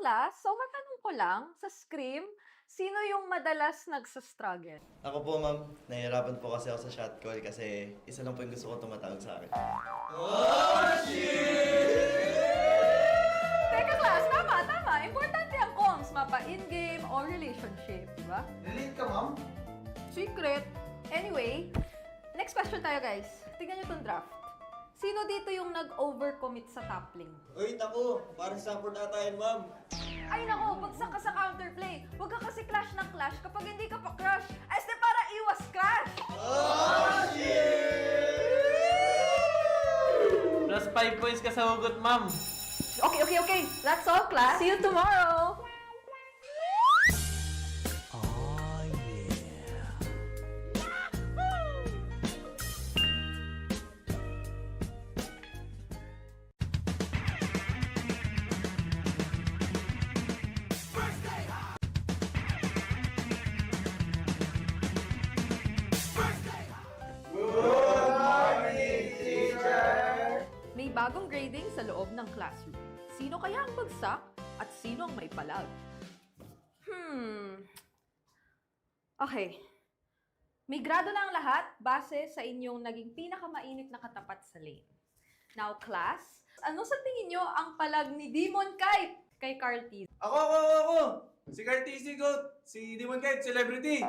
class, so matanong ko lang, sa Scream, sino yung madalas nagsastruggle? Ako po, ma'am. Nahihirapan po kasi ako sa shot call kasi isa lang po yung gusto ko tumatawag sa akin. Teka class, tama. Importante ang comms, mapa in-game o relationship, di ba? Relate ka, ma'am? Secret. Anyway, next question tayo guys. Tingnan nyo itong draft. Sino dito yung nag-overcommit sa top lane? Uy, naku! Parang support ata yan, ma'am. Ay nako, bagsak ka sa counterplay. Huwag ka kasi clash ng clash kapag hindi ka pa crush. Ay, este para iwas crush! Plus 5 points ka sa hugot, ma'am. Okay. That's all, class. See you tomorrow! May bagong grading sa loob ng classroom. Sino kaya ang bagsak at sino ang may palag? Okay. May grado na ang lahat base sa inyong naging pinakamainit na katapat sa lane. Now, class, ano sa tingin nyo ang palag ni Demon Kite kay Carl T? Ako! Si Cartesi Goat! Si Demon Kite, celebrity!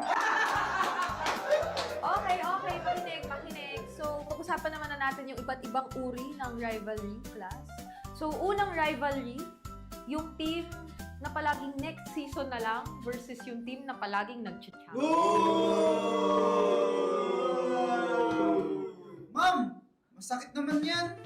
Okay. Makinig. So, pag-usapan naman na natin yung iba't ibang uri ng rivalry, class. So, unang rivalry, yung team na palaging next season na lang versus yung team na palaging nag-champion. Ma'am! Masakit naman yan!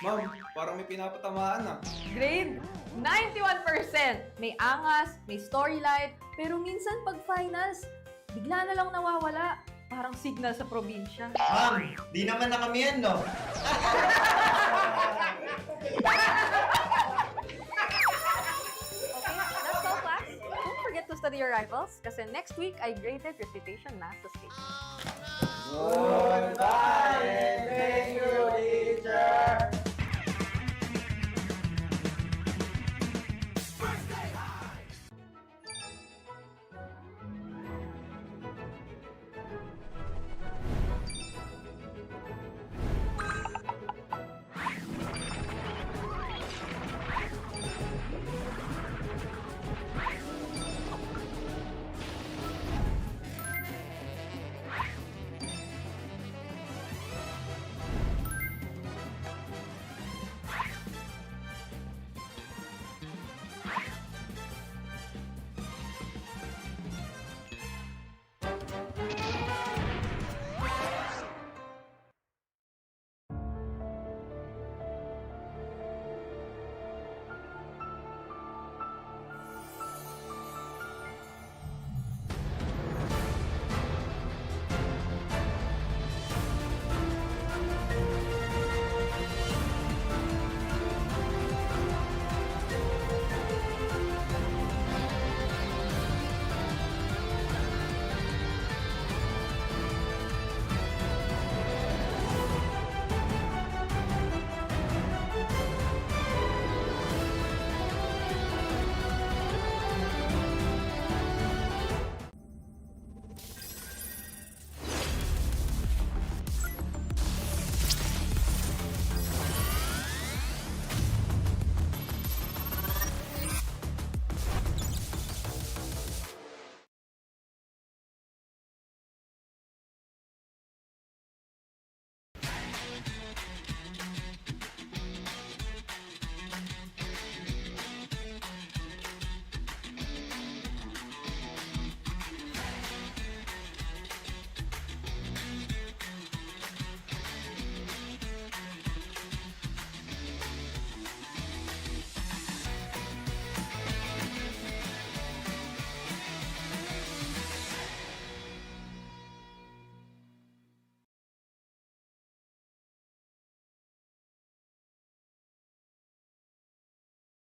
Ma'am, parang may pinapatamaan ah. Grade 91%. May angas, may storyline, pero minsan pag finals, bigla na lang nawawala. Parang signal sa probinsya. Ma'am, di naman na kami yan, no? Okay, that's all, class. Don't forget to study your rivals kasi next week I graded recitation math sa stage. Goodbye! Thank you, teacher!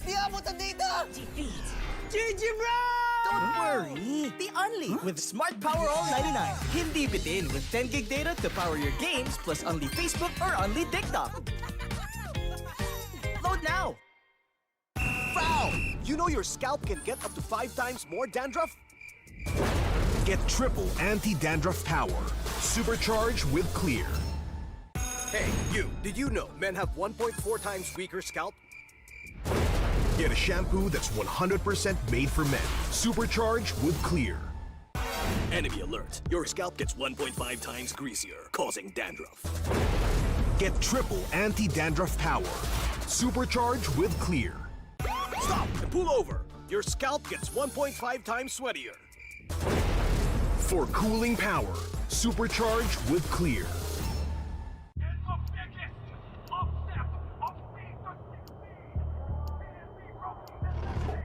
Di abutan dito! Defeat. GG, bro! Don't worry. The Only with Smart Power All 99. Hindi bitin with 10 gig data to power your games plus only Facebook or only TikTok. Load now! Foul! you know your scalp can get up to 5 times more dandruff? Get triple anti-dandruff power. Supercharged with Clear. Hey, you, did you know men have 1.4 times weaker scalp? Get a shampoo that's 100% made for men. Supercharged with Clear. Enemy alert. Your scalp gets 1.5 times greasier, causing dandruff. Get triple anti-dandruff power. Supercharged with Clear. Stop and pull over. Your scalp gets 1.5 times sweatier. For cooling power, supercharged with Clear.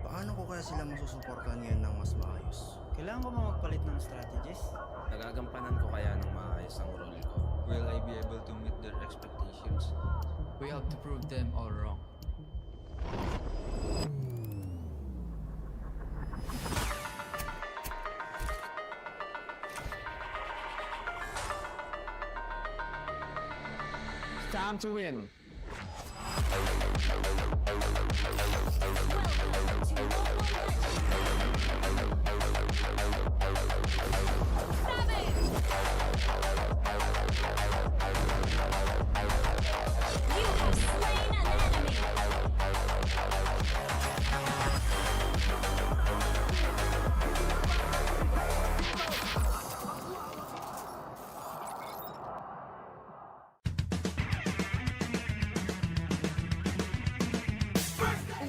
Paano ko kaya sila masusuportahan ngayon ng mas maayos? Kailangan ko ba magpalit ng strategist? Nagagampanan ko kaya ng maayos ang role ko? Will I be able to meet their expectations? We have to prove them all wrong. It's time to win.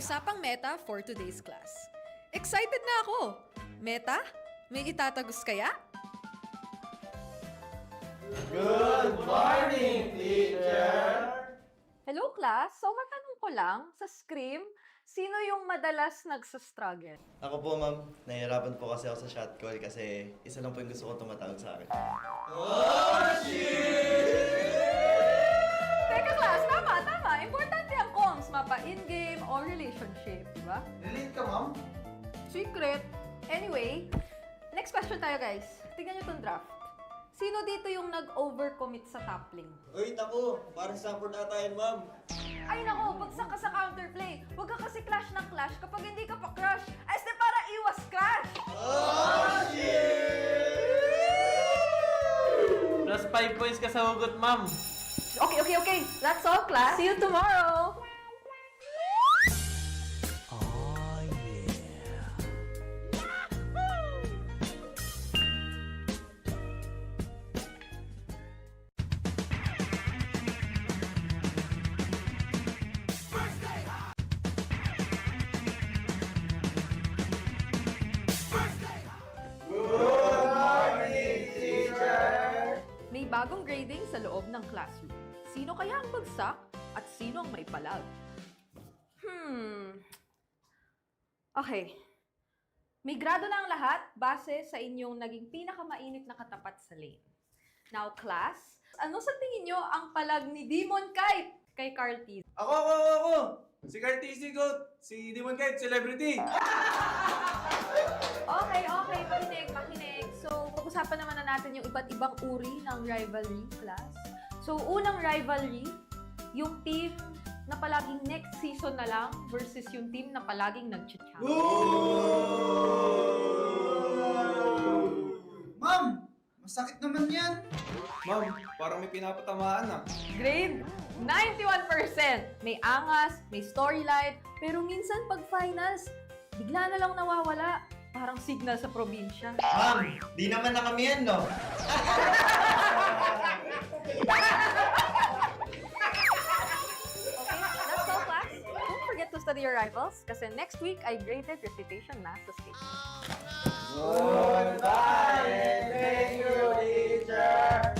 Usapang Meta for today's class. Excited na ako! Meta? May itatagos kaya? Good morning, teacher! Hello class! So matanong ko lang, sa Scream, sino yung madalas nagsastruggle? Ako po, ma'am. Nahihirapan po kasi ako sa shot call kasi isa lang po yung gusto ko tumatawag sa akin. Teka class, tama! Importante ang comms, mapa in-game o relationship, di ba? Relate ka, ma'am? Secret. Anyway, next question tayo guys. Tingnan nyo tong draft. Sino dito yung nag-overcommit sa top lane? Uy, naku! Parang support ata yan, ma'am. Ay nako, bagsak ka sa counterplay. Huwag ka kasi clash ng clash kapag hindi ka pa crush. Ay, este para iwas crush! Plus 5 points ka sa hugot, ma'am. Okay. That's all, class. See you tomorrow! Oh, yeah. May bagong grading sa loob ng classroom. Sino kaya ang bagsak at sino ang may palag? Okay. May grado na ang lahat base sa inyong naging pinakamainit na katapat sa lane. Now, class, ano sa tingin nyo ang palag ni Demon Kite kay Carl T? Ako! Si Cartesi Goat! Si Demon Kite, celebrity! Okay, makinig. So, pag-usapan naman na natin yung iba't ibang uri ng rivalry, class. So, unang rivalry, yung team na palaging next season na lang versus yung team na palaging nag-champion. Ma'am! Masakit naman yan! Ma'am, parang may pinapatamaan ah. Grade 91%. May angas, may storyline, pero minsan pag finals, bigla na lang nawawala. Parang signal sa probinsya. Ma'am, di naman na kami yan, no? Okay, that's all, class. Don't forget to study your rivals kasi next week I graded recitation math sa stage. Goodbye! Thank you, teacher!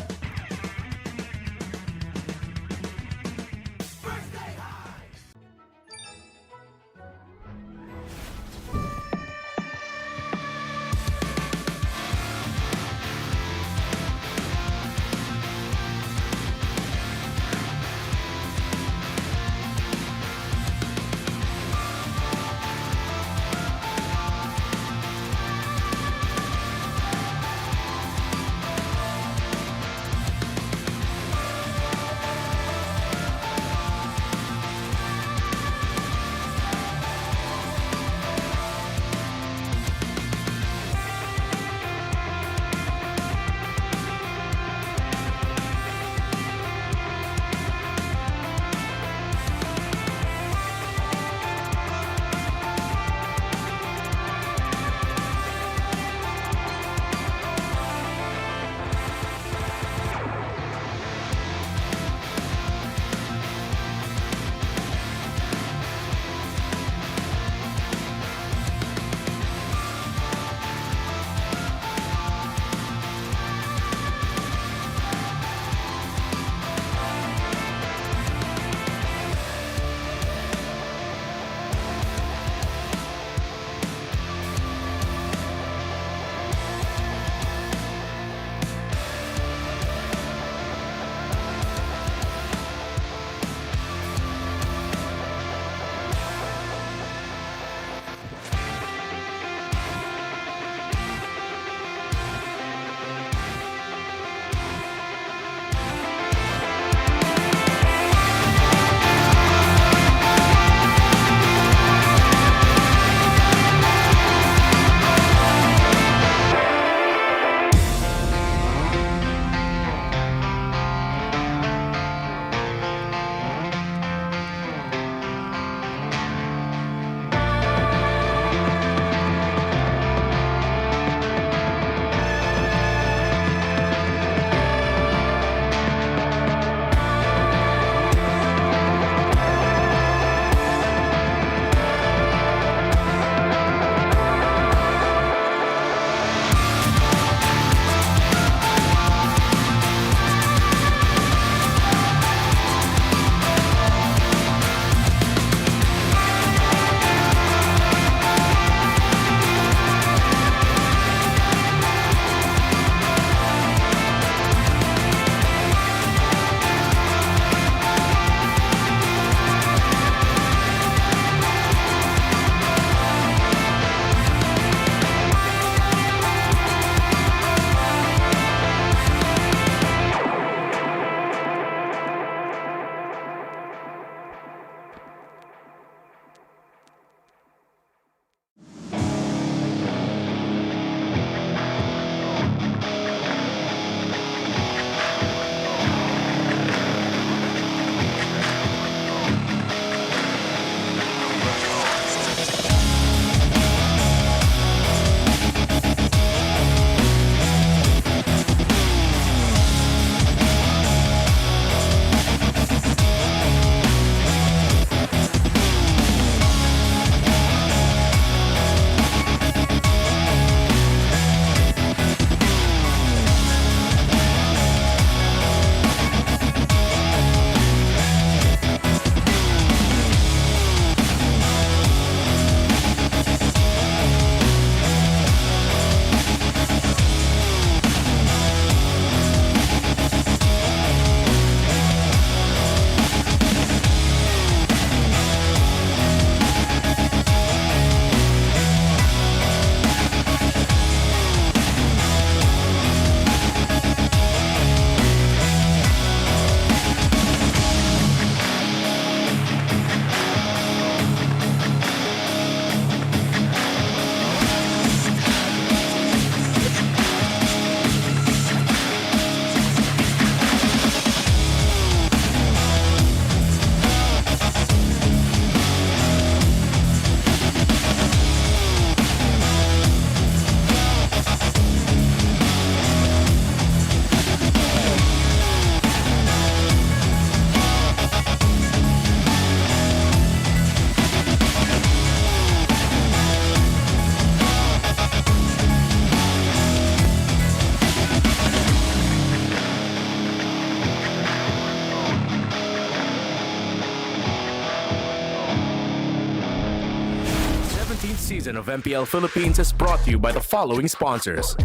season of MPL Philippines is brought to you by the following sponsors.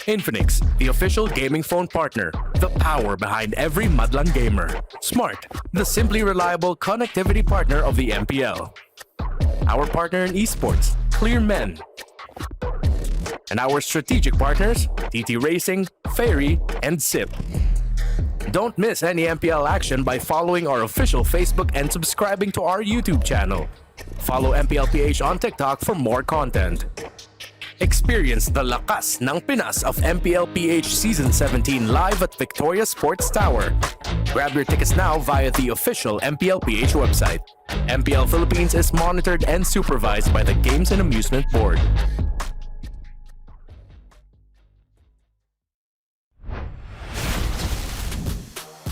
Infinix, the official gaming phone partner, the power behind every Madlang gamer. Smart, the simply reliable connectivity partner of the MPL. Our partner in esports, Clear Men. And our strategic partners, TT Racing, Ferry, and SIP. Don't miss any MPL action by following our official Facebook and subscribing to our YouTube channel. Follow MPL PH on TikTok for more content. Experience the lakas ng Pinas of MPL PH Season 17 live at Victoria Sports Tower. Grab your tickets now via the official MPL PH website. MPL Philippines is monitored and supervised by the Games and Amusement Board.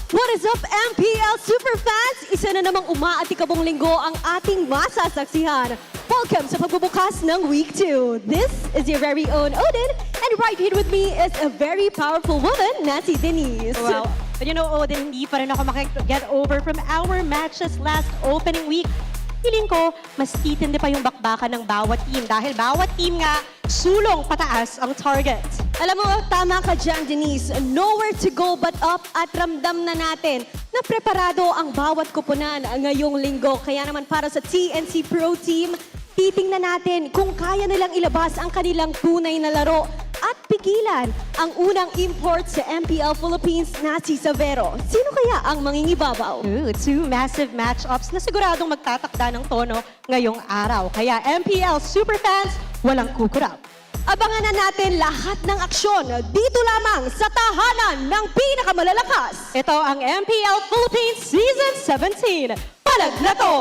What is up, MPL Superfans? Isa na namang umaatikabong linggo ang ating masasaksihan. Welcome sa pagbubukas ng Week 2. This is your very own Odin, and right here with me is a very powerful woman, na si Denise. Well, but you know, Odin, hindi pa rin ako get over from our matches last opening week. Feeling ko, mas titindi pa yung bakbakan ng bawat team dahil bawat team nga, sulong pataas ang target. Alam mo, tama ka dyan, Denise. Nowhere to go but up at ramdam na natin na preparado ang bawat kupunan ngayong linggo. Kaya naman para sa TNC Pro Team, titingnan natin kung kaya nilang ilabas ang kanilang tunay na laro at pigilan ang unang import sa MPL Philippines na si Savero. Sino kaya ang mangingibabaw? Two massive matchups na siguradong magtatakda ng tono ngayong araw. Kaya MPL Superfans, walang kukurap. Abangan na natin lahat ng aksyon dito lamang sa tahanan ng pinakamalalakas. Ito ang MPL Philippines Season 17. Palag na to!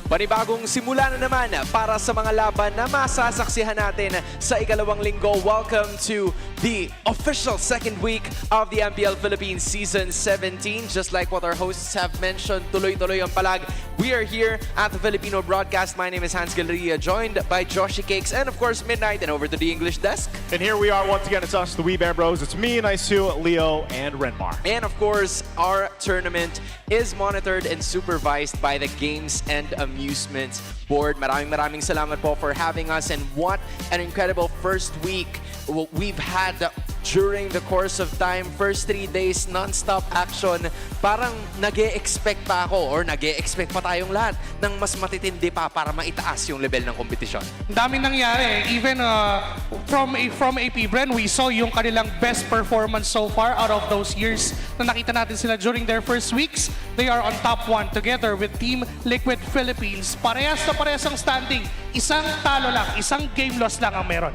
Panibagong simula na naman para sa mga laban na masasaksihan natin sa ikalawang linggo. Welcome to the official second week of the MPL Philippines Season 17. Just like what our hosts have mentioned, tuloy-tuloy ang palag. We are here at the Filipino broadcast. My name is Hans Galeria, joined by Joshi Cakes and of course Midnight, and over to the English desk. And here we are once again. It's us, the Wee Band Bros. It's me, Naisu, Leo, and Renmar. And of course, our tournament is monitored and supervised by the Games and Amusements Board. Maraming salamat po for having us, and what an incredible first week we've had during the course of time. First 3 days, non-stop action. Parang nag-e-expect pa ako, or nag-e-expect pa tayong lahat ng mas matitindi pa para maitaas yung level ng kompetisyon. Daming nangyari. Even from AP Bren, we saw yung kanilang best performance so far out of those years na nakita natin sila during their first weeks. They are on top 1 together with Team Liquid Philippines. Parehas na parehas ang standing. Isang talo lang, isang game loss lang ang meron.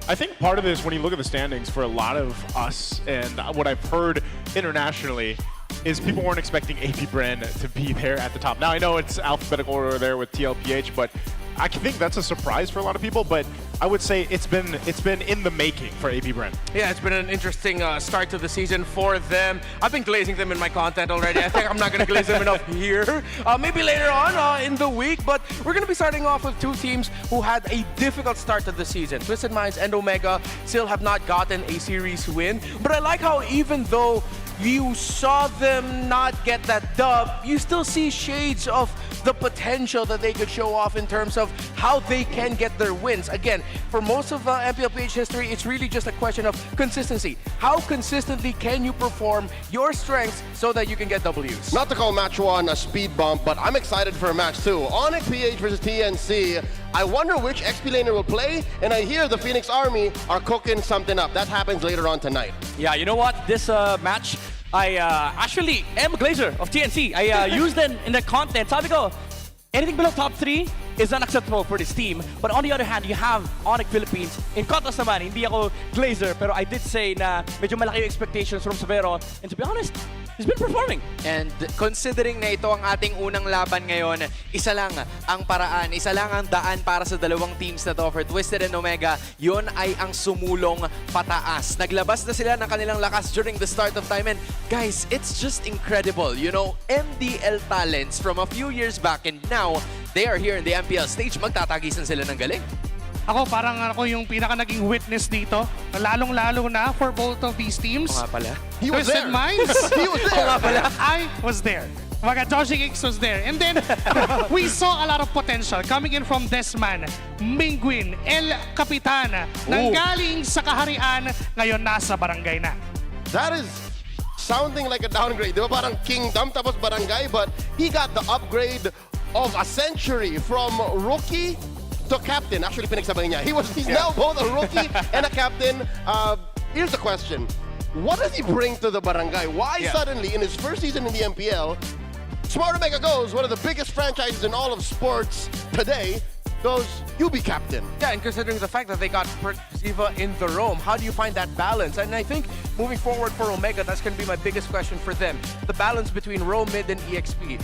I think part of this, when you look at the standings for a lot of us, and what I've heard internationally, is people weren't expecting AP Bren to be there at the top. Now, I know it's alphabetical order there with TLPH, but I think that's a surprise for a lot of people, but I would say it's been in the making for AP Bren. Yeah, it's been an interesting start to the season for them. I've been glazing them in my content already. I think I'm not going to glaze them enough here. Maybe later on in the week, but we're going to be starting off with two teams who had a difficult start to the season. Twisted Minds and Omega still have not gotten a series win, but I like how even though you saw them not get that dub, you still see shades of the potential that they could show off in terms of how they can get their wins. Again, for most of MPLPH history, it's really just a question of consistency. How consistently can you perform your strengths so that you can get Ws? Not to call match 1 a speed bump, but I'm excited for match 2. ONIC PH versus TNC. I wonder which XP laner will play, and I hear the Phoenix Army are cooking something up. That happens later on tonight. Yeah, you know what? This match, I actually am a glazer of TNC. I used them in the content. Sabi ko, anything below top 3 is unacceptable for this team. But on the other hand, you have ONIC Philippines. In contrast naman, hindi ako glazer, pero I did say na medyo malaki yung expectations from Savero. And to be honest, he's been performing. And considering na ito ang ating unang laban ngayon, isa lang ang paraan, isa lang ang daan para sa dalawang teams na to for Twisted and Omega, yun ay ang sumulong pataas. Naglabas na sila ng kanilang lakas during the start of time, and guys, it's just incredible. You know, MDL talents from a few years back, and now they are here in the MPL stage. Magtatagisan sila ng galing. Ako, parang ako yung pinaka naging witness dito. Lalong-lalo na for both of these teams. Oo nga pala. He was Twisted there. Minds. He was there. Oo nga pala. I was there. Mga Joshi X was there. And then, we saw a lot of potential coming in from Desman, Mingwin, El Capitan, nanggaling sa kaharian, ngayon nasa barangay na. That is sounding like a downgrade. Di ba parang kingdom tapos barangay, but he got the upgrade of a century from rookie to captain. Actually, pinagsabay niya. He's now both a rookie and a captain. Here's the question. What does he bring to the barangay? Why suddenly, in his first season in the MPL, Smart Omega goes, one of the biggest franchises in all of sports today, goes, you be captain. Yeah, and considering the fact that they got Ziva in the Rome, how do you find that balance? And I think moving forward for Omega, that's going to be my biggest question for them. The balance between Rome, mid, and EXP.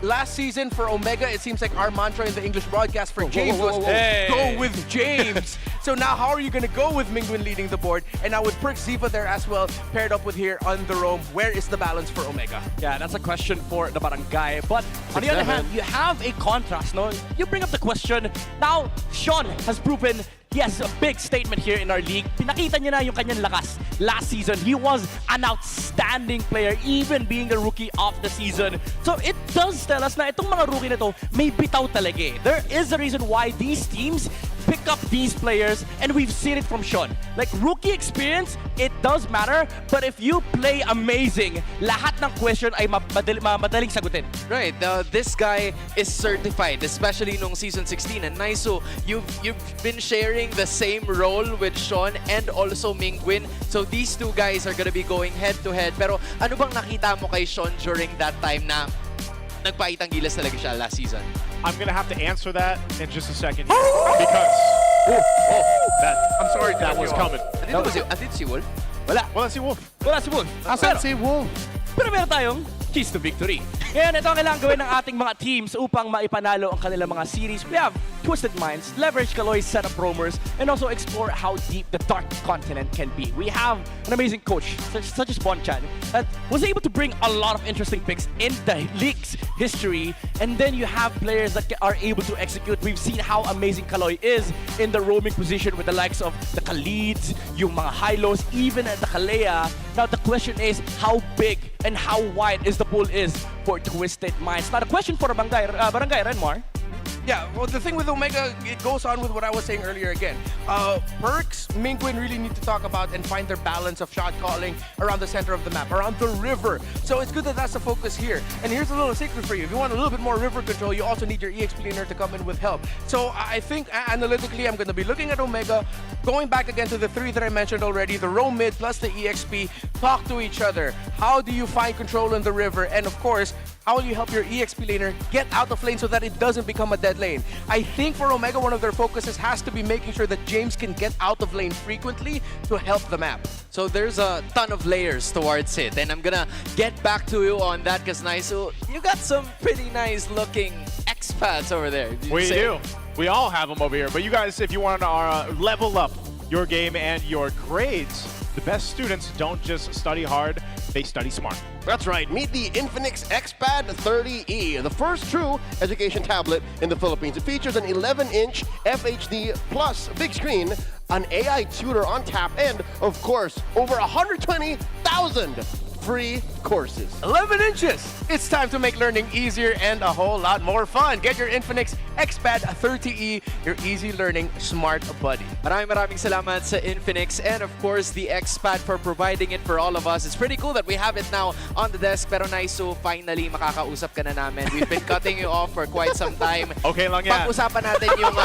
Last season for Omega, it seems like our mantra in the English broadcast for James was go with James. So now how are you going to go with Mingwin leading the board? And now with Perk Ziva there as well, paired up with here on the Rome, where is the balance for Omega? Yeah, that's a question for the barangay. But on the other hand, you have a contrast, no? You bring up the question, now Sean has proven he has a big statement here in our league. Pinakita niya na yung kanyang lakas last season. He was an outstanding player, even being a rookie of the season. So it does tell us na itong mga rookie na to, may bitaw talaga eh. There is a reason why these teams pick up these players, and we've seen it from Sean. Like, rookie experience, it does matter, but if you play amazing, lahat ng question ay madaling sagutin. Right, this guy is certified, especially nung season 16. And Naiso, you've been sharing the same role with Sean and also Mingwin. So these two guys are gonna be going head to head. Pero ano bang nakita mo kay Sean during that time na nagpaitang gilas talaga siya last season? I'm gonna have to answer that in just a second because I'm sorry that was coming. Andito si Wolf? Wala si Wolf. Wala si Wolf. Asan si Wolf? Pero meron tayong keys to victory. Ngayon, ito ang kailangan gawin ng ating mga teams upang maipanalo ang kanilang mga series. We have Twisted Minds, leverage Kaloy's set of roamers, and also explore how deep the dark continent can be. We have an amazing coach, such as Bonchan, that was able to bring a lot of interesting picks in the league's history. And then you have players that are able to execute. We've seen how amazing Kaloy is in the roaming position with the likes of the Khalids, yung mga high-lows, even the Kalea. Now, the question is how big and how wide is the pool is for Twisted Minds. Now, the question for Barangay Renmar. Yeah, well, the thing with Omega, it goes on with what I was saying earlier again. Perks, Mingwin really need to talk about and find their balance of shot calling around the center of the map, around the river. So it's good that that's the focus here. And here's a little secret for you. If you want a little bit more river control, you also need your EXP laner to come in with help. So I think analytically, I'm going to be looking at Omega, going back again to the three that I mentioned already, the roam mid plus the EXP, talk to each other. How do you find control in the river? And of course, how will you help your EXP laner get out of lane so that it doesn't become a dead lane? I think for Omega, one of their focuses has to be making sure that James can get out of lane frequently to help the map. So there's a ton of layers towards it, and I'm gonna get back to you on that because Naiso, you got some pretty nice looking expats over there. We do. We all have them over here. But you guys, if you want to level up your game and your grades, the best students don't just study hard, they study smart. That's right. Meet the Infinix XPad 30E, the first true education tablet in the Philippines. It features an 11-inch FHD plus big screen, an AI tutor on tap, and, of course, over 120,000 free courses. 11 inches! It's time to make learning easier and a whole lot more fun. Get your Infinix XPad 30E, your easy learning smart buddy. Maraming salamat sa Infinix and of course the XPad for providing it for all of us. It's pretty cool that we have it now on the desk. Pero Naiso, finally makakausap ka na namin. We've been cutting you off for quite some time. Okay lang yan. Pag-usapan natin yung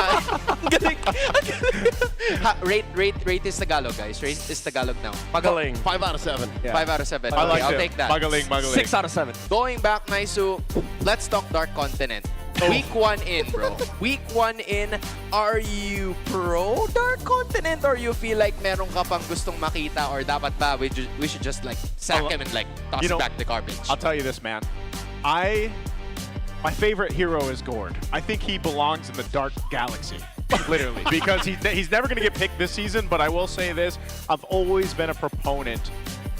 rate is Tagalog, guys. Rate is Tagalog now. Magaling. 5 out of 7. Yeah. 5 out of 7. I like I'll it. take that. Magaling. 6 out of 7. Going back, Naisu, let's talk Dark Continent. Week 1 in, bro. Week 1 in, are you pro Dark Continent or you feel like meron ka pang gustong makita or dapat ba we should just like sack him and like toss back the garbage? I'll tell you this, man. My favorite hero is Gord. I think he belongs in the Dark Galaxy. Literally, because he's never going to get picked this season, but I will say this, I've always been a proponent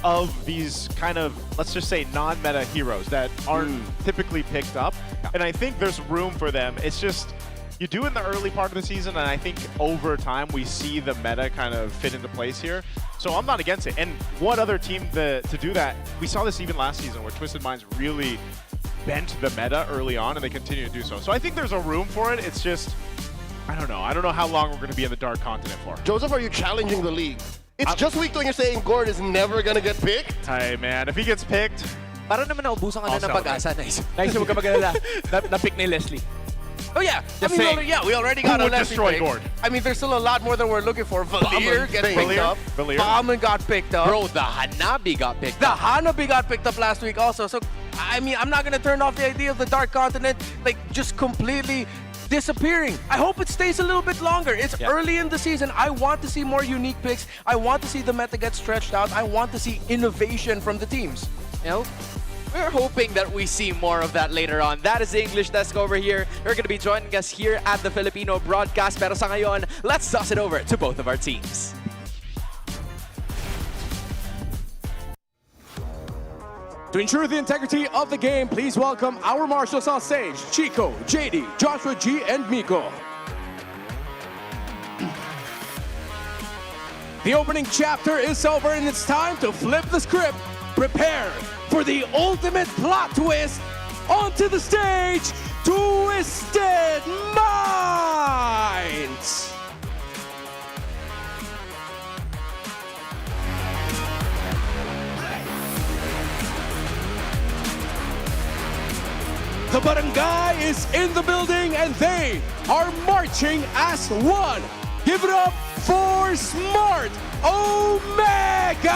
of these kind of, let's just say, non-meta heroes that aren't typically picked up. And I think there's room for them. It's just, you do in the early part of the season, and I think over time we see the meta kind of fit into place here. So I'm not against it. And what other team to do that? We saw this even last season where Twisted Minds really bent the meta early on, and they continue to do so. So I think there's a room for it. It's just, I don't know. I don't know how long we're going to be in the Dark Continent for. Joseph, are you challenging the league? It's just week 2 and you're saying Gord is never going to get picked? Hey, man, if he gets picked, Parang naman naubusan ka na ng pag-asa. Nice. Nice, huwag ka mag-alala. Na-pick ni Leslie. Oh yeah, Just I mean, saying. we already got a would Leslie destroy pick. Gord? I mean, there's still a lot more than we're looking for. Valier gets picked up. Valier. Bauman got picked up. Bro, the Hanabi got picked The up. Hanabi got picked up last week also. So, I mean, I'm not going to turn off the idea of the Dark Continent, like, just completely disappearing. I hope it stays a little bit longer. It's early in the season. I want to see more unique picks. I want to see the meta get stretched out. I want to see innovation from the teams. You know, we're hoping that we see more of that later on. That is the English desk over here. They're going to be joining us here at the Filipino broadcast. Pero sa ngayon, let's toss it over to both of our teams. To ensure the integrity of the game, please welcome our marshals on stage, Chico, JD, Joshua G, and Miko. The opening chapter is over and it's time to flip the script. Prepare for the ultimate plot twist. Onto the stage, Twisted Minds! The barangay is in the building and they are marching as one. Give it up for Smart Omega!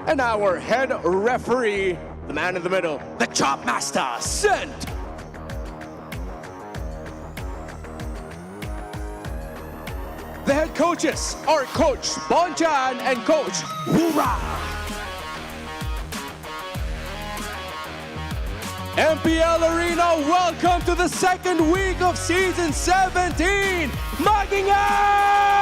And our head referee, the man in the middle, the Chop Master, Sent. The head coaches are Coach Bonchan and Coach Wura. MPL Arena, welcome to the second week of Season 17! Magingay!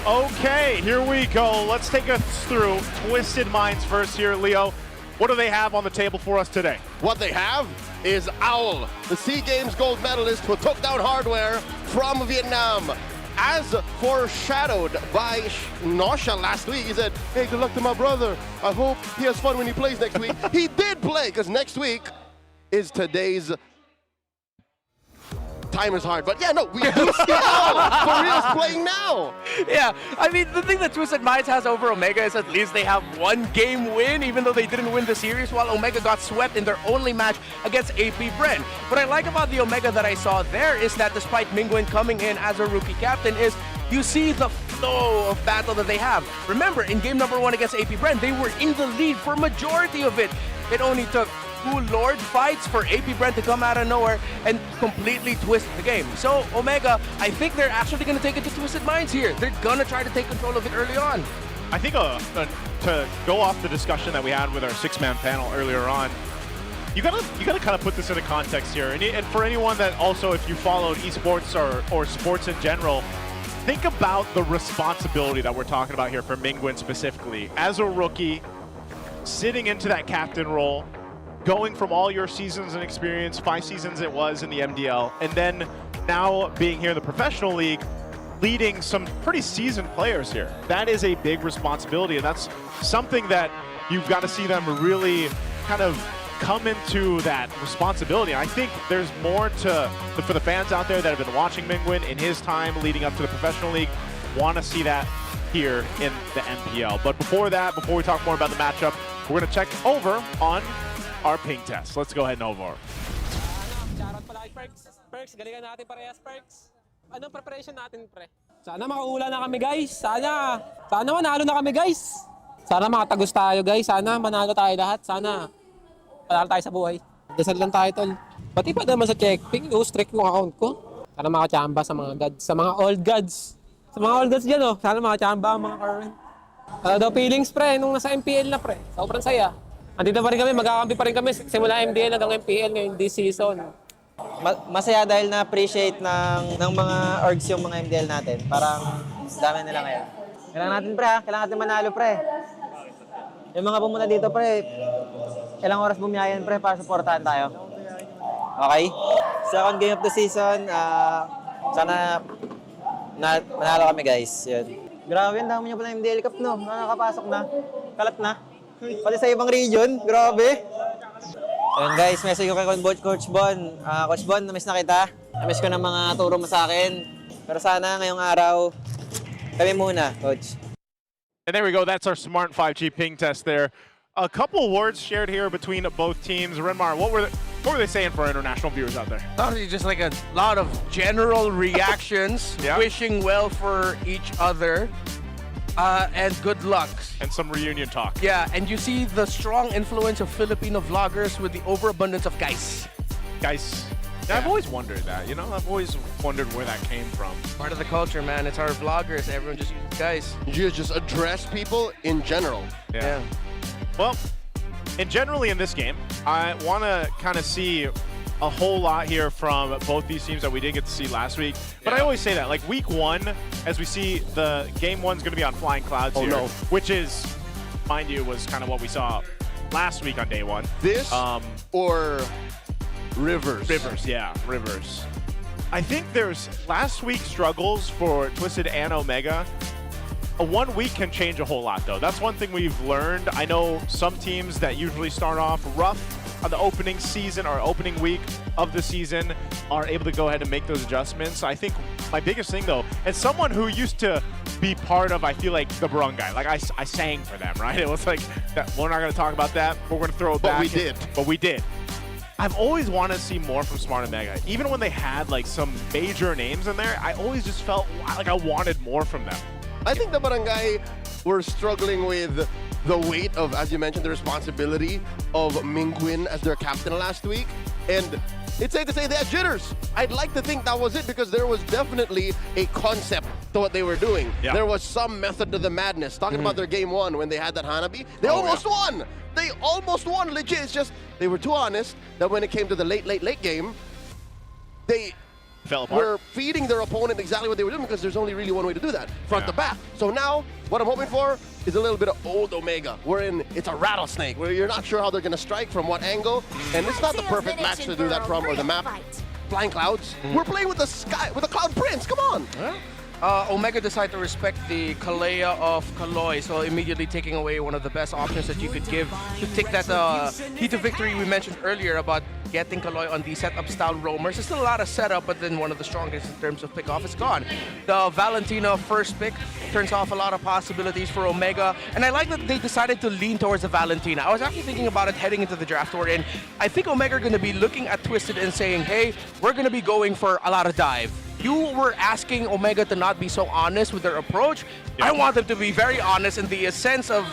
okay, here we go. Let's take us through Twisted Minds first here, Leo. What do they have on the table for us today? What they have is Owl, the SEA Games gold medalist who took down hardware from Vietnam. As foreshadowed by Nosha last week, he said, hey, good luck to my brother. I hope he has fun when he plays next week. He did play, because next week is today's time is hard. But yeah, no, we do see Owl for real playing now. Yeah, I mean, the thing that Twisted Minds has over Omega is at least they have one game win, even though they didn't win the series, while Omega got swept in their only match against AP Bren. What I like about the Omega that I saw there is that despite Mingwen coming in as a rookie captain, is you see the flow of battle that they have. Remember, in game number 1 against AP Bren, they were in the lead for majority of it. It only took 2 Lord fights for AP Brent to come out of nowhere and completely twist the game. So, Omega, I think they're actually going to take it to Twisted Minds here. They're going to try to take control of it early on. I think to go off the discussion that we had with our 6-man panel earlier on, you gotta kind of put this into context here. And for anyone that also, if you followed esports or sports in general, think about the responsibility that we're talking about here for Mingwen specifically. As a rookie, sitting into that captain role, going from all your seasons and experience, 5 seasons it was in the MDL, and then now being here in the professional league, leading some pretty seasoned players here. That is a big responsibility, and that's something that you've got to see them really kind of come into that responsibility. I think there's more for the fans out there that have been watching Mingwen in his time leading up to the professional league, want to see that here in the MPL. But before that, before we talk more about the matchup, we're going to check over on our ping test. Let's go ahead and over. Shoutout pala kay Perks. Perks, galingan natin parehas, Perks. Anong preparation natin, pre? Sana makaula na kami, guys. Sana manalo na kami, guys. Sana makatagos tayo, guys. Sana manalo tayo lahat. Sana panalo tayo sa buhay. Dasal lang tayo, tol. Pati pa naman sa checkping, strict yung account ko. Sana makachamba sa mga gods, sa mga old gods. Sa mga old gods dyan, oh. Sana makachamba ang mga current. Daw feelings, pre, nung nasa MPL na, pre. Sobrang saya. Andito pa rin kami, magkakampi pa rin kami simula MDL hanggang MPL ngayong this season. Masaya dahil na-appreciate ng mga orgs yung mga MDL natin. Parang dami nila ngayon. Kailangan natin pre ha, kailangan natin manalo pre. Yung mga pumunta dito pre, ilang oras bumiyayan pre para supportahan tayo. Okay? Second game of the season, sana manalo kami guys. Yun. Grabe, ang dami niyo pala MDL Cup no, nakakapasok na, kalat na. Pati sa ibang region, grabe. Ayun guys, message ko kay Coach Bon. Coach Bon, namiss na kita. Namiss ko ng mga turo mo sa akin. Pero sana ngayong araw, kami muna, Coach. And there we go. That's our Smart 5G ping test there. A couple words shared here between both teams. Renmar, what were they saying for our international viewers out there? Honestly, just like a lot of general reactions, wishing well for each other, and good luck. And some reunion talk. Yeah, and you see the strong influence of Filipino vloggers with the overabundance of guys. Guys. Yeah. I've always wondered that, you know? I've always wondered where that came from. Part of the culture, man. It's our vloggers. Everyone just uses guys. You just address people in general. Yeah. Well, and generally in this game, I want to kind of see a whole lot here from both these teams that we didn't get to see last week. But I always say that, like week one, as we see, the game one's going to be on Flying Clouds here, which is, mind you, was kind of what we saw last week on day one. This or Rivers? Rivers, yeah, Rivers. I think there's last week's struggles for Twisted and Omega. A 1 week can change a whole lot, though. That's one thing we've learned. I know some teams that usually start off rough on the opening season or opening week of the season are able to go ahead and make those adjustments. I think my biggest thing, though, as someone who used to be part of, I feel like, the Barangay. Like, I sang for them, right? It was like, we're not going to talk about that. We're going to throw it back. But we did. I've always wanted to see more from Smart and Mega. Even when they had, like, some major names in there, I always just felt like I wanted more from them. I think the Barangay were struggling with the weight of, as you mentioned, the responsibility of Mingwin as their captain last week. And it's safe to say they had jitters. I'd like to think that was it because there was definitely a concept to what they were doing. Yeah. There was some method to the madness. Talking about their game one when they had that Hanabi, they almost won. They almost won, legit. It's just they were too honest that when it came to the late game, they were feeding their opponent exactly what they were doing because there's only really one way to do that, front to back. So now, what I'm hoping for is a little bit of old Omega, wherein it's a rattlesnake, where you're not sure how they're going to strike, from what angle, and it's not the perfect match to do that from, or the map. Flying Clouds. We're playing with the sky, with the Cloud Prince, come on! Omega decided to respect the Kalea of Kaloy, so immediately taking away one of the best options that you could give to take that heat of victory we mentioned earlier about getting Kaloy on the setup style roamers. There's still a lot of setup, but then one of the strongest in terms of pick off is gone. The Valentina first pick turns off a lot of possibilities for Omega, and I like that they decided to lean towards the Valentina. I was actually thinking about it heading into the draft we're in. I think Omega are going to be looking at Twisted and saying, hey, we're going to be going for a lot of dive. You were asking Omega to not be so honest with their approach. I want them to be very honest in the sense of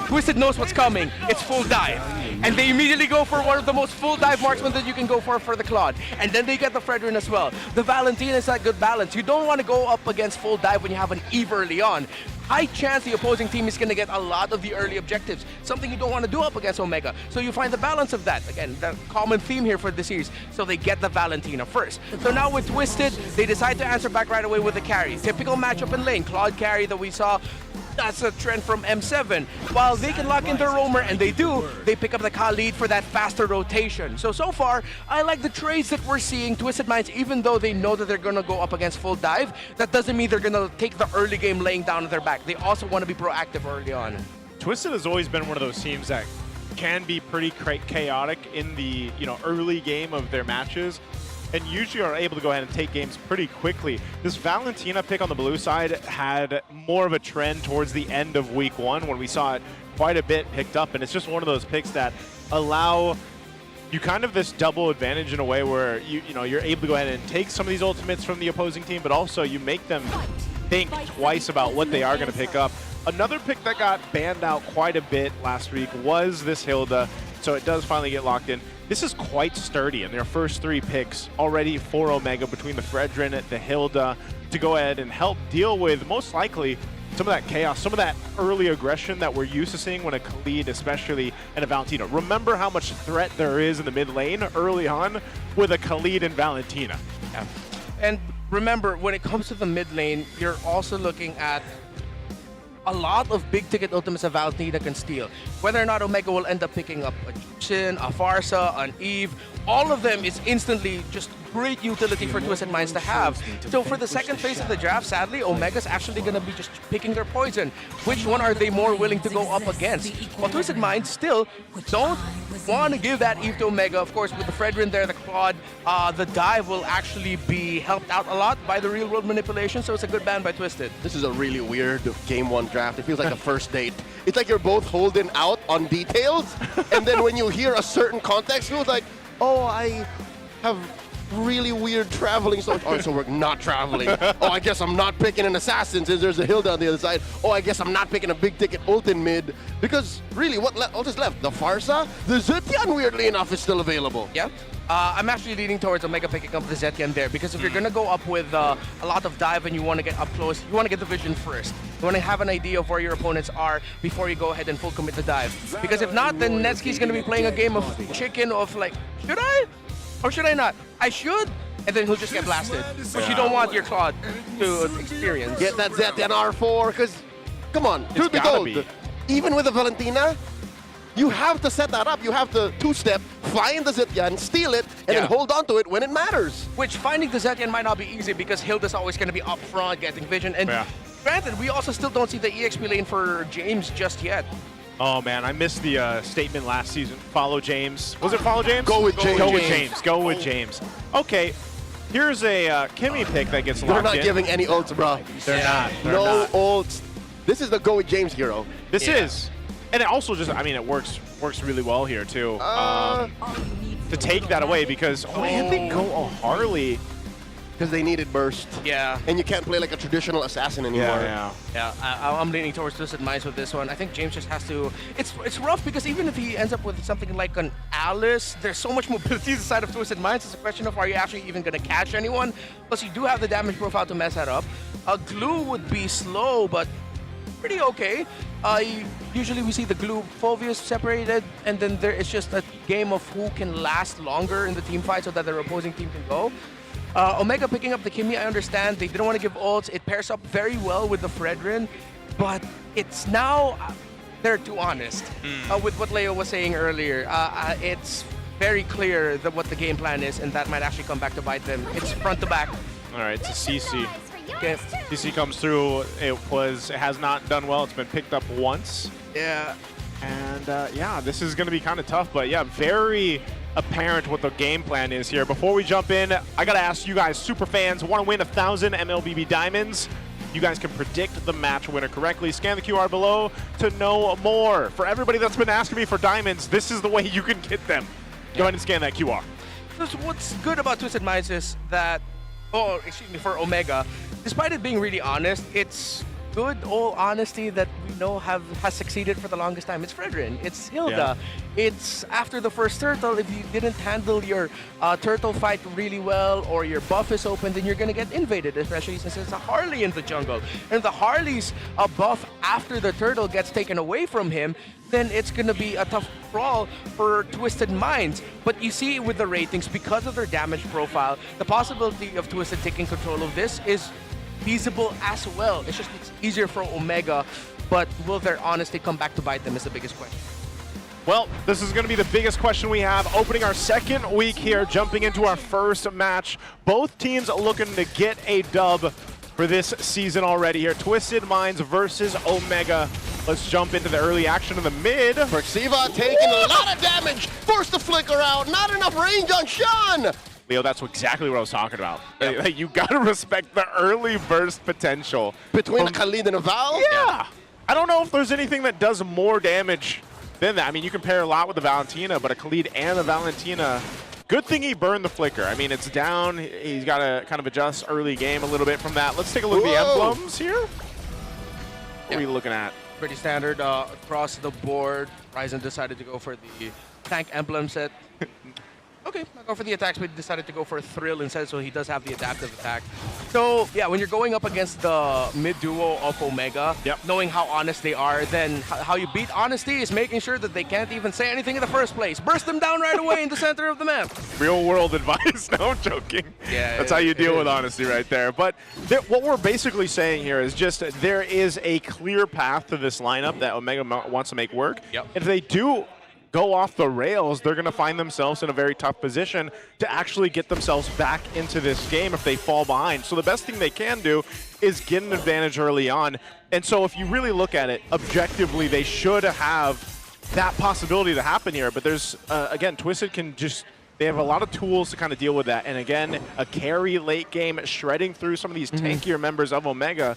Twisted knows what's coming. It's full dive. And they immediately go for one of the most full dive marksmen that you can go for the Claude. And then they get the Fredrin as well. The Valentina is that good balance. You don't want to go up against full dive when you have an Eve early on. High chance the opposing team is going to get a lot of the early objectives, something you don't want to do up against Omega. So you find the balance of that. Again, the common theme here for the series. So they get the Valentina first. So now with Twisted, they decide to answer back right away with the carry. Typical matchup in lane, Claude carry that we saw. That's a trend from M7. While they can lock in their roamer, and they do, they pick up the Khalid for that faster rotation. So far, I like the trades that we're seeing. Twisted Minds, even though they know that they're going to go up against full dive, that doesn't mean they're going to take the early game laying down at their back. They also want to be proactive early on. Twisted has always been one of those teams that can be pretty chaotic in the early game of their matches, and usually are able to go ahead and take games pretty quickly. This Valentina pick on the blue side had more of a trend towards the end of week one when we saw it quite a bit picked up, and it's just one of those picks that allow you kind of this double advantage in a way where you're able to go ahead and take some of these ultimates from the opposing team, but also you make them think twice about what they are going to pick up. Another pick that got banned out quite a bit last week was this Hilda, so it does finally get locked in. This is quite sturdy in their first 3 picks already for Omega between the Fredrin, the Hilda, to go ahead and help deal with, most likely, some of that chaos, some of that early aggression that we're used to seeing when a Khalid, especially, and a Valentina. Remember how much threat there is in the mid lane early on with a Khalid and Valentina. Yeah. And remember, when it comes to the mid lane, you're also looking at a lot of big ticket ultimates that Valentina can steal. Whether or not Omega will end up picking up a Jhin, a Pharsa, an Eve, all of them is instantly just great utility for Twisted Minds to have. So for the second phase of the draft, sadly, Omega's actually going to be just picking their poison. Which one are they more willing to go up against? Well, Twisted Minds still don't want to give that Eve to Omega. Of course, with the Fredrin there, the Claude, the dive will actually be helped out a lot by the real-world manipulation, so it's a good ban by Twisted. This is a really weird Game 1 draft. It feels like a first date. It's like you're both holding out on details, and then when you hear a certain context, it feels like, oh, I have really weird traveling. So we're not traveling. Oh, I guess I'm not picking an assassin since there's a Hilda on the other side. Oh, I guess I'm not picking a big ticket ult in mid. Because really, what is left? The Pharsa? The Zetian, weirdly enough, is still available. Yeah. I'm actually leaning towards Omega picking up the Zetian there, because if you're going to go up with a lot of dive and you want to get up close, you want to get the vision first. You want to have an idea of where your opponents are before you go ahead and full commit the dive. Because if not, then Netsuki's going to be playing a game of chicken of like, should I? Or should I not? I should, and then he'll just get blasted. Which you don't want your Claude to experience. Get that Zetian R4, because, come on, truth be told, even with the Valentina, you have to set that up. You have to two-step, find the Zetian, steal it, and then hold on to it when it matters. Which finding the Zetian might not be easy because Hilda's always going to be up front getting vision. And granted, we also still don't see the EXP lane for James just yet. Oh man, I missed the statement last season. Follow James. Was it follow James? Go with James. Go with James. Go with James. Okay, here's a Kimmy pick that gets locked in. They're not giving any ults, bro. They're not. No ults. This is the Go with James hero. This is. And it also just, I mean, it works really well here too. To take that away because why did they go a Harley? Because they needed burst. Yeah. And you can't play like a traditional assassin anymore. Yeah, I'm leaning towards Twisted Minds with this one. I think James just has to... It's rough because even if he ends up with something like an Alice, there's so much mobility inside of Twisted Minds. It's a question of are you actually even going to catch anyone? Plus, you do have the damage profile to mess that up. Glue would be slow, but pretty okay. Usually we see the Glue Phoveus separated, and then it's just a game of who can last longer in the team fight so that their opposing team can go. Omega picking up the Kimmy, I understand. They didn't want to give ults. It pairs up very well with the Fredrin, but it's now, they're too honest. With what Leo was saying earlier, it's very clear that what the game plan is, and that might actually come back to bite them. It's front to back. All right, it's a CC. Okay. CC comes through. It has not done well. It's been picked up once. Yeah. And yeah, this is going to be kind of tough, but yeah, very apparent what the game plan is here. Before we jump in, I got to ask you guys, super fans, want to win 1,000 MLBB diamonds? You guys can predict the match winner correctly. Scan the QR below to know more. For everybody that's been asking me for diamonds, this is the way you can get them. Go ahead and scan that QR. So what's good about Twisted Minds is that, for Omega, despite it being really honest, it's good old honesty that we know has succeeded for the longest time. It's Fredrin, it's Hilda. It's after the first turtle, if you didn't handle your turtle fight really well or your buff is open, then you're gonna get invaded, especially since it's a Harley in the jungle. And if the Harley's buff after the turtle gets taken away from him, then it's gonna be a tough crawl for Twisted Minds. But you see with the ratings, because of their damage profile, the possibility of Twisted taking control of this is feasible as well. It's easier for Omega, but will their honesty come back to bite them is the biggest question. Well, this is going to be the biggest question we have. Opening our second week here, jumping into our first match. Both teams looking to get a dub for this season already here. Twisted Minds versus Omega. Let's jump into the early action in the mid. Perxiva taking a lot of damage. Forced to flicker out. Not enough range on Sean. Leo, that's exactly what I was talking about. Yep. You got to respect the early burst potential. Between a Khalid and a Val? Yeah. I don't know if there's anything that does more damage than that. I mean, you can pair a lot with the Valentina, but a Khalid and a Valentina, good thing he burned the flicker. I mean, it's down. He's got to kind of adjust early game a little bit from that. Let's take a look at the emblems here. What are we looking at? Pretty standard across the board. Ryzen decided to go for the tank emblem set. Okay, I'll go for the attacks, but he decided to go for a thrill instead, so he does have the adaptive attack. So, yeah, when you're going up against the mid-duo of Omega, knowing how honest they are, then how you beat honesty is making sure that they can't even say anything in the first place. Burst them down right away in the center of the map. Real-world advice. No, I'm joking. Yeah, that's how you deal with honesty right there. But what we're basically saying here is just there is a clear path to this lineup that Omega wants to make work. If they do go off the rails, they're going to find themselves in a very tough position to actually get themselves back into this game if they fall behind. So the best thing they can do is get an advantage early on. And so if you really look at it, objectively, they should have that possibility to happen here. But there's, again, Twisted can just, they have a lot of tools to kind of deal with that. And again, a carry late game, shredding through some of these tankier members of Omega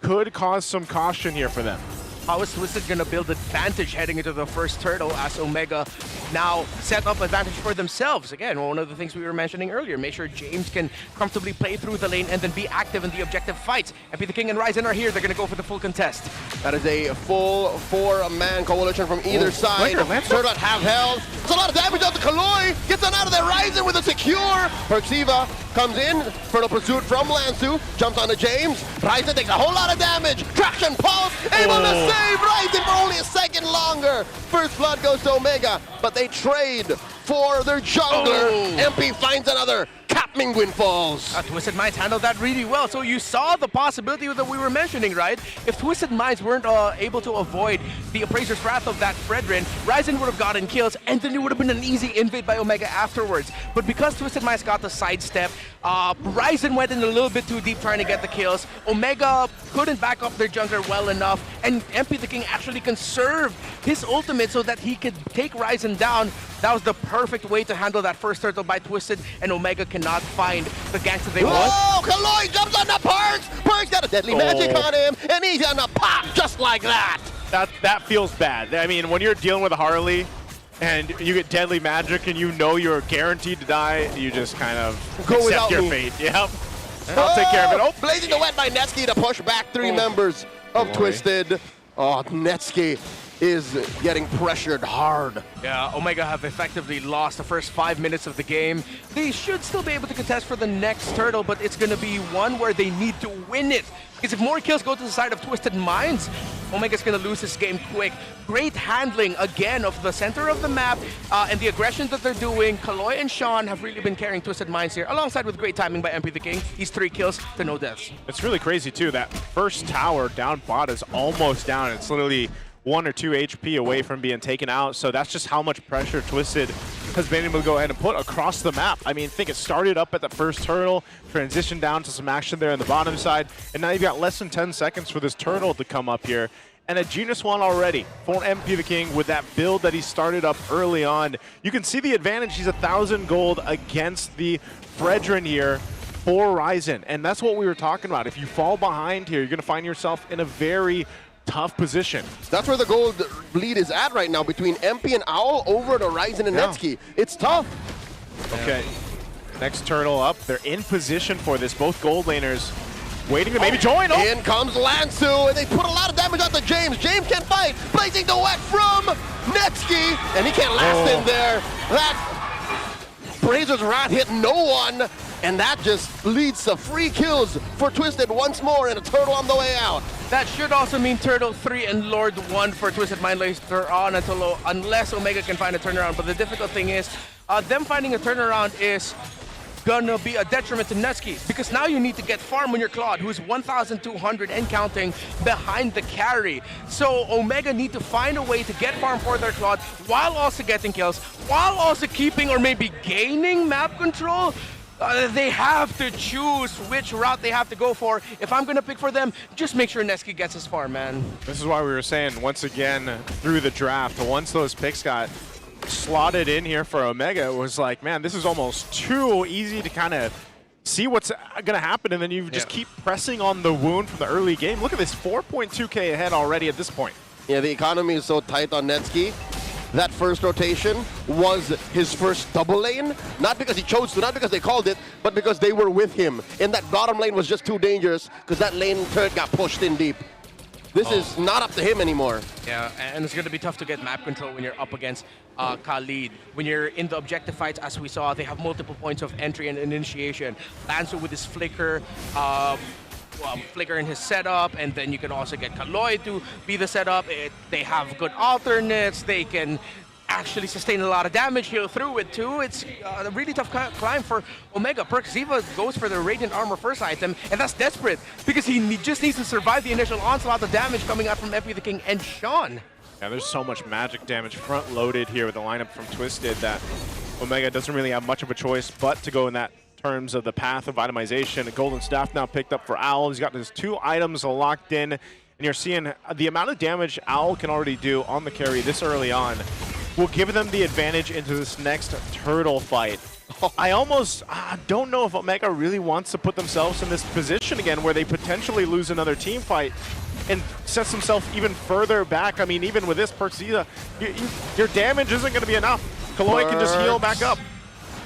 could cause some caution here for them. How is Twisted going to build advantage heading into the first turtle as Omega now set up advantage for themselves? Again, one of the things we were mentioning earlier, make sure James can comfortably play through the lane and then be active in the objective fights. MP the King and Ryzen are here. They're going to go for the full contest. That is a full four-man coalition from either side. Turtle have held. There's a lot of damage out to Kaloy. Gets on out of there. Ryzen with a secure. Perxiva comes in. Fertile pursuit from Lansu. Jumps onto James. Ryzen takes a whole lot of damage. Traction pulse. Able to save Ryzen for only a second longer. First blood goes to Omega, but they trade for their jungler. MP finds another. Cap Minguin falls. Twisted Minds handled that really well. So you saw the possibility that we were mentioning, right? If Twisted Minds weren't able to avoid the Appraiser's Wrath of that Fredrin, Ryzen would have gotten kills, and then it would have been an easy invade by Omega afterwards. But because Twisted Minds got the sidestep, Ryzen went in a little bit too deep trying to get the kills. Omega couldn't back up their jungler well enough, and MP the King actually conserved his ultimate so that he could take Ryzen down. That was the perfect way to handle that first turtle by Twisted, and Omega cannot find the ganks that they want. Oh, Kaloy jumps on the Perks! Perks got a deadly magic on him, and he's gonna pop just like that! That feels bad. I mean, when you're dealing with a Harley, and you get deadly magic and you know you're guaranteed to die, you just kind of accept your fate. Yep. I'll take care of it. Oh, blazing the wet by Netsky to push back three members of Twisted. Oh, Netsky is getting pressured hard. Yeah, Omega have effectively lost the first 5 minutes of the game. They should still be able to contest for the next turtle, but it's going to be one where they need to win it. Because if more kills go to the side of Twisted Minds, Omega's going to lose this game quick. Great handling, again, of the center of the map and the aggression that they're doing. Kaloy and Sean have really been carrying Twisted Minds here, alongside with great timing by MP the King. He's 3 kills to no deaths. It's really crazy, too. That first tower down bot is almost down. It's literally 1 or 2 HP away from being taken out. So that's just how much pressure Twisted has been able to go ahead and put across the map. I mean, think it started up at the first turtle, transitioned down to some action there on the bottom side, and now you've got less than 10 seconds for this turtle to come up here. And a Genius one already for MP the King with that build that he started up early on. You can see the advantage. He's 1,000 gold against the Fredrin here for Ryzen. And that's what we were talking about. If you fall behind here, you're going to find yourself in a very tough position. That's where the gold lead is at right now between MP and Owl over to Ryzen and Netsky. It's tough. Okay, next turtle up. They're in position for this. Both gold laners waiting to maybe join. Oh. In comes Lansu, and they put a lot of damage onto James. James can fight. Blazing the wet from Netsky, and he can't last in there. That Brazer's Rat hit no one, and that just leads to free kills for Twisted once more, and a turtle on the way out. That should also mean Turtle 3 and Lord 1 for Twisted Mind later on unless Omega can find a turnaround. But the difficult thing is, them finding a turnaround is gonna be a detriment to Netsky, because now you need to get farm on your Claude, who's 1,200 and counting behind the carry. So Omega need to find a way to get farm for their Claude while also getting kills, while also keeping or maybe gaining map control. They have to choose which route they have to go for. If I'm going to pick for them, just make sure Netsky gets his farm, man. This is why we were saying, once again, through the draft, once those picks got slotted in here for Omega, it was like, man, this is almost too easy to kind of see what's going to happen, and then you just keep pressing on the wound from the early game. Look at this, 4.2K ahead already at this point. Yeah, the economy is so tight on Netsky. That first rotation was his first double lane, not because he chose to, not because they called it, but because they were with him. And that bottom lane was just too dangerous because that lane turret got pushed in deep. This is not up to him anymore. Yeah, and it's going to be tough to get map control when you're up against Khalid. When you're in the objective fights, as we saw, they have multiple points of entry and initiation. Lanzo with his flicker, flicker in his setup, and then you can also get Kaloy to be the setup. They have good alternates. They can actually sustain a lot of damage, heal through it too. It's a really tough climb for Omega. Ziva goes for the Radiant Armor first item, and that's desperate because he just needs to survive the initial onslaught of damage coming out from MP the King and Sean. Yeah, there's so much magic damage front-loaded here with the lineup from Twisted that Omega doesn't really have much of a choice but to go in that terms of the path of itemization. A golden staff now picked up for Owl. He's got his 2 items locked in, and you're seeing the amount of damage Owl can already do on the carry this early on will give them the advantage into this next turtle fight. I almost don't know if Omega really wants to put themselves in this position again where they potentially lose another team fight and sets themselves even further back. I mean, even with this Perkzilla, your damage isn't going to be enough. Kaloy can just heal back up.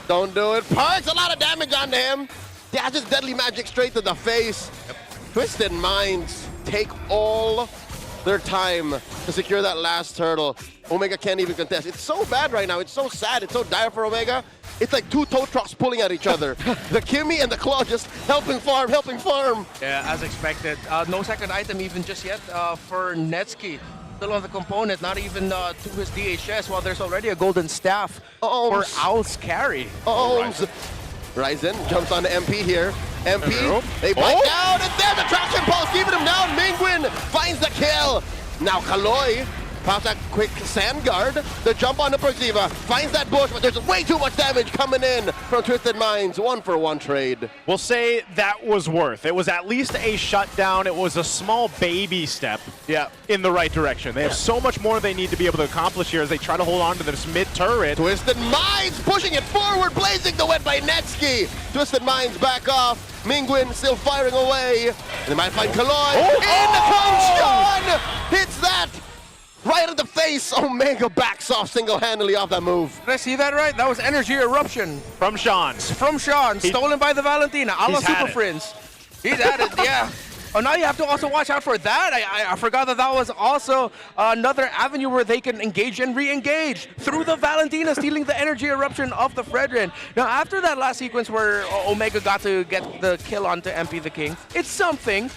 Don't do it. Perks, a lot of damage on him. Yeah, just deadly magic straight to the face. Yep. Twisted Minds take all their time to secure that last turtle. Omega can't even contest. It's so bad right now. It's so sad. It's so dire for Omega. It's like 2 tow trucks pulling at each other. The Kimmy and the Claw just helping farm, helping farm. Yeah, as expected. No second item even just yet for Netsky. Still on the component, not even to his DHS, while there's already a golden staff for Owl's carry. Ryzen jumps on the MP here. MP, they bite down, and there's a traction pulse, keeping him down. Mingwin finds the kill. Now Kaloy pops that quick sand guard. The jump on the Perkzilla finds that bush, but there's way too much damage coming in from Twisted Minds. 1-for-1 trade. We'll say that was worth. It was at least a shutdown. It was a small baby step in the right direction. They have so much more they need to be able to accomplish here as they try to hold on to this mid-turret. Twisted Minds pushing it forward, blazing the wet by Netsky. Twisted Minds back off. Mingwin still firing away. And they might find Kaloy. In comes Sean! Hits that! Right in the face. Omega backs off single-handedly off that move. Did I see that right? That was Energy Eruption. From Sean. From Sean. Stolen by the Valentina. A la Super Friends. He's at it, yeah. Oh, now you have to also watch out for that. I forgot that that was also another avenue where they can engage and re-engage through the Valentina, stealing the Energy Eruption of the Fredrin. Now, after that last sequence where Omega got to get the kill onto MP the King, it's something.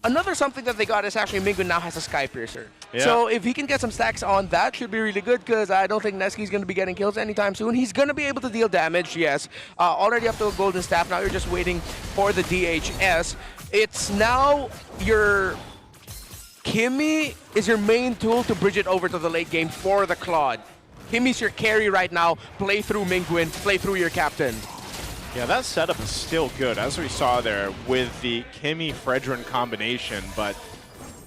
Another something that they got is actually Mingwin now has a Sky Piercer. Yeah. So if he can get some stacks on that, should be really good because I don't think Nesky's going to be getting kills anytime soon. He's going to be able to deal damage, yes. Already up to a golden staff. Now you're just waiting for the DHS. It's now your Kimmy is your main tool to bridge it over to the late game for the Claude. Kimmy's your carry right now. Play through Mingwin, play through your captain. Yeah, that setup is still good, as we saw there with the Kimmy-Fredrin combination, but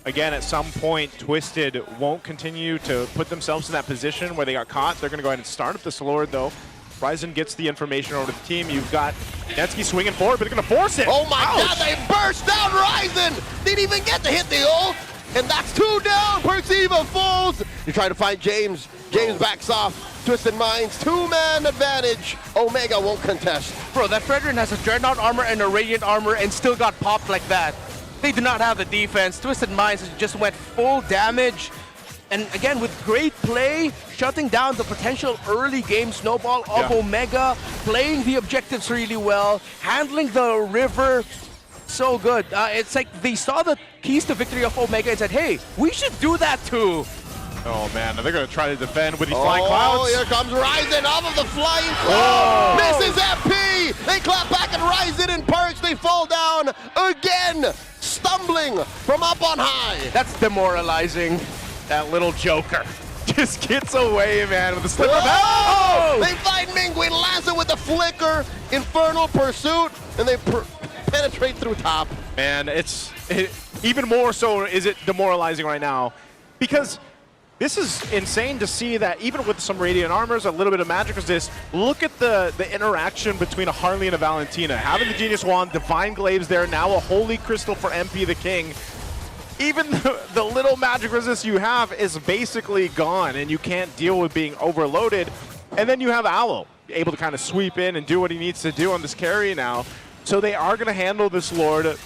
again, at some point, Twisted won't continue to put themselves in that position where they got caught. They're going to go ahead and start up this Lord, though. Ryzen gets the information over to the team. You've got Netsky swinging forward, but they're going to force it. Oh my God, they burst down Ryzen! Didn't even get to hit the ult, and that's 2 down. Perkzilla falls. You're trying to find James. James backs off. Twisted Minds, 2-man advantage. Omega won't contest. Bro, that Fredrin has a Dreadnought armor and a Radiant armor and still got popped like that. They do not have the defense. Twisted Minds just went full damage. And again, with great play, shutting down the potential early game snowball of Omega, playing the objectives really well, handling the river so good. It's like they saw the keys to victory of Omega and said, hey, we should do that too. Oh man, they're going to try to defend with these flying clouds. Oh, here comes Ryzen off of the flying cloud. Misses FP. They clap back at Ryzen and Perks. They fall down again, stumbling from up on high. That's demoralizing. That little joker just gets away, man, with the slipper. Oh! They find Mingwin, Lancer with the flicker, Infernal Pursuit, and they penetrate through top. Man, even more so is it demoralizing right now because this is insane to see that even with some Radiant Armors, a little bit of magic resist, look at the interaction between a Harley and a Valentina. Having the Genius Wand, Divine Glaives there, now a Holy Crystal for MP the King. Even the little magic resist you have is basically gone and you can't deal with being overloaded. And then you have Aloe able to kind of sweep in and do what he needs to do on this carry now. So they are going to handle this Lord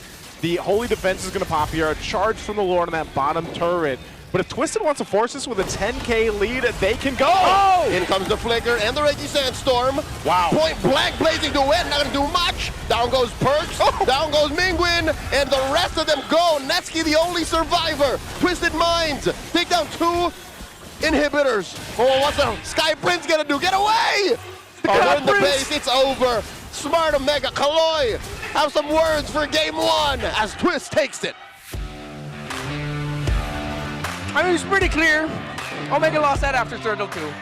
The Holy Defense is going to pop here. A charge from the Lord on that bottom turret. But if Twisted wants to force this with a 10K lead, they can go. Oh! In comes the Flicker and the Raging Sandstorm. Wow. Point blank, blazing to win. Not going to do much. Down goes Perks. Down goes Mingwin. And the rest of them go. Netsky, the only survivor. Twisted Minds take down 2 inhibitors. Oh, what's the Sky Prince going to do? Get away! Turn the base. It's over. Smart Omega. Kaloy have some words for game 1 as Twist takes it. I mean, it's pretty clear. Omega lost that after Turtle 2.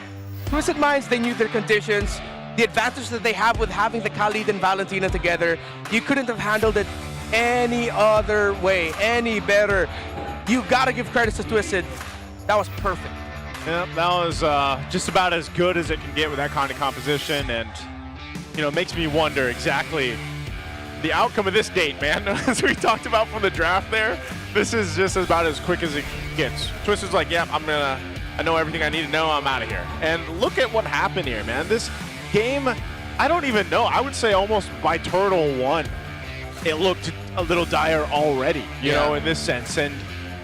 Twisted Minds, they knew their conditions. The advantage that they have with having the Khalid and Valentina together, you couldn't have handled it any other way, any better. You gotta give credit to Twisted. That was perfect. Yeah, that was just about as good as it can get with that kind of composition, and you know, it makes me wonder exactly the outcome of this date, man. As we talked about from the draft there, this is just about as quick as it gets. Twister's like, yeah, I know everything I need to know, I'm out of here. And look at what happened here, man. This game, I don't even know. I would say almost by Turtle 1, it looked a little dire already, you know, in this sense. And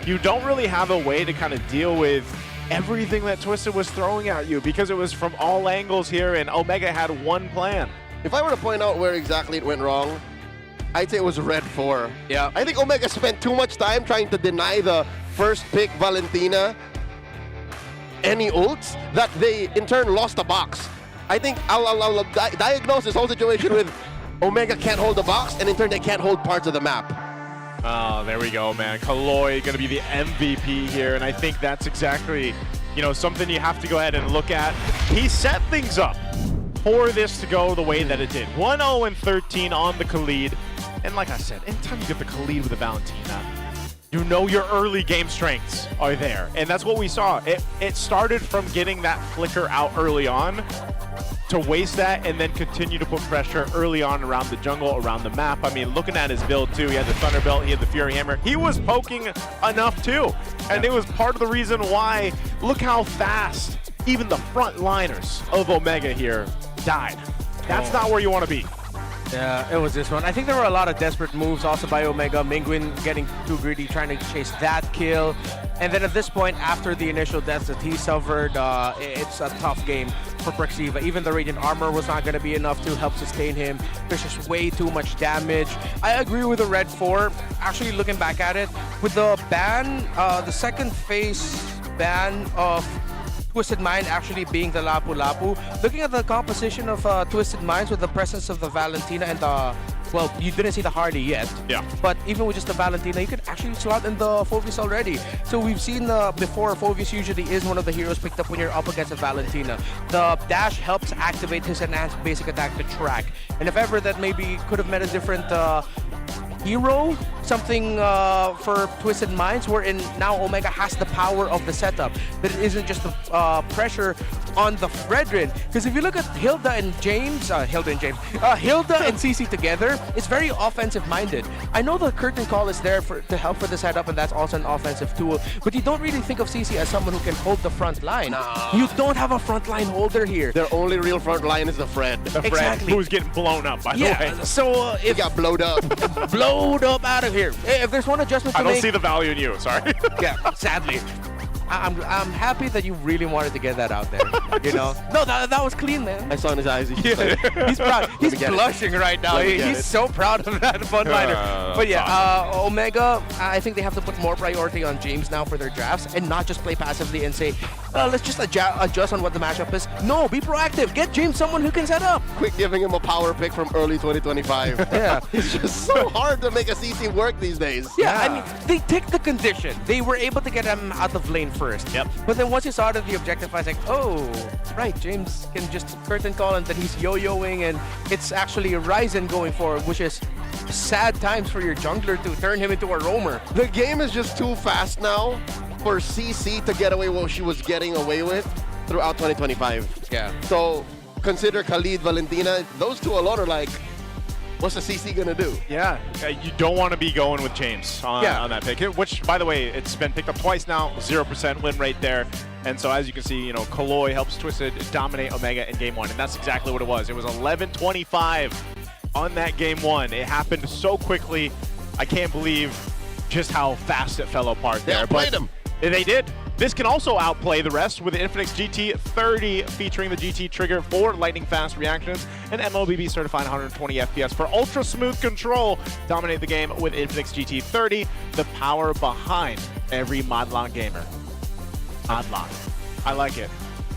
you don't really have a way to kind of deal with everything that Twisted was throwing at you because it was from all angles here, and Omega had one plan. If I were to point out where exactly it went wrong, I'd say it was Red 4. Yeah. I think Omega spent too much time trying to deny the first pick Valentina any ults that they in turn lost the box. I think I'll diagnose this whole situation with Omega can't hold the box, and in turn they can't hold parts of the map. Oh, there we go, man. Kaloy going to be the MVP here, and I think that's exactly, you know, something you have to go ahead and look at. He set things up for this to go the way that it did. 1-0-13 on the Khalid. And like I said, anytime you get the Khalid with the Valentina, you know your early game strengths are there. And that's what we saw. It started from getting that flicker out early on to waste that and then continue to put pressure early on around the jungle, around the map. I mean, looking at his build too, he had the Thunderbelt, he had the Fury Hammer. He was poking enough too. And it was part of the reason why, look how fast even the front liners of Omega here died. That's not where you want to be. Yeah, it was this one. I think there were a lot of desperate moves also by Omega. Mingwin getting too greedy, trying to chase that kill. And then at this point, after the initial deaths that he suffered, it's a tough game for Prexiva. Even the Radiant Armor was not going to be enough to help sustain him. There's just way too much damage. I agree with the Red 4. Actually, looking back at it, with the ban, the second phase ban of Twisted Mind actually being the Lapu Lapu. Looking at the composition of Twisted Minds with the presence of the Valentina and the, well, you didn't see the Hardy yet. Yeah. But even with just the Valentina, you could actually slot in the Phoebus already. So we've seen before, Phoebus usually is one of the heroes picked up when you're up against a Valentina. The dash helps activate his enhanced basic attack to track. And if ever that maybe could have met a different hero, something for Twisted Minds, wherein now Omega has the power of the setup, that it isn't just the pressure on the Fredrin. Because if you look at Hilda and CC together, it's very offensive minded. I know the curtain call is there to help for the setup, and that's also an offensive tool, but you don't really think of CC as someone who can hold the front line. No. You don't have a front line holder here. Their only real front line is the Fred. The Fred, Exactly. who's getting blown up, by the way. So He got blowed up. blowed up out of here. If there's one adjustment to I don't make, see the value in you, sorry. yeah, sadly. I'm happy that you really wanted to get that out there. You know, no, that was clean, man. I saw in his eyes. He's proud. He's blushing right now. He's so proud of that fun liner. But yeah, Omega, I think they have to put more priority on James now for their drafts and not just play passively and say, let's just adjust on what the matchup is. No, be proactive. Get James someone who can set up. Quit giving him a power pick from early 2025. Yeah. It's just so hard to make a CC work these days. Yeah, I mean, they take the condition. They were able to get him out of lane first. Yep. But then once you saw the objective, I was like, oh, right, James can just curtain call and that he's yo-yoing, and it's actually a Ryzen going forward, which is sad times for your jungler to turn him into a roamer. The game is just too fast now for CC to get away what she was getting away with throughout 2025. Yeah. So consider Khalid, Valentina, those two alone are like, what's the CC gonna do? Yeah, you don't want to be going with James on that pick, which, by the way, it's been picked up twice now, 0% win rate there. And so as you can see, you know, Kaloy helps Twisted dominate Omega in game 1, and that's exactly what it was. It was 11-25 on that game 1. It happened so quickly. I can't believe just how fast it fell apart there. outplayed them. They did. This can also outplay the rest with the Infinix GT30 featuring the GT trigger for lightning fast reactions and MLBB certified 120 FPS for ultra smooth control. Dominate the game with Infinix GT30, the power behind every Madlang gamer. Madlang. I like it.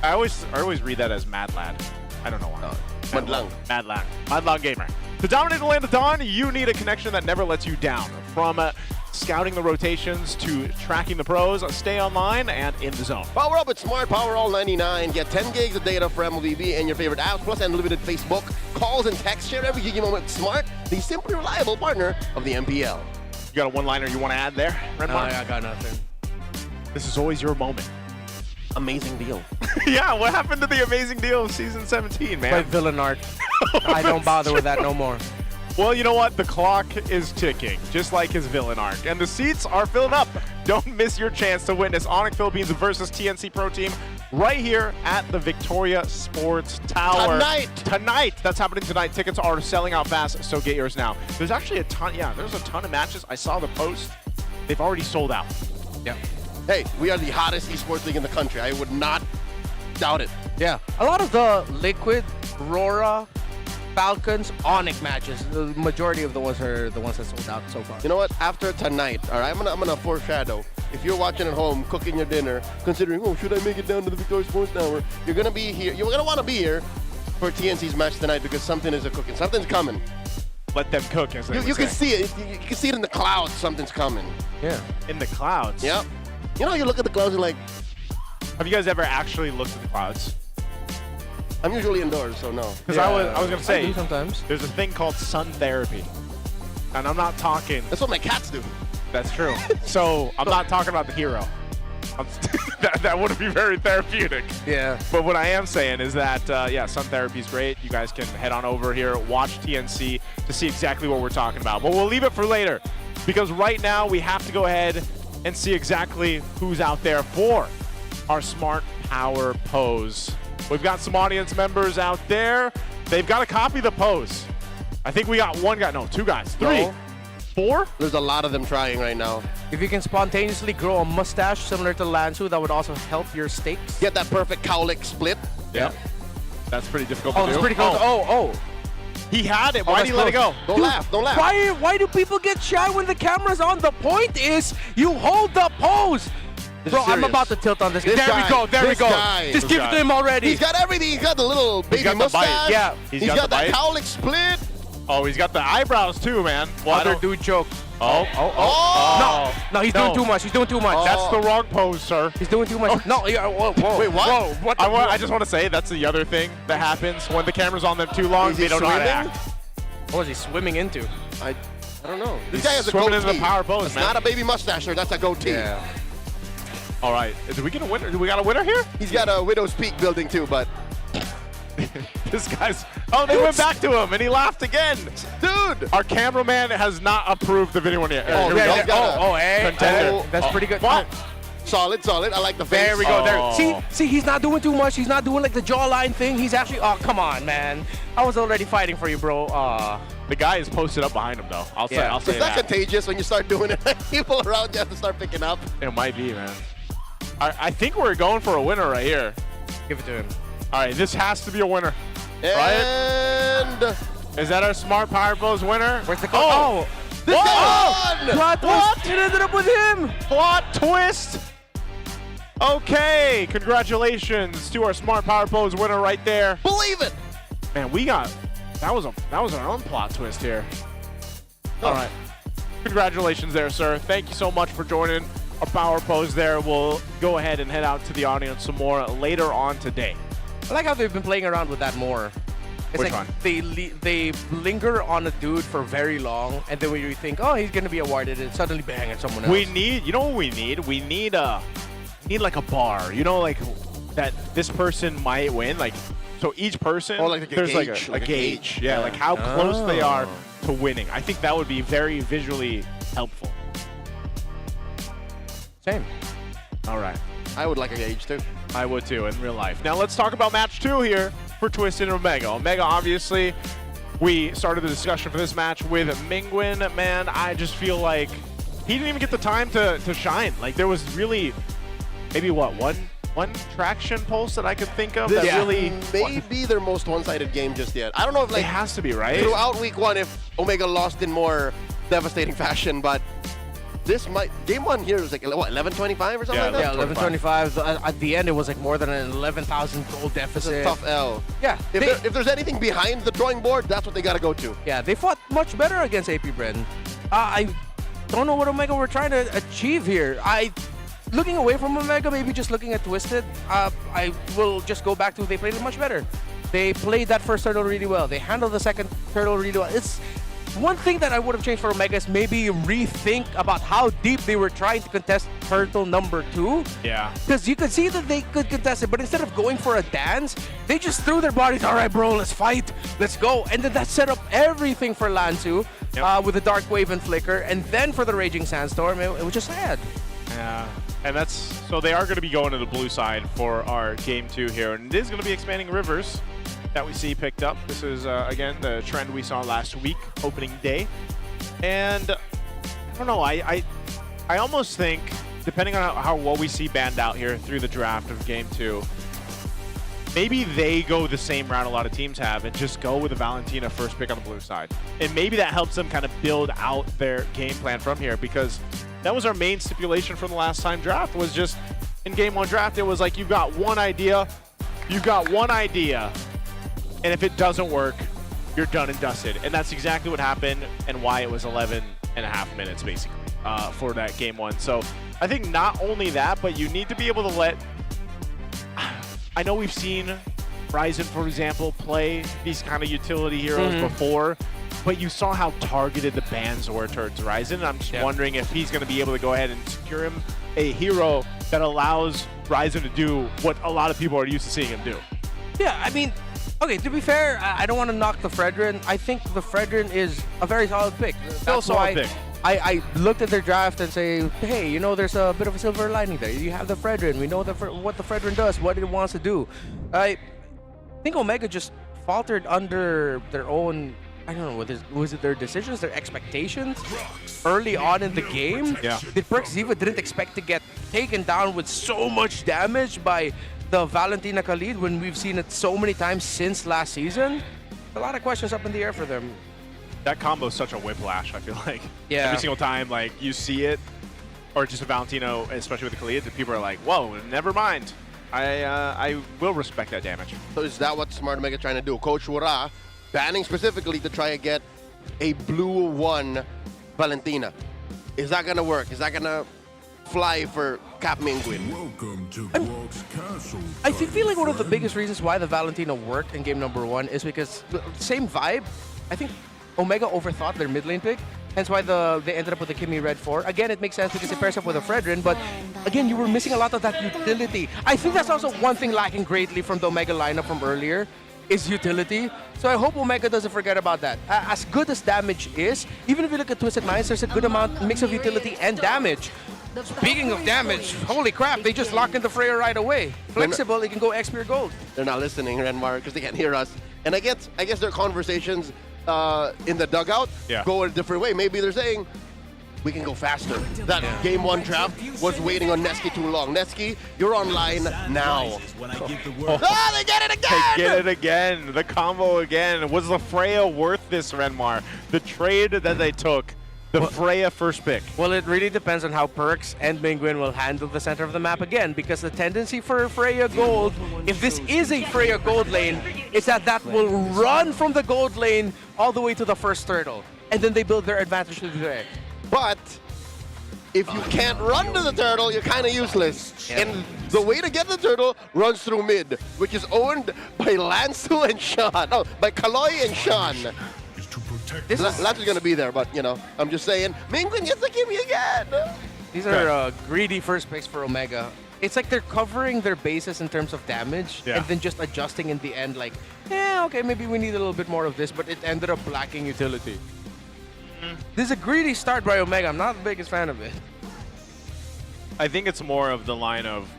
I always read that as Mad Lad. I don't know why. Madlang. Madlang. Madlang gamer. To dominate the land of Dawn, you need a connection that never lets you down. From scouting the rotations to tracking the pros, stay online and in the zone. Power up with Smart Power All 99. Get 10 gigs of data for MLBB and your favorite apps, plus unlimited Facebook, calls, and text. Share every gig you moment with Smart, the simply reliable partner of the MPL. You got a one-liner you want to add there, Renmark? I got nothing. This is always your moment. Amazing deal. Yeah, what happened to the amazing deal of Season 17, man? My villain art. I don't bother with that no more. Well, you know what? The clock is ticking, just like his villain arc. And the seats are filled up. Don't miss your chance to witness ONIC Philippines versus TNC Pro Team right here at the Victoria Sports Tower. Tonight! That's happening tonight. Tickets are selling out fast, so get yours now. There's actually a ton, there's a ton of matches. I saw the post. They've already sold out. Yeah. Hey, we are the hottest esports league in the country. I would not doubt it. Yeah. A lot of the Liquid, Aurora, Falcons, ONIC matches, the majority of the ones are the ones that sold out so far. You know what? After tonight, all right, I'm gonna foreshadow. If you're watching at home, cooking your dinner, considering, oh, should I make it down to the Victoria Sports Tower? You're gonna be here. You're gonna want to be here for TNC's match tonight because something is cooking. Something's coming. Let them cook, as they You would can say. see it. You can see it in the clouds. Something's coming. Yeah. In the clouds? Yep. You know, you look at the clouds and like. Have you guys ever actually looked at the clouds? I'm usually indoors, so no. Because I was gonna say, I do sometimes. There's a thing called sun therapy, and I'm not talking. That's what my cats do. That's true. So I'm not talking about the hero. That would be very therapeutic. Yeah. But what I am saying is that, sun therapy is great. You guys can head on over here, watch TNC to see exactly what we're talking about. But we'll leave it for later, because right now we have to go ahead and see exactly who's out there for our Smart Power pose. We've got some audience members out there. They've got to copy the pose. I think we got one guy, no, two guys, three, No. four? There's a lot of them trying right now. If you can spontaneously grow a mustache similar to Lansu, that would also help your steaks. Get that perfect cowlick split. Yeah. That's pretty difficult Oh, to it's do. pretty close. Oh. He had it. Why did he let it go? Don't laugh. Don't laugh. Why do people get shy when the camera's on? The point is, you hold the pose. Bro, I'm about to tilt on this. There we go. Just give it to him already. He's got everything. He's got the little baby got the mustache. bite. Yeah. He's got the that bite. cowlick split. Oh, he's got the eyebrows too, man. Well, Other dude joke. Oh. No, he's doing too much. He's doing too much. That's the wrong pose, sir. He's doing too much. No, whoa. Wait, what? Whoa, what? I just want to say that's the other thing that happens when the camera's on them too long. Is he They don't know how to swimming? act. What was he swimming into? I don't know. This He's guy has a swimming goatee. into the power pose, That's man. not a baby mustache, sir. That's a goatee. Yeah. All right. Do we get a winner? Do we got a winner here? He's got a Widow's Peak building too, but This guy's. Oh, they went back to him and he laughed again. dude, Our cameraman has not approved the video one yet. Oh, Here we yeah, go. yeah. Hey. Contender. That's pretty good. What? solid. I like the face. There we go. Oh. There. See, he's not doing too much. He's not doing like the jawline thing. He's actually. Oh, come on, man. I was already fighting for you, bro. The guy is posted up behind him, though. I'll say Is that that. contagious when you start doing it? People around you have to start picking up. It might be, man. I think we're going for a winner right here. Give it to him. All right, this has to be a winner. And right? Is that our Smart Power Pose winner? Where's the code? Oh! This guy won! Plot twist! It ended up with him! Plot twist! Okay, congratulations to our Smart Power Pose winner right there. Believe it! Man, we got that was our own plot twist here. All right, congratulations there, sir. Thank you so much for joining our Power Pose there. We'll go ahead and head out to the audience some more later on today. I like how they've been playing around with that more. It's Which like one? they linger on a dude for very long, and then when you think, oh, he's gonna be awarded, and suddenly bang at someone else. We need, you know what we need? We need like a bar. You know, like that this person might win. Like, so each person, like a there's gauge, like a gauge. Yeah, Yeah. like how close they are to winning. I think that would be very visually helpful. Same. All right. I would like a gauge too. I would too in real life. Now let's talk about match 2 here for TWIS and Omega. Omega obviously we started the discussion for this match with Mingwin, man, I just feel like he didn't even get the time to shine. Like, there was really maybe, what, one traction pulse that I could think of that really... Maybe their most one-sided game just yet. I don't know if, like... It has to be, right? Throughout week 1, if Omega lost in more devastating fashion, but this might... Game 1 here was like, what, 11-25 or something like that? Yeah, 11-25. At the end, it was like more than an 11,000 goal deficit. It's a tough L. Yeah. If there's anything behind the drawing board, that's what they got to go to. Yeah, they fought much better against AP Bren. I don't know what Omega were trying to achieve here. Looking away from Omega, maybe just looking at Twisted, I will just go back to they played it much better. They played that first turtle really well. They handled the second turtle really well. It's one thing that I would have changed for Omega is maybe rethink about how deep they were trying to contest turtle number 2. Yeah. Because you could see that they could contest it, but instead of going for a dance, they just threw their bodies, all right, bro, let's fight, let's go. And then that set up everything for Lanzu with the Dark Wave and Flicker. And then for the Raging Sandstorm, it was just sad. Yeah. And that's, so they are going to be going to the blue side for our game 2 here. And it is going to be expanding rivers that we see picked up. This is, again, the trend we saw last week, opening day. And I don't know, I almost think, depending on how well we see banned out here through the draft of game 2, maybe they go the same route a lot of teams have and just go with a Valentina first pick on the blue side. And maybe that helps them kind of build out their game plan from here, because that was our main stipulation from the last time draft, was just in game 1 draft, it was like, you've got one idea, and if it doesn't work, you're done and dusted. And that's exactly what happened and why it was 11.5 minutes, basically, for that game 1. So I think not only that, but you need to be able to let... I know we've seen Ryzen, for example, play these kind of utility heroes before, but you saw how targeted the bans were towards Ryzen. I'm just wondering if he's going to be able to go ahead and secure him a hero that allows Ryzen to do what a lot of people are used to seeing him do. Yeah, I mean, okay, to be fair, I don't want to knock the Fredrin. I think the Fredrin is a very solid pick. Still a solid pick. I looked at their draft and say, hey, you know, there's a bit of a silver lining there. You have the Fredrin. We know what the Fredrin does, what it wants to do. I think Omega just faltered under their own, I don't know, was it their decisions, their expectations early on in the game? Yeah. Did Perks Ziva didn't expect to get taken down with so much damage by the Valentina Khalid when we've seen it so many times since last season? A lot of questions up in the air for them. That combo is such a whiplash, I feel like. Yeah. Every single time, like, you see it, or just a Valentino, especially with the Khalid, that people are like, whoa, never mind. I will respect that damage. So is that what Smart Omega trying to do? Coach Wura banning specifically to try and get a blue 1 Valentina. Is that going to work? Is that going to fly for Cap Mingwin? Welcome to Quark's Castle. I feel like one of the biggest reasons why the Valentina worked in game number 1 is because the same vibe. I think Omega overthought their mid lane pick, hence why they ended up with the Kimmy Red 4. Again, it makes sense because it pairs up with a Fredrin, but again, you were missing a lot of that utility. I think that's also one thing lacking greatly from the Omega lineup from earlier, is utility. So I hope Omega doesn't forget about that. As good as damage is, even if you look at Twisted Minds, there's a good mix of utility and damage. Speaking of damage, holy crap, they just locked in the Freya right away. Flexible, it can go XP or gold. They're not listening, Renmar, because they can't hear us. And I guess their conversations in the dugout go a different way. Maybe they're saying, we can go faster. That game 1 draft was waiting on Neski too long. Neski, you're online now. Oh, they get it again! They get it again. The combo again. Was the Freya worth this, Renmar? The trade that they took, the Freya first pick. Well, it really depends on how Perks and Mingwin will handle the center of the map again, because the tendency for Freya Gold, if this is a Freya Gold lane, is that will run from the gold lane all the way to the first turtle. And then they build their advantage to there. But if you can't run to the turtle, you're kind of useless. Yeah. And the way to get the turtle runs through mid, which is owned by Lansu and Sean. No, by Kaloy and Sean. Lansu's going to be there, but, you know, I'm just saying, Mingwin gets the gimme again. These are greedy first picks for Omega. It's like they're covering their bases in terms of damage and then just adjusting in the end, like, okay, maybe we need a little bit more of this, but it ended up lacking utility. This is a greedy start by Omega. I'm not the biggest fan of it. I think it's more of the line of,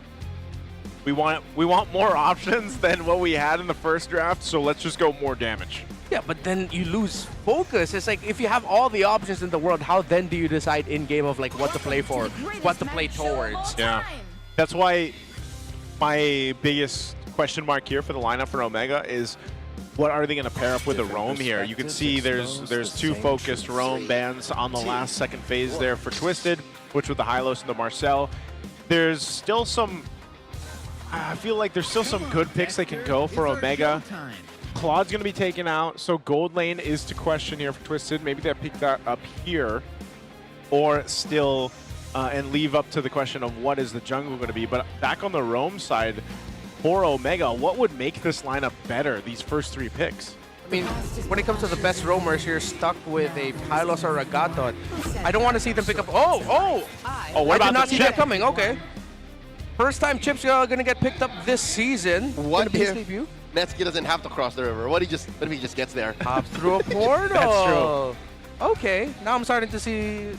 we want more options than what we had in the first draft, so let's just go more damage. Yeah, but then you lose focus. It's like if you have all the options in the world, how then do you decide in game of like what to play for, what to play towards? Yeah, that's why my biggest question mark here for the lineup for Omega is what are they going to pair up with a Roam here? You can see there's two focused Roam bands on the last second phase there for Twisted, which with the Hylos and the Marcel. There's still some, I feel like there's still some good picks they can go for Omega. Claude's going to be taken out, so gold lane is to question here for Twisted. Maybe they pick that up here, or still, and leave up to the question of what is the jungle going to be. But back on the Roam side, for Omega, what would make this lineup better, these first 3 picks? I mean, when it comes to the best roamers, you're stuck with a Pylos or a Gatot. I don't want to see them pick up. Oh, what I about did not the see Chip? that coming. Okay. First time Chip's gonna get picked up this season. What Gonna be his if debut. Netsky doesn't have to cross the river? What if he just gets there? Up through a portal. That's true. Okay, now I'm starting to see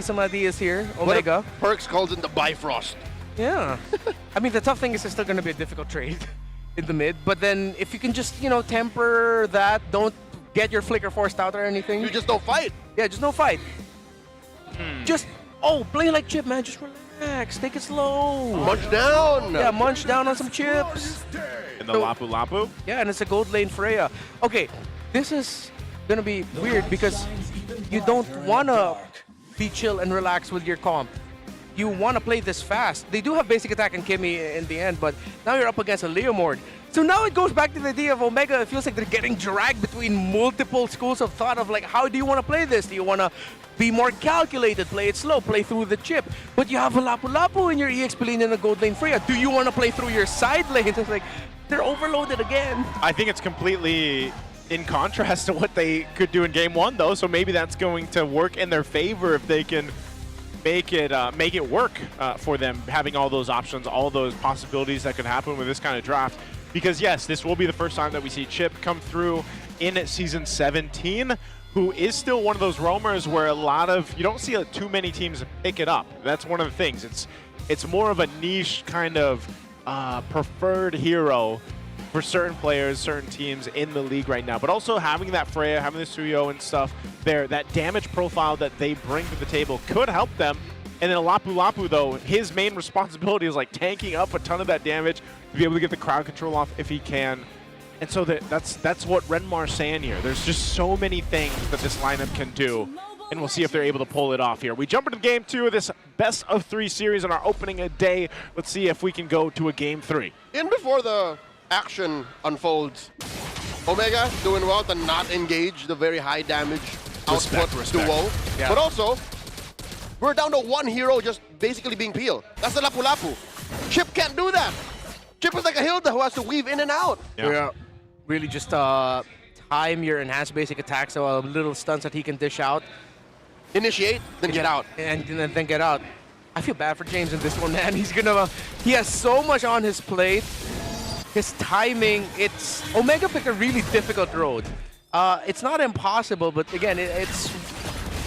some ideas here. Omega. What if Perks calls in the Bifrost? Yeah. I mean, the tough thing is it's still going to be a difficult trade in the mid. But then if you can just, temper that, don't get your flicker forced out or anything. You just don't fight. Yeah, just no fight. Just, play like Chip, man. Just relax. Take it slow. Munch down. Yeah, munch down on some chips. And the Lapu Lapu? Yeah, and it's a gold lane Freya. Okay, this is going to be weird because you don't want to be chill and relax with your comp. You want to play this fast. They do have basic attack and Kimmy in the end, but now you're up against a Leomord. So now it goes back to the idea of Omega. It feels like they're getting dragged between multiple schools of thought of like, how do you want to play this? Do you want to be more calculated, play it slow, play through the chip? But you have a Lapu Lapu in your EXP lane and a gold lane Freya. Do you want to play through your side lanes? It's like, they're overloaded again. I think it's completely in contrast to what they could do in game 1, though. So maybe that's going to work in their favor if they can make it work for them, having all those options, all those possibilities that could happen with this kind of draft. Because yes, this will be the first time that we see Chip come through in Season 17, who is still one of those roamers where you don't see too many teams pick it up. That's one of the things. It's more of a niche kind of preferred hero for certain players, certain teams in the league right now. But also having that Freya, having the Suyo and stuff there, that damage profile that they bring to the table could help them. And then Lapu Lapu, though, his main responsibility is like tanking up a ton of that damage to be able to get the crowd control off if he can. And so that's what Renmar's saying here. There's just so many things that this lineup can do. And we'll see if they're able to pull it off here. We jump into game 2 of this best of 3 series on our opening day. Let's see if we can go to a game 3. In before the action unfolds, Omega doing well to not engage the very high damage output duo. Yeah. But also, we're down to 1 hero just basically being peeled. That's the Lapu Lapu. Chip can't do that. Chip is like a Hilda who has to weave in and out. Yeah. Really just time your enhanced basic attack, so little stunts that he can dish out. Initiate, then get out. And then get out. I feel bad for James in this one, man. He has so much on his plate. His timing, Omega picked a really difficult road. It's not impossible, but again, it's...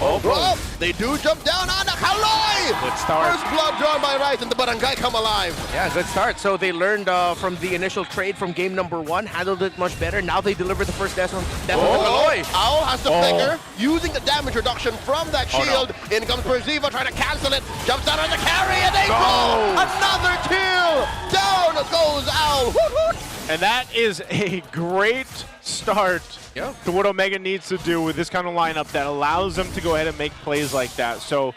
Oh, they do jump down on the Kaloy! Good start. First blood drawn by Rice and the Barangay come alive. Yeah, good start. So they learned from the initial trade from game number 1, handled it much better. Now they deliver the first death on Kaloy. Owl has the flicker, using the damage reduction from that shield. In comes Perziva, trying to cancel it. Jumps out on the carry, and they draw another kill. Down goes Owl. Woot, woot. And that is a great start to what Omega needs to do with this kind of lineup that allows them to go ahead and make plays like that. So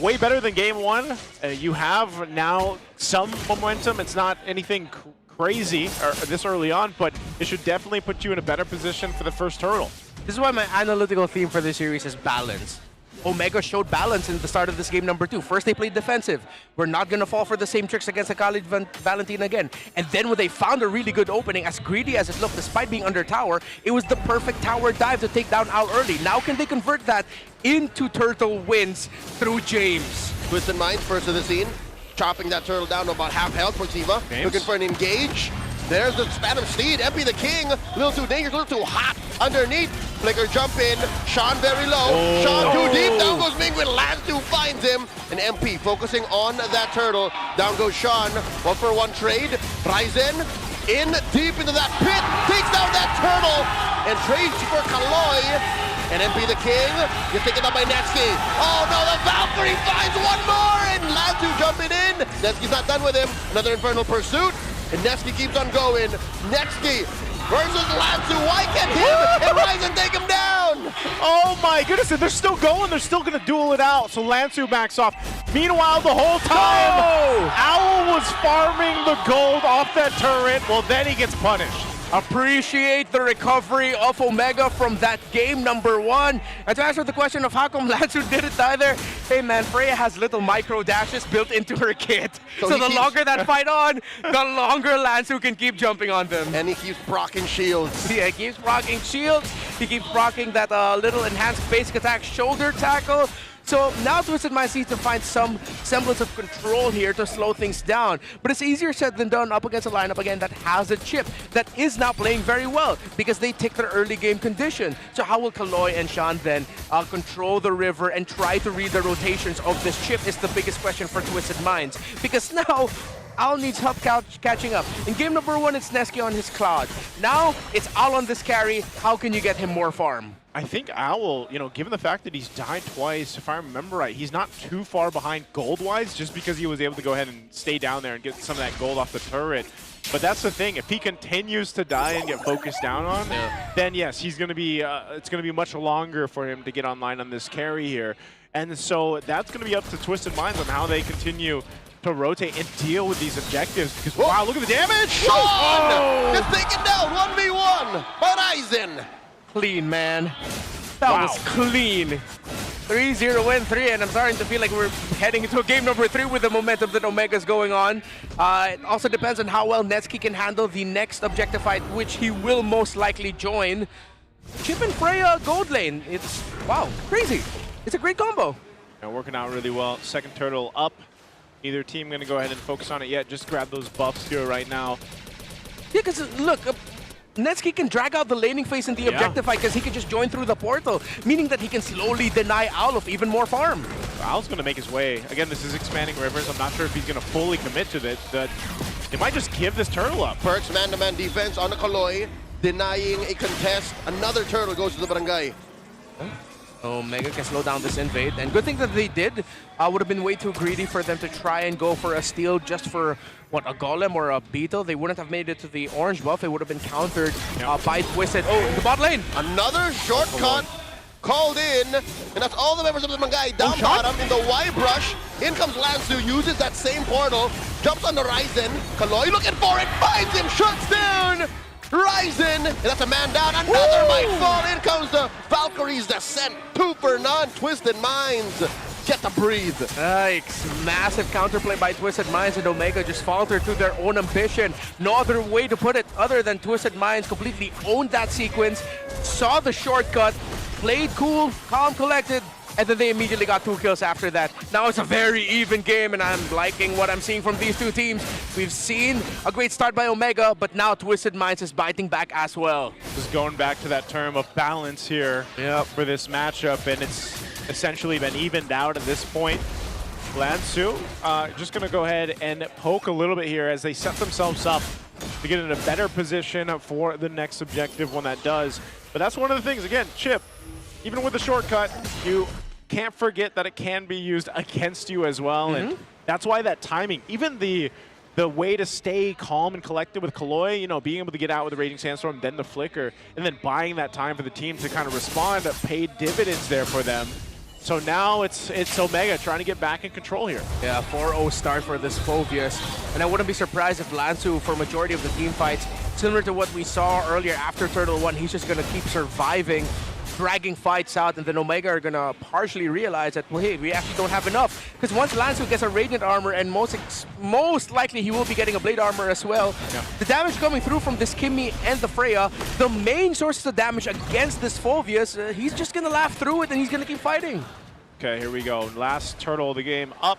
way better than game 1. You have now some momentum. It's not anything crazy this early on, but it should definitely put you in a better position for the first hurdle. This is why my analytical theme for this series is balance. Omega showed balance in the start of this game number 2. First, they played defensive. We're not going to fall for the same tricks against the Khalid Valentin again. And then when they found a really good opening, as greedy as it looked, despite being under tower, it was the perfect tower dive to take down Owl early. Now can they convert that into turtle wins through James? Twisted Mind, first of the scene. Chopping that turtle down to about half health for Siva. Looking for an engage. There's the Spanish Steed, MP the King. A little too dangerous, a little too hot underneath. Flicker jump in, Sean very low. Sean too deep, down goes Mingwin. Last 2 finds him. And MP focusing on that turtle. Down goes Sean, 1-for-1 trade. Ryzen in deep into that pit, takes down that turtle, and trades for Kaloy. And MP the King gets taken up by Nevsky. Oh no, the Valkyrie finds one more, and Lantu jumping in. Nevsky's not done with him. Another Infernal Pursuit, and Nevsky keeps on going. Nevsky versus Lantu. Why can't him and Ryzen take him down? Oh my goodness, and they're still going. They're still going to duel it out. So Lansu backs off. Meanwhile, the whole time, Owl was farming the gold off that turret. Well, then he gets punished. Appreciate the recovery of Omega from that game number 1. And to answer the question of how come Lansu didn't die there, hey man, Freya has little micro dashes built into her kit. So the longer that fight on, the longer Lansu can keep jumping on them. And he keeps proccing shields. Yeah, he keeps proccing shields. He keeps proccing that little enhanced basic attack shoulder tackle. So now Twisted Minds needs to find some semblance of control here to slow things down. But it's easier said than done up against a lineup, again, that has a chip that is now playing very well because they take their early game condition. So how will Kaloy and Sean then control the river and try to read the rotations of this chip is the biggest question for Twisted Minds. Because now, Owl needs help catching up. In game number 1, it's Nevsky on his cloud. Now, it's Owl on this carry. How can you get him more farm? I think Owl, given the fact that he's died twice, if I remember right, he's not too far behind gold-wise just because he was able to go ahead and stay down there and get some of that gold off the turret. But that's the thing, if he continues to die and get focused down on, then yes, he's going to be, it's going to be much longer for him to get online on this carry here. And so that's going to be up to Twisted Minds on how they continue to rotate and deal with these objectives. Because, wow, look at the damage! Sean gets taken down 1v1 by Ryzen. Clean, man. That was clean. 3-0 win 3, and I'm starting to feel like we're heading into game number 3 with the momentum that Omega's going on. It also depends on how well Nevsky can handle the next objective fight, which he will most likely join. Chip and Freya gold lane. It's, wow, crazy. It's a great combo. Yeah, working out really well. Second turtle up. Neither team going to go ahead and focus on it yet. Just grab those buffs here right now. Yeah, because look, Nevsky can drag out the laning phase in the objective fight because he can just join through the portal, meaning that he can slowly deny Owl of even more farm. Owl's going to make his way. Again, this is expanding rivers. I'm not sure if he's going to fully commit to it, but they might just give this turtle up. Perks man-to-man defense on the Kaloy, denying a contest. Another turtle goes to the barangay. Omega can slow down this invade, and good thing that they did. Would have been way too greedy for them to try and go for a steal just for, what, a golem or a beetle. They wouldn't have made it to the orange buff. It would have been countered by Twisted. Oh, in the bot lane! Another shortcut called in, and that's all the members of the barangay down bottom in the Y brush. In comes Lansu, uses that same portal, jumps on the Ryzen. Kaloy looking for it, finds him, shuts down! Ryzen, and that's a man down, another might fall. In comes the Valkyrie's descent, 2 for none. Twisted Minds get to breathe. Yikes, massive counterplay by Twisted Minds, and Omega just faltered to their own ambition. No other way to put it other than Twisted Minds completely owned that sequence, saw the shortcut, played cool, calm, collected, and then they immediately got 2 kills after that. Now it's a very even game, and I'm liking what I'm seeing from these two teams. We've seen a great start by Omega, but now Twisted Minds is biting back as well. Just going back to that term of balance here for this matchup, and it's essentially been evened out at this point. Lansu just going to go ahead and poke a little bit here as they set themselves up to get in a better position for the next objective when that does. But that's one of the things, again, Chip, even with the shortcut, you can't forget that it can be used against you as well. And that's why that timing, even the way to stay calm and collected with Kaloy, being able to get out with the Raging Sandstorm, then the Flicker, and then buying that time for the team to kind of respond, paid dividends there for them. So now it's Omega trying to get back in control here. Yeah, 4-0 start for this Phobius. And I wouldn't be surprised if Lansu, for majority of the team fights, similar to what we saw earlier after Turtle 1, he's just going to keep surviving, dragging fights out, and then Omega are going to partially realize that, well, hey, we actually don't have enough. Because once Lansu gets a Radiant Armor, and most likely he will be getting a Blade Armor as well, the damage coming through from this Kimmy and the Freya, the main sources of damage against this Phobius, he's just going to laugh through it, and he's going to keep fighting. Okay, here we go. Last turtle of the game up.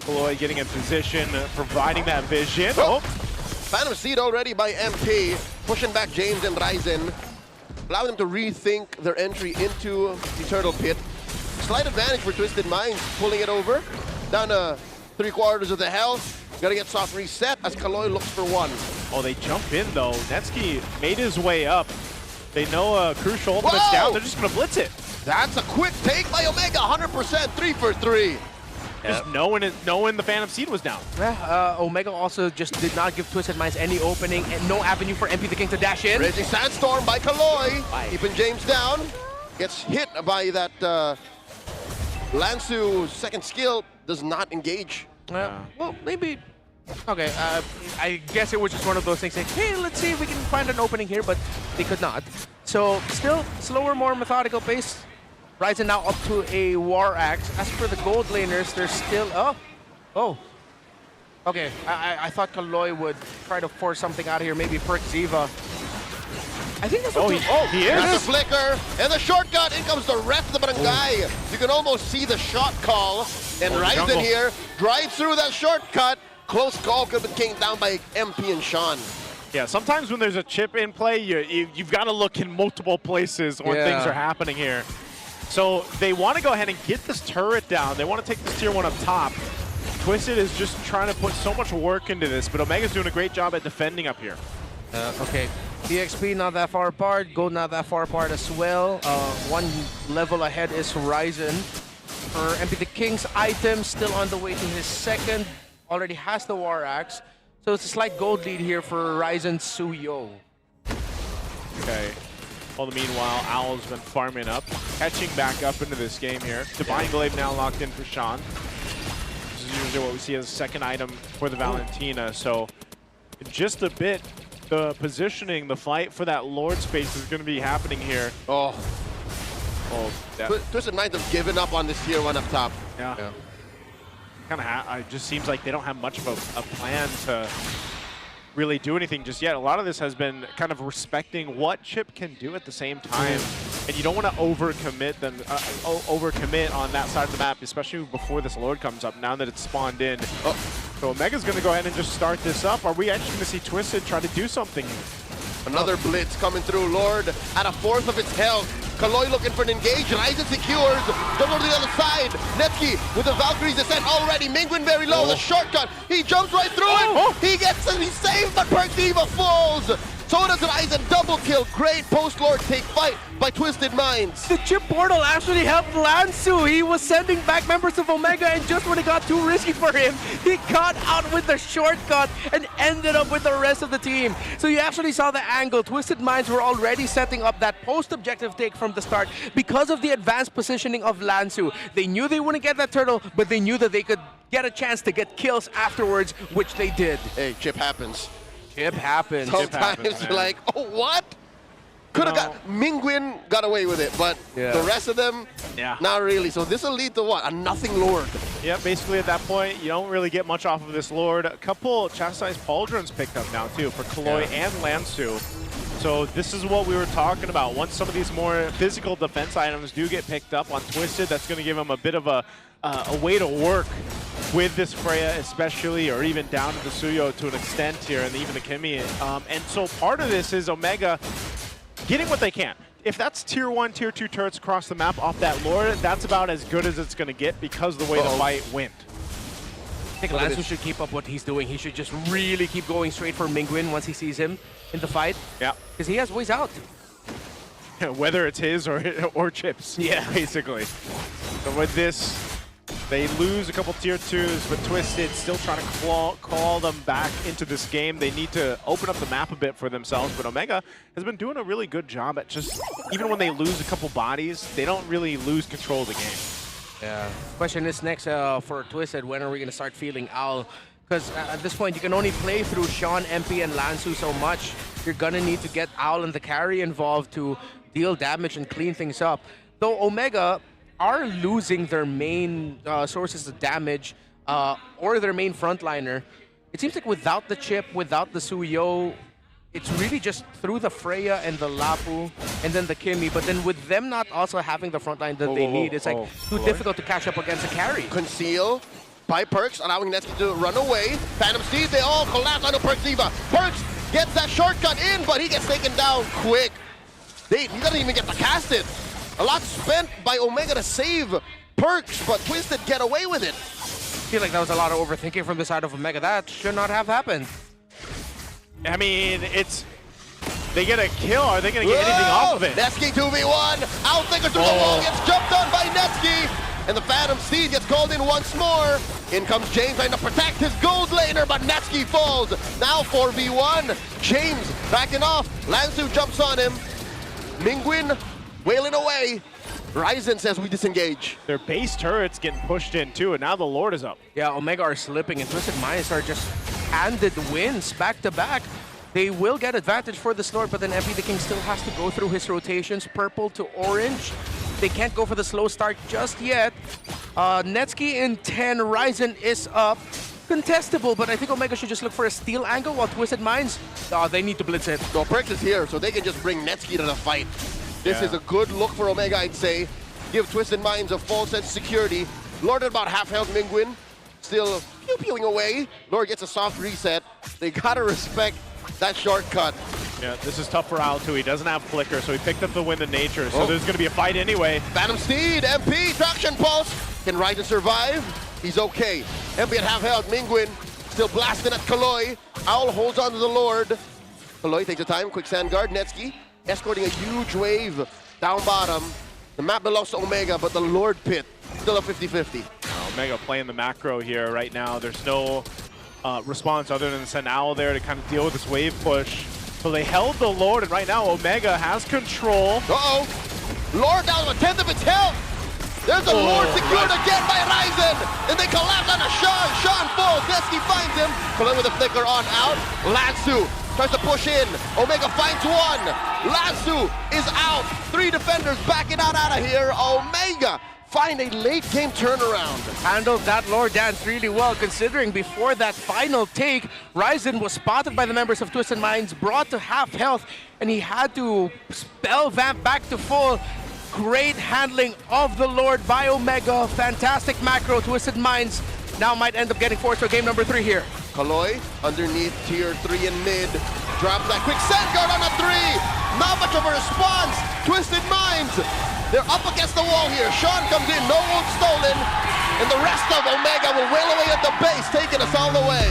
Kaloy getting in position, providing that vision. Oh! Phantom Seed already by MP, pushing back James and Ryzen, allowing them to rethink their entry into the Turtle Pit. Slight advantage for Twisted Minds, pulling it over. Down to 3/4 of the health. Gotta get soft reset as Kaloy looks for one. Oh, they jump in though. Netsky made his way up. They know Crucial ultimate's down. They're just gonna blitz it. That's a quick take by Omega, 100%, 3 for 3. Just knowing the Phantom Seed was down. Yeah, Omega also just did not give Twisted Minds any opening and no avenue for MP the King to dash in. Raging Sandstorm by Kaloy, keeping James down. Gets hit by that Lansu second skill, does not engage. Well, maybe. Okay, I guess it was just one of those things like, hey, let's see if we can find an opening here, but they could not. So, still slower, more methodical pace. Ryzen now up to a War Axe. As for the gold laners, they're still... Oh. Okay, I thought Kaloy would try to force something out of here, maybe perk Ziva. I think that's he is. That's a flicker, and the shortcut, in comes the rest of the barangay. You can almost see the shot call, and Ryzen here drives through that shortcut. Close call could have been came down by MP and Sean. Yeah, sometimes when there's a chip in play, you've got to look in multiple places when things are happening here. So they want to go ahead and get this turret down. They want to take this tier 1 up top. Twisted is just trying to put so much work into this, but Omega's doing a great job at defending up here. Okay, EXP not that far apart, Gold not that far apart as well. One level ahead is Ryzen. For MP the King's item, still on the way to his second. Already has the War Axe. So it's a slight gold lead here for Ryzen Suyo. Okay. Well, meanwhile, Owl's been farming up, catching back up into this game here. Divine Glaive now locked in for Sean. This is usually what we see as a second item for the Valentina. So in just a bit, the positioning, the fight for that Lord space is going to be happening here. Twisted Minds have given up on this tier 1 up top. Yeah. It just seems like they don't have much of a plan to really do anything just yet. A lot of this has been kind of respecting what Chip can do at the same time, and you don't want to overcommit on that side of the map, especially before this Lord comes up. Now that it's spawned in, so Omega's going to go ahead and just start this up. Are we actually going to see Twisted try to do something? Another blitz coming through. Lord at a fourth of its health. Kaloy looking for an engage. Ryzen secures. Double to the other side. Netsky with the Valkyrie's descent already. Mingwin very low. The shortcut. He jumps right through it. He gets it. He's saved, but Perk Diva falls. So does Ryzen. Double kill. Great post-Lord take fight by Twisted Minds. The chip portal actually helped Lansu. He was sending back members of Omega, and just when it got too risky for him, he got out with the shortcut and ended up with the rest of the team. So you actually saw the angle. Twisted Minds were already setting up that post-objective take from the start because of the advanced positioning of Lansu. They knew they wouldn't get that turtle, but they knew that they could get a chance to get kills afterwards, which they did. Hey, chip happens. Chip happens. Sometimes you're like, oh, what? Could have got Mingwin got away with it, but the rest of them, not really. So this will lead to what? A nothing Lord. Yeah, basically at that point, you don't really get much off of this Lord. A couple chastised pauldrons picked up now too for Kaloy and Lansu. So this is what we were talking about. Once some of these more physical defense items do get picked up on Twisted, that's going to give them a bit of a way to work with this Freya especially, or even down to the Suyo to an extent here, and even the Kimi. And so part of this is Omega getting what they can. If that's tier 1, tier 2 turrets across the map off that Lord, that's about as good as it's going to get because of the way the fight went. I think Lansu should keep up what he's doing. He should just really keep going straight for Mingwin once he sees him in the fight. Yeah. Because he has ways out. Whether it's his or Chip's. Yeah. Basically. So with this, they lose a couple tier 2s, but Twisted still trying to claw them back into this game. They need to open up the map a bit for themselves, but Omega has been doing a really good job at just, even when they lose a couple bodies, they don't really lose control of the game. Yeah. Question is next for Twisted, when are we going to start feeling Owl? Because at this point, you can only play through Sean, MP, and Lansu so much. You're going to need to get Owl and the carry involved to deal damage and clean things up. Though Omega are losing their main sources of damage or their main frontliner, it seems like without the chip, without the Suyo, it's really just through the Freya and the Lapu and then the Kimi. But then with them not also having the frontline that they need, it's like too difficult to catch up against a carry. Conceal by Perks, allowing Netsky to run away. Phantom Steed, they all collapse onto Perks Diva. Perks gets that shortcut in, but he gets taken down quick. He doesn't even get to cast it. A lot spent by Omega to save Perks, but Twisted get away with it. I feel like that was a lot of overthinking from the side of Omega. That should not have happened. I mean, they get a kill. Are they going to get anything off of it? Netsky 2v1. Outthinker through the wall gets jumped on by Netsky. And the Phantom Steed gets called in once more. In comes James trying to protect his gold laner, but Netsky falls. Now 4v1. James backing off. Lansu jumps on him. Mingwin wailing away. Ryzen says we disengage. Their base turret's getting pushed in too, and now the Lord is up. Yeah, Omega are slipping, and Twisted Minds are just handed wins back to back. They will get advantage for this Lord, but then MP the King still has to go through his rotations, purple to orange. They can't go for the slow start just yet. Netsky in 10, Ryzen is up. Contestable, but I think Omega should just look for a steal angle while Twisted Minds, they need to blitz it. No, Perks is here, so they can just bring Netsky to the fight. This is a good look for Omega, I'd say. Give Twisted Minds a false sense of security. Lord at about half health, Mingwin. Still pew-pewing away. Lord gets a soft reset. They gotta respect that shortcut. Yeah, this is tough for Al too. He doesn't have flicker, so he picked up the Wind of Nature. So there's going to be a fight anyway. Phantom Steed, MP, traction pulse. Can Ryzen survive? He's okay. MP at half health, Mingwin still blasting at Kaloy. Owl holds on to the Lord. Kaloy takes the time, quick sand guard. Netsky escorting a huge wave down bottom. The map belongs to Omega, but the Lord pit still a 50-50. Omega playing the macro here right now. There's no response other than send Owl there to kind of deal with this wave push. So they held the Lord, and right now Omega has control. Uh-oh. Lord down to a tenth of its health. There's a Lord secured again by Ryzen. And they collapse on a Sean. Sean falls. Netsky finds him. Pulling with a flicker on out. Lansu tries to push in. Omega finds one. Lansu is out. 3 defenders backing out of here. Omega find a late game turnaround. Handled that Lord dance really well, considering before that final take, Ryzen was spotted by the members of Twisted Minds, brought to half health, and he had to spell vamp back to full. Great handling of the Lord by Omega. Fantastic macro. Twisted Minds now might end up getting forced to game number 3 here. Kaloy underneath tier 3 in mid. Drops that quick sand guard on a 3. Not much of a response. Twisted Minds. They're up against the wall here. Sean comes in, no ult stolen. And the rest of Omega will wail away at the base, taking us all the way.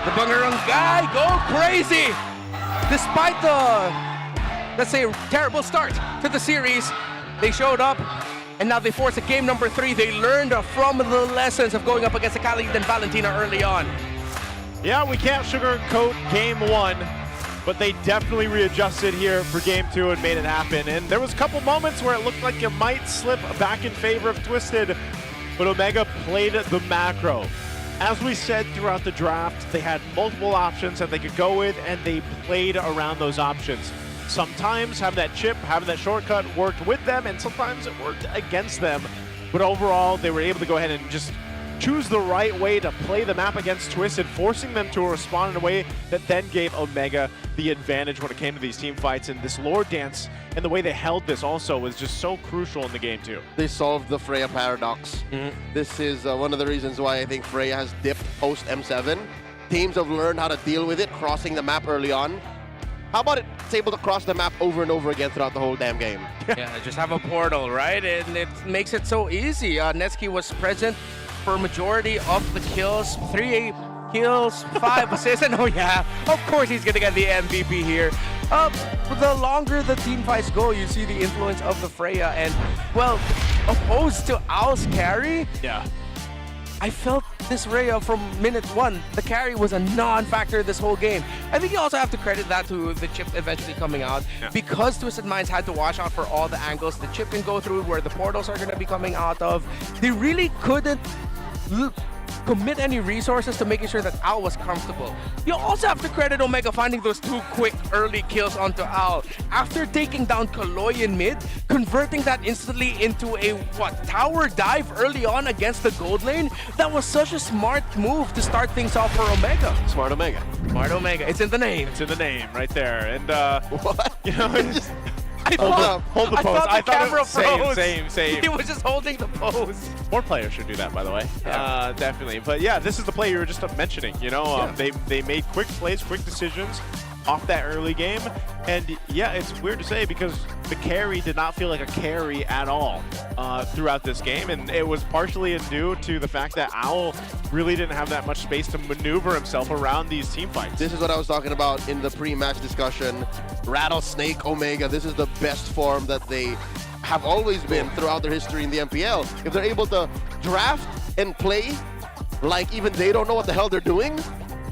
The Bungarang guy go crazy. Despite the, let's say, terrible start to the series, they showed up. And now they force a game number 3. They learned from the lessons of going up against Akali and Valentina early on. Yeah, we can't sugarcoat game 1, but they definitely readjusted here for game 2 and made it happen. And there was a couple moments where it looked like it might slip back in favor of Twisted, but Omega played the macro. As we said throughout the draft, they had multiple options that they could go with, and they played around those options. Sometimes having that chip, having that shortcut worked with them, and sometimes it worked against them. But overall, they were able to go ahead and just choose the right way to play the map against Twisted, forcing them to respond in a way that then gave Omega the advantage when it came to these team fights. And this Lord dance and the way they held this also was just so crucial in the game too. They solved the Freya paradox. This is one of the reasons why I think Freya has dipped post M7. Teams have learned how to deal with it, crossing the map early on. How about it's able to cross the map over and over again throughout the whole damn game? Yeah, just have a portal, right? And it makes it so easy. Netsky was present for majority of the kills. 3 kills, 5 assists, and oh yeah, of course he's gonna get the MVP here. The longer the team fights go, you see the influence of the Freya, and well, opposed to Owl's carry, yeah, I felt this Freya from minute 1. The carry was a non-factor this whole game. I think you also have to credit that to the chip eventually coming out. Yeah. Because Twisted Minds had to watch out for all the angles the chip can go through, where the portals are going to be coming out of. They really couldn't commit any resources to making sure that Owl was comfortable. You also have to credit Omega finding those 2 quick early kills onto Owl. After taking down Kaloy in mid, converting that instantly into a, tower dive early on against the gold lane? That was such a smart move to start things off for Omega. Smart Omega. Smart Omega. It's in the name. It's in the name right there. And, what? You know, it's Hold the pose. I thought the camera froze. Same. He was just holding the pose. More players should do that, by the way. Yeah. Definitely. But yeah, this is the play you were just mentioning. You know, they made quick plays, quick decisions. off that early game. And yeah, it's weird to say because the carry did not feel like a carry at all throughout this game. And it was partially due to the fact that Owl really didn't have that much space to maneuver himself around these team fights. This is what I was talking about in the pre-match discussion. Rattlesnake Omega, this is the best form that they have always been throughout their history in the MPL. If they're able to draft and play like even they don't know what the hell they're doing,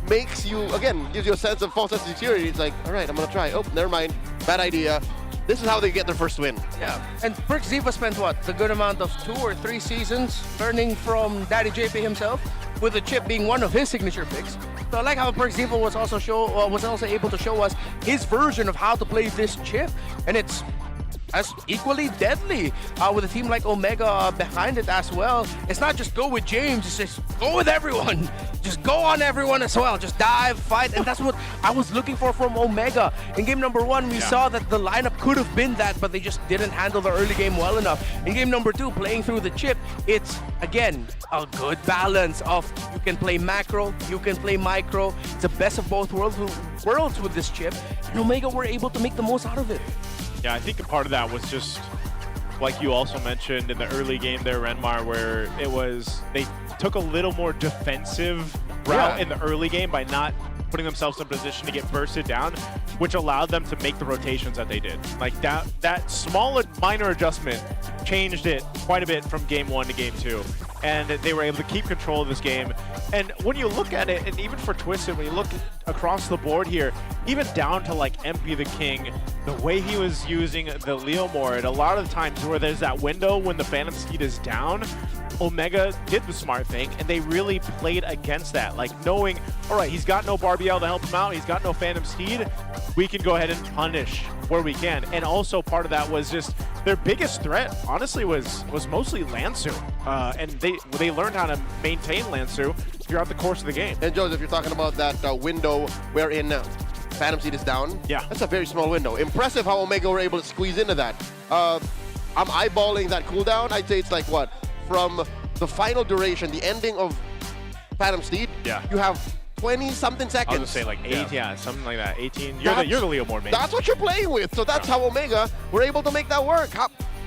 makes you, again, gives you a sense of false sense of security. It's like, all right, I'm going to try. Oh, never mind. Bad idea. This is how they get their first win. Yeah, and Perk Ziva spent what? The good amount of 2 or 3 seasons learning from Daddy JP himself, with the chip being one of his signature picks. So I like how Perk Ziva was also able to show us his version of how to play this chip, and it's as equally deadly with a team like Omega behind it as well. It's not just go with James, it's just go with everyone. Just go on everyone as well. Just dive, fight, and that's what I was looking for from Omega. In game number 1, we saw that the lineup could have been that, but they just didn't handle the early game well enough. In game number 2, playing through the chip, it's, again, a good balance of you can play macro, you can play micro. It's the best of both worlds with this chip, and Omega were able to make the most out of it. Yeah, I think a part of that was just, like you also mentioned in the early game there, Renmar, where it was, they took a little more defensive route in the early game by not putting themselves in a position to get bursted down, which allowed them to make the rotations that they did. Like that small minor adjustment changed it quite a bit from game 1 to game 2. And they were able to keep control of this game. And when you look at it, and even for Twisted, when you look across the board here, even down to like MP the King, the way he was using the Leomord, at a lot of the times where there's that window when the Phantom Steed is down, Omega did the smart thing, and they really played against that. Like knowing, all right, he's got no Barbiel to help him out, he's got no Phantom Steed, we can go ahead and punish where we can. And also part of that was just their biggest threat, honestly, was mostly Lansu. And they learned how to maintain Lansu throughout the course of the game. And Joseph, you're talking about that window wherein Phantom Seed is down. Yeah. That's a very small window. Impressive how Omega were able to squeeze into that. I'm eyeballing that cooldown. I'd say it's like what? From the final duration, the ending of Phantom Steed, you have 20-something seconds. I was gonna say like 8, something like that. 18. You're the Leomord, man. That's what you're playing with. So that's how Omega were able to make that work.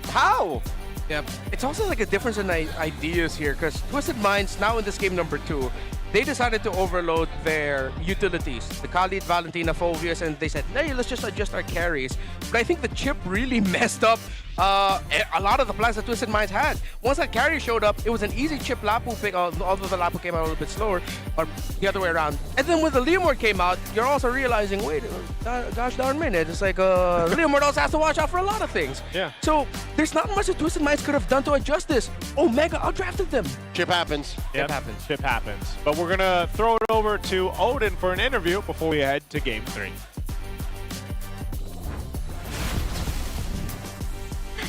How? Yeah, it's also like a difference in ideas here, because Twisted Minds, now in this game number 2, they decided to overload their utilities, the Khalid, Valentina, Phobius, and they said, hey, let's just adjust our carries. But I think the chip really messed up a lot of the plans that Twisted Minds had. Once that carry showed up, it was an easy chip Lapu pick, although the Lapu came out a little bit slower, or the other way around. And then when the Leomord came out, you're also realizing, wait, gosh darn minute, it's like Leomord also has to watch out for a lot of things. Yeah. So there's not much that Twisted Minds could have done to adjust this. Omega outdrafted them. Chip happens. Chip happens. But we're gonna throw it over to Odin for an interview before we head to game 3.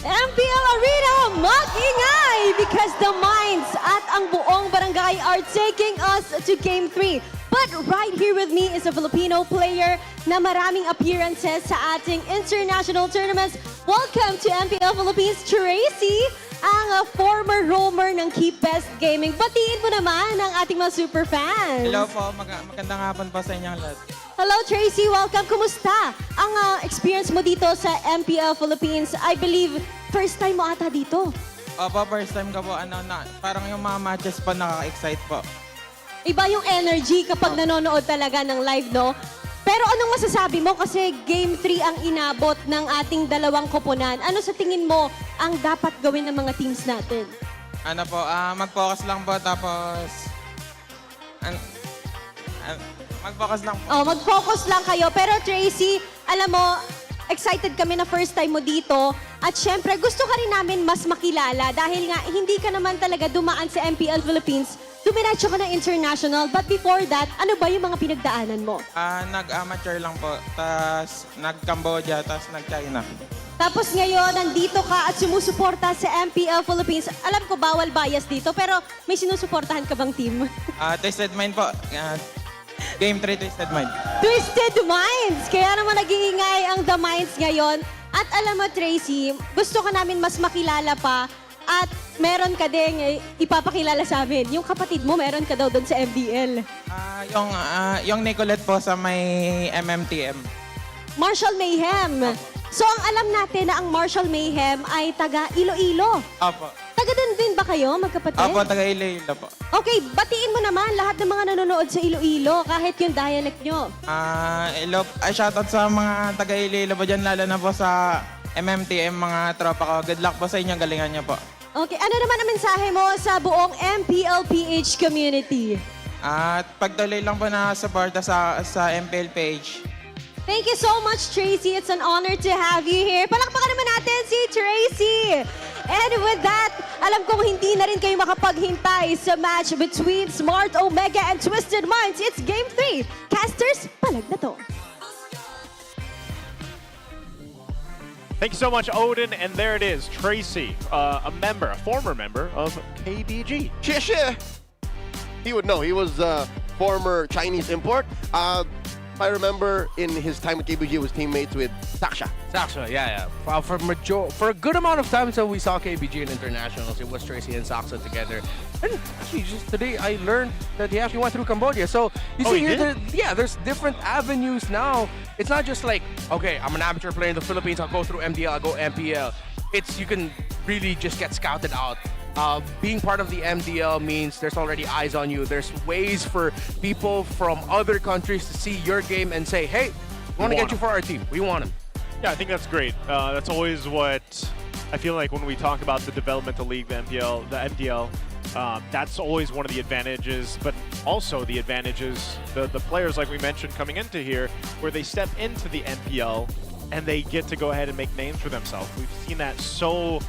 MPL Arena, mag-ingay because the Minds at ang buong barangay are taking us to Game 3. But right here with me is a Filipino player na maraming appearances sa ating international tournaments. Welcome to MPL Philippines, Tracy, ang former roamer ng Keep Best Gaming. Batiin mo naman ang ating mga super fans. Hello po, magandang hapon po sa inyong lahat. Hello Tracy, welcome. Kumusta ang experience mo dito sa MPL Philippines? I believe first time mo ata dito. Opo, first time ko po. Parang yung mga matches po nakaka-excite po. Iba yung energy kapag nanonood talaga ng live, no? Pero anong masasabi mo? Kasi Game 3 ang inabot ng ating dalawang koponan. Ano sa tingin mo ang dapat gawin ng mga teams natin? Ano po, mag-focus lang po tapos... mag-focus lang po. Oh, mag-focus lang kayo. Pero Tracy, alam mo, excited kami na first time mo dito. At syempre, gusto ka rin namin mas makilala dahil nga hindi ka naman talaga dumaan sa MPL Philippines. Dumiretso ka ng international. But before that, ano ba yung mga pinagdaanan mo? Nag-amateur lang po. Tapos nag-Cambodia, tapos nag-China. Tapos ngayon, nandito ka at sumusuporta sa MPL Philippines. Alam ko, bawal bias dito, pero may sinusuportahan ka bang team? Twisted Mind po. Game 3, Twisted Mind. Twisted Minds! Kaya naman nag-iingay ang The Minds ngayon. At alam mo, Tracy, gusto ka namin mas makilala pa At meron ka ding ipapakilala sa amin. Yung kapatid mo, meron ka daw doon sa MPL. Yung Nicolette po sa may MMTM. Marshall Mayhem. So ang alam natin na ang Marshall Mayhem ay taga Iloilo. Opo. Taga din ba kayo, magkapatid? Opo, taga Iloilo po. Okay, batiin mo naman lahat ng mga nanonood sa Iloilo, kahit yung dialect nyo. Shoutout sa mga taga Iloilo po dyan, lalo na po sa MMTM, mga tropa ko. Good luck po sa inyo, galingan nyo po. Okay, ano naman ang mensahe mo sa buong MPL PH community? At pagtuloy lang po na suporta sa MPL page. Thank you so much, Tracy. It's an honor to have you here. Palakpakan naman natin si Tracy. And with that, alam kong hindi na rin kayo makapaghintay sa match between Smart Omega and Twisted Minds. It's Game 3. Casters, palag na to. Thank you so much, Odin. And there it is, Tracy, a former member of KBG. Shit. He would know. He was a former Chinese import. I remember in his time with KBG, he was teammates with Saksha. Saksha, yeah. For a good amount of time, so we saw KBG in internationals. It was Tracy and Saksha together. And actually, just today, I learned that he actually went through Cambodia. So you see here, there's different avenues now. It's not just like, okay, I'm an amateur player in the Philippines. I'll go through MDL, I'll go MPL. You can really just get scouted out. Being part of the MDL means there's already eyes on you. There's ways for people from other countries to see your game and say, hey, we want to get you for our team. We want him. Yeah, I think that's great. That's always what I feel like when we talk about the developmental league, the MDL, that's always one of the advantages, but also the advantages, the players like we mentioned coming into here, where they step into the MPL and they get to go ahead and make names for themselves. We've seen that so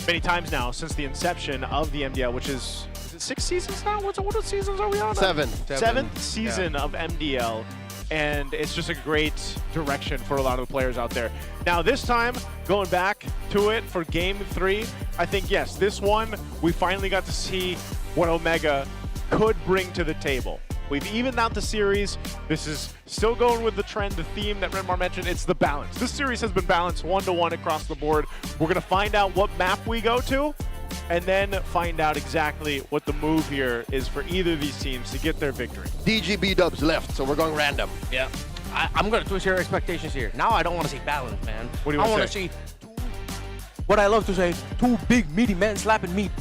many times now since the inception of the MDL, which is it 6 seasons now? What seasons are we on? Seventh season of MDL, and it's just a great direction for a lot of the players out there. Now this time, going back to it for Game 3, I think, yes, this one, we finally got to see what Omega could bring to the table. We've evened out the series. This is still going with the trend, the theme that Renmar mentioned. It's the balance. This series has been balanced 1-to-1 across the board. We're going to find out what map we go to, and then find out exactly what the move here is for either of these teams to get their victory. DGB dubs left, so we're going random. Yeah. I'm going to twist your expectations here. Now I don't want to see balance, man. What do you want to see? What I love to say, two big meaty men slapping meat.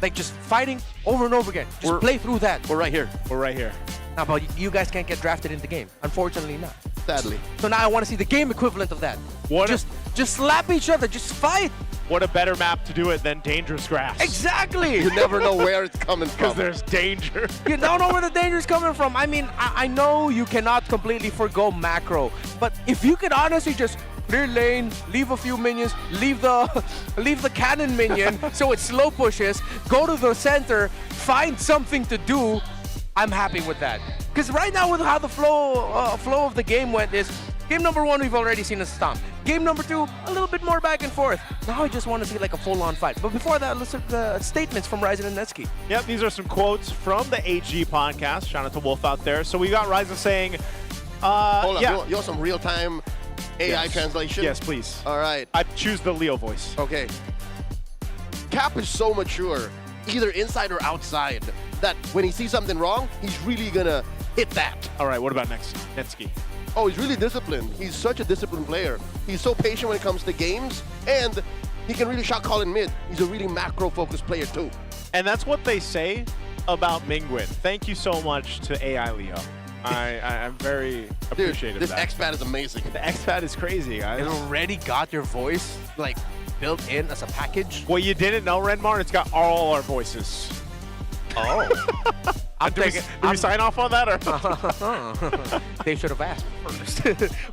Like just fighting over and over again. Just play through that. We're right here. We're right here. Now, but you guys can't get drafted in the game. Unfortunately not. Sadly. So now I want to see the game equivalent of that. Just slap each other. Just fight. What a better map to do it than Dangerous Grass. Exactly. You never know where it's coming from. Because there's danger. You don't know where the danger is coming from. I mean, I know you cannot completely forgo macro, but if you could honestly just clear lane, leave a few minions, leave the cannon minion so it slow pushes, go to the center, find something to do, I'm happy with that. Because right now with how the flow of the game went is, game number 1 we've already seen a stomp. Game number 2, a little bit more back and forth. Now I just want to see like a full-on fight. But before that, listen to the statements from Ryzen and Netsky. Yep, these are some quotes from the HG podcast. Shout out to Wolf out there. So we got Ryzen saying, hold on, you want some real-time AI translation? Yes, please. All right. I choose the Leo voice. Okay. Cap is so mature, either inside or outside, that when he sees something wrong, he's really gonna hit that. All right, what about Netsky? Oh, he's really disciplined. He's such a disciplined player. He's so patient when it comes to games, and he can really shot call in mid. He's a really macro-focused player too. And that's what they say about Mingwin. Thank you so much to AI Leo. I'm very appreciative Dude, of that. this X-Pad is amazing. The X-Pad is crazy, guys. It already got your voice like built in as a package. What you didn't know, Renmar, it's got all our voices. Oh. Did we sign off on that? Or? They should have asked first.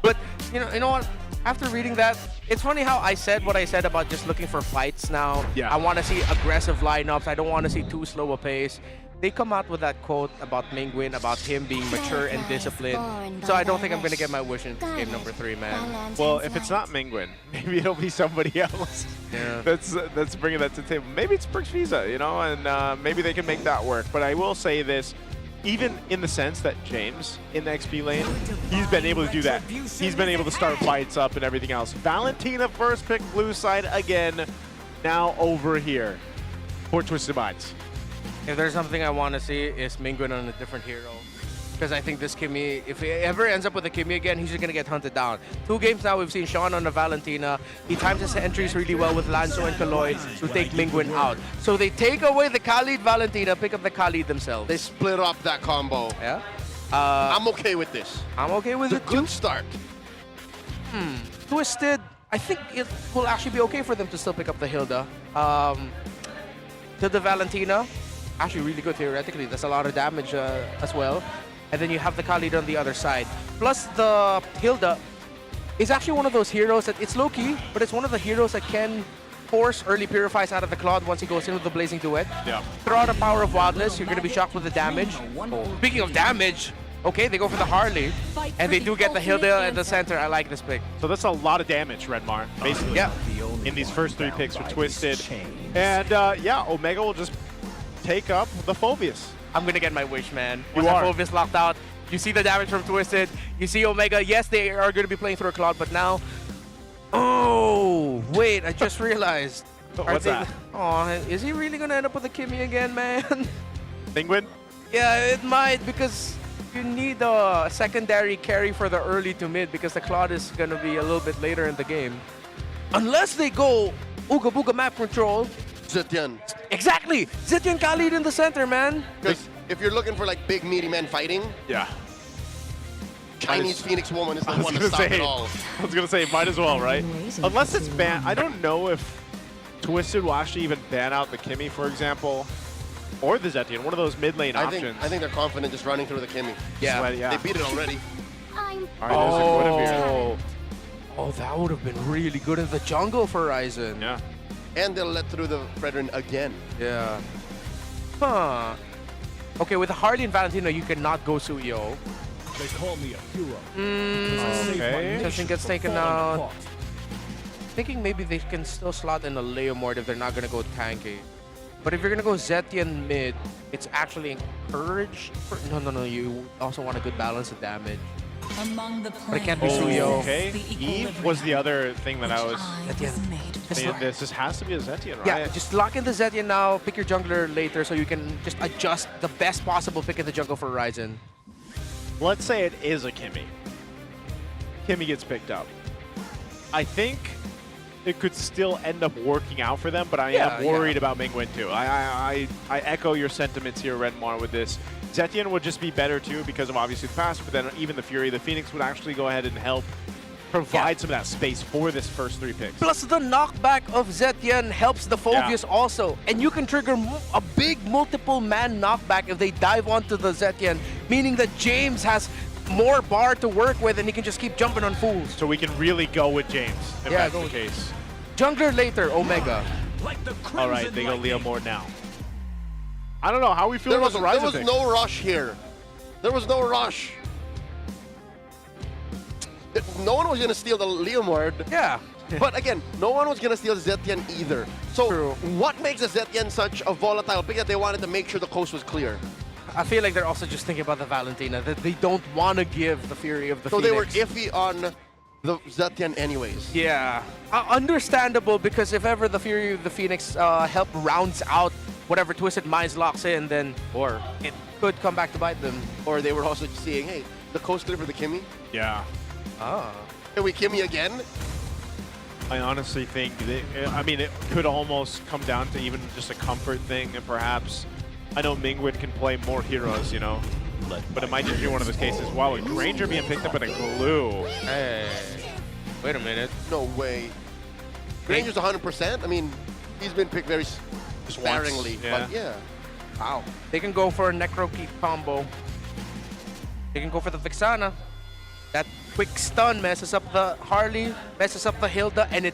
But you know what? After reading that, it's funny how I said what I said about just looking for fights now. Yeah. I want to see aggressive lineups. I don't want to see too slow a pace. They come out with that quote about Mingwin, about him being mature and disciplined. So I don't think I'm going to get my wish in game number 3, man. Well, if it's not Mingwin, maybe it'll be somebody else. Yeah. That's bringing that to the table. Maybe it's Perks Visa, you know, and maybe they can make that work. But I will say this, even in the sense that James in the XP lane, he's been able to do that. He's been able to start fights up and everything else. Valentina first pick blue side again, now over here. for Twisted Minds. If there's something I want to see, is Mingwen on a different hero. Because I think this Kimmy, if he ever ends up with a Kimmy again, he's just going to get hunted down. 2 games now, we've seen Sean on the Valentina. He times his entries really well with Lanzo and Kaloy to take Mingwen out. So they take away the Khalid Valentina, pick up the Khalid themselves. They split up that combo. Yeah. I'm okay with this. I'm okay with it's it a good too. start. Twisted, I think it will actually be okay for them to still pick up the Hilda. To the Valentina, actually really good theoretically. That's a lot of damage as well. And then you have the Khalid on the other side. Plus the Hilda is actually one of those heroes that it's low-key, but it's one of the heroes that can force early purifies out of the Claude once he goes in with the Blazing Duet. Yeah. Throw out a Power of Wildness, you're going to be shocked with the damage. Speaking of damage, okay, they go for the Harley, and they do get the Hilda in the center. I like this pick. So that's a lot of damage, Redmar, basically. Yeah. In these first 3 picks for Twisted. And yeah, Omega will just take up the Phobius. I'm going to get my wish, man. You Once are. Phobius locked out, you see the damage from Twisted. You see Omega. Yes, they are going to be playing through a Claude, but now... Oh, wait, I just realized. What's that? Oh, is he really going to end up with a Kimmy again, man? Penguin? Yeah, it might, because you need a secondary carry for the early to mid, because the Claude is going to be a little bit later in the game. Unless they go Ooga Booga map control. Zetian. Exactly! Zetian Khalid in the center, man. Because if you're looking for like big meaty men fighting, yeah, Chinese Phoenix woman is the one to stop it all. I was gonna say, might as well, right? Unless it's banned. I don't know if Twisted will actually even ban out the Kimmy, for example, or the Zetian, one of those mid lane options. I think they're confident just running through the Kimmy. Yeah. They beat it already. All right, there's a Guinevere. Oh, that would have been really good in the jungle for Ryzen. Yeah. And they'll let through the Fredrin again. Yeah. Huh. Okay, with the Harley and Valentina, you cannot go Suyo. They call me a hero. Okay. Testing gets taken out. Thinking maybe they can still slot in a Leomord if they're not going to go tanky. But if you're going to go Zetian mid, it's actually encouraged. No, you also want a good balance of damage. But it can't be Suyo. Okay. Eve was the other thing that I was Zetian. This has to be a Zetian, right? Yeah, just lock in the Zetian now, pick your jungler later so you can just adjust the best possible pick in the jungle for Ryzen. Let's say it is a Kimmy. Kimmy gets picked up. I think it could still end up working out for them, but I am worried about Mingwen too. I echo your sentiments here, Redmar, with this. Zetian would just be better too because of obviously the passive, but then even the Fury, the Phoenix would actually go ahead and help provide some of that space for this first 3 picks. Plus the knockback of Zetian helps the Phobius also. And you can trigger a big multiple man knockback if they dive onto the Zetian, meaning that James has more bar to work with and he can just keep jumping on fools. So we can really go with James if that's the case. Jungler later, Omega. All right, they go Leo more now. I don't know, how are we feeling about the Ryzen There was no rush here. There was no rush. No one was going to steal the Leomord. Yeah. But again, no one was going to steal Zetian either. So what makes a Zetian such a volatile pick that they wanted to make sure the coast was clear? I feel like they're also just thinking about the Valentina, that they don't want to give the Fury of the So Phoenix. they were iffy on the Zetian anyways. Yeah. Understandable, because if ever the Fury of the Phoenix help rounds out whatever Twisted Minds locks in, then or it could come back to bite them. Or they were also seeing, hey, the coast clear for the Kimmy. Yeah. Ah. Can we Kimmy again? I honestly think, I mean, it could almost come down to even just a comfort thing, and perhaps, I know Mingwen can play more heroes, you know, but it might just be one of those cases. Wow, with Granger being picked up in a glue. Hey, wait a minute. No way. Granger's 100%. I mean, he's been picked very sparingly, but yeah. Wow. They can go for a Necro Keep combo. They can go for the Vixana. That quick stun messes up the Harley, messes up the Hilda, and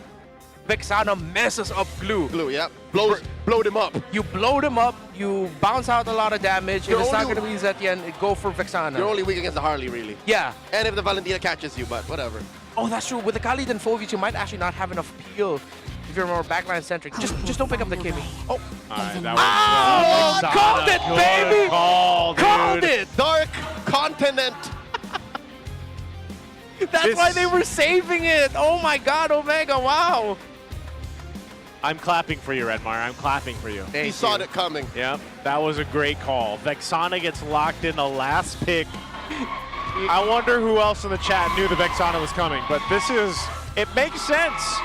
Vixana messes up Glue. Glue, yeah. Blowed him up. You blowed him up, you bounce out a lot of damage. If it's not going to be Zetian, go for Vixana. You're only weak against the Harley, really. Yeah. And if the Valentina catches you, but whatever. Oh, that's true. With the Khalid and Phobius, you might actually not have enough peel if you're more backline centric. Just don't pick up the Kimmy. Oh. That was called it, baby! Called it! Dark Continent. That's why they were saving it. Oh my God, Omega! Wow. I'm clapping for you, Redmar. I'm clapping for you. He saw it coming. Yep, that was a great call. Vexana gets locked in the last pick. I wonder who else in the chat knew the Vexana was coming, but it makes sense.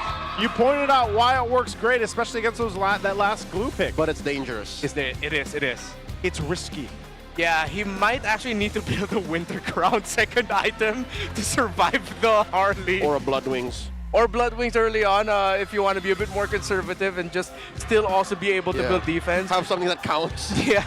You pointed out why it works great, especially against that last glue pick. But it's dangerous. It is. It's risky. Yeah, he might actually need to build a Winter Crown second item to survive the Harley. Or a Blood Wings. Or Blood Wings early on if you want to be a bit more conservative and just still also be able to build defense. Have something that counts. Yeah.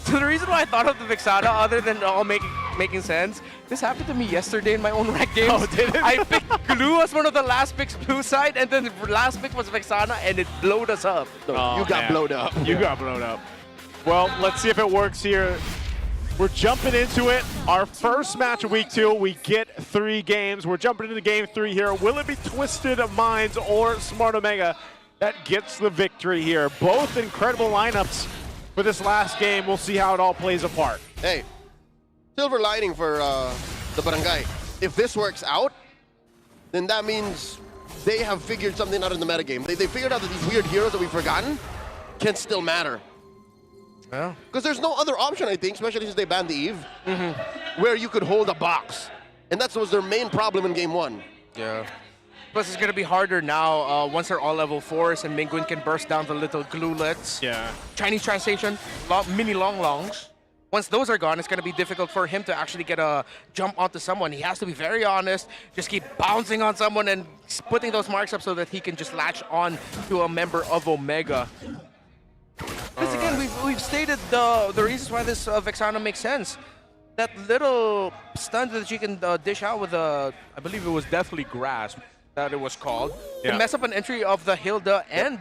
So the reason why I thought of the Vexana, other than all making sense, this happened to me yesterday in my own rank games. Oh, did it? I picked Glue as one of the last picks blue side, and then the last pick was Vexana, and it blowed us up. No, you got blowed up. You got blown up. Well, let's see if it works here. We're jumping into it. Our first match of week 2. We get 3 games. We're jumping into game 3 here. Will it be Twisted Minds or Smart Omega that gets the victory here? Both incredible lineups for this last game. We'll see how it all plays apart. Hey, silver lining for the Barangay. If this works out, then that means they have figured something out in the metagame. They figured out that these weird heroes that we've forgotten can still matter. Yeah. Because there's no other option, I think, especially since they banned the Eve, where you could hold a box. And that was their main problem in game 1. Yeah. Plus, it's going to be harder now once they're all level 4s and Mingwin can burst down the little glulets. Yeah. Chinese translation, mini longs. Once those are gone, it's going to be difficult for him to actually get a jump onto someone. He has to be very honest, just keep bouncing on someone and putting those marks up so that he can just latch on to a member of Omega. Because again, we've stated the reasons why this Vexana makes sense. That little stunt that you can dish out with I believe it was Deathly Grasp that it was called, can mess up an entry of the Hilda and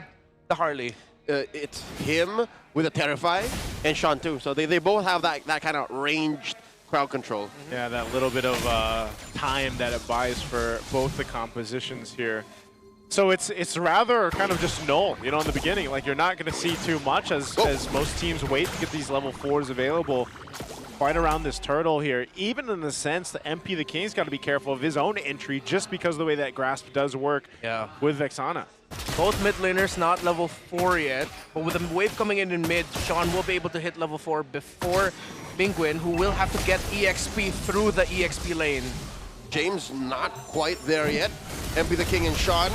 the Harley. It's him with a Terrify and Sean too. So they both have that kind of ranged crowd control. Yeah, that little bit of time that it buys for both the compositions here. So it's rather kind of just null, you know, in the beginning. Like, you're not going to see too much as most teams wait to get these level 4s available right around this turtle here. Even in the sense that MP the King's got to be careful of his own entry just because of the way that Grasp does work with Vexana. Both mid laners not level 4 yet, but with the wave coming in mid, Sean will be able to hit level 4 before Mingwin, who will have to get EXP through the EXP lane. James not quite there yet. MP the King and Sean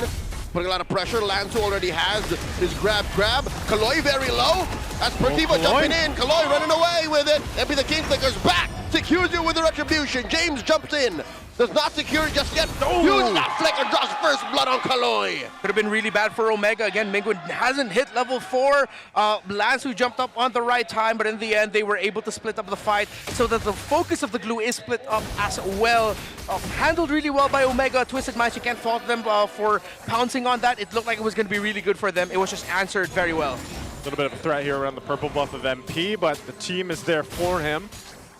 putting a lot of pressure. Lanzu already has his grab. Kaloy very low. That's Pertiva jumping in. Kaloy running away with it. MP the King flickers back. Secures you with the retribution. James jumps in. Does not secure just yet. Huge that flicker, draws first blood on Kaloy. Could have been really bad for Omega. Again, Mingwin hasn't hit level 4. Lanzu jumped up on the right time, but in the end, they were able to split up the fight so that the focus of the glue is split up as well. Handled really well by Omega. Twisted Minds, you can't fault them for pouncing on that. It looked like it was going to be really good for them. It was just answered very well. A little bit of a threat here around the purple buff of MP, but the team is there for him.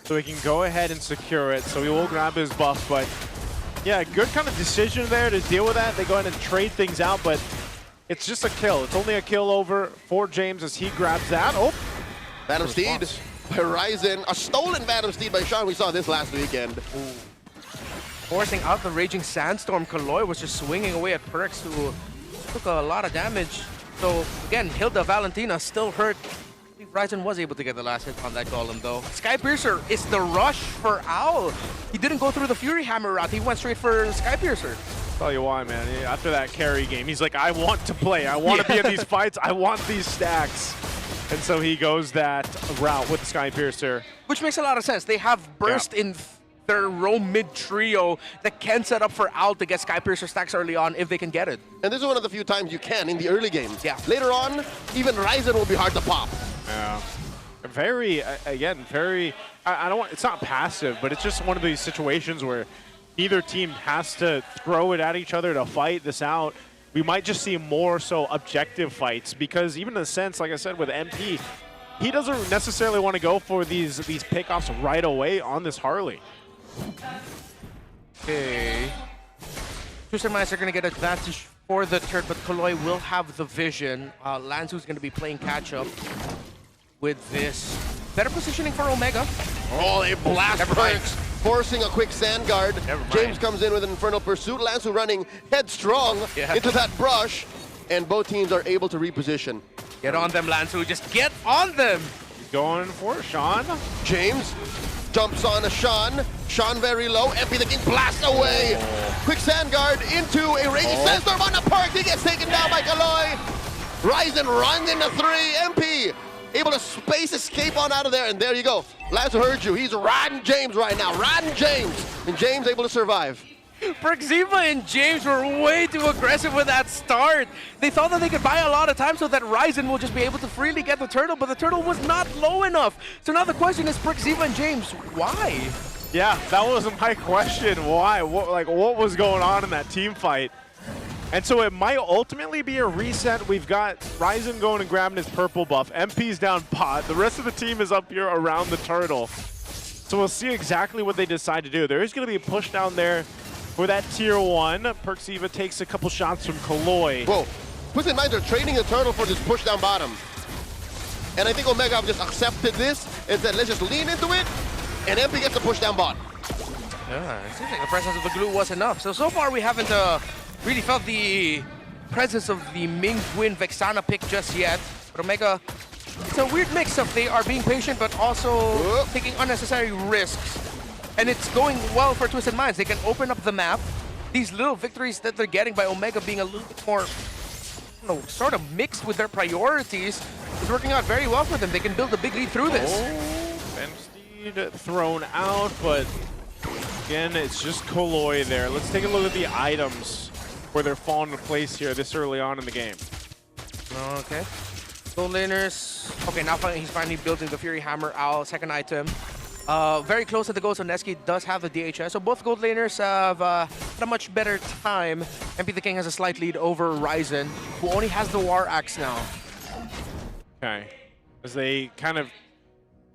So he can go ahead and secure it. So he will grab his buff, but yeah, good kind of decision there to deal with that. They go ahead and trade things out, but it's just a kill. It's only a kill over for James as he grabs that. Oh, Phantom Steed by Ryzen. A stolen Phantom Steed by Sean. We saw this last weekend. Forcing out the Raging Sandstorm, Kaloy was just swinging away at Perks, who took a lot of damage. So again, Hilda Valentina still hurt. I believe Ryzen was able to get the last hit on that golem though. Skypiercer is the rush for Owl. He didn't go through the Fury Hammer route. He went straight for Skypiercer. Tell you why, man. After that carry game, he's like, I want to play. I want to be in these fights. I want these stacks. And so he goes that route with the Skypiercer. Which makes a lot of sense. They have Burst in their roam mid trio that can set up for Owl to get Skypiercer stacks early on if they can get it. And this is one of the few times you can in the early games. Yeah. Later on, even Ryzen will be hard to pop. Yeah. Very, again, very, I don't want, it's not passive, but it's just one of these situations where either team has to throw it at each other to fight this out. We might just see more so objective fights because even in a sense, like I said, with MP, he doesn't necessarily want to go for these pickoffs right away on this Harley. Okay. Twisted Minds are going to get advantage for the turn, but Kaloy will have the vision. Lanzu's going to be playing catch-up with this. Better positioning for Omega. Oh, they blast Perks, forcing a quick sand guard. James comes in with an Infernal Pursuit. Lanzu running headstrong into that brush. and both teams are able to reposition. Get on them, Lansu. Just get on them. Going for Sean. James jumps on a Sean. Sean very low. MP the King blasts away. Quick sand guard into a raging sandstorm on the park. He gets taken down by Kaloy. Ryzen runs into 3. MP able to space escape on out of there. And there you go. Lansu heard you. He's riding James right now. Riding James. And James able to survive. Perxiva and James were way too aggressive with that start. They thought that they could buy a lot of time so that Ryzen will just be able to freely get the turtle, but the turtle was not low enough. So now the question is, Perxiva and James, why? Yeah, that was my question. Why? What was going on in that team fight? And so it might ultimately be a reset. We've got Ryzen going and grabbing his purple buff. MP's down pot. The rest of the team is up here around the turtle. So we'll see exactly what they decide to do. There is going to be a push down there for that tier 1. Perxiva takes a couple shots from Kaloy. Whoa. TWIS are trading the turtle for this push down bottom. And I think Omega have just accepted this and said, let's just lean into it. And MP gets the push down bot. Yeah, it seems like the presence of the glue was enough. So far we haven't really felt the presence of the Mingguin Vexana pick just yet. But Omega, it's a weird mix of they are being patient but also taking unnecessary risks. And it's going well for Twisted Minds. They can open up the map. These little victories that they're getting by Omega being a little bit more, you know, sort of mixed with their priorities is working out very well for them. They can build a big lead through this. Bensteed thrown out, but again, it's just Kaloy there. Let's take a look at the items where they're falling into place here this early on in the game. Okay. Gold laners. Okay, now he's finally building the Fury Hammer Owl, second item. Very close to the goal, so Neski does have the DHS. So both gold laners have had a much better time. MP the King has a slight lead over Ryzen, who only has the War Axe now. Okay. As they kind of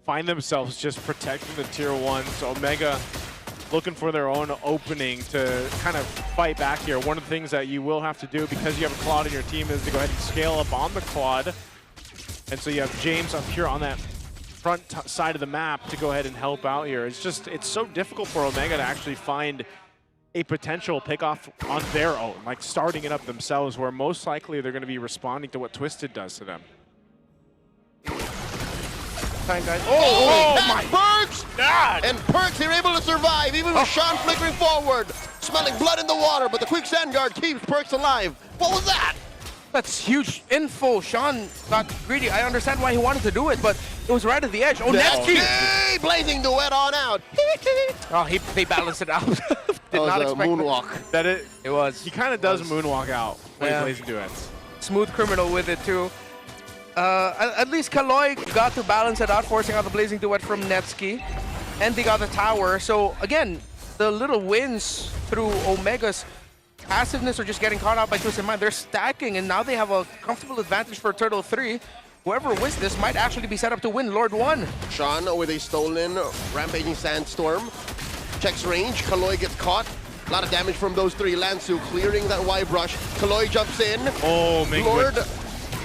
find themselves just protecting the tier 1s. Omega looking for their own opening to kind of fight back here. One of the things that you will have to do because you have a Claude in your team is to go ahead and scale up on the Claude. And so you have James up here on that front side of the map to go ahead and help out here. It's so difficult for Omega to actually find a potential pickoff on their own, like starting it up themselves, where most likely they're going to be responding to what Twisted does to them. Guys. Oh my Perks! God! And Perks, they're able to survive, even with Sean flickering forward, smelling blood in the water, but the quick sand guard keeps Perks alive. What was that? That's huge info. Sean got greedy. I understand why he wanted to do it, but it was right at the edge. Oh, Neski! Blazing duet on out. Oh, they balanced it out. Did not expect moonwalk. It was. He kind of does moonwalk out when he's blazing duets. Smooth criminal with it too. At least Kaloy got to balance it out, forcing out the blazing duet from Netsky. And they got the tower. So again, the little wins through Omega's passiveness or just getting caught out by Twisted Mind, they're stacking, and now they have a comfortable advantage for Turtle 3. Whoever wins this might actually be set up to win Lord 1. Sean with a stolen Rampaging Sandstorm. Checks range, Kaloy gets caught. A lot of damage from those 3. Lansu clearing that Y brush. Kaloy jumps in. Oh, Mingguin. Lord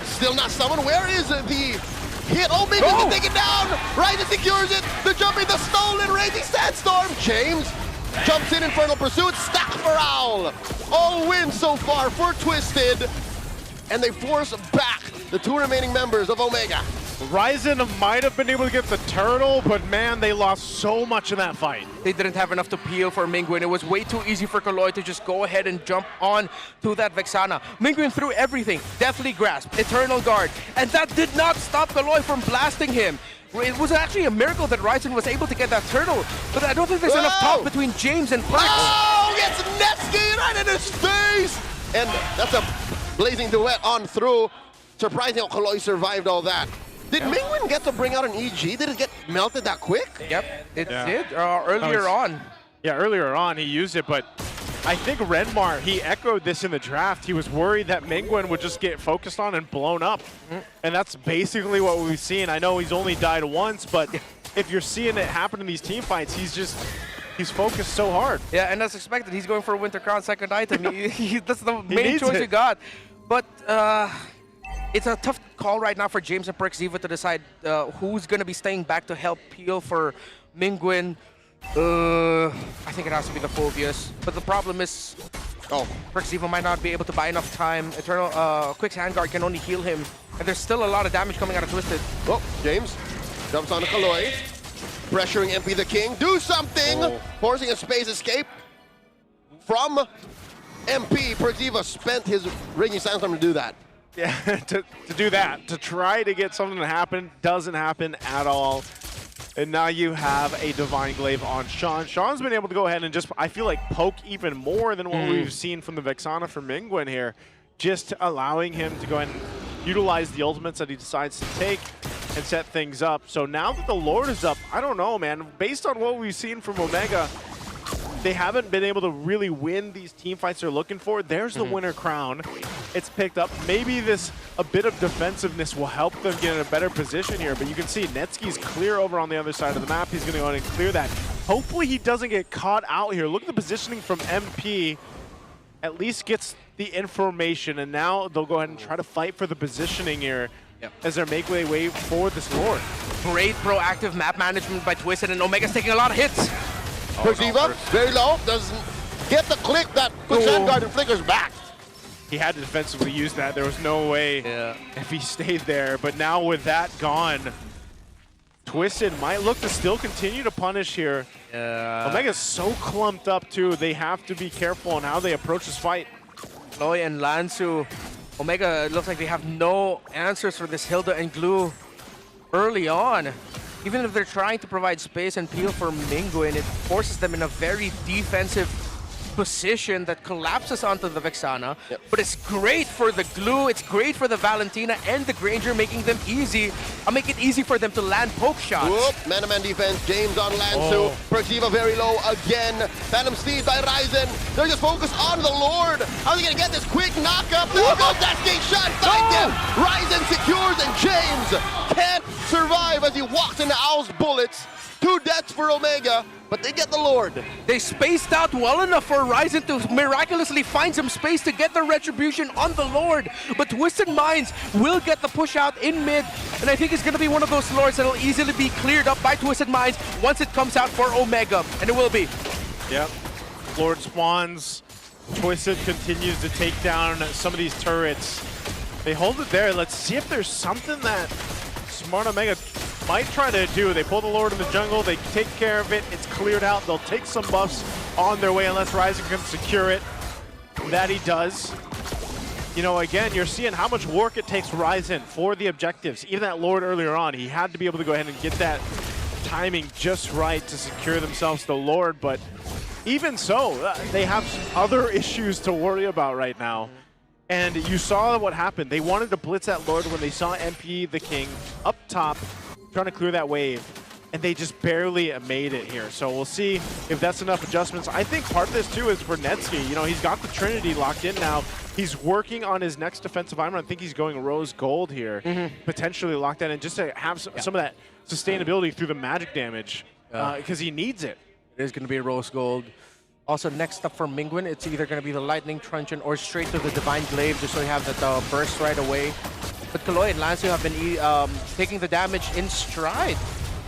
still not summoned. Where is the hit? Oh, Mingguin can take it down. Ryzen secures it. The jumping, the stolen Raging Sandstorm. James jumps in Infernal Pursuit. Stack for Owl. All wins so far for Twisted. And they force back the 2 remaining members of Omega. Ryzen might have been able to get the turtle, but man, they lost so much in that fight. They didn't have enough to peel for Mingguin. It was way too easy for Kaloy to just go ahead and jump on to that Vexana. Mingguin threw everything. Deathly Grasp, Eternal Guard, and that did not stop Kaloy from blasting him. It was actually a miracle that Ryzen was able to get that turtle, but I don't think there's enough top between James and Perks. Oh, gets Netsky right in his face! And that's a blazing duet on through. Surprising how Kaloy survived all that. Did Mingguin get to bring out an EG? Did it get melted that quick? Yep, it did earlier on. Yeah, earlier on he used it, but I think Renmar, he echoed this in the draft. He was worried that Mingguin would just get focused on and blown up. And that's basically what we've seen. I know he's only died once, but if you're seeing it happen in these team fights, he's focused so hard. Yeah, and as expected, he's going for a Winter Crown second item. That's the main choice he got. But it's a tough call right now for James and Perxiva to decide who's going to be staying back to help peel for Mingguin. I think it has to be the Phobias. But the problem is, Oh, Perxivo might not be able to buy enough time. Eternal Quick's Handguard can only heal him. And there's still a lot of damage coming out of Twisted. Oh, James jumps on the Kaloy. Pressuring MP the King. Do something! Forcing a space escape from MP. Perxivo spent his Raging Sandstorm to do that. Yeah, to do that, to try to get something to happen, doesn't happen at all. And now you have a Divine Glaive on Sean. Sean's been able to go ahead and just, I feel like, poke even more than what we've seen from the Vexana from Mingwen here. Just allowing him to go ahead and utilize the ultimates that he decides to take and set things up. So now that the Lord is up, I don't know, man. Based on what we've seen from Omega, they haven't been able to really win these team fights they're looking for. There's the winner crown. It's picked up. Maybe a bit of defensiveness will help them get in a better position here, but you can see Netsky's clear over on the other side of the map. He's going to go ahead and clear that. Hopefully he doesn't get caught out here. Look at the positioning from MP. At least gets the information, and now they'll go ahead and try to fight for the positioning here as they make their way for this Lord. Great proactive map management by Twisted, and Omega's taking a lot of hits. Perxivo, very low, doesn't get the click that puts Vanguard and flickers back. He had to defensively use that. There was no way if he stayed there. But now with that gone, Twisted might look to still continue to punish here. Omega's so clumped up too. They have to be careful on how they approach this fight. Chloe and Lansu, Omega, it looks like they have no answers for this Hilda and Glue early on. Even if they're trying to provide space and peel for Mingwen, it forces them in a very defensive position that collapses onto the Vexana. But it's great for the Glue, it's great for the Valentina and the Granger, making them easy. Make it easy for them to land poke shots. Whoop, man-to-man defense, James on Lansu. Perxivo very low again. Phantom Steed by Ryzen. They're just focused on the Lord. How are they gonna get this quick knockup? There goes that skate shot, find him. Ryzen secures and James can't survive as he walks into Owl's bullets. 2 deaths for Omega, but they get the Lord. They spaced out well enough for Ryzen to miraculously find some space to get the retribution on the Lord. But Twisted Minds will get the push out in mid, and I think it's going to be one of those Lords that will easily be cleared up by Twisted Minds once it comes out for Omega, and it will be. Yep. Lord spawns. Twisted continues to take down some of these turrets. They hold it there. Let's see if there's something that Smart Omega might try to do. They pull the Lord in the jungle, they take care of it, it's cleared out, they'll take some buffs on their way unless Ryzen can secure it. That he does. You know, again, you're seeing how much work it takes Ryzen for the objectives. Even that Lord earlier on, he had to be able to go ahead and get that timing just right to secure themselves the Lord, but even so, they have other issues to worry about right now. And you saw what happened. They wanted to blitz that Lord when they saw MP the King up top trying to clear that wave, and they just barely made it here. So we'll see if that's enough adjustments. I think part of this too is for Netsky. You know, he's got the Trinity locked in now. He's working on his next defensive item. I think he's going rose gold here, potentially locked in, and just to have some of that sustainability through the magic damage, because he needs it. It is going to be rose gold. Also, next up for Mingwen, it's either going to be the Lightning Truncheon or straight to the Divine Glaive, just so you have that burst right away. But Kaloy and Lansu have been taking the damage in stride.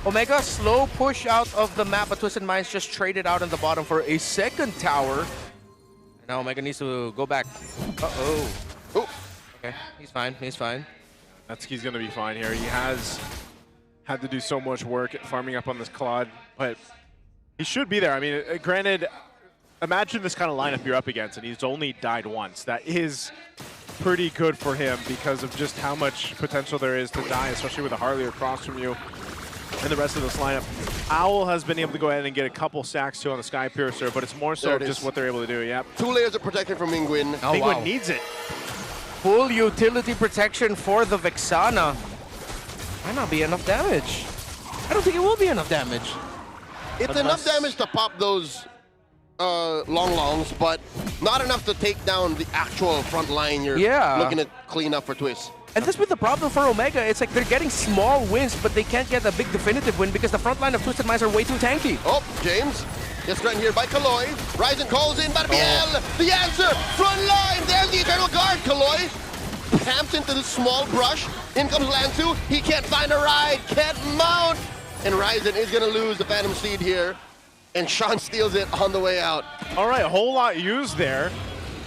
Omega, slow push out of the map, but Twisted Minds just traded out in the bottom for a second tower. And now Omega needs to go back. Uh-oh. Okay, he's fine, he's fine. He's going to be fine here. He has had to do so much work at farming up on this Claude, but he should be there. I mean, granted, imagine this kind of lineup you're up against, and he's only died once. That is pretty good for him because of just how much potential there is to die, especially with a Harley across from you and the rest of this lineup. Owl has been able to go ahead and get a couple sacks too on the Sky Piercer, but it's more so just what they're able to do. Yep. 2 layers of protection from Mingwen. Mingwen needs it. Full utility protection for the Vexana. Might not be enough damage. I don't think it will be enough damage. It's enough damage to pop those longs, but not enough to take down the actual front line you're looking at clean up for TWIS. And that's been the problem for Omega. It's like they're getting small wins, but they can't get a big definitive win because the front line of Twisted Minds are way too tanky. Oh, James gets threatened here by Kaloy. Ryzen calls in, Barbiel, the answer, front line, there's the Eternal Guard. Kaloy camps into the small brush. In comes Lansu, he can't find a ride, can't mount. And Ryzen is gonna lose the Phantom Steed here. And Sean steals it on the way out. All right, a whole lot used there.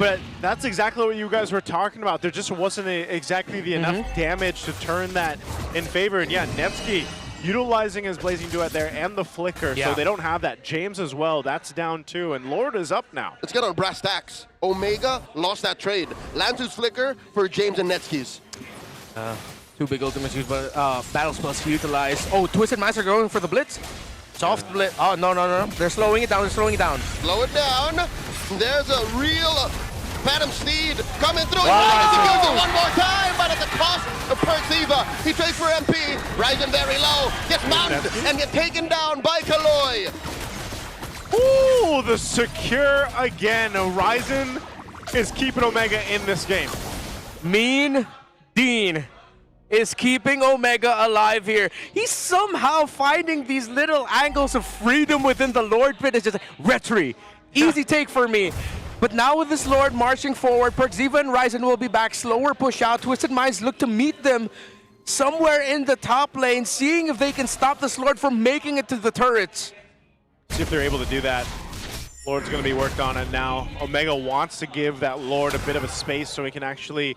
But that's exactly what you guys were talking about. There just wasn't exactly the enough damage to turn that in favor. And yeah, Nevsky utilizing his Blazing Duet there and the Flicker, so they don't have that. James as well, that's down too, and Lord is up now. Let's get on brass tacks. Omega lost that trade. Lantu's Flicker for James and Netsky's. Two big ultimates used, but Battle Spells utilized. Oh, Twisted Minds are going for the Blitz. Soft Blitz. Oh, no. They're slowing it down. Slow it down. There's a real Phantom Steed coming through. He executes it one more time, but at the cost of Perciva. He trades for MP, rising very low, gets mounted, and gets taken down by Kaloy. Ooh, the secure again. Ryzen is keeping Omega in this game. Mean Dean is keeping Omega alive here. He's somehow finding these little angles of freedom within the Lord pit. It's just retry. Easy take for me. But now with this Lord marching forward, Perciva and Ryzen will be back. Slower push out. Twisted Minds look to meet them somewhere in the top lane, seeing if they can stop this Lord from making it to the turrets. See if they're able to do that. Lord's going to be worked on it now. Omega wants to give that Lord a bit of a space so he can actually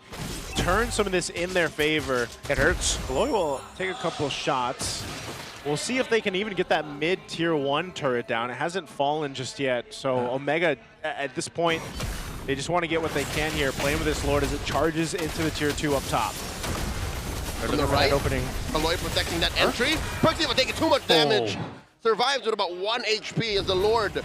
turn some of this in their favor. It hurts. Kaloy will take a couple shots. We'll see if they can even get that mid-tier 1 turret down. It hasn't fallen just yet, so Omega, at this point, they just want to get what they can here, playing with this Lord as it charges into the tier 2 up top. From the right opening. Kaloy protecting that entry. Perciva taking too much damage. Survives with about 1 HP as the Lord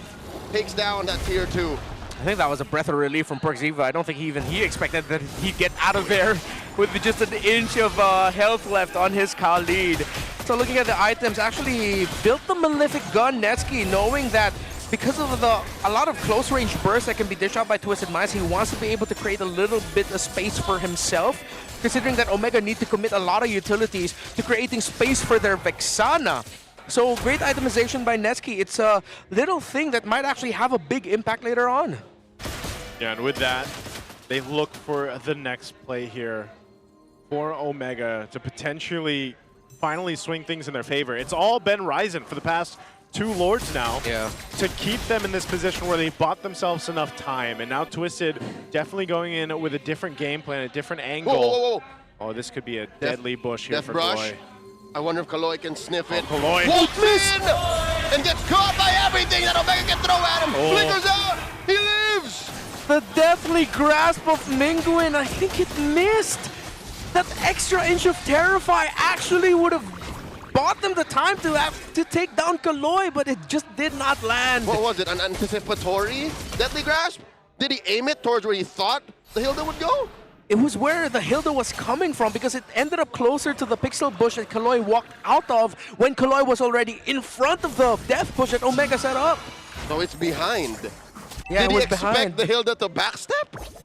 takes down that tier 2. I think that was a breath of relief from Perciva. I don't think he expected that he'd get out of there with just an inch of health left on his Khalid. So looking at the items, actually built the Malefic Gun Netsky, knowing that because of a lot of close range bursts that can be dished out by Twisted Minds, he wants to be able to create a little bit of space for himself, considering that Omega need to commit a lot of utilities to creating space for their Vexana. So great itemization by Netsky. It's a little thing that might actually have a big impact later on. Yeah, and with that, they look for the next play here for Omega to potentially finally swing things in their favor. It's all been Ryzen for the past 2 Lords now to keep them in this position where they bought themselves enough time. And now Twisted definitely going in with a different game plan, a different angle. Oh, this could be a deadly bush here for Kaloy. I wonder if Kaloy can sniff it. Kaloy walks in and gets caught by everything that Omega can throw at him. Flickers out. He lives. The deathly grasp of Minguin, I think it missed. That extra inch of Terrify actually would have bought them the time to take down Kaloy, but it just did not land. What was it, an anticipatory deathly grasp? Did he aim it towards where he thought the Hilda would go? It was where the Hilda was coming from, because it ended up closer to the pixel bush that Kaloy walked out of when Kaloy was already in front of the death bush that Omega set up. So it's behind. Yeah, Did it he was expect behind. the Hilda to backstep?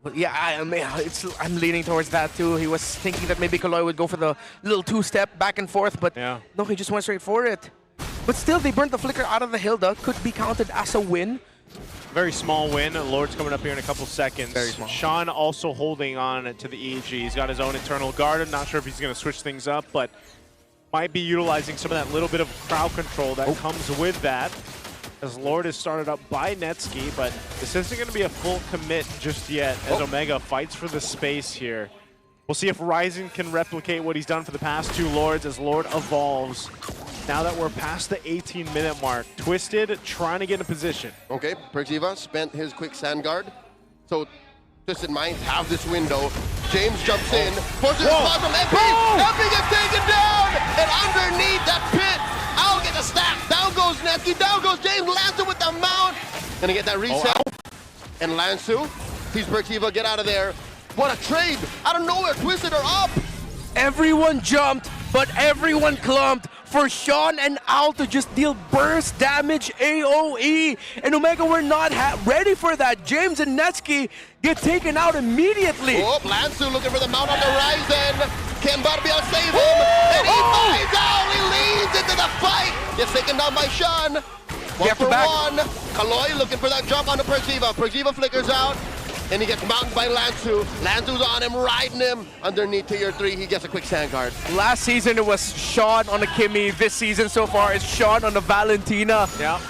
But yeah, I'm leaning towards that too. He was thinking that maybe Kaloy would go for the little 2-step back and forth, but no, he just went straight for it. But still, they burnt the Flicker out of the Hilda. Could be counted as a win. Very small win. Lord's coming up here in a couple seconds. Very small. Sean also holding on to the EEG. He's got his own internal guard. I'm not sure if he's going to switch things up, but might be utilizing some of that little bit of crowd control that comes with that. As Lord is started up by Netsky, but this isn't going to be a full commit just yet as Omega fights for the space here. We'll see if Ryzen can replicate what he's done for the past 2 Lords as Lord evolves. Now that we're past the 18-minute mark, Twisted trying to get in position. Okay, Perciva spent his quick sand guard. So Twisted Minds have this window. James jumps in, forces a spot from MP. MP gets taken down, and underneath that pit, I'll get the stack. Down goes Netsky, down goes James. Lansu with the mount. Gonna get that reset. And Lansu, he's Perciva, get out of there. What a trade! Out of nowhere, Twisted are up. Everyone jumped, but everyone clumped for Sean and Al to just deal burst damage AoE. And Omega were not ready for that. James and Netsky get taken out immediately. Oh, Lansu looking for the mount on the horizon. Can Barbia save him? And he finds out. He leads into the fight. Gets taken down by Sean. 1 for 1. Kaloy looking for that jump onto Perciva. Perciva flickers out. And he gets mounted by Lansu. Lansu's on him, riding him. Underneath tier 3, he gets a quick sand guard. Last season it was Sean on the Kimmy. This season so far is Sean on the Valentina. Yeah.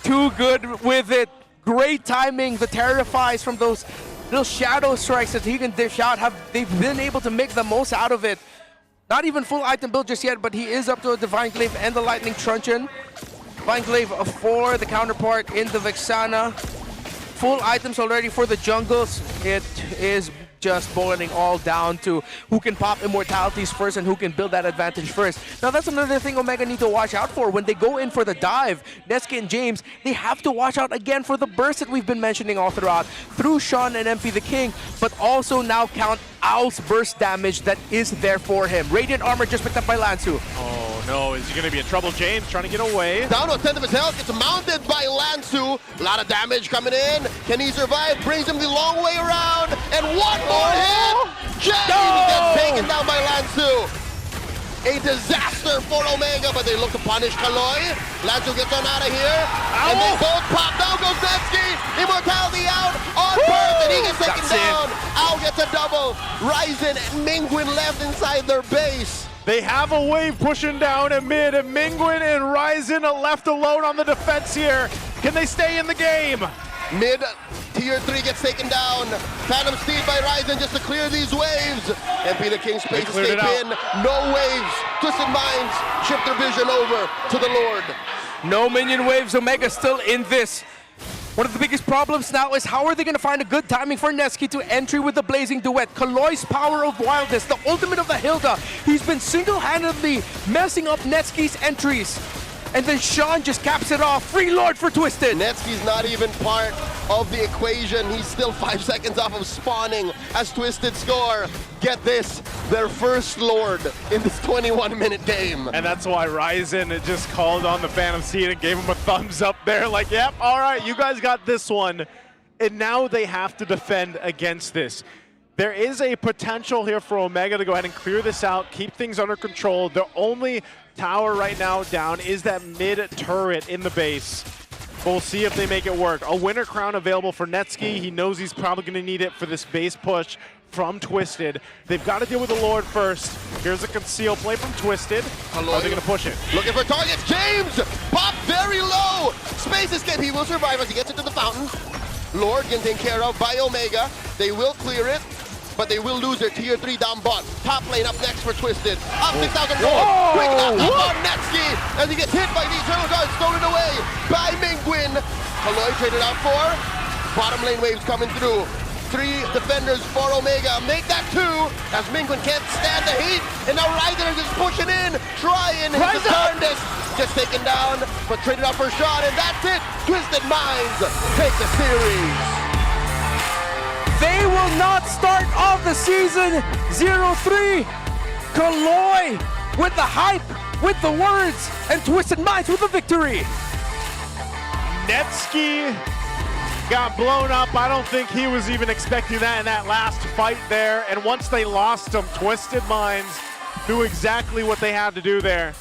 Too good with it. Great timing. The Terrifies from those little shadow strikes that he can dish out, they've been able to make the most out of it. Not even full item build just yet, but he is up to a Divine Glaive and the Lightning Truncheon. Divine Glaive for the counterpart in the Vexana. Full items already for the jungles. It is just boiling all down to who can pop immortalities first and who can build that advantage first. Now that's another thing Omega need to watch out for. When they go in for the dive, Neski and James, they have to watch out again for the burst that we've been mentioning all throughout, through Sean and MP the King, but also now count Owl's burst damage that is there for him. Radiant Armor just picked up by Lansu. Oh no, is he going to be in trouble? James trying to get away. Down to a tenth of his health, gets mounted by Lansu. A lot of damage coming in. Can he survive? Brings him the long way around. And one more hit! James gets taken down by Lansu. A disaster for Omega, but they look to punish Kaloy. Lansu gets on out of here. And they both pop. Down goes Nevsky. Immortality out on Perth, and he gets taken down. Owl gets a double. Ryzen and Mingwin left inside their base. They have a wave pushing down at mid, and Mingwin and Ryzen are left alone on the defense here. Can they stay in the game? Mid tier 3 gets taken down. Phantom Steed by Ryzen just to clear these waves. MP the King space escape in. No waves. Twisted Minds shift their vision over to the Lord. No minion waves. Omega still in this. One of the biggest problems now is how are they going to find a good timing for Neski to entry with the Blazing Duet. Kaloy's Power of Wildness, the ultimate of the Hilda. He's been single-handedly messing up Netski's entries. And then Sean just caps it off. Free Lord for Twisted. Netski's not even part of the equation. He's still 5 seconds off of spawning as Twisted score. Get this, their first Lord in this 21-minute game. And that's why Ryzen just called on the Phantom Steed and gave him a thumbs up there. Like, yep, all right, you guys got this one. And now they have to defend against this. There is a potential here for Omega to go ahead and clear this out, keep things under control. The only tower right now down is that mid turret in the base. We'll see if they make it work. A Winter Crown available for Netski. He knows he's probably going to need it for this base push from Twisted. They've got to deal with the Lord first. Here's a conceal play from Twisted. Are they going to push it? Looking for targets. James popped very low. Space escape. He will survive as he gets into the fountain. Lord getting taken care of by Omega. They will clear it, but they will lose their tier 3 down bot. Top lane up next for Twisted. Up 6,000 gold. Quick up on Netski as he gets hit by these turtle guards, stolen away by Mingwin. Kaloy traded out for. Bottom lane waves coming through. 3 defenders for Omega. Make that 2 as Mingwin can't stand the heat. And now Ryder is just pushing in, trying his turn disc. Just taken down, but traded out for a shot, and that's it. Twisted Minds take the series. They will not start off the season 0-3. Kaloy with the hype, with the words, and Twisted Minds with the victory. Netski got blown up. I don't think he was even expecting that in that last fight there. And once they lost him, Twisted Minds knew exactly what they had to do there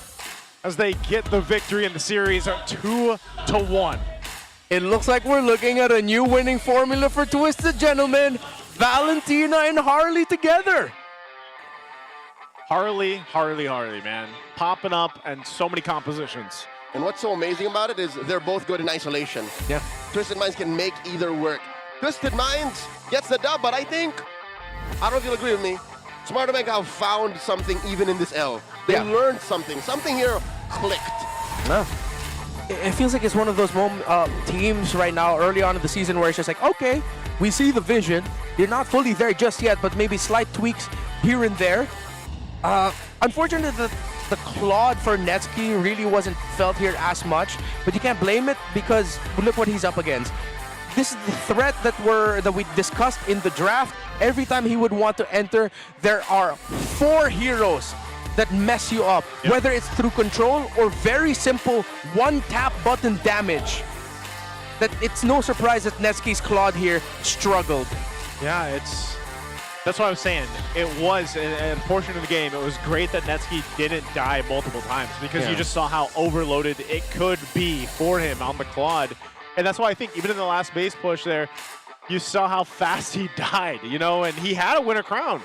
as they get the victory in the series are 2-1. It looks like we're looking at a new winning formula for Twisted, gentlemen. Valentina and Harley together. Harley, man. Popping up and so many compositions. And what's so amazing about it is they're both good in isolation. Yeah. Twisted Minds can make either work. Twisted Minds gets the dub, but I don't know if you'll agree with me. Smart Omega have found something even in this L. They learned something. Something here clicked. No. It feels like it's one of those teams right now early on in the season where it's just like, okay, we see the vision. You're not fully there just yet, but maybe slight tweaks here and there. Unfortunately, the Claude for Netski really wasn't felt here as much, but you can't blame it because look what he's up against. This is the threat that we discussed in the draft. Every time he would want to enter, there are 4 heroes that mess you up, whether it's through control or very simple one-tap button damage. That it's no surprise that Netski's Claude here struggled. Yeah, that's what I was saying. It was, in a portion of the game, it was great that Netski didn't die multiple times because you just saw how overloaded it could be for him on the Claude. And that's why I think even in the last base push there, you saw how fast he died, and he had a Winter Crown.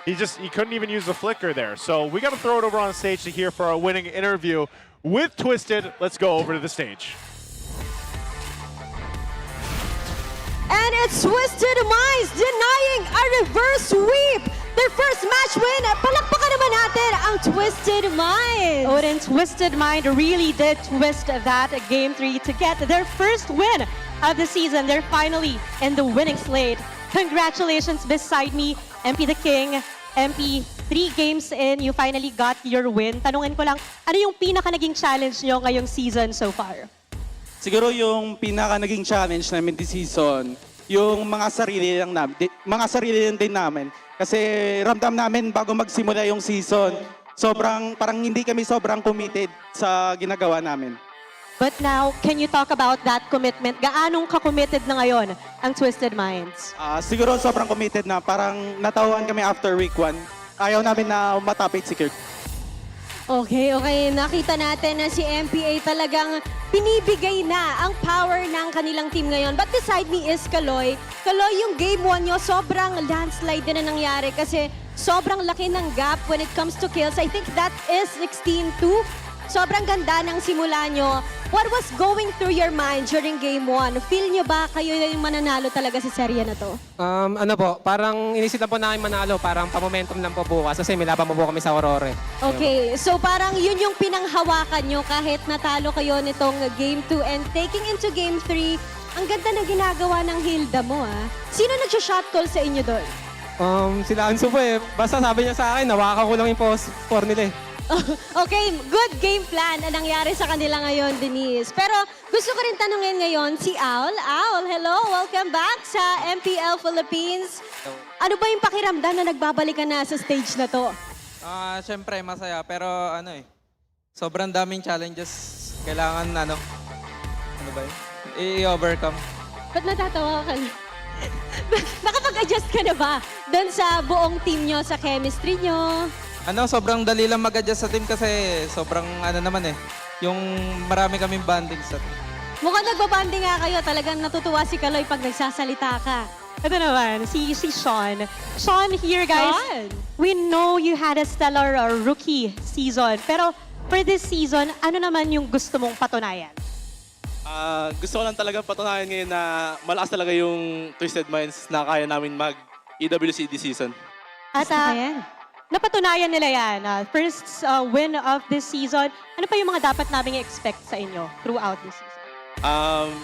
He couldn't even use the flicker there. So we got to throw it over on the stage to hear for our winning interview with Twisted. Let's go over to the stage. And it's Twisted Minds denying a reverse sweep. Their first match win. Palakpakan naman natin ang Twisted Minds. Odin, Twisted Mind really did twist that Game 3 to get their first win of the season. They're finally in the winning slate. Congratulations beside me, MP the King. MP, 3 games in, you finally got your win. Tanungin ko lang, ano yung pinaka naging challenge nyo ngayong season so far? Siguro yung pinaka naging challenge namin this season, yung mga sarili lang din namin. Kasi ramdam namin bago magsimula yung season, parang hindi kami sobrang committed sa ginagawa namin. But now, can you talk about that commitment? Gaanong ka-committed na ngayon ang Twisted Minds? Siguro sobrang committed na, parang natawan kami after week 1. Ayaw namin na matapit si Kirk. Okay. Nakita natin na si MPA talagang pinibigay na ang power ng kanilang team ngayon. But beside me is Kaloy. Kaloy, yung game 1 nyo, sobrang landslide din na nangyari kasi sobrang laki ng gap when it comes to kills. I think that is 16-2. Sobrang ganda ng simula nyo. What was going through your mind during game 1? Feel nyo ba kayo yung mananalo talaga sa serye na to? Ano po, parang inisip lang po namin manalo, parang pa-momentum lang po bukas kasi may laban po kami sa Aurora. Okay, so parang yun yung pinanghawakan nyo kahit natalo kayo nitong game 2 and taking into game 3, ang ganda na ginagawa ng Hilda mo Sino nag-shot call sa inyo doon? Sila Anso po basta sabi niya sa akin, nawakan ko lang yung post for nila Okay, good game plan ang nangyari sa kanila ngayon, Denise. Pero gusto ko rin tanungin ngayon si Owl. Owl, hello, welcome back sa MPL Philippines. Ano ba yung pakiramdam na nagbabalik ka na sa stage na to? Siyempre masaya, pero sobrang daming challenges. Kailangan ano ba yun? I-overcome. Ba't natatawa ka na? Nakapag-adjust ka na ba doon sa buong team nyo, sa chemistry nyo? Sobrang dali lang mag-adjust sa team kasi sobrang yung marami kaming banding sa team. Mukhang nagbabanding nga kayo. Talagang natutuwa si Kaloy pag nagsasalita ka. Ito naman, si Sean. Sean here, guys. Sean. We know you had a stellar rookie season. Pero for this season, ano naman yung gusto mong patunayan? Gusto ko lang talaga patunayan ngayon na malakas talaga yung Twisted Minds na kaya namin mag-EWC this season. At napatunayan nila yan. First win of this season. Ano pa yung mga dapat namin i-expect sa inyo throughout this season?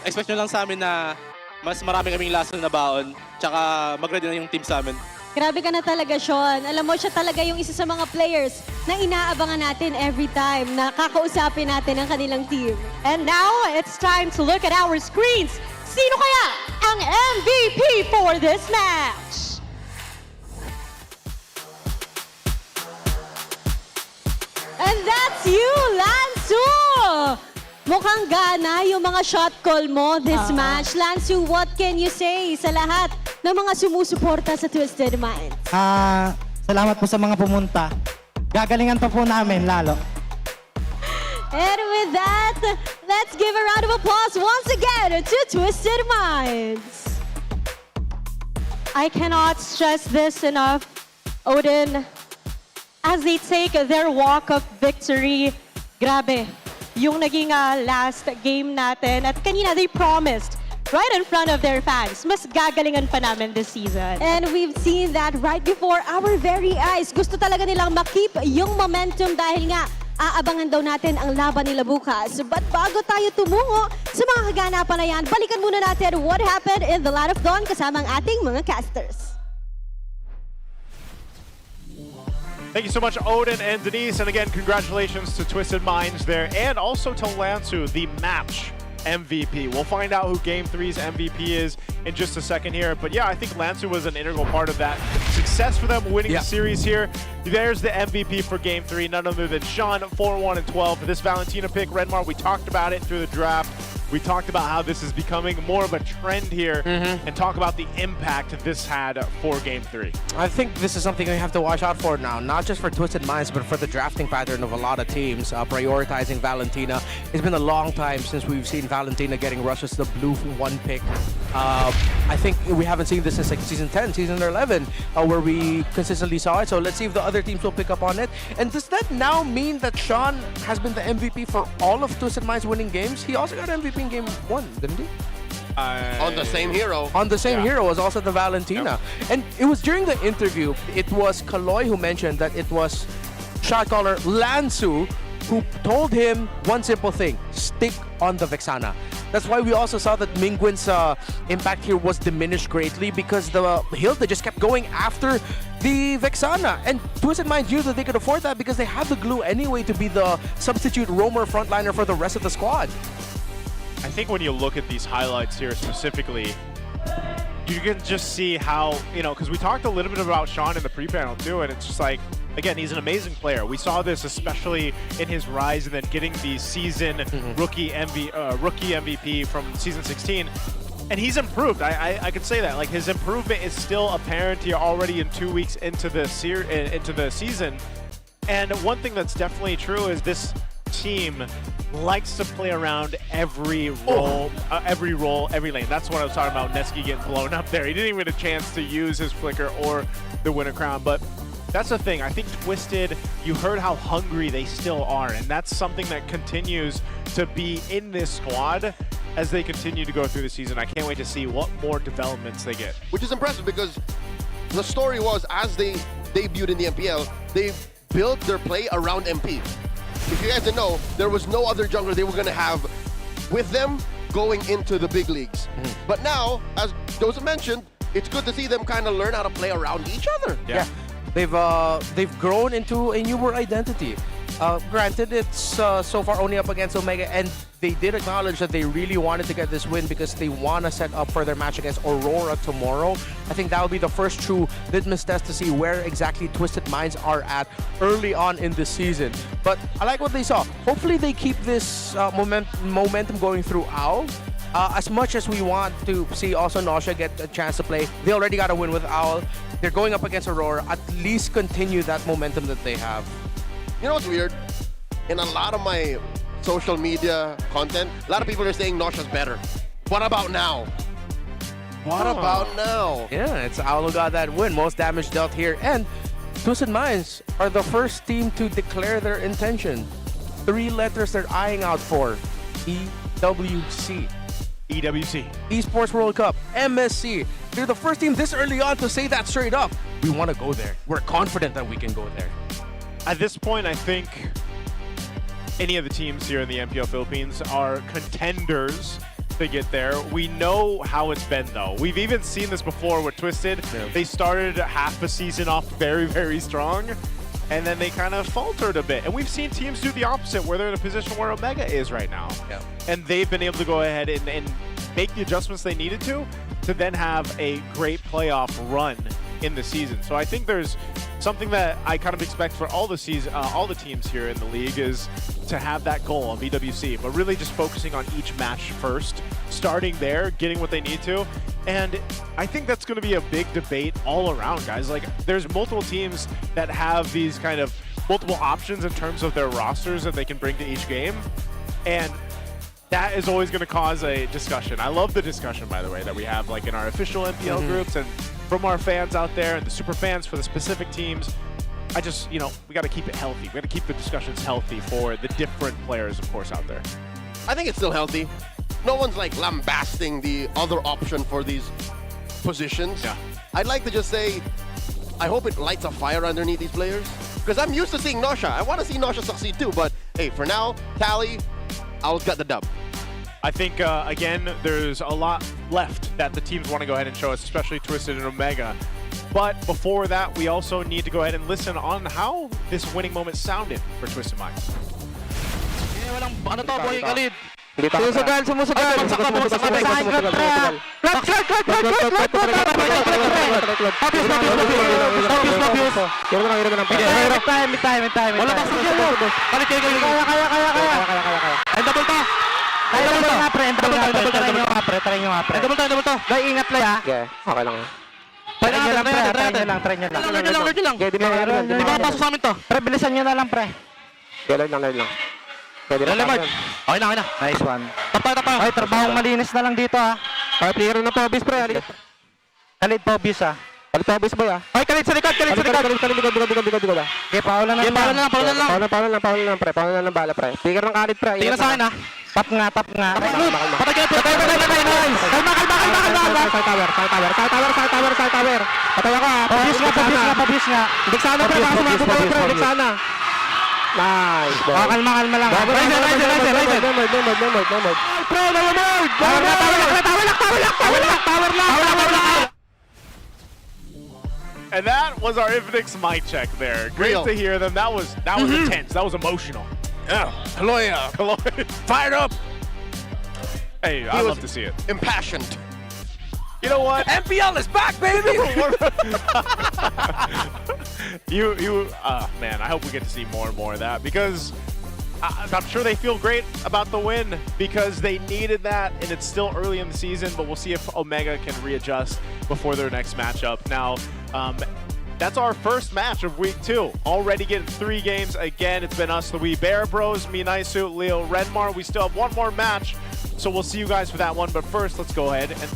Expect nyo lang sa amin na mas marami kaming lason na baon, tsaka mag-ready na yung team sa amin. Grabe ka na talaga, Sean. Alam mo, siya talaga yung isa sa mga players na inaabangan natin every time na kakausapin natin ang kanilang team. And now, it's time to look at our screens. Sino kaya ang MVP for this match? And that's you, Lansu! Mukhang gana yung mga shot call mo this match. Lansu, what can you say sa lahat ng mga sumusuporta sa Twisted Minds? Salamat po sa mga pumunta. Gagalingan pa po namin lalo. And with that, let's give a round of applause once again to Twisted Minds. I cannot stress this enough, Odin. As they take their walk of victory, grabe, yung naging last game natin. At kanina, they promised right in front of their fans, mas gagalingan pa namin this season. And we've seen that right before our very eyes. Gusto talaga nilang makip yung momentum dahil nga aabangan daw natin ang laban nila bukas. But bago tayo tumungo sa mga kaganapan na yan, balikan muna natin what happened in the Land of Dawn kasama ang ating mga casters. Thank you so much, Odin and Denise. And again, congratulations to Twisted Minds there, and also to Lansu, the match MVP. We'll find out who Game 3's MVP is in just a second here. But yeah, I think Lansu was an integral part of that success for them winning the series here. There's the MVP for Game 3, none other than Sean, 4-1 and 12. For this Valentina pick, Redmar, we talked about it through the draft. We talked about how this is becoming more of a trend here and talk about the impact this had for Game 3. I think this is something we have to watch out for now, not just for Twisted Minds, but for the drafting pattern of a lot of teams, prioritizing Valentina. It's been a long time since we've seen Valentina getting rushes the blue 1 pick. I think we haven't seen this since like Season 10, Season 11, where we consistently saw it. So let's see if the other teams will pick up on it. And does that now mean that Sean has been the MVP for all of Twisted Minds winning games? He also got MVP in Game 1, didn't he? On the same hero. On the same hero was also the Valentina. And it was during the interview, it was Kaloy who mentioned that it was shot caller Lansu who told him one simple thing: stick on the Vexana. That's why we also saw that Mingwin's impact here was diminished greatly, because the Hilda just kept going after the Vexana. And Twisted Minds knew that they could afford that because they had the glue anyway to be the substitute roamer frontliner for the rest of the squad. I think when you look at these highlights here specifically, you can just see how, because we talked a little bit about Sean in the pre-panel too, and it's just like, again, he's an amazing player. We saw this especially in his rise and then getting the season rookie MVP from season 16. And he's improved. I could say that. Like, his improvement is still apparent here already in 2 weeks into the season. And one thing that's definitely true is this team likes to play around every role, every lane. That's what I was talking about. Nesky getting blown up there. He didn't even get a chance to use his flicker or the winter crown, but that's the thing. I think Twisted, you heard how hungry they still are, and that's something that continues to be in this squad as they continue to go through the season. I can't wait to see what more developments they get. Which is impressive because the story was, as they debuted in the MPL, they built their play around MP. If you guys didn't know, there was no other jungler they were going to have with them going into the big leagues. But now, as Joseph mentioned, it's good to see them kind of learn how to play around each other. Yeah. They've grown into a newer identity. Granted, it's so far only up against Omega, and they did acknowledge that they really wanted to get this win because they want to set up for their match against Aurora tomorrow. I think that will be the first true litmus test to see where exactly Twisted Minds are at early on in the season. But I like what they saw. Hopefully they keep this momentum going throughout. As much as we want to see also Nausea get a chance to play, they already got a win with Owl. They're going up against Aurora. At least continue that momentum that they have. You know what's weird? In a lot of my social media content, a lot of people are saying Nausea's better. What about now? What about now? Yeah, it's Owl who got that win. Most damage dealt here. And Twisted Minds are the first team to declare their intention. 3 letters they're eyeing out for. EWC. EWC. Esports World Cup. MSC. They're the first team this early on to say that straight up. We want to go there. We're confident that we can go there. At this point, I think any of the teams here in the MPL Philippines are contenders to get there. We know how it's been, though. We've even seen this before with Twisted. Yeah. They started half a season off very, very strong, and then they kind of faltered a bit. And we've seen teams do the opposite, where they're in a position where Omega is right now. Yeah. And they've been able to go ahead and make the adjustments they needed to then have a great playoff run in the season. So I think there's something that I kind of expect for all the teams here in the league is to have that goal of EWC, but really just focusing on each match first, starting there, getting what they need to. And I think that's going to be a big debate all around, guys. Like, there's multiple teams that have these kind of multiple options in terms of their rosters that they can bring to each game. And that is always going to cause a discussion. I love the discussion, by the way, that we have like in our official MPL groups and from our fans out there and the super fans for the specific teams. I just, we got to keep it healthy. We got to keep the discussions healthy for the different players, of course, out there. I think it's still healthy. No one's like lambasting the other option for these positions. Yeah. I'd like to just say, I hope it lights a fire underneath these players. Because I'm used to seeing Nausea. I want to see Nausea succeed too. But hey, for now, Tally, Owl's got the dub. I think, again, there's a lot left that the teams want to go ahead and show us, especially Twisted and Omega. But before that, we also need to go ahead and listen on how this winning moment sounded for Twisted Minds. Try nyo nga, pre. Guy, ingat lang, ha? Okay, okay lang. Try nyo lang, pre. Try nyo lang. Lord lang. Di ba pasok sa amin to? Pre, bilisan nyo na lang, pre. Lord lang. Pwede na, Lord. Okay na. Nice one. Tapa. Ay, trabahong malinis na lang dito, ha? Okay, player na Pobis, pre. Kalid Pobis, ha? Kalid Pobis, boy, ha? Ay, kalid sa likod. Likod. Okay, paulan na lang. Paulan lang, pre. Paulan na lang bala, pre. Tigger ng kalid, pre. Tingnan sa akin, ha? Tap nga. Patay ka. Nice. Patawa ka, pabis nga. Hindi sana, pre, baka sumagot ka, pre, hindi sana. Nice, bro. Kalma lang. Riser. No mode. Pre, no mode. Tower lock. And that was our Infinix mic check there. Great to hear them. That was intense. That was emotional. Yeah, Kaloya. Fired up. Hey, I love to see it. Impassioned. You know what? MPL is back, baby. Man, I hope we get to see more and more of that because I'm sure they feel great about the win because they needed that, and it's still early in the season, but we'll see if Omega can readjust before their next matchup. Now, that's our first match of week 2. Already getting 3 games. Again, it's been us, the Wee Bear Bros, me, Naisu, Leo, Renmar. We still have one more match, so we'll see you guys for that one. But first, let's go ahead and...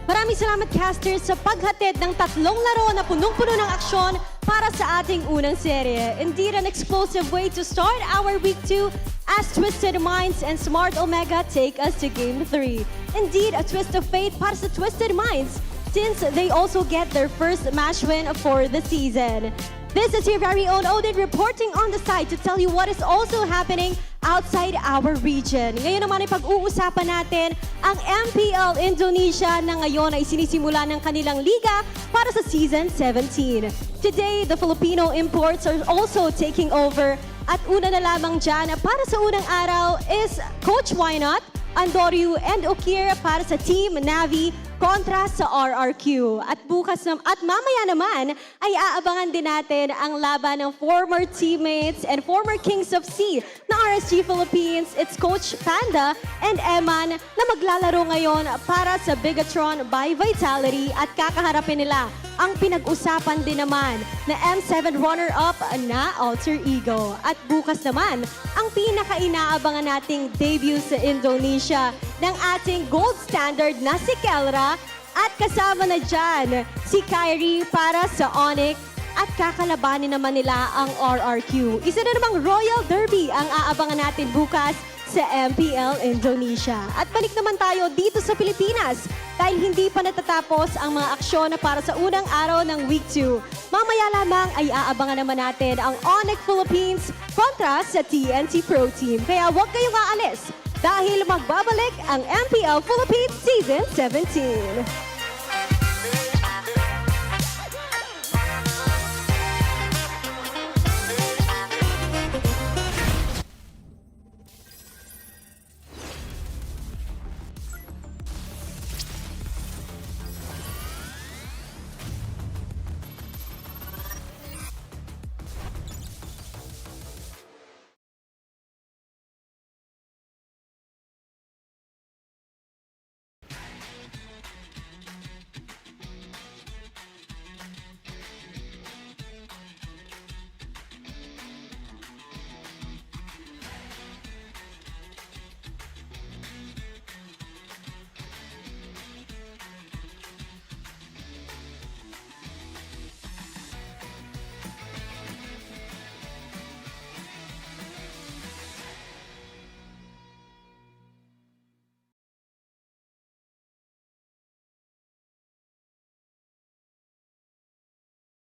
Maraming salamat, casters, sa paghatid ng 3 laro na punong-puno ng aksyon para sa ating unang serye. Indeed, an explosive way to start our Week 2 as Twisted Minds and Smart Omega take us to Game 3. Indeed, a twist of fate para sa Twisted Minds since they also get their first match win for the season. This is your very own Odin reporting on the side to tell you what is also happening outside our region. Ngayon naman ay pag-uusapan natin ang MPL Indonesia na ngayon ay sinisimula ng kanilang liga para sa Season 17. Today, the Filipino imports are also taking over at una na lamang dyan para sa unang araw is Coach Wynot, Andoryu, and Okir para sa Team Navi kontra sa RRQ. At mamaya naman ay aabangan din natin ang laban ng former teammates and former Kings of Sea na RSG Philippines. It's Coach Panda and Eman na maglalaro ngayon para sa Bigatron by Vitality at kakaharapin nila ang pinag-usapan din naman na M7 runner-up na Alter Ego. At bukas naman, ang pinaka-inaabangan nating debut sa Indonesia ng ating gold standard na si Kelra at kasama na dyan si Kyrie para sa ONIC at kakalabanin naman nila ang RRQ. Isa na namang Royal Derby ang aabangan natin bukas sa MPL Indonesia. At balik naman tayo dito sa Pilipinas dahil hindi pa natatapos ang mga aksyon para sa unang araw ng Week 2. Mamaya lamang ay aabangan naman natin ang ONIC Philippines kontra sa TNT Pro Team. Kaya huwag kayong aalis dahil magbabalik ang MPL Philippines Season 17.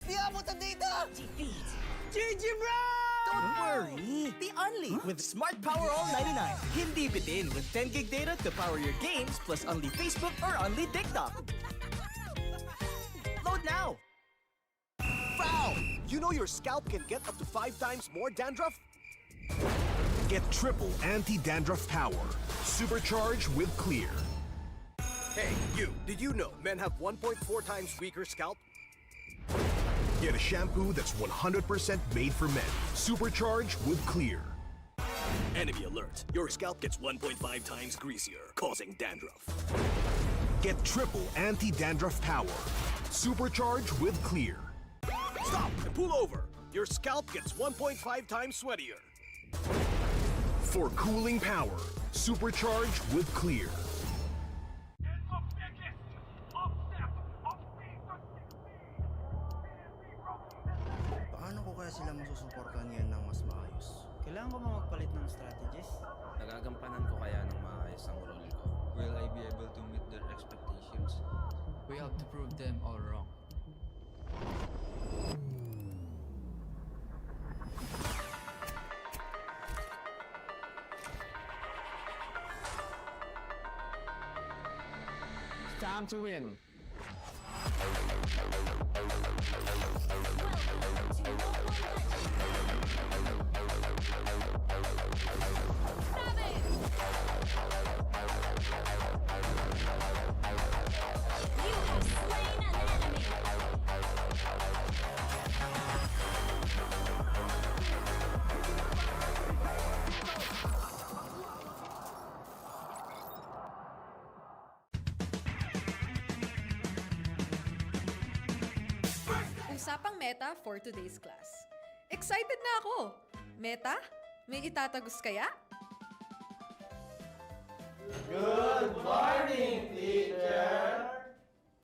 Di abot ang data! GG bro! Don't worry! Be only with Smart Power All 99. Hindi bitin with 10 gig data to power your games plus only Facebook or only TikTok. Load now! Foul! You know your scalp can get up to 5 times more dandruff? Get triple anti-dandruff power. Supercharged with Clear. Hey, you. Did you know men have 1.4 times weaker scalp? Get a shampoo that's 100% made for men. Supercharged with Clear. Enemy alert. Your scalp gets 1.5 times greasier, causing dandruff. Get triple anti-dandruff power. Supercharged with Clear. Stop and pull over. Your scalp gets 1.5 times sweatier. For cooling power. Supercharged with Clear. Paano ko kaya sila masusuportahan ngayon ng mas maayos? Kailangan ko ba magpalit ng strategies? Nagagampanan ko kaya ng maayos ang role ko. able to meet their expectations. We have to prove them all wrong. It's time to win. Usapang meta for today's class. Excited na ako! Meta? May itatagos kaya? Good morning, teacher!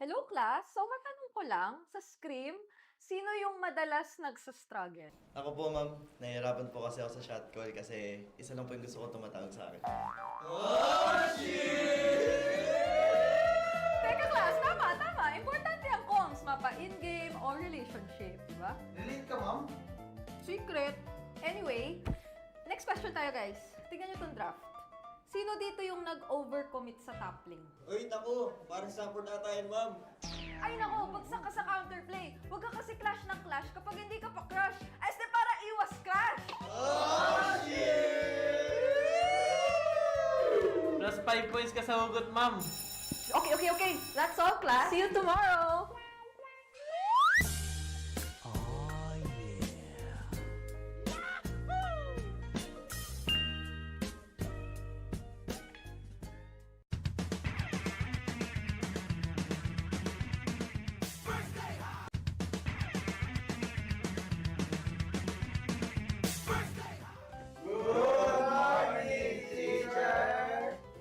Hello class! So matanong ko lang, sa Scream, sino yung madalas nagsastruggle? Ako po, ma'am. Nahihirapan po kasi ako sa shot call kasi isa lang po yung gusto ko tumatawag sa akin. Teka class, tama! Importante ang comms, mapa in-game o relationship, di ba? Relate ka, ma'am? Secret. Anyway, next question tayo guys. Tingnan nyo itong draft. Sino dito yung nag-overcommit sa top lane? Uy, naku! Parang support na tayo, ma'am. Ay nako, bagsak ka sa counterplay. Huwag ka kasi clash ng clash kapag hindi ka pa crush. Ayos na para iwas crash! Plus 5 points ka sa hugot, ma'am. Okay. That's all, class. See you tomorrow!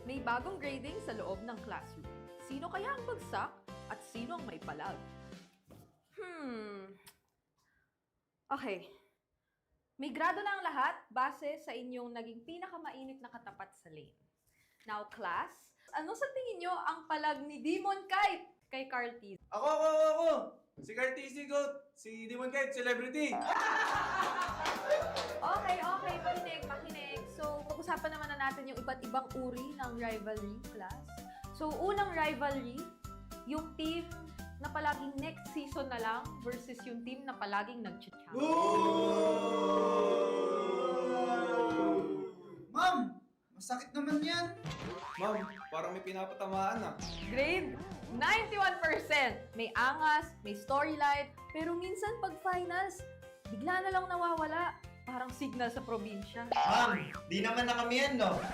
May bagong grading sa loob ng classroom. Sino kaya ang bagsak at sino ang may palag? Okay. May grado na ang lahat base sa inyong naging pinakamainit na katapat sa lane. Now, class, ano sa tingin nyo ang palag ni Demon Kite kay Carl T? Ako! Si Carl TC Goat, si Demon Kite, celebrity! Okay, makinig. So, pag-usapan naman na natin yung iba't ibang uri ng rivalry, class. So, unang rivalry, yung team na palaging next season na lang versus yung team na palaging nag-champion. Ma'am! Masakit naman yan! Ma'am, parang may pinapatamaan ah. Grade 91%. May angas, may storyline, pero minsan pag finals, bigla na lang nawawala. Parang signal sa probinsya. Ma'am! Di naman na kami yan, no? Okay,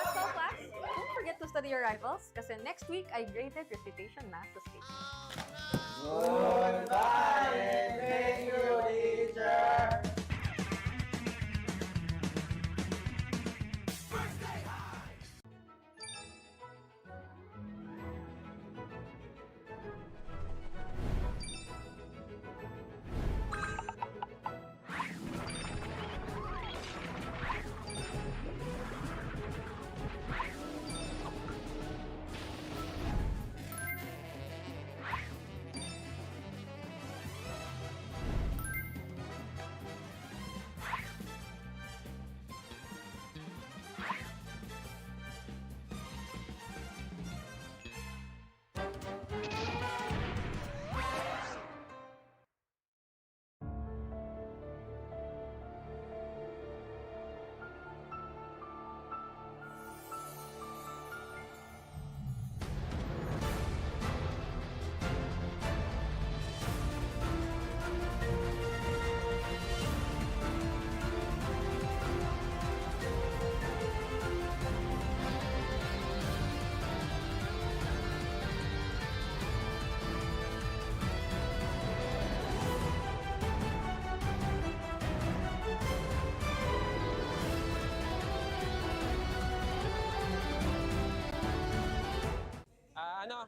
that's all, class. Don't forget to study your rivals kasi next week ay graded recitation na sa stage. Goodbye and thank you, teacher!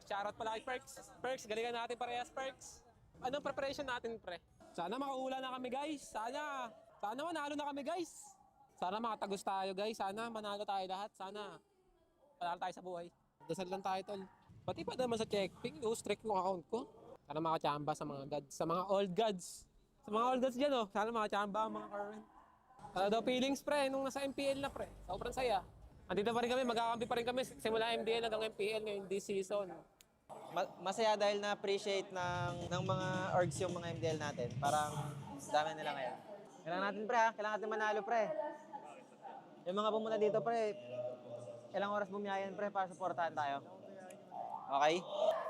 Shoutout pala kay Perks. Perks, galingan natin parehas, Perks. Anong preparation natin, pre? Sana makahula na kami, guys. Sana manalo na kami, guys. Sana makatagos tayo guys. Sana manalo tayo lahat. Sana panalo tayo sa buhay. Dasal lang tayo tol. Pati pa naman sa checkping, strict yung account ko. Sana makachamba sa mga gods, sa mga old gods. Sa mga old gods dyan oh. Sana makachamba ang mga current. Ano daw feelings pre, nung nasa MPL na pre. Sobrang saya. Andito pa rin kami, magkakampi pa rin kami simula MDL hanggang MPL ngayon this season. Masaya dahil na-appreciate ng mga orgs yung mga MDL natin. Parang dami nila ngayon. Kailangan natin pre ha, kailangan natin manalo pre. Yung mga pumunta dito pre, ilang oras bumiyayan pre para supportahan tayo. Okay?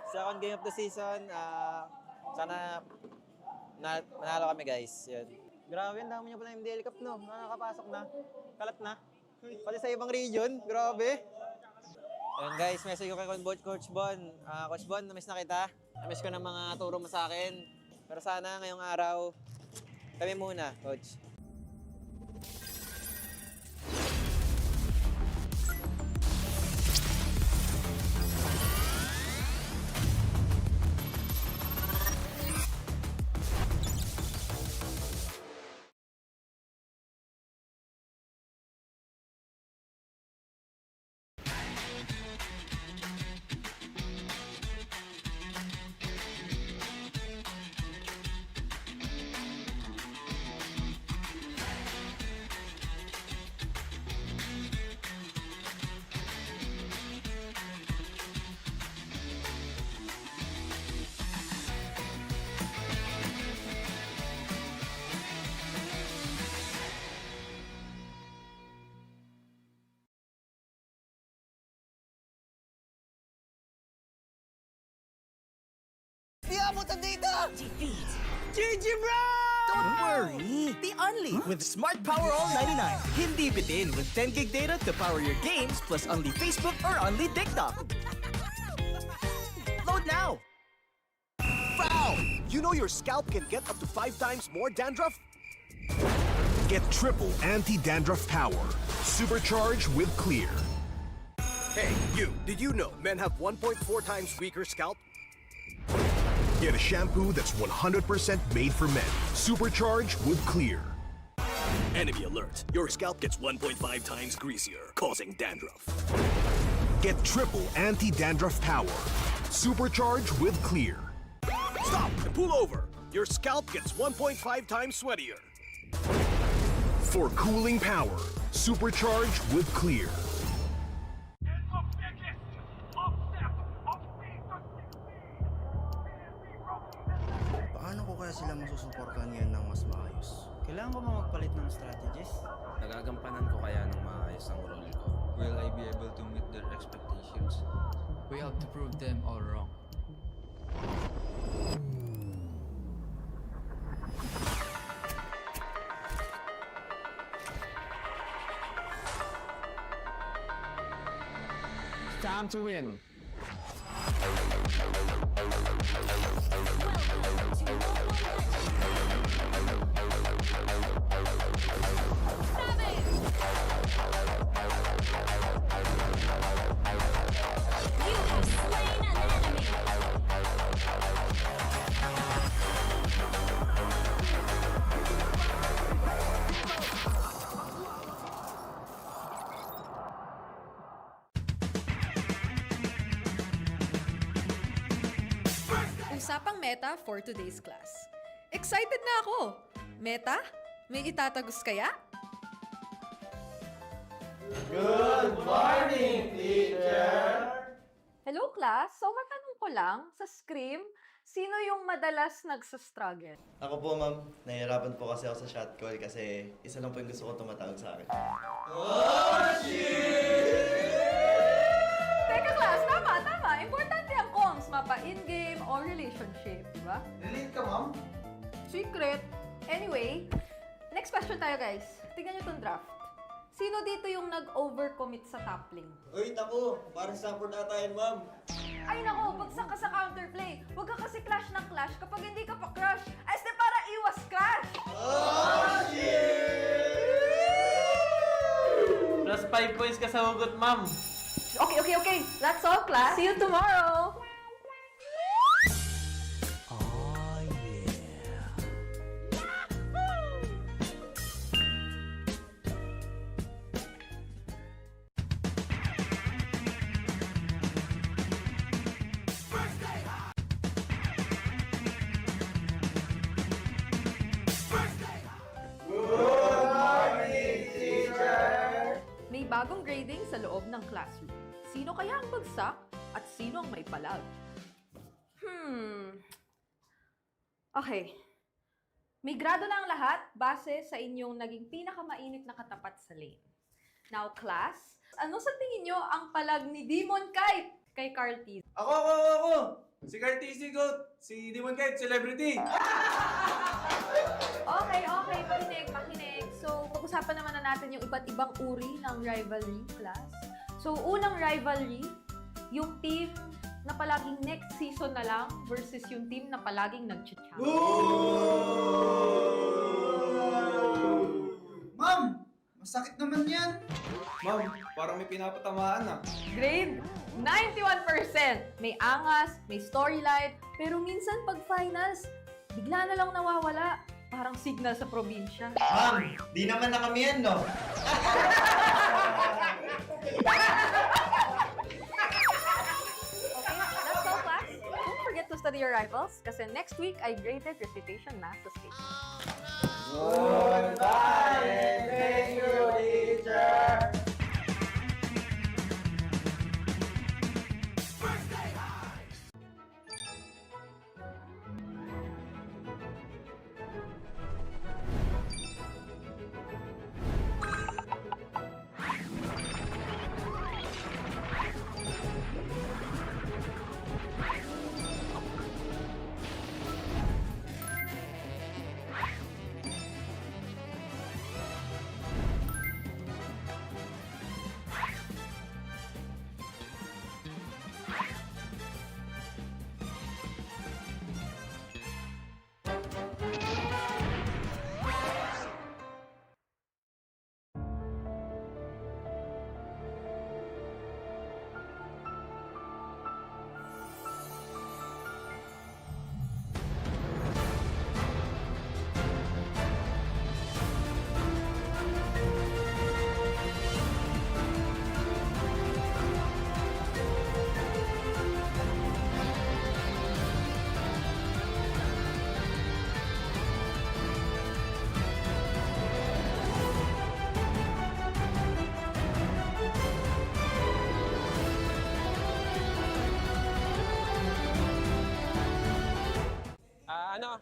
Second game of the season, sana manalo kami guys. Yun. Grabe, ang dami niyo pala MDL Cup no, nakakapasok na, kalat na. Pati sa ibang region, grabe. Ayun guys, message ko kay Coach Bon. Coach Bon, namiss na kita. Namiss ko ng mga turo mo sa akin. Pero sana ngayong araw, kami muna, Coach. Di abutan dito! Defeat! GG bro! Don't worry! The Only with Smart Power All 99. Hindi bitin with 10 gig data to power your games plus only Facebook or only TikTok. Load now! Foul! You know your scalp can get up to 5 times more dandruff? Get triple anti-dandruff power. Supercharged with Clear. Hey, you, did you know men have 1.4 times weaker scalp? Get a shampoo that's 100% made for men. Supercharged with Clear. Enemy alert. Your scalp gets 1.5 times greasier, causing dandruff. Get triple anti-dandruff power. Supercharged with Clear. Stop and pull over. Your scalp gets 1.5 times sweatier. For cooling power. Supercharged with Clear. Paano ko kaya sila masusuportahan ngayon ng mas maayos? Kailangan ko ba magpalit ng strategies? Nagagampanan ko kaya ng maayos ang role ko? Will I be able to meet their expectations? We have to prove them all wrong. Time to win. Usapang meta for today's class. Excited na ako! Meta? May itatagos kaya? Good morning, teacher! Hello class! So matanong ko lang, sa Scream, sino yung madalas nagsastruggle? Ako po, ma'am. Nahihirapan po kasi ako sa shot call kasi isa lang po yung gusto ko tumatawag sa akin. Oh, shit! Teka class, tama! Importante ang comms, mapa in-game or relationship, di ba? Relate ka, ma'am? Secret. Anyway, next question tayo guys. Tignan nyo itong draft. Sino dito yung nag-overcommit sa top lane? Uy, naku! Parang support na tayo, ma'am. Ay nako, bagsak ka sa counterplay. Huwag ka kasi clash ng clash kapag hindi ka pa crush. Ay, de para iwas crash! Oh, shit! Plus 5 points ka sa hugot, ma'am. Okay. That's all, class. See you tomorrow. Oh yeah! 1, bagong grading sa loob ng classroom. Sino kaya ang bagsak at sino ang may palag? Okay. May grado na ang lahat base sa inyong naging pinakamainit na katapat sa lane. Now, class, ano sa tingin nyo ang palag ni Demon Kite kay Carl T? Ako! Si Carl TC Goat, si Demon Kite, celebrity! Okay, makinig. So, pag-usapan naman na natin yung iba't ibang uri ng rivalry, class. So, unang rivalry, yung team na palaging next season na lang versus yung team na palaging nag-champion. Ma'am! Masakit naman yan! Ma'am, parang may pinapatamaan na. Grade 91%. May angas, may storyline, pero minsan pag finals, bigla na lang nawawala. Parang signal sa probinsya. Ma'am, di naman na kami yan, no? That's all, class. Don't forget to study your rivals kasi next week ay graded recitation na sa stage. Goodbye and thank you, teacher!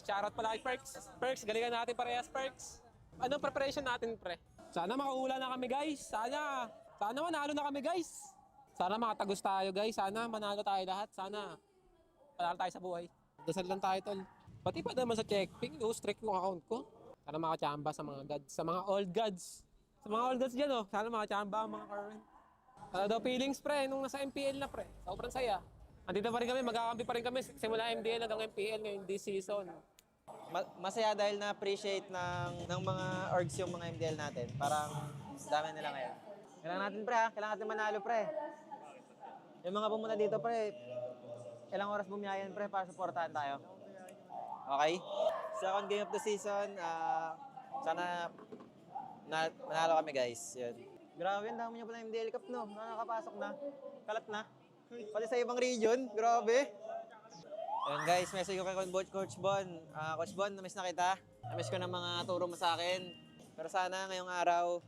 Shoutout pala kay Perks. Perks, galingan natin parehas, Perks. Anong preparation natin, pre? Sana makahula na kami, guys. Sana manalo na kami, guys. Sana makatagos tayo, guys. Sana manalo tayo lahat. Sana panalo tayo sa buhay. Dasal lang tayo, tol. Pati pa naman sa checkping, strict yung account ko. Sana makachamba sa mga gods. Sa mga old gods. Sa mga old gods dyan, oh. Sana makachamba ang mga current. Ano daw feelings, pre, nung nasa MPL na, pre? Sobrang saya. Andito pa rin kami, magkakampi pa rin kami simula MDL hanggang MPL ngayon this season. Masaya dahil na-appreciate ng mga orgs yung mga MDL natin. Parang dami nila ngayon. Kailangan natin, pre, ha? Kailangan natin manalo, pre. Yung mga pumunta dito, pre, ilang oras bumiyayan, pre, para supportahan tayo. Okay? Second game of the season, sana manalo kami, guys. Yun. Grabe, ang dami niyo pala MDL Cup, no? Nakakapasok na. Kalat na. Pati sa ibang region, grabe. Ayun guys, message ko kay Coach Bon. Coach Bon, namiss na kita. Namiss ko ng mga turo mo sa akin. Pero sana ngayong araw,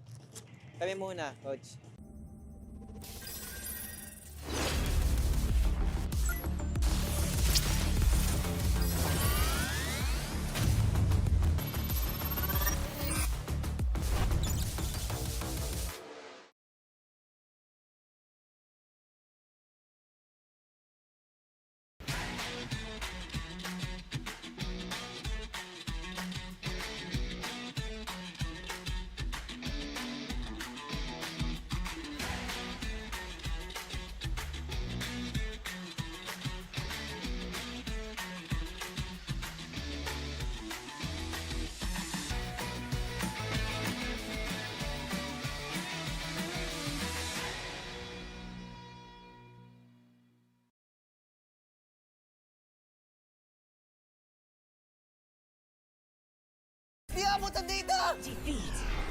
kami muna, Coach. Di abutan dito!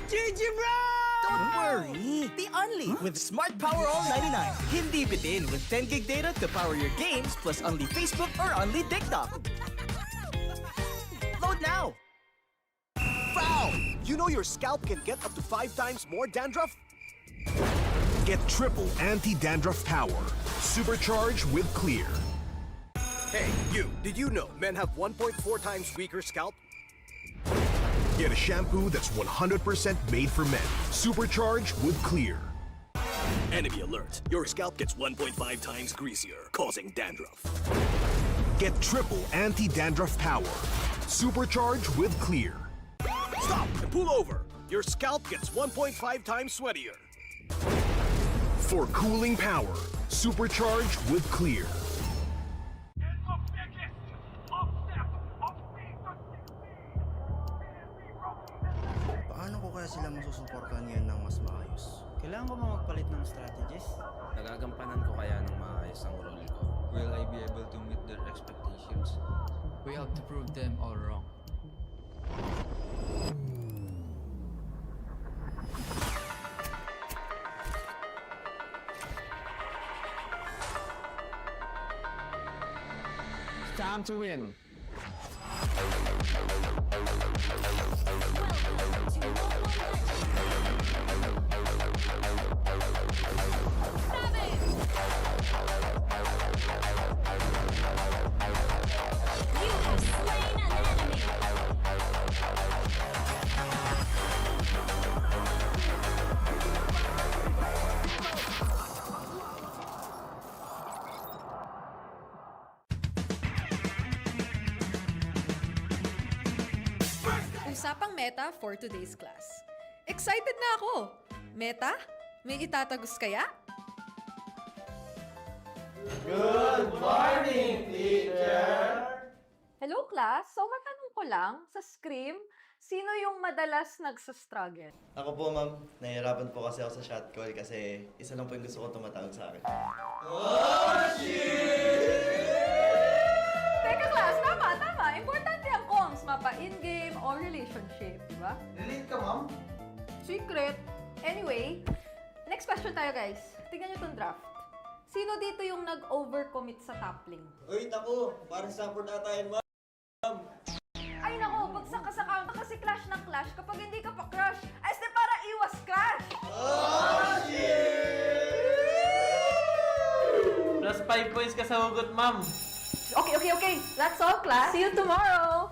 GG bro! Don't worry! The Only with Smart Power All 99. Hindi bitin with 10 gig data to power your games plus only Facebook or only TikTok. Load now! Foul! You know your scalp can get up to 5 times more dandruff? Get triple anti-dandruff power. Supercharge with Clear. Hey, you, did you know men have 1.4 times weaker scalp? Get a shampoo that's 100% made for men. Supercharge with Clear. Enemy alert. Your scalp gets 1.5 times greasier, causing dandruff. Get triple anti-dandruff power. Supercharge with Clear. Stop and pull over. Your scalp gets 1.5 times sweatier. For cooling power, supercharge with Clear. Paano ko kaya sila masusuportahan ngayon ng mas maayos? Kailangan ko ba magpalit ng strategies? Nagagampanan ko kaya ng maayos ang role ko? Will I be able to meet their expectations? We have to prove them all wrong. Time to win. Usapang Meta for today's class. Excited na ako! Meta, may itatagos kaya? Good morning, teacher! Hello class, so matanong ko lang, sa Scream, sino yung madalas nagsastruggle? Ako po, ma'am. Nahihirapan po kasi ako sa shot call kasi isa lang po yung gusto ko tumatawag sa akin. Teka class, tama. Importante ang comms, mapa in-game or relationship, di ba? Relate ka, ma'am? Secret. Anyway, next question tayo guys. Tingnan nyo tong draft. Sino dito yung nag-overcommit sa top lane? Uy, naku! Parang support ata yun, ma'am. Ay nako, bagsak ka sa counter kasi clash ng clash kapag hindi ka pa crush. Ay, este para iwas crush! Plus 5 points ka sa hugot, ma'am. Okay. That's all, class. See you tomorrow!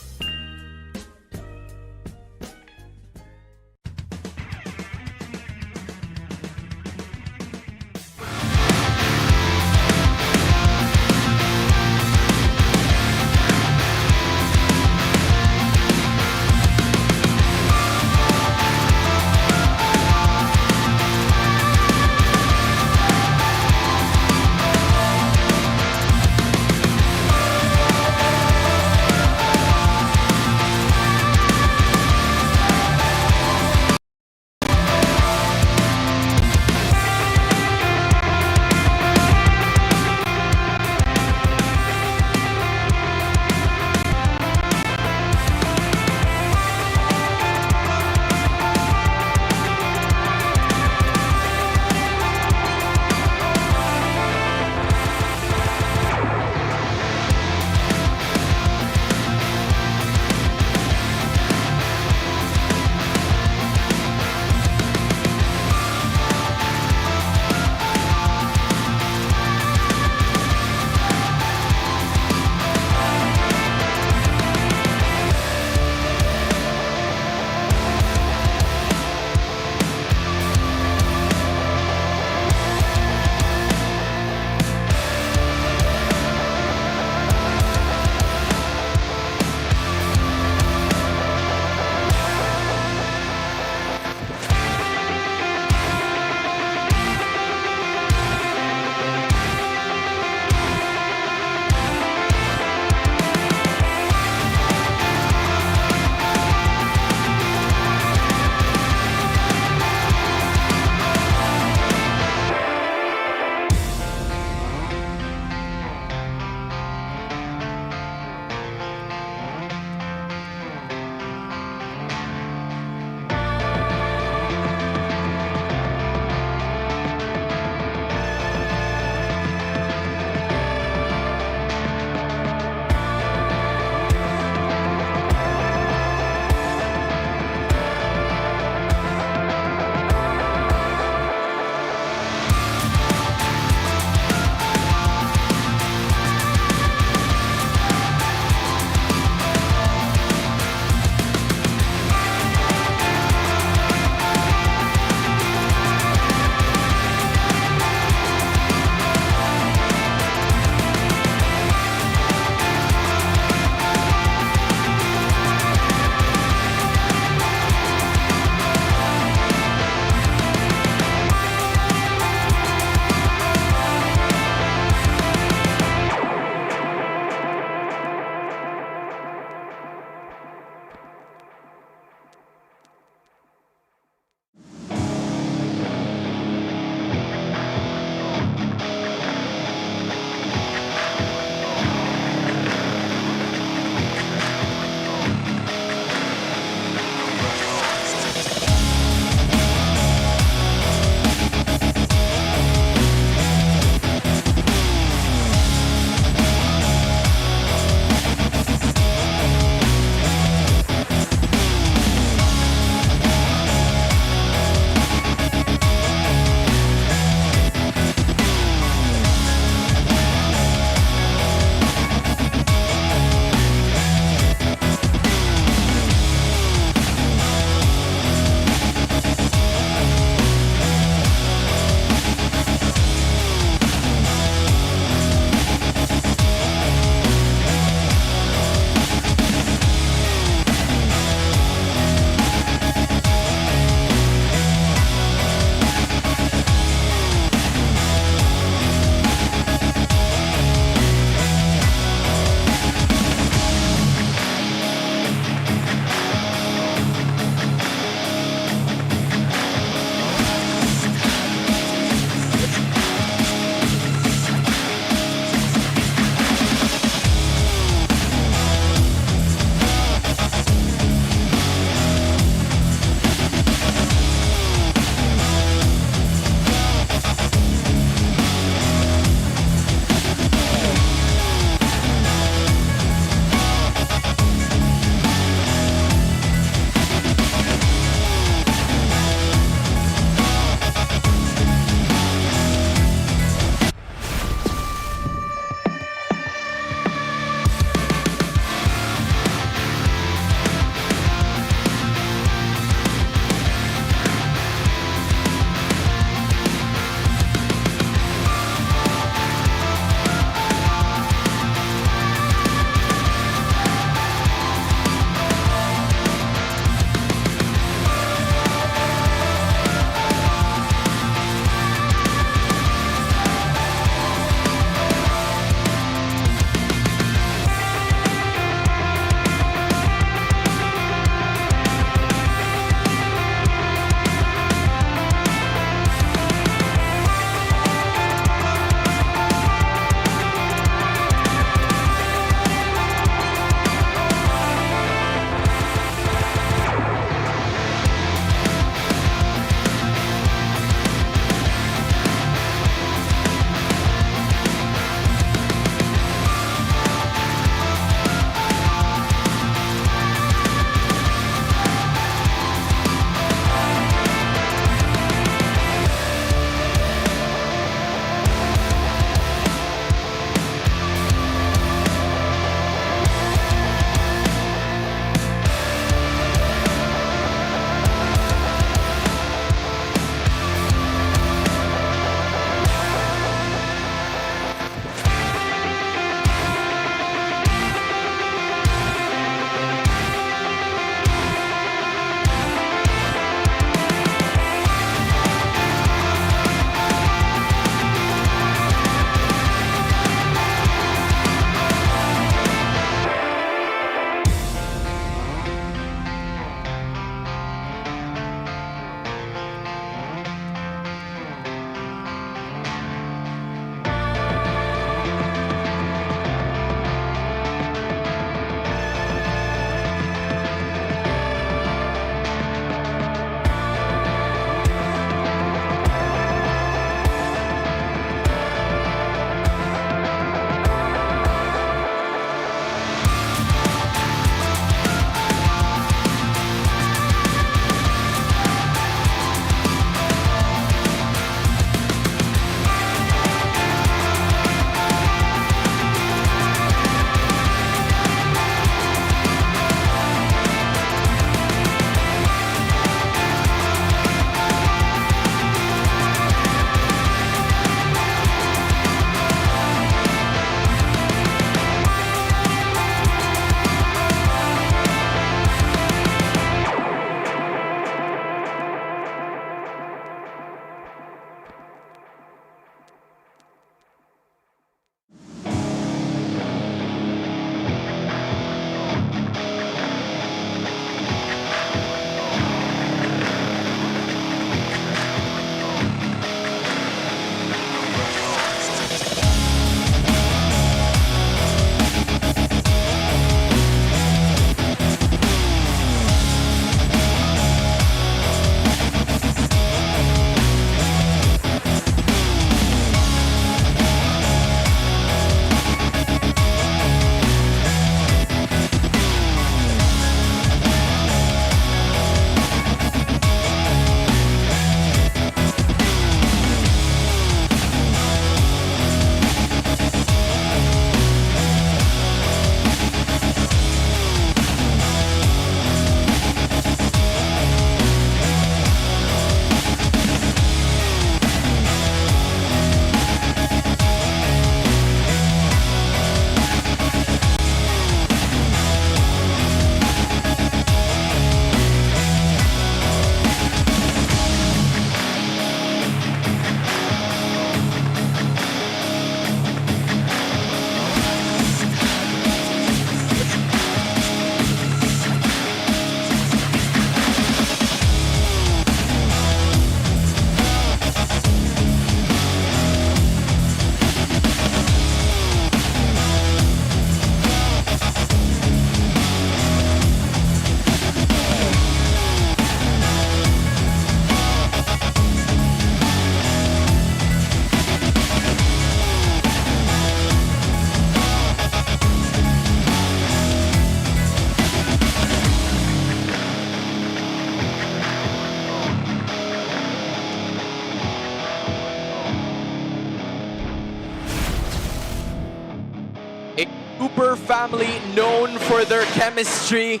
super family known for their chemistry,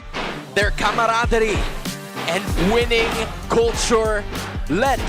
their camaraderie, and winning culture, led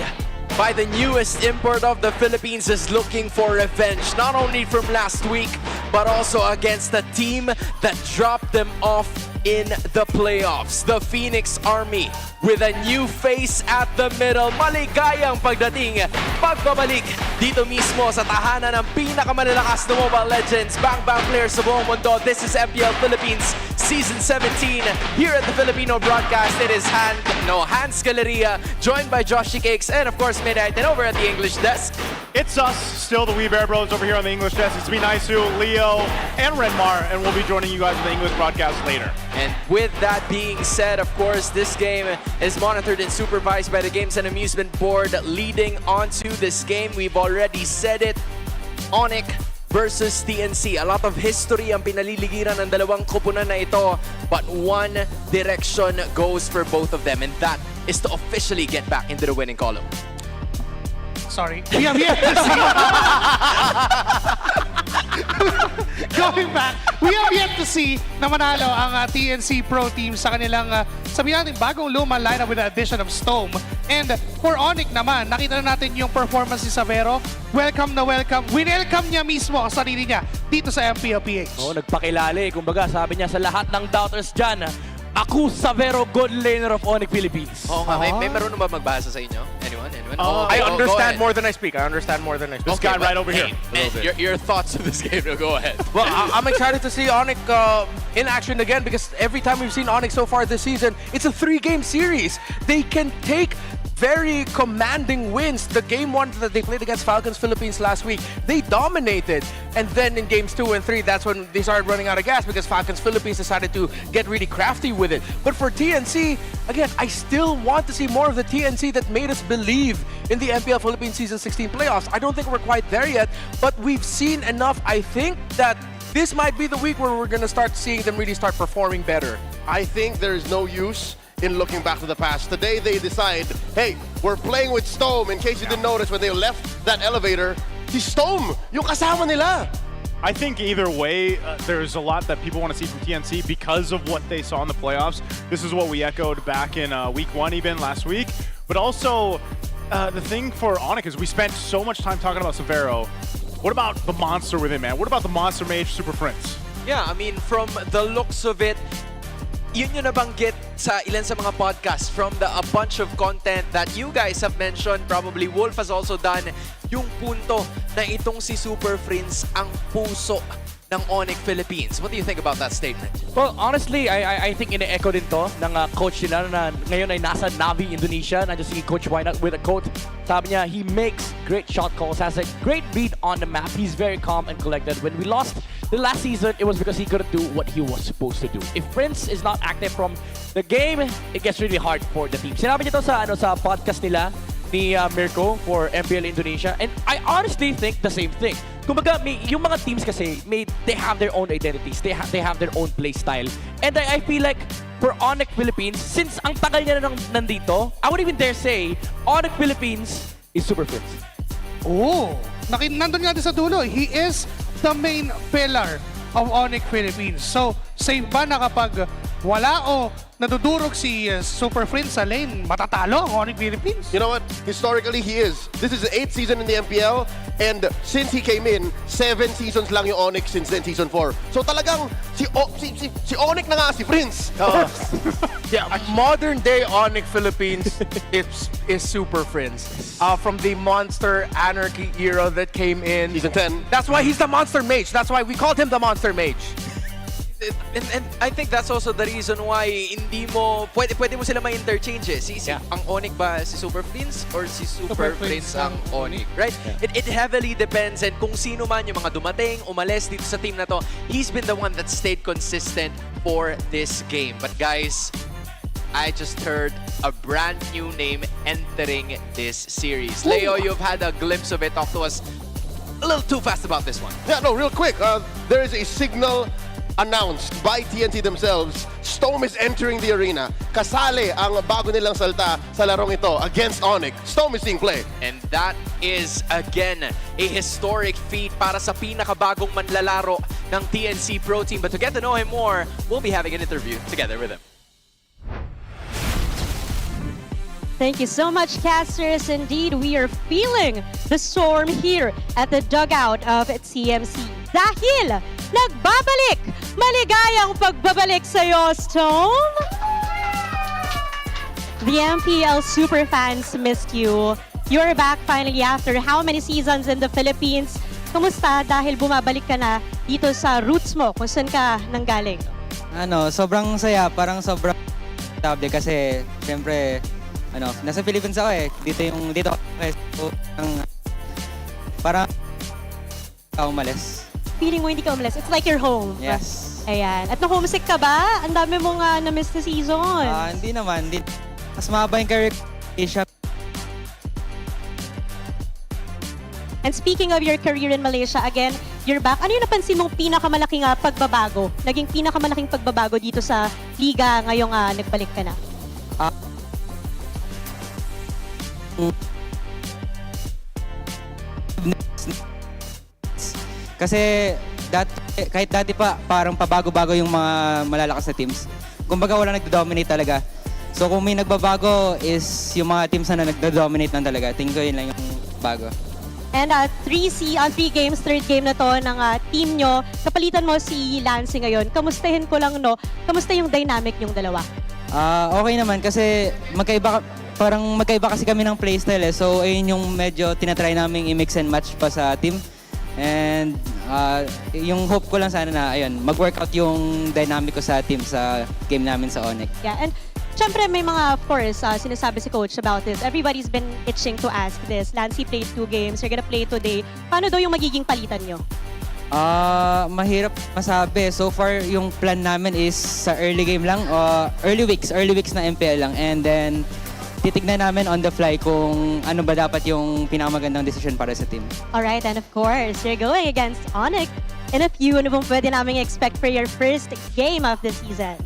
by the newest import of the Philippines, is looking for revenge, not only from last week, but also against the team that dropped them off in the playoffs. The Phoenix Army, with a new face at the middle. Maligayang pagdating, pagbabalik dito mismo sa tahanan ng pinakamalalakas na Mobile Legends Bang Bang players sa buong mundo. This is MPL Philippines Season 17 here at the Filipino broadcast. It is Hans Galeria, joined by Joshy Cakes, and of course Midnight, and over at the English desk, It's us, still the Wee Bear Bros over here on the English desk. It's me, Naisu, Leo, and Renmar, and we'll be joining you guys in the English broadcast later. And with that being said, of course, this game is monitored and supervised by the Games and Amusement Board. Leading onto this game, we've already said it, ONIC versus TNC. A lot of history ang pinaliligiran ng dalawang koponan na ito, but one direction goes for both of them, and that is to officially get back into the winning column. Sorry. We have yet to see. Going back, we have yet to see na manalo ang TNC Pro Team sa kanilang, sabihin natin, bagong luma lineup with the addition of Stome. And for ONIC naman, nakita na natin yung performance ni Savero. Welcome na welcome. Winelcome niya mismo ang sarili niya dito sa MPL PH. Oo, nagpakilala eh. Kumbaga, sabi niya sa lahat ng doubters dyan, ako, Savero, good laner of ONIC Philippines. Oo nga, may marunong ba magbasa sa inyo? Anyone? I understand more than I speak. I understand more than I speak. This guy right over here. Your thoughts on this game, go ahead. Well, I'm excited to see ONIC in action again, because every time we've seen ONIC so far this season, it's a 3-game series. They can take very commanding wins. The game 1 that they played against Falcons Philippines last week, they dominated. And then in games 2 and 3, that's when they started running out of gas, because Falcons Philippines decided to get really crafty with it. But for TNC, again, I still want to see more of the TNC that made us believe in the MPL Philippines Season 16 playoffs. I don't think we're quite there yet, but we've seen enough, I think, that this might be the week where we're going to start seeing them really start performing better. I think there's no use in looking back to the past. Today they decide, hey, we're playing with Stome. In case you didn't notice, when they left that elevator, si Stome, yung kasama nila. I think either way, there's a lot that people want to see from TNC because of what they saw in the playoffs. This is what we echoed back in week 1 even last week. But also, the thing for ONIC is we spent so much time talking about Savero. What about the monster with him, man? What about the monster mage Super Prince? Yeah, I mean, from the looks of it, yun yung nabanggit sa ilan sa mga podcasts from a bunch of content that you guys have mentioned. Probably Wolf has also done yung punto na itong si Super Prince ang puso ng ONIC Philippines. What do you think about that statement? Well, honestly, I think ine-echo din to ng coach nila na ngayon ay nasa Navi, Indonesia. Nandiyan si Coach Wynut with a quote. Sabi niya, he makes great shot calls, has a great read on the map. He's very calm and collected. When we lost the last season, it was because he couldn't do what he was supposed to do. If Prince is not active from the game, it gets really hard for the team. Sinabi niya to sa podcast nila ni Mirko for MPL Indonesia, and I honestly think the same thing. Kumbaga, yung mga teams kasi, they have their own identities, they have their own play style, and I feel like for ONIC Philippines, since ang tagal niya na nandito, I would even dare say ONIC Philippines is Super Prince. Oh, nandun nga din sa dulo. He is the main pillar of ONIC Philippines. So, safe ba na kapag wala o nadudurog si Super Prince sa lane, matatalo ang ONIC Philippines? You know what? Historically, he is. This is the 8th season in the MPL, and since he came in, 7 seasons lang yung ONIC since then, Season 4. So talagang si ONIC na nga si Prince. Yeah, modern day ONIC Philippines is Super Prince. From the Monster Anarchy era that came in. Season 10. That's why he's the Monster Mage. That's why we called him the Monster Mage. And I think that's also the reason why hindi mo, pwede mo sila ma-interchange eh. Ang ONIC ba si Super Prince or si Super Prince ang ONIC, right? Yeah. It heavily depends, and kung sino man yung mga dumating, umalis dito sa team na to, he's been the one that stayed consistent for this game. But guys, I just heard a brand new name entering this series. Leo, you've had a glimpse of it. Talk to us a little too fast about this one. Yeah, no, real quick. There is a signal announced by TNT themselves. Stome is entering the arena. Kasali ang bago nilang salta sa larong ito against ONIC. Stome is seeing play. And that is, again, a historic feat para sa pinakabagong manlalaro ng TNC Pro Team. But to get to know him more, we'll be having an interview together with him. Thank you so much, casters. Indeed, we are feeling the storm here at the dugout of TMC. Dahil nagbabalik! Maligayang pagbabalik sa'yo, Stone! The MPL Superfans missed you. You're back finally after how many seasons in the Philippines? Kamusta dahil bumabalik ka na dito sa roots mo kung saan ka nanggaling? Sobrang saya, parang sobrang stable kasi syempre nasa Philippines ako eh. Dito ako so, parang umalis. Feeling mo hindi ka umalis. It's like your home. Yes. Ayan. At na-homesick ka ba? Ang dami mong na-miss na season. Hindi naman. Mas mahaba yung career Asia. And speaking of your career in Malaysia, again, you're back. Ano yung napansin mong pinakamalaking pagbabago? Naging pinakamalaking pagbabago dito sa liga ngayong nagbalik ka na? Kasi kahit dati pa, parang pabago-bago yung mga malalakas na teams. Kumbaga wala nagdo-dominate talaga. So kung may nagbabago is yung mga teams na nagdo-dominate lang talaga. Tingin ko yun lang yung bago. And 3 games, third game na to ng team nyo. Kapalitan mo si Lance ngayon. Kamustahin ko lang, kamusta yung dynamic yung dalawa? Okay naman kasi parang magkaiba kasi kami ng playstyle eh. So ayun yung medyo tinatry namin i-mix and match pa sa team. And yung hope ko lang sana na ayun, mag-workout yung dynamic ko sa team sa game namin sa ONIC. Yeah, and syempre may mga, of course, sinasabi si Coach about this. Everybody's been itching to ask this. Lancey played 2 games, you're gonna play today. Paano daw yung magiging palitan nyo? Mahirap masabi. So far, yung plan namin is sa early game lang, early weeks na MPL lang. And then, titignan namin on the fly kung ano ba dapat yung pinakamagandang decision para sa team. Alright, and of course, you're going against ONIC. In a few, ano bang pwede namin expect for your first game of the season?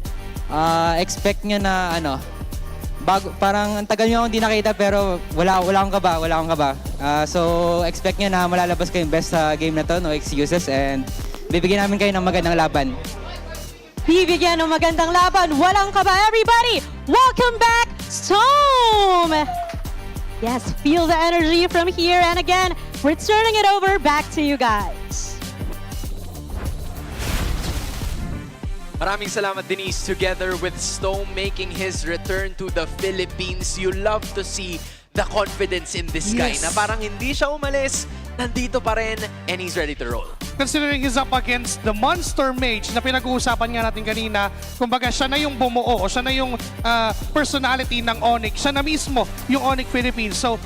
Expect nyo na parang ang tagal nyo akong di nakita pero wala akong kaba. So expect nyo na malalabas kayong best sa game na to, no excuses, and bibigyan namin kayo ng magandang laban. Bibigyan ng magandang laban, walang kaba. Everybody, welcome back, Storm! Yes, feel the energy from here, and again, we're turning it over back to you guys. Maraming salamat, Denise. Together with Stone making his return to the Philippines, you love to see the confidence in this guy na parang hindi siya umalis, nandito pa rin, and he's ready to roll. Considering he's up against the monster mage na pinag-uusapan nga natin kanina, kumbaga siya na yung bumuo o siya na yung personality ng ONIC. Siya na mismo yung ONIC Philippines. So,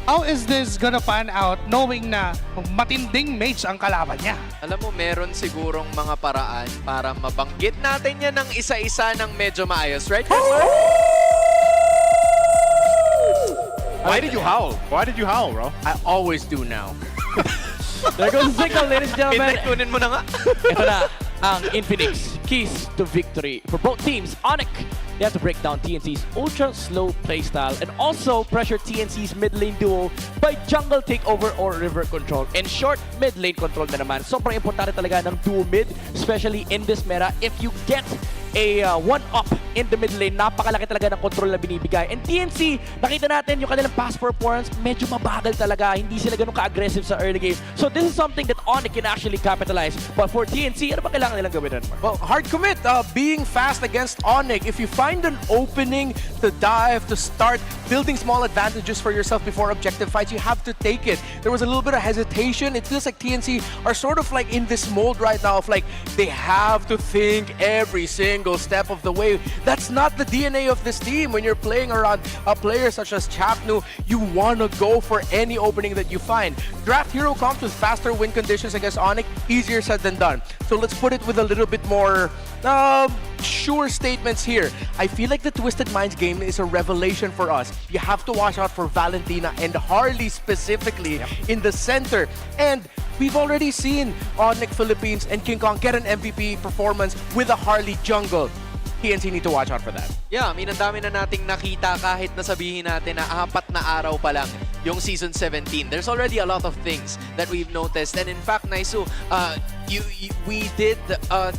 how is this gonna pan out knowing na matinding mage ang kalaban niya? Alam mo, meron sigurong mga paraan para mabanggit natin yan ng isa-isa ng medyo maayos, right? Why did you howl? Why did you howl, bro? I always do now. There goes the signal, ladies and gentlemen. Pinagtunin mo na nga. Ito na ang Infinix keys to victory for both teams. ONIC, they have to break down TNC's ultra-slow playstyle and also pressure TNC's mid-lane duo by jungle takeover or river control. In short, mid-lane control na naman. Sobrang importante talaga ng duo mid, especially in this meta. If you get a one-up in the mid lane, napakalaki talaga ng control na binibigay. And TNC, nakita natin yung kanilang past performance, medyo mabagal talaga. Hindi sila ganun ka-aggressive sa early game. So this is something that ONIC can actually capitalize. But for TNC, ano ba kailangan nilang gawin, Mark? Well, hard commit. Being fast against ONIC. If you find an opening to dive, to start building small advantages for yourself before objective fights, you have to take it. There was a little bit of hesitation. It feels like TNC are sort of like in this mode right now of like, they have to think every single step of the way. That's not the DNA of this team. When you're playing around players such as Chapnu, you want to go for any opening that you find. Draft Hero comes with faster win conditions against ONIC, easier said than done. So let's put it with a little bit more sure statements here. I feel like the Twisted Minds game is a revelation for us. You have to watch out for Valentina and Harley specifically in the center. And we've already seen ONIC Philippines and King Kong get an MVP performance with a Harley jungle. TNC need to watch out for that. Yeah, I mean, ang dami na nating nakita kahit nasabihin natin na 4 na araw pa lang yung Season 17. There's already a lot of things that we've noticed. And in fact, Naisu, we did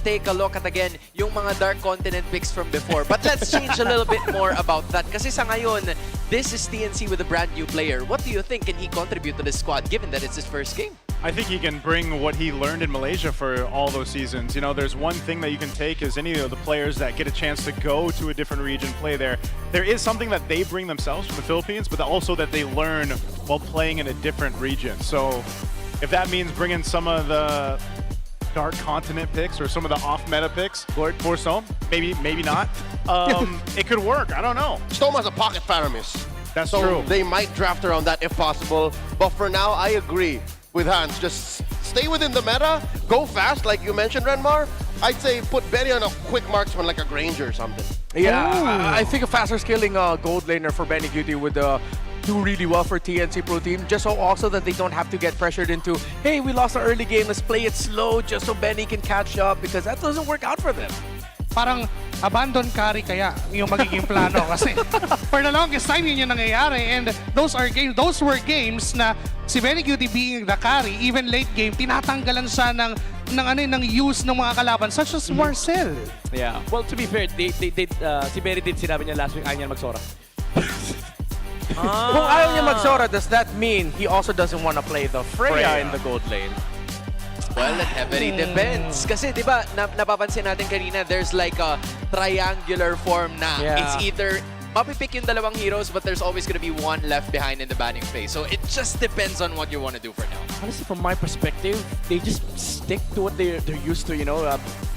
take a look at again yung mga Dark Continent picks from before. But let's change a little bit more about that. Kasi sa ngayon, this is TNC with a brand new player. What do you think can he contribute to this squad given that it's his first game? I think he can bring what he learned in Malaysia for all those seasons. You know, there's one thing that you can take is any of the players that get a chance to go to a different region, play there. There is something that they bring themselves from the Philippines, but also that they learn while playing in a different region. So if that means bringing some of the Dark Continent picks or some of the off-meta picks for Stone, maybe not. It could work. I don't know. Stone has a pocket Paramis. That's so true. They might draft around that if possible. But for now, I agree with Hans. Just stay within the meta, go fast, like you mentioned, Renmar. I'd say put Benny on a quick marksman like a Granger or something. Yeah, I think a faster scaling gold laner for Benny Cutie would do really well for TNC Pro Team, just so also that they don't have to get pressured into, hey, we lost our early game, let's play it slow just so Benny can catch up, because that doesn't work out for them. Parang abandon carry kaya yung magiging plano kasi for the longest time yun yung nangyayari, and those were games na si Benny Cutie being the carry, even late game tinatanggalan siya ng use ng mga kalaban such as Marcel. Yeah. Well, to be fair, si Benny did sinabi niya last week ayaw niya magsora. Kung ayaw niya magsora, does that mean he also doesn't want to play the Freya in the gold lane? Well, it heavily depends. Kasi, di ba, napapansin natin kanina, there's like a triangular form na. Yeah. It's either mapipick yung dalawang heroes, but there's always gonna be one left behind in the banning phase. So it just depends on what you want to do for now. Honestly, from my perspective, they just stick to what they're used to, you know.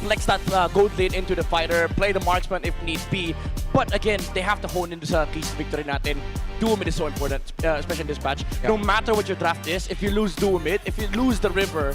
Flex that gold lane into the fighter, play the marksman if need be. But again, they have to hone into sa keys to victory natin. Duo mid is so important, especially in this patch. Yeah. No matter what your draft is, if you lose duo mid, if you lose the river,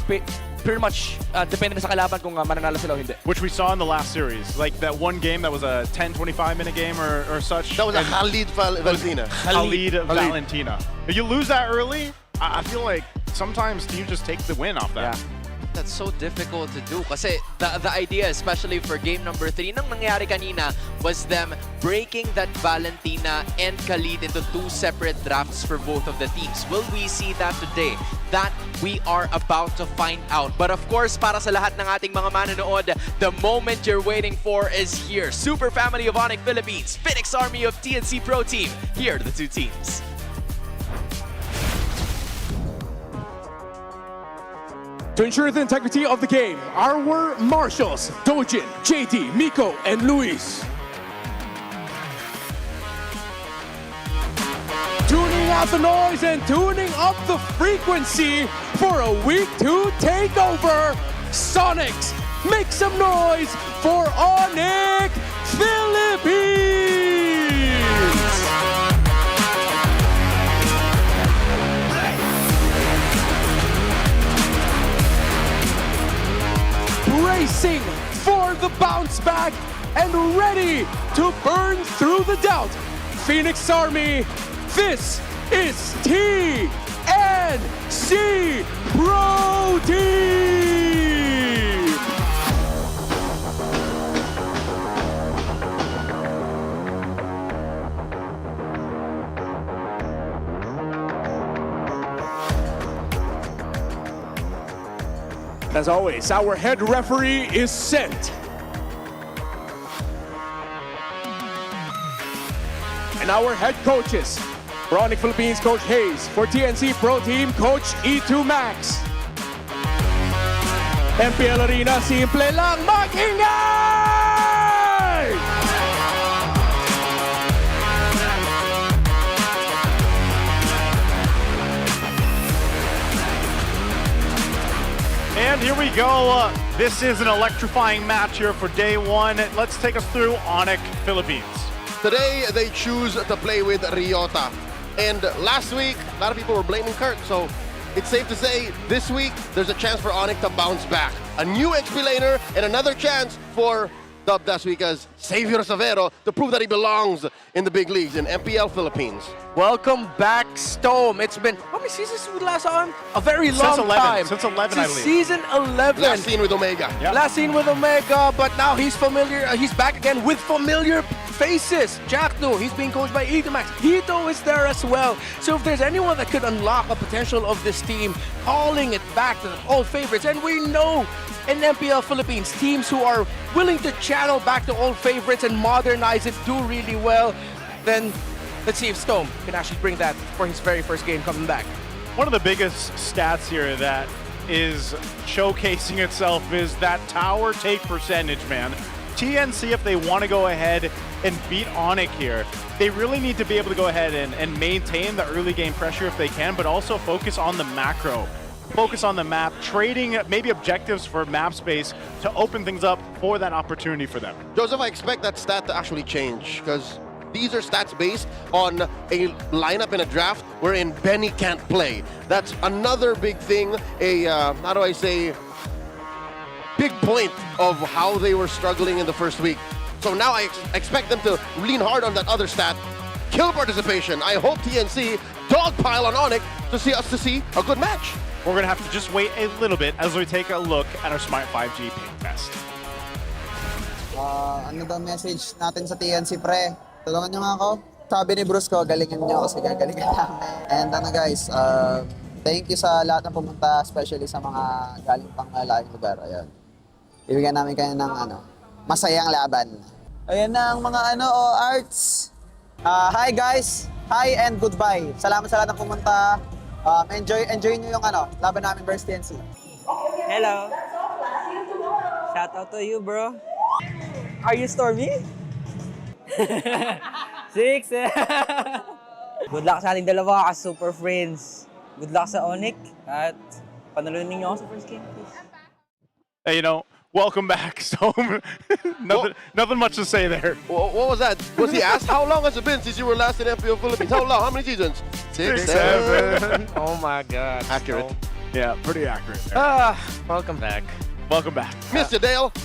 pretty much depende na sa kalaban kung mananalo sila o hindi. Which we saw in the last series. Like that one game that was a 10-25 minute game or such. That was a Khalid Valentina. Khalid Valentina. If you lose that early, I feel like sometimes teams just take the win off that. Yeah. That's so difficult to do kasi the idea, especially for game number 3, nang nangyari kanina was them breaking that Valentina and Khalid into 2 separate drafts for both of the teams. Will we see that today? That we are about to find out. But of course, para sa lahat ng ating mga manonood, the moment you're waiting for is here. Super family of ONIC Philippines, Phoenix Army of TNC Pro Team. Here are the 2 teams. To ensure the integrity of the game, our marshals, Dojin, JD, Miko, and Luis. Tuning out the noise and tuning up the frequency for a week 2 takeover. Sonics, make some noise for ONIC Philippines! Racing for the bounce back and ready to burn through the doubt. Phoenix Army, this is TNC Pro Team! As always, our head referee is sent. And our head coaches, for ONIC Philippines, Coach Hayes. For TNC Pro Team, Coach E2 Max. MPL Arena, simple lang mag-ingay! And here we go. This is an electrifying match here for day 1. Let's take us through ONIC Philippines. Today, they choose to play with Ryota. And last week, a lot of people were blaming Kirk. So it's safe to say this week, there's a chance for ONIC to bounce back. A new XP laner and another chance for dubbed last week as Xavier Savero to prove that he belongs in the big leagues in MPL Philippines. Welcome back, Stome. It's been, how many seasons we last on? A very long time. Since 11, I believe. Season 11. Last seen with Omega. Yep. Last seen with Omega, but now he's familiar. He's back again with familiar faces. Jackno, he's being coached by Igamax. Hito is there as well. So if there's anyone that could unlock a potential of this team, calling it back to the old favorites, and we know in MPL Philippines, teams who are willing to channel back to old favorites and modernize it do really well, then let's see if Stone can actually bring that for his very first game coming back. One of the biggest stats here that is showcasing itself is that tower take percentage, man. TNC, if they want to go ahead and beat ONIC here, they really need to be able to go ahead and maintain the early game pressure if they can, but also focus on the macro. Focus on the map, trading maybe objectives for map space to open things up for that opportunity for them. Joseph, I expect that stat to actually change because these are stats based on a lineup in a draft wherein Benny can't play. That's another big thing, how do I say, big point of how they were struggling in the first week. So now I expect them to lean hard on that other stat, kill participation. I hope TNC dogpile on ONIC to see a good match. We're going to have to just wait a little bit as we take a look at our Smart 5G ping test. Ano daw message natin sa TNC, pre? Tulungan nyo nga ako. Sabi ni Bruce ko, galingin nyo kasi gagalingan namin. And guys, thank you sa lahat ng pumunta, especially sa mga galing pang malaking lugar. Ayun. Ibigyan namin kayo ng masayang laban. Ayan na ang mga arts. Hi guys. Hi and goodbye. Salamat sa lahat ng pumunta. Enjoy nyo yung laban namin versus TNC. Hello. Shout out to you, bro. Are you Stormy? 6. Good luck sa ating dalawa as super friends. Good luck sa ONIC at panalunin niyo ako sa first game, please. Hey, welcome back, Stone. nothing much to say there. What was that? Was he asked how long has it been since you were last in MPL Philippines? How long? How many seasons? 6, 7. Oh my God. Accurate. Yeah, pretty accurate there. Welcome back. Welcome back. Mr. Dale.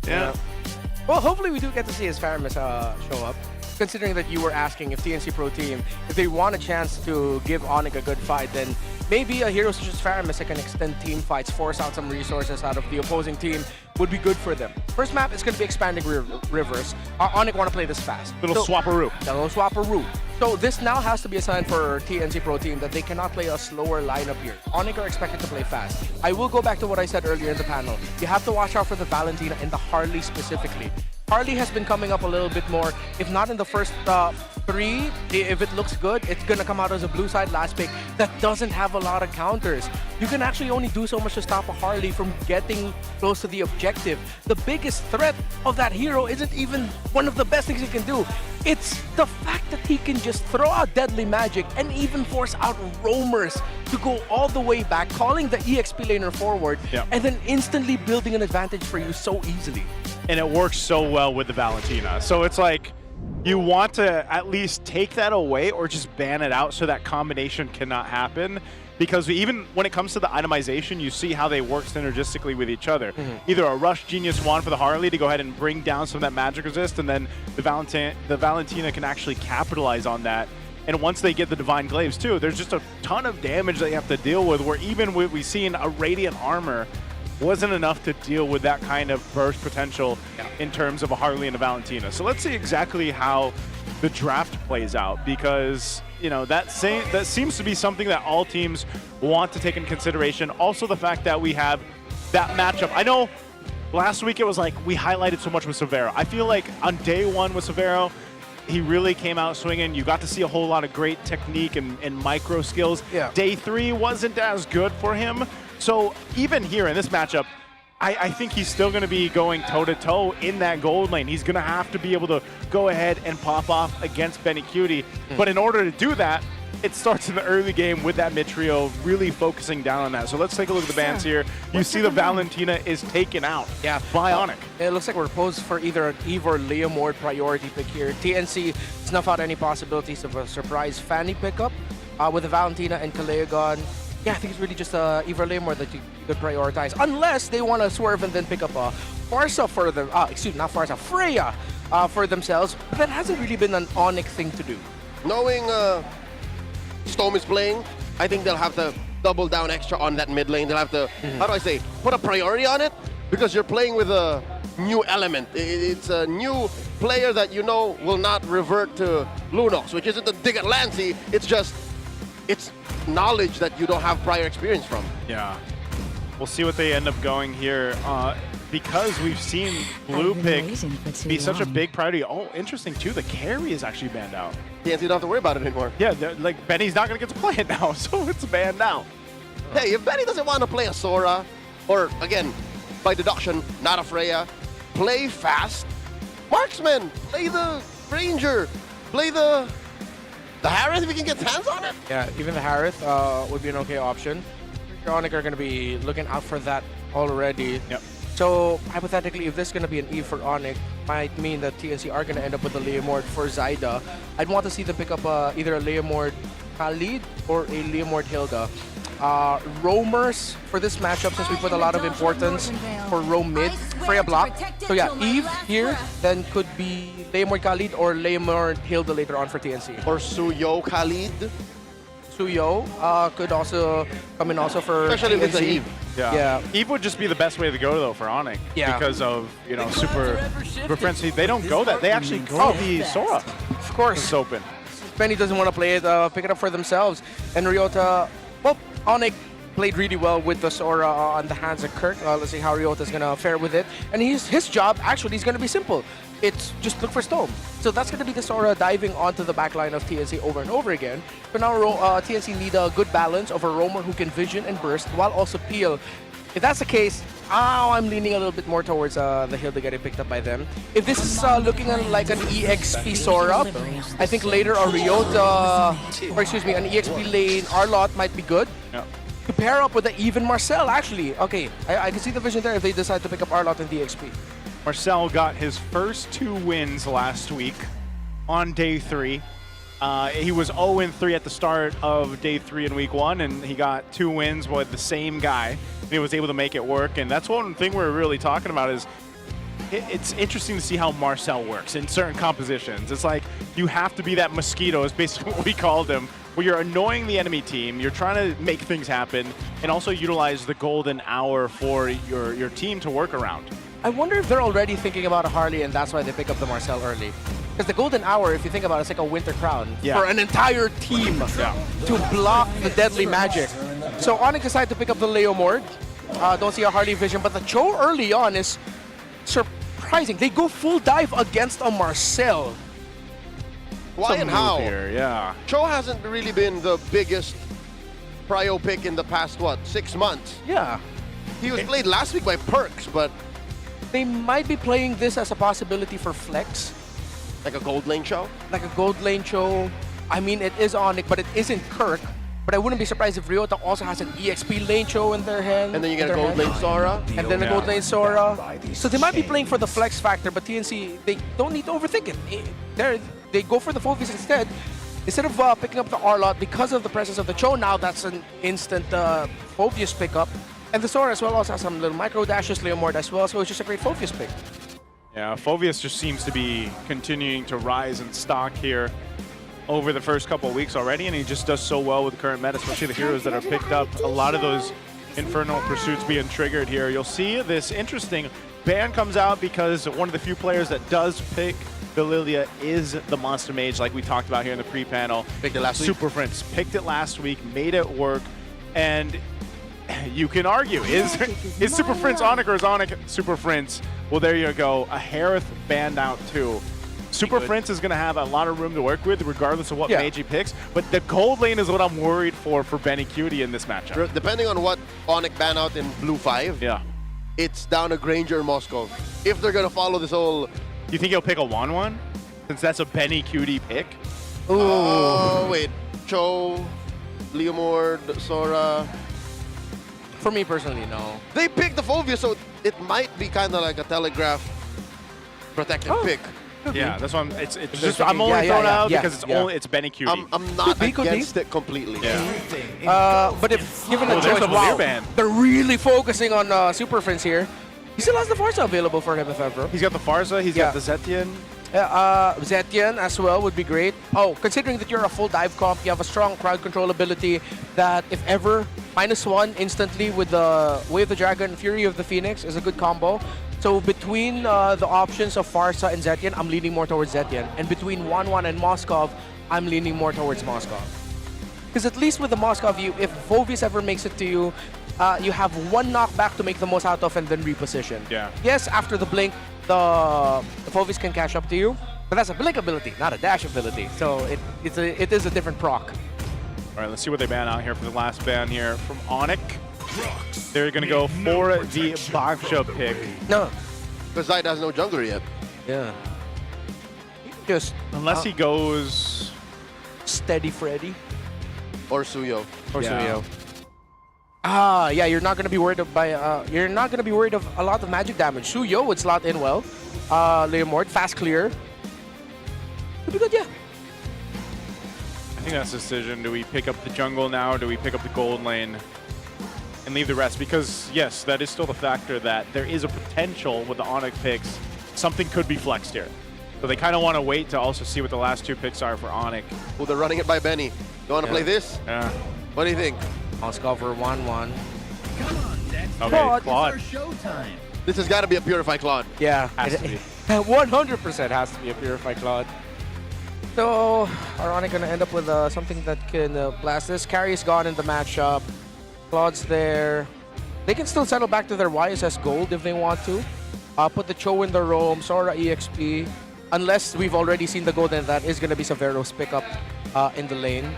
Yeah. Well, hopefully we do get to see his Faramis show up. Considering that you were asking if TNC Pro Team, if they want a chance to give ONIC a good fight, then maybe a hero such as Faramis that can extend team fights, force out some resources out of the opposing team would be good for them. First map is going to be Expanding Rivers. ONIC want to play this fast. Little swapperoo. A little swapperoo. So this now has to be a sign for TNC Pro Team that they cannot play a slower lineup here. ONIC are expected to play fast. I will go back to what I said earlier in the panel. You have to watch out for the Valentina and the Harley specifically. Harley has been coming up a little bit more. If not in the first 3, if it looks good, it's going to come out as a blue side last pick that doesn't have a lot of counters. You can actually only do so much to stop a Harley from getting close to the objective. The biggest threat of that hero isn't even one of the best things he can do. It's the fact that he can just throw out deadly magic and even force out roamers to go all the way back, calling the EXP laner forward, and then instantly building an advantage for you so easily. And it works so well with the Valentina. So it's like, you want to at least take that away or just ban it out so that combination cannot happen. Because even when it comes to the itemization, you see how they work synergistically with each other. Either a Rush Genius Wand for the Harley to go ahead and bring down some of that magic resist, and then the Valentina can actually capitalize on that. And once they get the Divine Glaives too, there's just a ton of damage that you have to deal with, where even what we've seen a Radiant Armor wasn't enough to deal with that kind of burst potential in terms of a Harley and a Valentina. So let's see exactly how the draft plays out, because that seems to be something that all teams want to take into consideration. Also the fact that we have that matchup. I know last week it was like we highlighted so much with Severo. I feel like on day 1 with Severo, he really came out swinging. You got to see a whole lot of great technique and micro skills. Day 3 wasn't as good for him. So even here in this matchup, I think he's still going to be going toe-to-toe in that gold lane. He's going to have to be able to go ahead and pop off against Benny Cutie. But in order to do that, it starts in the early game with that mid trio really focusing down on that. So let's take a look at the bans here. You see the Valentina is taken out by ONIC. It looks like we're posed for either an Eve or Leomord priority pick here. TNC snuff out any possibilities of a surprise Fanny pickup with the Valentina and Kaleogon. Yeah, I think it's really just Eve or Leomord that you could prioritize, unless they want to swerve and then pick up a Farsa for them. Not Farsa, Freya for themselves. But that hasn't really been an ONIC thing to do. Knowing Storm is playing, I think they'll have to double down extra on that mid lane. They'll have to, how do I say, put a priority on it. because you're playing with a new element. It's a new player that you know will not revert to Lunox, which isn't a dig at Lancy. It's knowledge that you don't have prior experience from. Yeah. We'll see what they end up going here. Because we've seen Blue pick be such a big priority. Oh, interesting too. The carry is actually banned out. Yeah, so you don't have to worry about it anymore. Yeah, like Benny's not going to get to play it now, so it's banned out. Hey, if Benny doesn't want to play a Sora, or again, by deduction, not a Freya, play fast. Marksman, play the Ranger, play the Harith if he can get his hands on it. Yeah, even the Harith would be an okay option. ONIC are going to be looking out for that already. Yep. So, hypothetically, if this is going to be an E for ONIC, might mean that TNC are going to end up with a Leomord for Zyda. I'd want to see them pick up either a Leomord Khalid or a Leomord Hilda. Roamers for this matchup, since we put a lot of importance for roam mid, Freya block. So yeah, Eve here, then could be Leomord Khalid or Leomord Hilda later on for TNC. Or Suyo Khalid. Suyo could also come in also for especially with the TNC. Eve. Yeah. Eve would just be the best way to go though for ONIC. Yeah. Because of, super frenzy. They don't go that. They actually go the Sora. Of course. It's open. Benny doesn't want to play it, pick it up for themselves. And Ryota, well, ONIC played really well with the Sora on the hands of Kirk. Let's see how Ryota's going to fare with it. And his job actually is going to be simple. It's just look for Storm. So that's going to be the Sora diving onto the backline of TNC over and over again. So now TNC need a good balance of a roamer who can vision and burst while also peel. If that's the case, I'm leaning a little bit more towards the Hilda getting picked up by them. If this is looking like an EXP Sora, I think later a Ryota, or excuse me, an EXP lane Arlott might be good. Yeah. To pair up with the even Marcel, actually. Okay, I can see the vision there if they decide to pick up Arlott and DXP. Marcel got his first 2 wins last week on day 3. He was 0-3 at the start of day 3 in week 1, and he got 2 wins with the same guy. And he was able to make it work, and that's one thing we're really talking about is it's interesting to see how Marcel works in certain compositions. It's like you have to be that mosquito, is basically what we called him, where you're annoying the enemy team, you're trying to make things happen, and also utilize the golden hour for your team to work around. I wonder if they're already thinking about a Harley and that's why they pick up the Marcel early. Because the golden hour, if you think about it, it's like a winter crown for an entire team to block the deadly magic. So ONIC decided to pick up the Leomord. Don't see a Harley vision, but the Cho early on is surprising. They go full dive against a Marcel. Why and how? Here, yeah. Cho hasn't really been the biggest prio pick in the past, 6 months? Yeah. He was played last week by Perks, but they might be playing this as a possibility for flex. Like a gold lane show? Like a gold lane show. I mean, it is ONIC, but it isn't Kirk. But I wouldn't be surprised if Ryota also has an EXP lane show in their hand. And then you get a gold lane Sora. And then a gold lane Sora. So they might be playing for the flex factor, but TNC, they don't need to overthink it. They go for the Phobius instead. Instead of picking up the Arlott, because of the presence of the Cho, now that's an instant Phobius pickup. And the Sora as well also has some little micro dashes, Leomord as well, so it's just a great Phobius pick. Yeah, Phobius just seems to be continuing to rise in stock here over the first couple of weeks already, and he just does so well with the current meta, especially the heroes that are picked up. A lot of those Infernal Pursuits being triggered here. You'll see this interesting ban comes out because one of the few players that does pick the Lilia is the Monster Mage, like we talked about here in the pre-panel. Picked it last week. Super Prince picked it last week, made it work, and you can argue, is Super Prince ONIC or is ONIC Super Prince? Well, there you go. A Harith banned out too. Super Prince is going to have a lot of room to work with regardless of what mage he picks, but the gold lane is what I'm worried for Benny Cutie in this matchup. Depending on what ONIC ban out in Blue 5, it's down to Granger and Moskov. If they're going to follow this whole... You think he'll pick a 1-1? Since that's a Benny Cutie pick? Ooh. Oh, wait. Cho, Leomord, Sora... For me personally, no. They picked the Phobius, so it might be kind of like a telegraph protected pick. Yeah, that's why it's just I'm only throwing out because it's Benny Cutie. I'm not against it completely. But if given a choice, they're really focusing on Super Prince here. He still has the Farsa available for him if ever. He's got the Farsa, he's got the Zetian. Zetian as well would be great. Oh, considering that you're a full dive comp, you have a strong crowd control ability that if ever -1 instantly with the Way of the Dragon, Fury of the Phoenix is a good combo. So between the options of Farsa and Zetian, I'm leaning more towards Zetian. And between 1-1 and Moskov, I'm leaning more towards Moskov. Because at least with the Moskov, if Vovius ever makes it to you, you have one knockback to make the most out of and then reposition. Yeah. Yes, after the blink, the Vovius can cash up to you, but that's a blink ability, not a dash ability. So it is a different proc. All right, let's see what they ban out here for the last ban here from ONIC. They're going to go for the Baksha pick. No. Because Zaida has no jungler yet. Yeah. Just unless he goes Steady Freddy. Or Suyo. Or Suyo. Yeah, you're not gonna be worried of you're not gonna be worried of a lot of magic damage. Suyo would slot in well. Leomord, fast clear. Could be good, yeah. I think that's the decision. Do we pick up the jungle now, or do we pick up the gold lane and leave the rest? Because yes, that is still the factor that there is a potential with the ONIC picks. Something could be flexed here. So they kind of want to wait to also see what the last 2 picks are for ONIC. Oh, they're running it by Benny. You want to play this? Yeah. What do you think? Let's go for 1-1. Okay, Claude. This has got to be a Purify Claude. Yeah. Has to be. 100% has to be a Purify Claude. So, are ONIC going to end up with something that can blast this? Carry's gone in the matchup. Claude's there. They can still settle back to their YSS gold if they want to. Put the Cho in the roam, Sora EXP. Unless we've already seen the gold, and that is going to be Severo's pickup in the lane.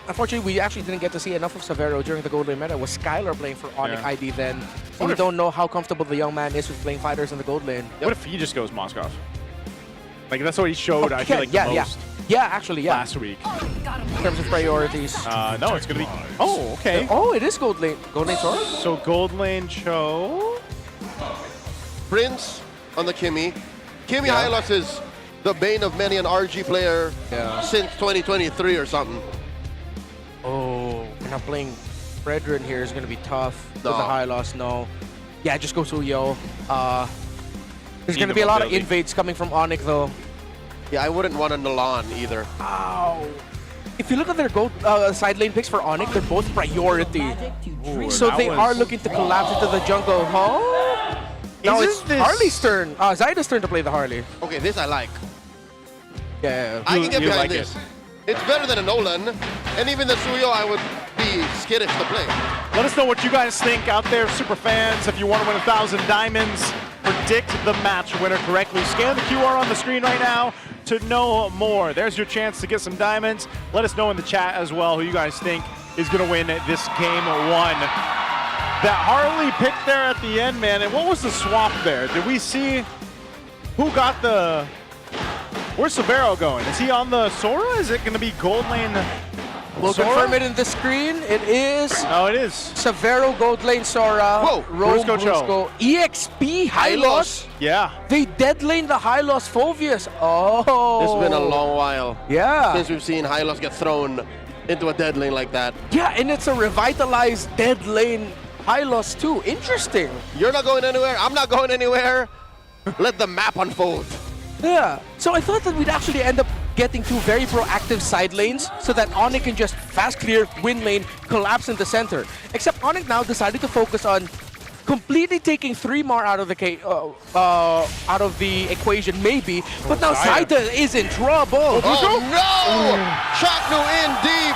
Unfortunately, we actually didn't get to see enough of Severo during the gold lane meta. It was Skylar playing for ONIC ID then. So we don't know how comfortable the young man is with playing fighters in the gold lane. What if he just goes Moskov? Like, that's what he showed, I feel like, the most. Yeah, actually, yeah. Last week. In terms of priorities. No, it's going to be... Oh, okay. Oh, it is gold lane. Gold lane Sora? So gold lane Cho. Prince on the Kimmy. Kimmy Hylos is the bane of many an RG player since 2023 or something. Oh, we're not playing Brethren here is going to be tough with the high loss. No. Yeah, just go Suyo. There's going to be a lot of invades coming from ONIC though. Yeah, I wouldn't want a Nalan either. Ow. If you look at their gold side lane picks for ONIC, they're both priority. Ooh, so they are looking to collapse into the jungle. Huh? Now it's Harley's turn. Zaida's turn to play the Harley. Okay, this I like. Yeah. I can get behind this. It's better than a Nolan, and even the Suyo I would be skittish to play. Let us know what you guys think out there, super fans. If you want to win 1,000 diamonds, predict the match winner correctly. Scan the QR on the screen right now to know more. There's your chance to get some diamonds. Let us know in the chat as well who you guys think is going to win this game 1. That Harley pick there at the end, man. And what was the swap there? Did we see who got the... Where's Severo going? Is he on the Sora? Is it going to be gold lane We'll Sora? confirm it in the screen. It is. Oh, it is. Severo gold lane Sora. Whoa. Rome Brusco Cho. EXP Hylos. Yeah. They dead lane the Hylos Phovius. Oh. It's been a long while. Yeah. Since we've seen Hylos get thrown into a dead lane like that. Yeah, and it's a revitalized dead lane Hylos too. Interesting. You're not going anywhere. I'm not going anywhere. Let the map unfold. Yeah. So I thought that we'd actually end up getting 2 very proactive side lanes so that ONIC can just fast clear, win lane, collapse in the center. Except ONIC now decided to focus on completely taking 3 more out of the equation, maybe. But now Zaida is in trouble. Oh no! Shaknu in deep.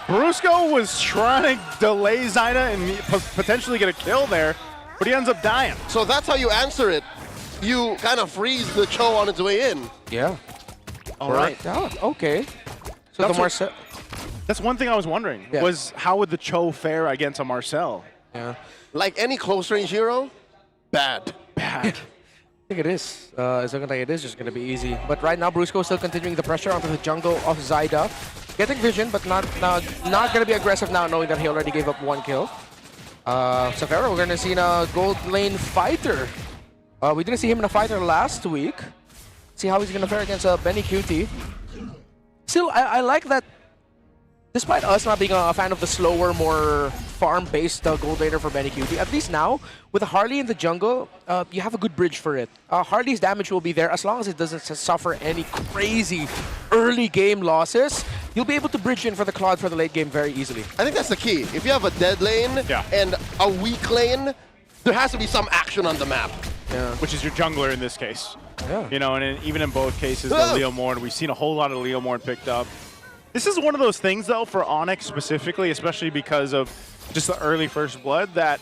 Brusco was trying to delay Zaida and potentially get a kill there, but he ends up dying. So that's how you answer it. You kind of freeze the Cho on its way in. Yeah. All right. Oh, okay. So the Marcel. That's one thing I was wondering, was how would the Cho fare against a Marcel? Yeah. Like any close range hero, bad. Bad. I think it is. It's looking like it is just going to be easy. But right now, Brusco is still continuing the pressure onto the jungle of Zaida. Getting vision, but not going to be aggressive now, knowing that he already gave up 1 kill. Severo, we're going to see a gold lane fighter. We didn't see him in a fighter last week. See how he's going to fare against Benny Cutie. Still, I like that. Despite us not being a fan of the slower, more farm-based gold laner for Benny Cutie, at least now, with Harley in the jungle, you have a good bridge for it. Harley's damage will be there as long as it doesn't suffer any crazy early game losses. you'll be able to bridge in for the Claude for the late game very easily. I think that's the key. If you have a dead lane and a weak lane, there has to be some action on the map. Yeah. Which is your jungler in this case. Yeah. You know, and even in both cases, the Leo Morn, we've seen a whole lot of Leo Morn picked up. This is one of those things, though, for ONIC specifically, especially because of just the early first blood, that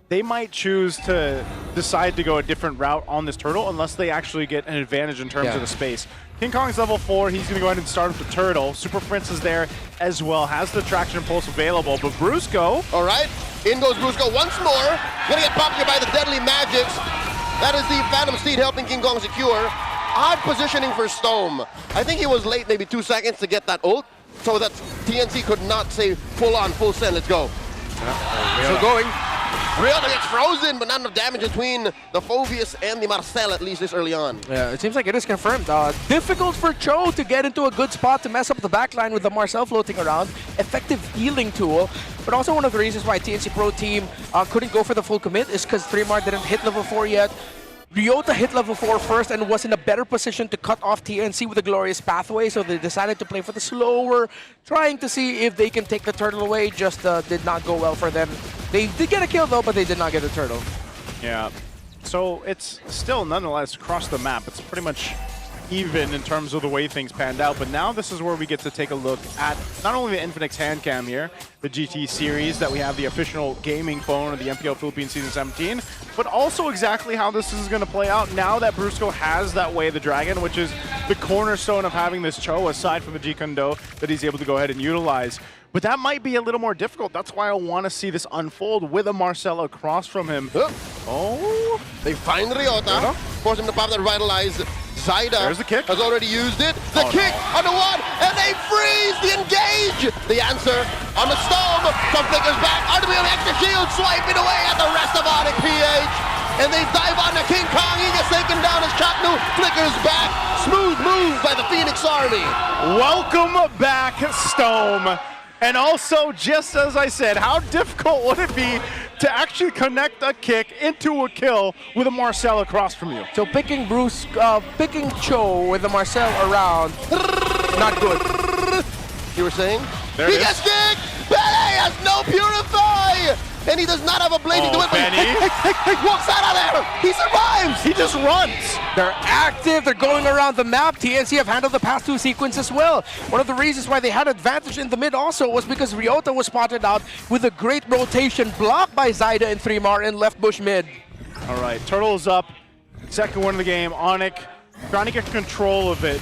they might choose to decide to go a different route on this turtle unless they actually get an advantage in terms of the space. King Kong's level 4, he's going to go ahead and start up the turtle. Super Prince is there as well, has the traction pulse available, but Brusco... All right, in goes Brusco once more. Gonna get popped here by the deadly magics. That is the Phantom Steed helping King Kong secure. Odd positioning for Stome. I think he was late maybe 2 seconds to get that ult, so that TNC could not say full on, full send, let's go. So going. Riota gets frozen, but not enough damage between the Phoveus and the Marcel, at least this early on. Yeah, it seems like it is confirmed. Difficult for Cho to get into a good spot to mess up the backline with the Marcel floating around. Effective healing tool. But also one of the reasons why TNC Pro Team couldn't go for the full commit is because 3mar didn't hit level 4 yet. Riota hit level 4 first and was in a better position to cut off TNC with a glorious pathway, so they decided to play for the slower, trying to see if they can take the turtle away. Just did not go well for them. They did get a kill though, but they did not get a turtle. Yeah, so it's still nonetheless across the map. It's pretty much even in terms of the way things panned out, but now this is where we get to take a look at not only the Infinix hand cam here, the GT series that we have, the official gaming phone of the MPL Philippines Season 17, but also exactly how this is going to play out now that Brusco has that Way of the Dragon, which is the cornerstone of having this Cho, aside from the G Kundo, that he's able to go ahead and utilize. But that might be a little more difficult. That's why I want to see this unfold with a Marcel across from him. Oh, they find Riota, force him to pop that Revitalize. Zyda has already used it. The kick on the one, and they freeze the engage. The answer on the Storm. Some flickers back. RW extra shield, swiping away at the rest of ONIC PH. And they dive on to King Kong. He gets taken down as Chaknu flickers back. Smooth move by the Phoenix Army. Welcome back, Stome. And also, just as I said, how difficult would it be to actually connect a kick into a kill with a Marcel across from you? So picking picking Cho with the Marcel around, not good. You were saying? There he it gets is. kicked! Benny has no Purify! And he does not have a blade to do it, but he walks out of there! He survives! He just runs! They're active, they're going around the map. TNC have handled the past 2 sequences well. One of the reasons why they had advantage in the mid also was because Riota was spotted out with a great rotation blocked by Zyda and 3mar in left bush mid. All right, Turtle's up. Second one of the game. ONIC trying to get control of it.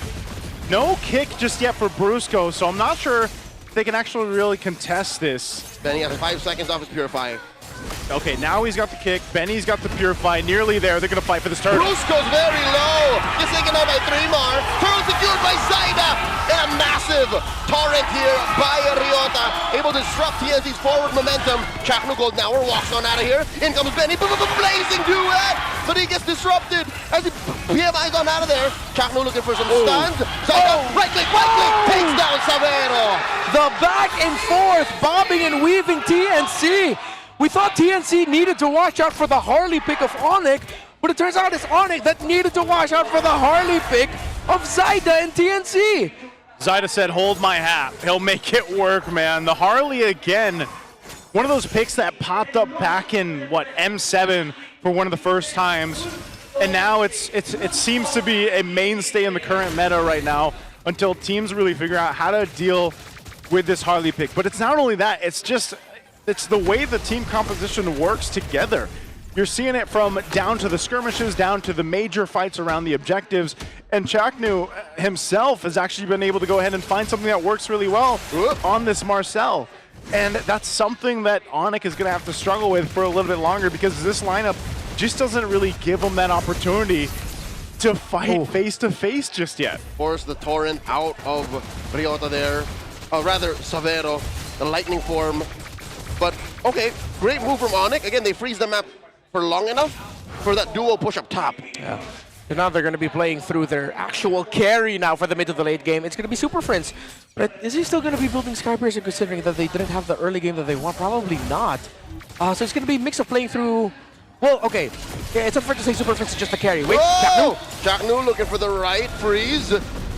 No kick just yet for Brusco, so I'm not sure if they can actually really contest this. Then he has 5 seconds off his Purify. Okay, now he's got the kick. Benny's got the Purify. Nearly there. They're going to fight for this turtle. Brusco's very low. Gets taken out by 3mar. Turtle secured by Zyda. And a massive torrent here by Riota. Able to disrupt TNC's forward momentum. Chaknu Gold now walks on out of here. In comes Benny. Blazing duet. But he gets disrupted as he PMI's on out of there. Chaknu looking for some stuns. Zyda, right click, takes down Savero. The back and forth, bobbing and weaving TNC. We thought TNC needed to watch out for the Harley pick of ONIC, but it turns out it's ONIC that needed to watch out for the Harley pick of Zyda and TNC. Zyda said, hold my hat. He'll make it work, man. The Harley again, one of those picks that popped up back in, what, M7 for one of the first times. And now it seems to be a mainstay in the current meta right now until teams really figure out how to deal with this Harley pick. But it's not only that, it's the way the team composition works together. You're seeing it from down to the skirmishes, down to the major fights around the objectives. And Chaknu himself has actually been able to go ahead and find something that works really well on this Marcel. And that's something that ONIC is going to have to struggle with for a little bit longer, because this lineup just doesn't really give them that opportunity to fight face-to-face just yet. Force the torrent out of Riota there. Rather, Savero, the lightning form. But, okay, great move from ONIC. Again, they freeze the map for long enough for that duo push up top. Yeah. And now they're going to be playing through their actual carry now for the mid to the late game. It's going to be Super Friends. But is he still going to be building Skypiercer considering that they didn't have the early game that they want? Probably not. So it's going to be a mix of playing through... Well, okay. Yeah, it's unfair to say Super Friends is just a carry. Wait, Chaknu. Chaknu looking for the right freeze.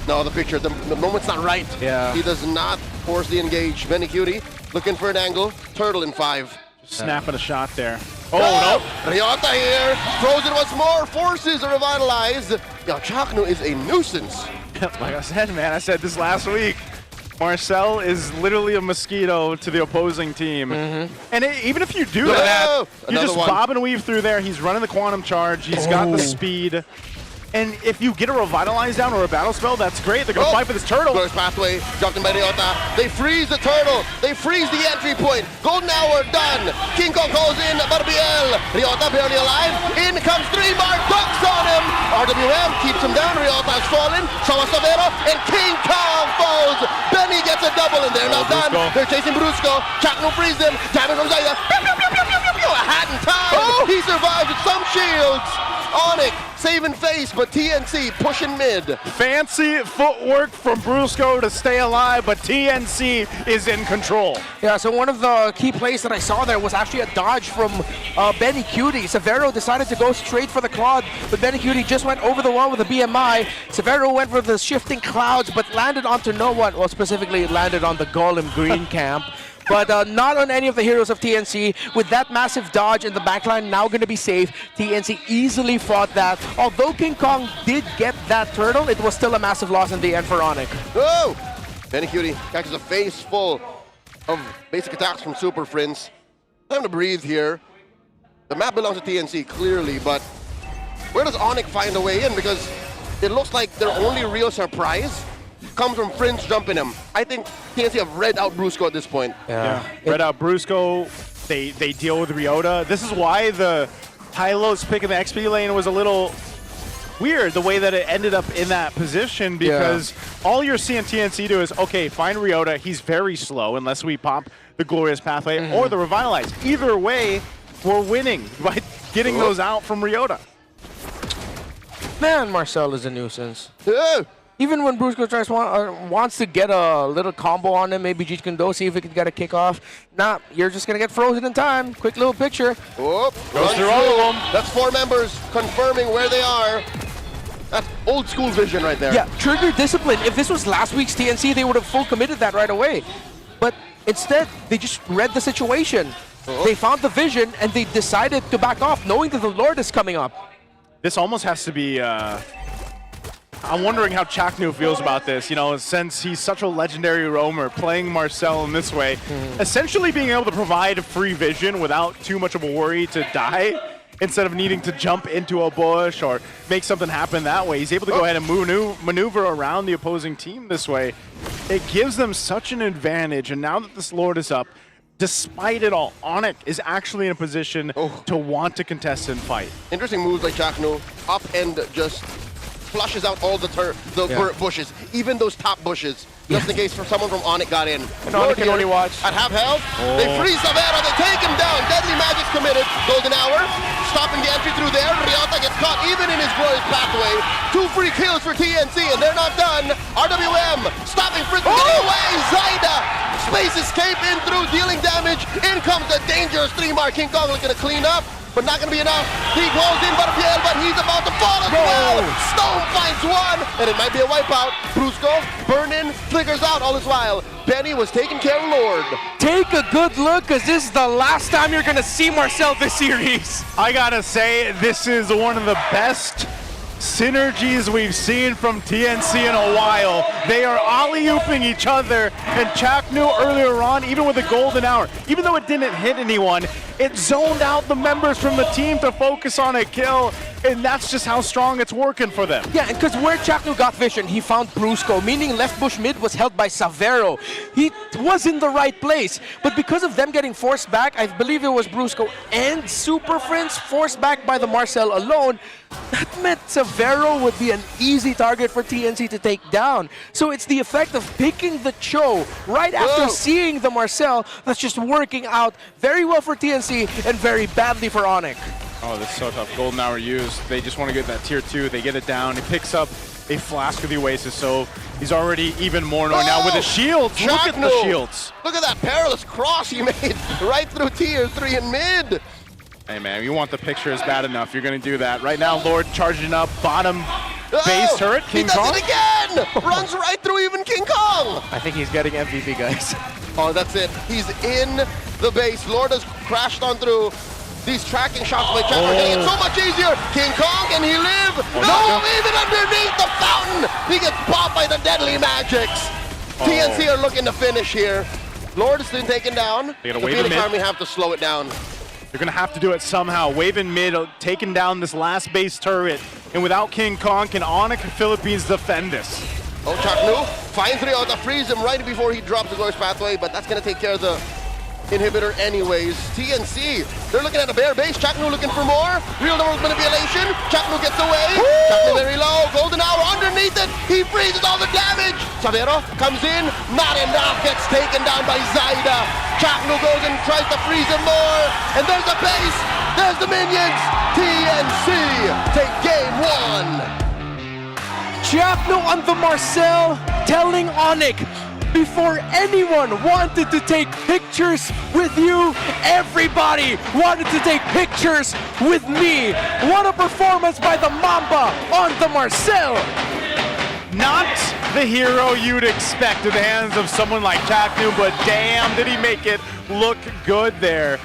No, the picture, the moment's not right. Yeah. He does not force the engage. Benny Cutie looking for an angle. Turtle in 5. Snapping a shot there. Oh, no. Ryota here. Throws it once more. Forces a revitalize. Yo, Chaknu is a nuisance. Like I said, man, I said this last week. Marcel is literally a mosquito to the opposing team. And even if you do that, you just bob and weave through there. He's running the quantum charge. He's got the speed. And if you get a revitalize down or a battle spell, that's great. They're going to fight for this turtle. First pathway, dropped in by Ryota. They freeze the turtle. They freeze the entry point. Golden hour done. King Kong calls in Barbiel. Ryota barely alive. In comes 3-bar. Ducks on him. RWM keeps him down. Ryota's fallen. Sawa Savero. And King Kong falls. Benny gets a double and they're not done. They're chasing Brusco. Chakno frees him. Damage from Zaya. A hat in time. He survives with some shields. ONIC saving face, but TNC pushing mid. Fancy footwork from Brusco to stay alive, but TNC is in control. Yeah, so one of the key plays that I saw there was actually a dodge from Benny Cutie. Severo decided to go straight for the Claude, but Benny Cutie just went over the wall with a BMI. Severo went for the shifting clouds, but landed onto no one. Well, specifically, it landed on the Golem Green Camp. But not on any of the heroes of TNC. With that massive dodge in the backline now going to be safe, TNC easily fought that. Although King Kong did get that turtle, it was still a massive loss in the end for ONIC. Oh! Benny Cutie catches a face full of basic attacks from Super Friends. Time to breathe here. The map belongs to TNC, clearly, but where does ONIC find a way in? Because it looks like their only real surprise comes from Prince jumping him. I think TNC have read out Brusco at this point. Yeah. Read out Brusco. They deal with Ryota. This is why the Tylos pick in the XP lane was a little weird, the way that it ended up in that position, because all you're seeing TNC do is, okay, find Ryota. He's very slow unless we pop the Glorious Pathway or the Revitalize. Either way, we're winning by getting those out from Ryota. Man, Marcel is a nuisance. Even when Brusco tries wants to get a little combo on him, maybe Jeet can go see if he can get a kickoff. Nah, you're just gonna get frozen in time. Quick little picture. Goes through all of them. That's 4 members confirming where they are. That's old school vision right there. Yeah, trigger discipline. If this was last week's TNC, they would have full committed that right away. But instead, they just read the situation. They found the vision and they decided to back off, knowing that the Lord is coming up. This almost has to be I'm wondering how Chaknu feels about this, you know, since he's such a legendary roamer, playing Marcel in this way, essentially being able to provide free vision without too much of a worry to die, instead of needing to jump into a bush or make something happen that way. He's able to go ahead and maneuver around the opposing team this way. It gives them such an advantage, and now that this Lord is up, despite it all, ONIC is actually in a position to want to contest and fight. Interesting moves like Chaknu. Up and just flushes out all the bushes, even those top bushes, just in case someone from ONIC got in. And ONIC can only watch. At half health, they freeze Savero, they take him down. Deadly Magic's committed. Golden Hour, stopping the entry through there. Ryota gets caught even in his Glorious Pathway. 2 free kills for TNC, and they're not done. RWM stopping Fritz from getting away. Zaida, space escape in through, dealing damage. In comes the dangerous 3-bar. King Kong looking to clean up, but not going to be enough. He goes in Barbiel, but he's about to fall as well. Stone finds one, and it might be a wipeout. Brusco, burn-in, flickers out all this while. Benny was taking care of Lord. Take a good look, because this is the last time you're going to see Marcel this series. I gotta say, this is one of the best synergies we've seen from TNC in a while. They are alley-ooping each other, and Chaknu earlier on, even with the golden hour, even though it didn't hit anyone, it zoned out the members from the team to focus on a kill, and that's just how strong it's working for them. Yeah, and because where Chaknu got vision, he found Brusco, meaning left bush mid was held by Savero. He was in the right place, but because of them getting forced back, I believe it was Brusco and Super Friends forced back by the Marcel alone, that meant Savero would be an easy target for TNC to take down. So it's the effect of picking the Cho right after seeing the Marcel that's just working out very well for TNC and very badly for ONIC. Oh, this is so tough. Golden Hour used. They just want to get that tier 2. They get it down. He picks up a flask of the Oasis, so he's already even more annoying now with the shields. Chaknu. Look at the shields. Look at that perilous cross he made right through tier 3 in mid. Hey, man, you want the picture is bad enough. You're going to do that. Right now, Lord charging up bottom base turret. King He does Kong. it again! one! Runs right through even King Kong! I think he's getting MVP, guys. Oh, that's it. He's in the base. Lord has crashed on through. These tracking shots by Chad are making it so much easier. King Kong, can he live? No, even underneath the fountain, he gets popped by the deadly magics. TNC are looking to finish here. Lord is being taken down. They gotta The wave in Phoenix mid. Army have to slow it down. They're going to have to do it somehow. Wave in mid, taking down this last base turret. And without King Kong, can ONIC Philippines defend this? Oh, Chaknu, fine 3 to freeze him right before he drops the Glorious Pathway, but that's going to take care of the inhibitor anyways. TNC, they're looking at a bare base. Chaknu looking for more. Real world manipulation. Chaknu gets away. Chaknu very low. Golden Hour underneath it. He freezes all the damage. Savero comes in. Not enough. Gets taken down by Zaida. Chaknu goes and tries to freeze him more. And there's the base. There's the minions. TNC take game 1. Chaknu on the Marcel telling ONIC, before anyone wanted to take pictures with you, everybody wanted to take pictures with me. What a performance by the Mamba on the Marcel. Not the hero you'd expect in the hands of someone like Chaknu, but damn, did he make it look good there.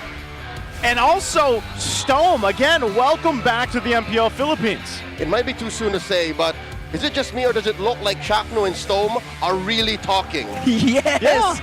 And also, Stome, again, welcome back to the MPL Philippines. It might be too soon to say, but is it just me or does it look like Chaknu and Stome are really talking? Yes!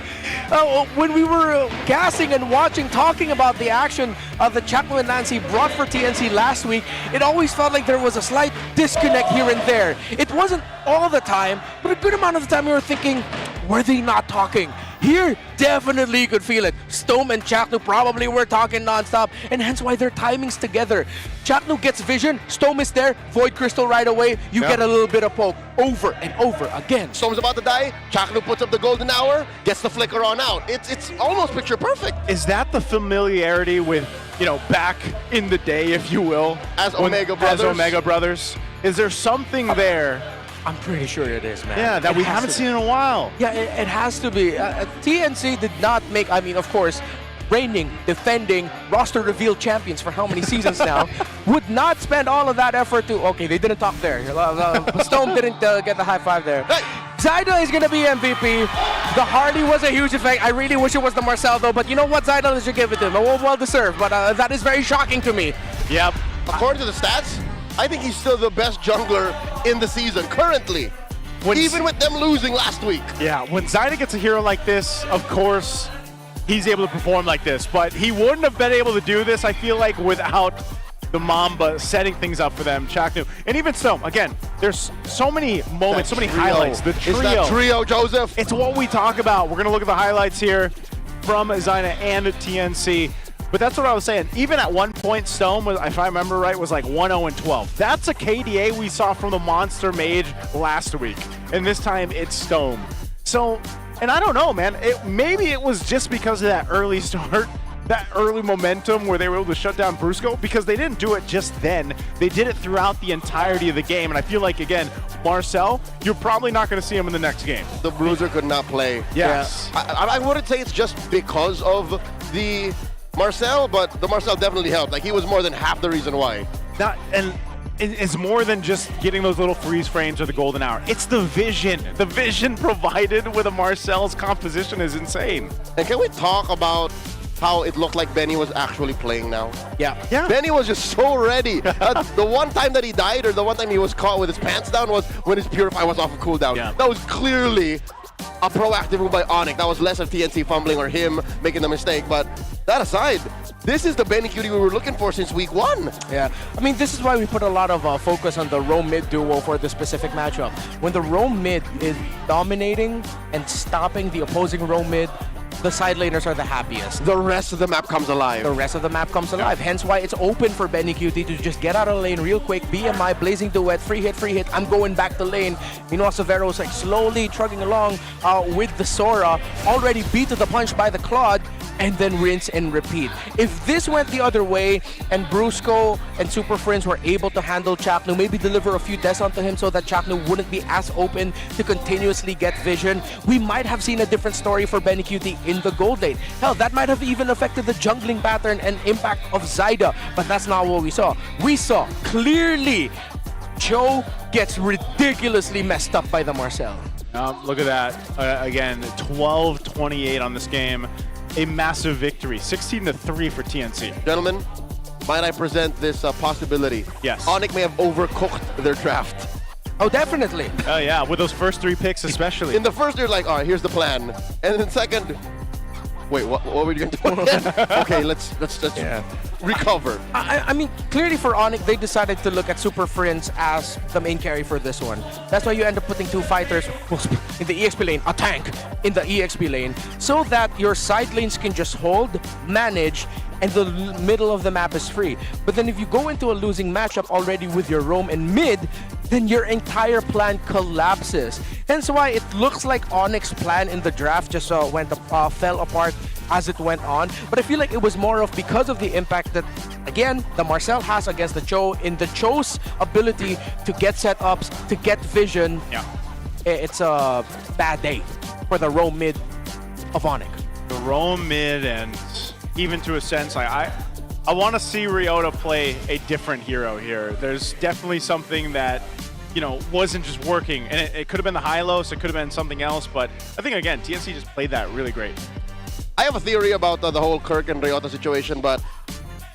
When we were gassing and watching, talking about the action that Chaknu and Nancy brought for TNC last week, it always felt like there was a slight disconnect here and there. It wasn't all the time, but a good amount of the time we were thinking, were they not talking? Here, definitely you could feel it. Stome and Chaknu probably were talking nonstop, and hence why their timings together. Chaknu gets vision, Stome is there, Void Crystal right away, you get a little bit of poke over and over again. Stome's about to die, Chaknu puts up the golden hour, gets the flicker on out. It's almost picture perfect. Is that the familiarity with, you know, back in the day, if you will? As Omega Brothers? As Omega Brothers. Is there something there? I'm pretty sure it is, man. Yeah, that It we has haven't to seen in a while. Yeah, it has to be. TNC did not make, I mean, of course, reigning, defending, roster reveal champions for how many seasons now, would not spend all of that effort to, okay, they didn't talk there. Stone didn't get the high five there. Zaida is going to be MVP. The Hardy was a huge effect. I really wish it was the Marcel, though, but you know what? Zaida should give it to him. Well deserved, but that is very shocking to me. Yep. According to the stats, I think he's still the best jungler in the season currently, even with them losing last week. Yeah, when Zaida gets a hero like this, of course, he's able to perform like this, but he wouldn't have been able to do this, I feel like, without the Mamba setting things up for them, Chaknu. And even so, again, there's so many moments, so many highlights. The trio. It's that trio, Joseph. It's what we talk about. We're going to look at the highlights here from Zaida and TNC. But that's what I was saying. Even at one point, Stone, was, if I remember right, was like 1-0-12. That's a KDA we saw from the Monster Mage last week. And this time, it's Stone. So, and I don't know, man. Maybe it was just because of that early start, that early momentum where they were able to shut down Brusco, because they didn't do it just then. They did it throughout the entirety of the game. And I feel like, again, Marcel, you're probably not going to see him in the next game. The Bruiser could not play. Yes. Yeah. I wouldn't say it's just because of the Marcel, but the Marcel definitely helped. Like, he was more than half the reason why. And it's more than just getting those little freeze frames or the golden hour. It's the vision. The vision provided with a Marcel's composition is insane. And can we talk about how it looked like Benny was actually playing now? Yeah. Benny was just so ready. The one time that he died, or the one time he was caught with his pants down, was when his Purify was off of cooldown. Yeah. That was clearly a proactive move by ONIC. That was less of TNC fumbling or him making the mistake. But that aside, this is the Benny Cutie we were looking for since week 1. Yeah, I mean, this is why we put a lot of focus on the roam mid duo for this specific matchup. When the roam mid is dominating and stopping the opposing roam mid, the side laners are the happiest. The rest of the map comes alive. The rest of the map comes alive. Hence why it's open for Benny QT to just get out of the lane real quick. BMI, Blazing Duet, free hit. I'm going back to lane. Meanwhile, Severo's like slowly trugging along with the Sora, already beat to the punch by the Claude, and then rinse and repeat. If this went the other way and Brusco and Super Friends were able to handle Chaknu, maybe deliver a few deaths onto him so that Chaknu wouldn't be as open to continuously get vision, we might have seen a different story for Benny QT in the gold lane. Hell, that might have even affected the jungling pattern and impact of Zaida, but that's not what we saw. We saw clearly Joe gets ridiculously messed up by the Marcel. Look at that. Again, 12-28 on this game. A massive victory. 16-3 for TNC. Gentlemen, might I present this possibility? Yes. ONIC may have overcooked their draft. Oh, definitely. Oh, yeah, with those first 3 picks especially. In the first, they're like, all right, here's the plan. And then second, wait, what were you going to do again? Okay, let's recover. I mean, clearly for ONIC, they decided to look at Super Friends as the main carry for this one. That's why you end up putting 2 fighters in the EXP lane, a tank in the EXP lane, so that your side lanes can just hold, manage, and the middle of the map is free. But then if you go into a losing matchup already with your roam and mid, then your entire plan collapses. Hence why it looks like ONIC's plan in the draft just fell apart as it went on. But I feel like it was more of because of the impact that, again, the Marcel has against the Cho, in the Cho's ability to get setups, to get vision. Yeah. It's a bad day for the roam mid of ONIC. The roam mid, and even to a sense, I want to see Ryota play a different hero here. There's definitely something that, you know, wasn't just working. And it could have been the Hylos, it could have been something else. But I think, again, TNC just played that really great. I have a theory about the whole Kirk and Ryota situation, but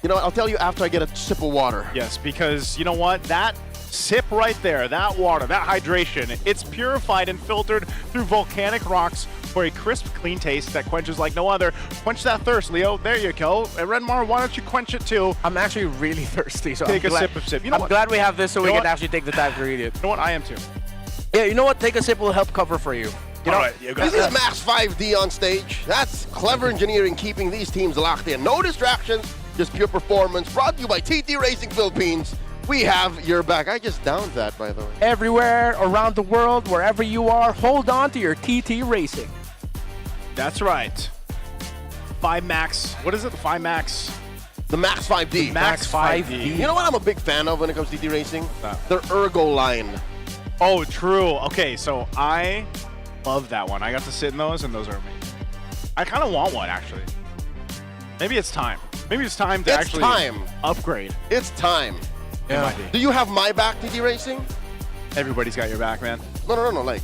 you know what? I'll tell you after I get a sip of water. Yes, because you know what? That sip right there, that water, that hydration, it's purified and filtered through volcanic rocks for a crisp, clean taste that quenches like no other. Quench that thirst, Leo. There you go. And Redmar, why don't you quench it too? I'm actually really thirsty, so take a sip of sip. You know I'm what? glad we have this so You we know can what? actually take the time to read it. You know what? I am too. Yeah, you know what? Take a sip will help cover for you. You know? All right, you got This is Max 5D on stage. That's clever engineering keeping these teams locked in. No distractions, just pure performance. Brought to you by TT Racing Philippines. We have your back. I just downed that, by the way. Everywhere around the world, wherever you are, hold on to your TT Racing. That's right. 5 Max. What is it? The 5 Max? The Max 5D. The Max 5D. You know what I'm a big fan of when it comes to TT Racing? Their Ergo line. Oh, true. Okay, so I love that one. I got to sit in those, and those are amazing. I kind of want one, actually. Maybe it's time. Maybe it's time to actually upgrade. It's time. It might be. Do you have my back, TT Racing? Everybody's got your back, man. No, like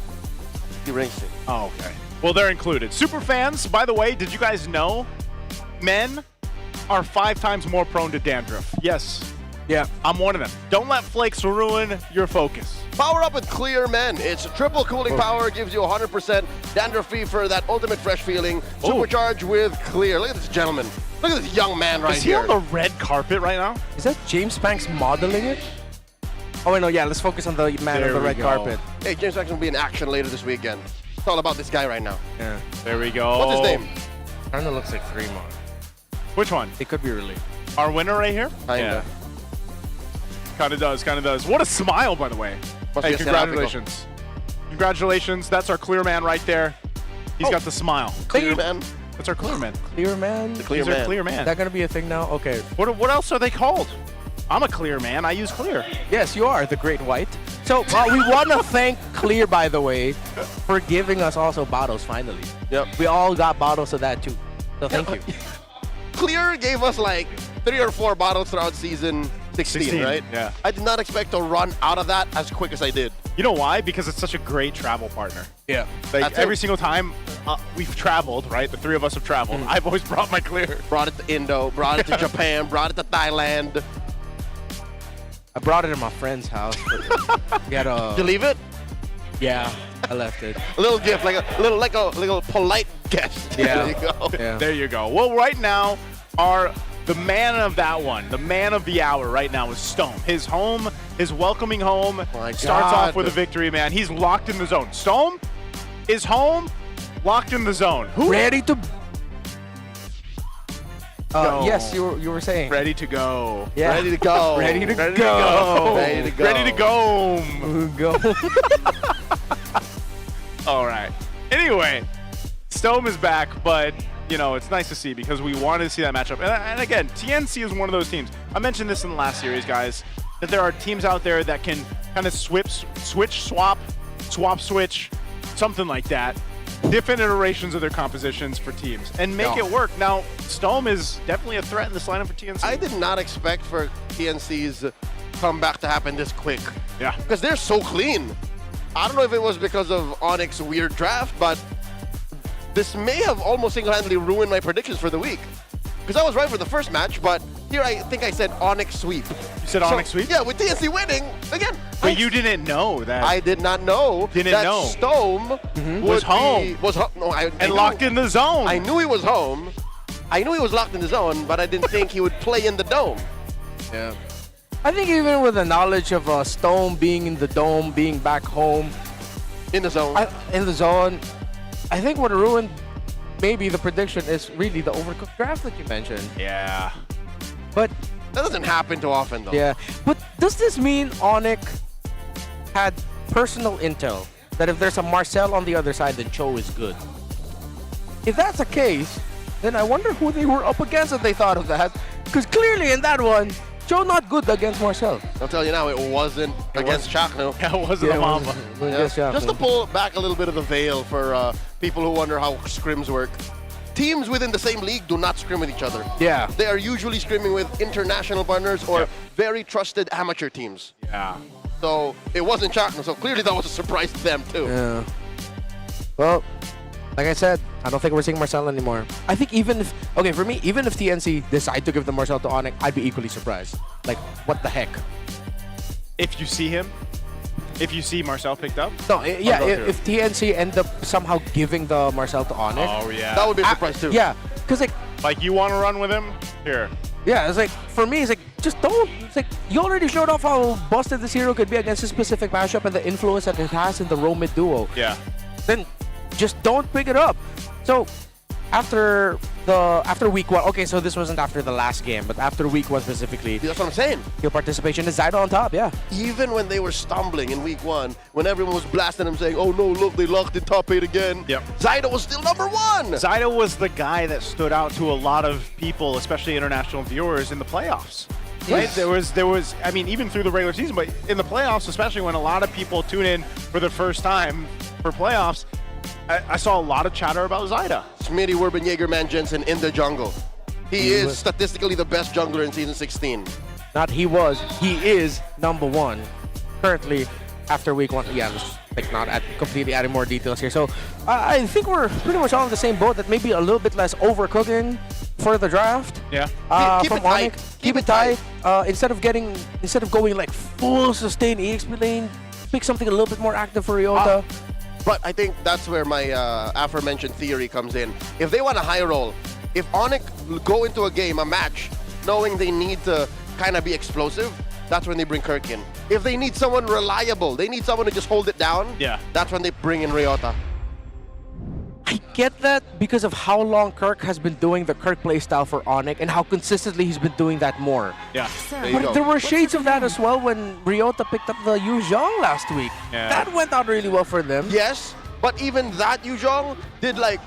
TT Racing. Oh, okay. Well, they're included. Super fans, by the way, did you guys know men are 5 times more prone to dandruff? Yes. Yeah. I'm one of them. Don't let flakes ruin your focus. Power up with Clear Men. Its triple cooling power gives you 100% dandruff-free for that ultimate fresh feeling. Supercharged with Clear. Look at this gentleman. Look at this young man right Is he here. on the red carpet right now? Is that James Banks modeling it? Oh, wait, no, yeah, let's focus on the man on the red carpet. Hey, James Banks will be in action later this weekend. It's all about this guy right now. Yeah. There we go. What's his name? Kinda looks like Fremont. Which one? It could be really. Our winner right here? Kinda. Kinda does, kinda does. What a smile, by the way. Must Hey, be a congratulations. Congratulations. That's our clear man right there. He's got the smile. Clear Man. That's our clear man. Clear man? The Clear He's our Man. clear man. Is that gonna be a thing now? Okay. What else are they called? I'm a clear man. I use clear. Yes, you are the Great White. So we want to thank Clear, by the way, for giving us also bottles finally. Yep. We all got bottles of that too. So thank you. Clear gave us like 3 or 4 bottles throughout season 16, right? Yeah. I did not expect to run out of that as quick as I did. You know why? Because it's such a great travel partner. Yeah. Like That's every it. single time we've traveled, right? The 3 of us have traveled. I've always brought my clear. Brought it to Indo, brought it to Japan, brought it to Thailand. I brought it in my friend's house. We had a. Did you leave it? Yeah, I left it. A little gift, like a little polite guest. Yeah. There you go. Yeah. There you go. Well, right now, the man of that one, the man of the hour right now is Stone. His home, his welcoming home, My starts God. off with a victory, man. He's locked in the zone. Stone is home, locked in the zone. Who? Ready to. Go. Yes, you were saying. Ready to go. Yeah. Ready to go. Ready to Ready to go. go. Ready to go. Ready to go. Go. All right. Anyway, Stone is back, but you know it's nice to see because we wanted to see that matchup. And again, TNC is one of those teams. I mentioned this in the last series, guys, that there are teams out there that can kind of switch, swap, switch, something like that. Different iterations of their compositions for teams and make it work. Now, Stone is definitely a threat in this lineup for TNC. I did not expect for TNC's comeback to happen this quick. Yeah. Because they're so clean. I don't know if it was because of ONIC's weird draft, but this may have almost single-handedly ruined my predictions for the week. Because I was right for the first match, but here I think I said ONIC sweep. You said ONIC sweep? Yeah, with TNC winning, again. But you didn't know that. I did not know that Stome was home. No, I and knew, locked in the zone. I knew he was home. I knew he was locked in the zone, but I didn't think he would play in the dome. Yeah. I think even with the knowledge of Stone being in the dome, being back home. In the zone. I think what ruined maybe the prediction is really the overcooked draft that you mentioned. Yeah. But that doesn't happen too often, though. Yeah. But does this mean ONIC had personal intel that if there's a Marcel on the other side, then Cho is good? If that's the case, then I wonder who they were up against if they thought of that. Because clearly in that one, Cho not good against Marcel. I'll tell you now, it wasn't against Chakno. Yeah, it wasn't a mama. Just to pull back a little bit of the veil for people who wonder how scrims work. Teams within the same league do not scrim with each other. Yeah. They are usually scrimming with international partners or very trusted amateur teams. Yeah. So it wasn't Chakno, so clearly that was a surprise to them too. Yeah. Well, like I said, I don't think we're seeing Marcel anymore. I think even if, okay, for me, even if TNC decide to give the Marcel to ONIC, I'd be equally surprised. Like, what the heck? If you see him, if you see Marcel picked up? No, yeah, if TNC end up somehow giving the Marcel to ONIC. Oh, yeah. That would be a surprise too. Yeah, because like you want to run with him? Here. Yeah, it's like, for me, it's like, just don't. It's like, you already showed off how busted this hero could be against a specific matchup and the influence that it has in the row mid duo. Yeah. Then just don't pick it up. So after week one, okay, so this wasn't after the last game, but after week one specifically. That's what I'm saying. Your participation is Zydo on top, yeah. Even when they were stumbling in week one, when everyone was blasting them saying, oh no, look, they locked in top 8 again. Yep. Zydo was still number 1. Zydo was the guy that stood out to a lot of people, especially international viewers, in the playoffs. Right? There was, I mean, even through the regular season, but in the playoffs, especially when a lot of people tune in for the first time for playoffs, I saw a lot of chatter about Zyda. Smitty Werbenjager Man Jensen in the jungle. He is statistically the best jungler in Season 16. Not he was, he is number 1. Currently, after week 1, yeah, just like not completely adding more details here. So I think we're pretty much all in the same boat, that maybe a little bit less overcooking for the draft. Yeah. Keep it tight. Keep it tight. Instead of going like full sustain EXP lane, pick something a little bit more active for Ryota. But I think that's where my aforementioned theory comes in. If they want a high roll, if ONIC go into a game, a match, knowing they need to kind of be explosive, that's when they bring Kirk in. If they need someone reliable, they need someone to just hold it down, that's when they bring in Ryota. I get that because of how long Kirk has been doing the Kirk playstyle for ONIC and how consistently he's been doing that more. Yeah. But there were shades of that as well when Ryota picked up the Yu Zhong last week. Yeah. That went out really well for them. Yes, but even that Yu Zhong did like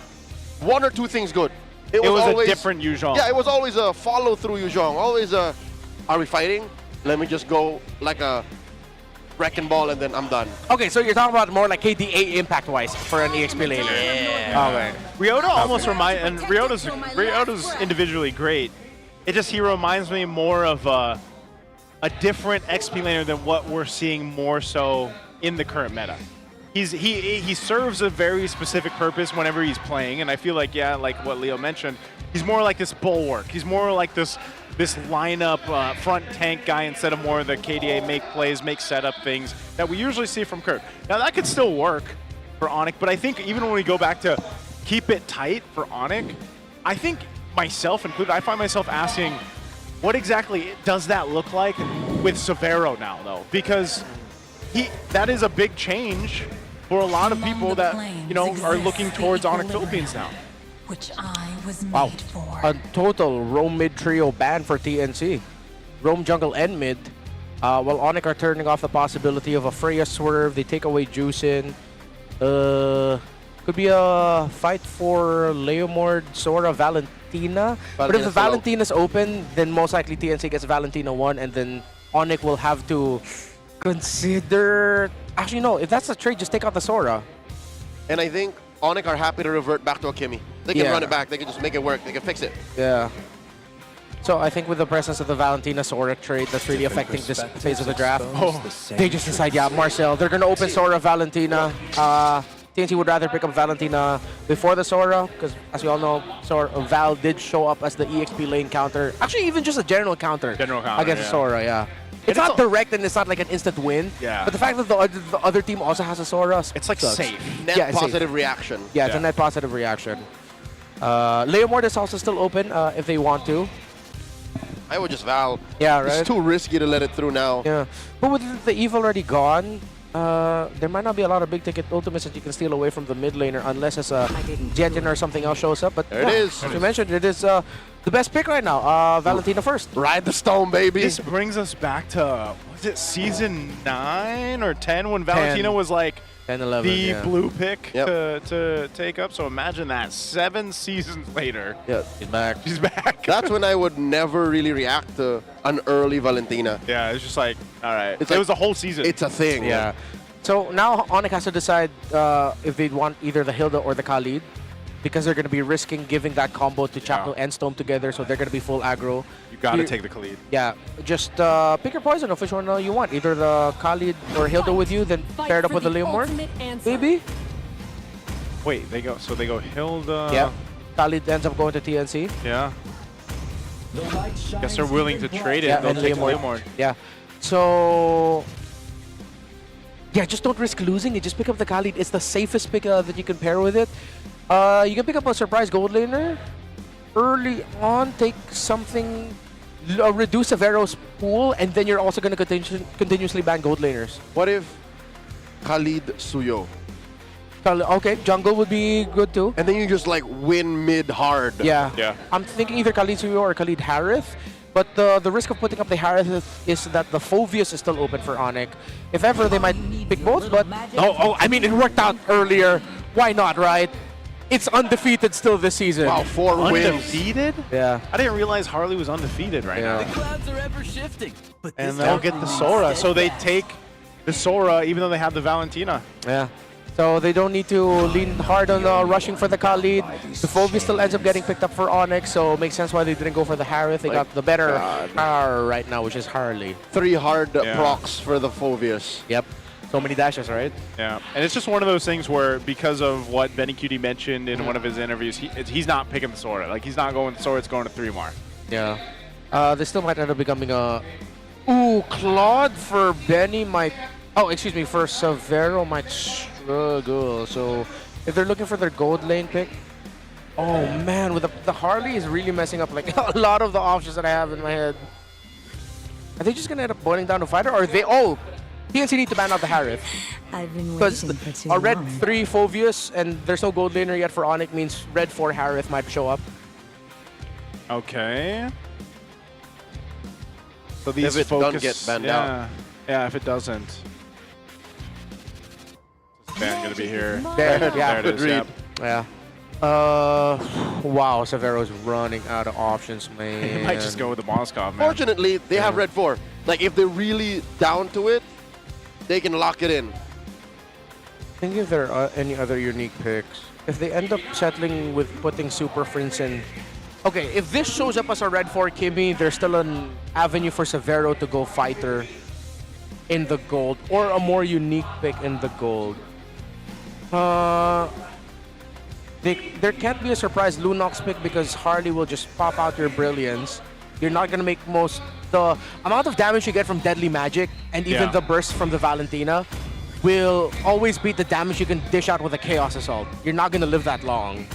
1 or 2 things good. It was always a different Yu Zhong. Yeah, it was always a follow-through Yu Zhong. Always a, are we fighting? Let me just go like a wrecking ball and then I'm done. Okay, so you're talking about more like KDA impact-wise for an EXP laner. Yeah. Okay. Ryota almost reminds, and Ryota's individually great. It just, he reminds me more of a different XP laner than what we're seeing more so in the current meta. He serves a very specific purpose whenever he's playing, and I feel like, yeah, like what Leo mentioned, he's more like this bulwark. He's more like this lineup front tank guy instead of more of the KDA make plays, make setup things that we usually see from Kirk. Now that could still work for ONIC, but I think even when we go back to keep it tight for ONIC, I think myself included, I find myself asking, what exactly does that look like with Severo now though? Because that is a big change for a lot of people that, you know, are looking towards ONIC Philippines now. Which I was made Wow, for. a total roam mid trio ban for TNC. Roam jungle and mid. While ONIC are turning off the possibility of a Freya swerve, they take away Juicin. Could be a fight for Leomord, Sora, Valentina. But if the Valentina's open, then most likely TNC gets Valentina 1, and then ONIC will have to consider... Actually, no, if that's the trade, just take out the Sora. And I think ONIC are happy to revert back to Akimi. They can run it back. They can just make it work. They can fix it. Yeah. So I think with the presence of the Valentina Sora trade, that's really affecting this phase of the draft. Oh, they just decide, yeah, Marcel, they're going to open Sora, Valentina. TNT would rather pick up Valentina before the Sora, because as you all know, Val did show up as the EXP lane counter. Actually, even just a general counter against Sora, yeah. It's not direct and it's not like an instant win. Yeah. But the fact that the other team also has a Sora, it's like sucks. safe. Net positive reaction. Yeah, it's a net positive reaction. Leomord is also still open if they want to. I would just Val. Yeah, right? It's too risky to let it through now. Yeah. But with the Eve already gone, there might not be a lot of big ticket ultimates that you can steal away from the mid laner unless as a Jettin or something else shows up. But there it is. As you mentioned, it is the best pick right now. Valentina first. Ride the stone, baby. This brings us back to, was it season 9 or 10 when Valentina was like 10, 11, the blue pick to take up? So imagine that 7 seasons later. Yeah, she's back. She's back. That's when I would never really react to an early Valentina. Yeah, it's just like, all right. It was a whole season. It's a thing. Yeah. So now ONIC has to decide if they want either the Hilda or the Khalid, because they're going to be risking giving that combo to Chapel and Storm together, so they're going to be full aggro. You got to take the Khalid. Yeah, just pick your poison of which one you want. Either the Khalid or Hilda with you, then paired up with the Leomord, maybe? Wait, they go Hilda. Yeah. Khalid ends up going to TNC. Yeah. Guess they're willing to trade it. Yeah, They'll and take Leomord. Yeah. So yeah, just don't risk losing it. Just pick up the Khalid. It's the safest pick that you can pair with it. You can pick up a surprise gold laner early on. Take something, reduce Severo's pool, and then you're also going to continuously ban gold laners. What if Khalid Suyo? Okay, jungle would be good too. And then you just like win mid hard. Yeah. Yeah. I'm thinking either Khalid Suyo or Khalid Harith. But the risk of putting up the Harith is that the Phoveus is still open for ONIC. If ever, they might pick both, but I mean, it worked out earlier. Why not, right? It's undefeated still this season. Wow, 4 wins. Undefeated? Yeah. I didn't realize Harley was undefeated right now. The clouds are ever shifting, but And this they'll time get the Sora. So they take the Sora even though they have the Valentina. Yeah. So they don't need to lean hard on rushing for the Khalid. The Phoveus still ends up getting picked up for ONIC, so it makes sense why they didn't go for the Harith. They got the better right now, which is Harley. 3 hard procs for the Phoveus. Yep. So many dashes, right? Yeah, and it's just one of those things where because of what Benny Cutie mentioned in one of his interviews, he's not picking the Sora. Like, he's not going with Sora, it's going to 3 more. Yeah. They still might end up becoming a... Ooh, Claude for Benny might... Oh, excuse me, for Severo might struggle. So if they're looking for their gold lane pick... Oh, man, with the Harley is really messing up like a lot of the options that I have in my head. Are they just going to end up boiling down to fighter? Or are they... Oh! TNC need to ban out the Harith. I've been Because waiting for too a red long. 3 Phoveus and there's no gold laner yet for ONIC means red 4 Harith might show up. Okay. So these If it doesn't get banned out. Yeah, if it doesn't. Ban gonna be here. There, yeah. There it is, Good read. yeah. Yeah. Wow, Severo's running out of options, man. He might just go with the Moskov, man. Fortunately, they have red 4. Like, if they're really down to it, they can lock it in. Think if there are any other unique picks. If they end up settling with putting Super Prince in... Okay, if this shows up as a red 4 Kimmy, there's still an avenue for Severo to go fighter in the gold, or a more unique pick in the gold. There can't be a surprise Lunox pick because Harley will just pop out your brilliance. You're not gonna make the amount of damage you get from Deadly Magic and even the burst from the Valentina will always beat the damage you can dish out with a Chaos Assault. You're not gonna live that long.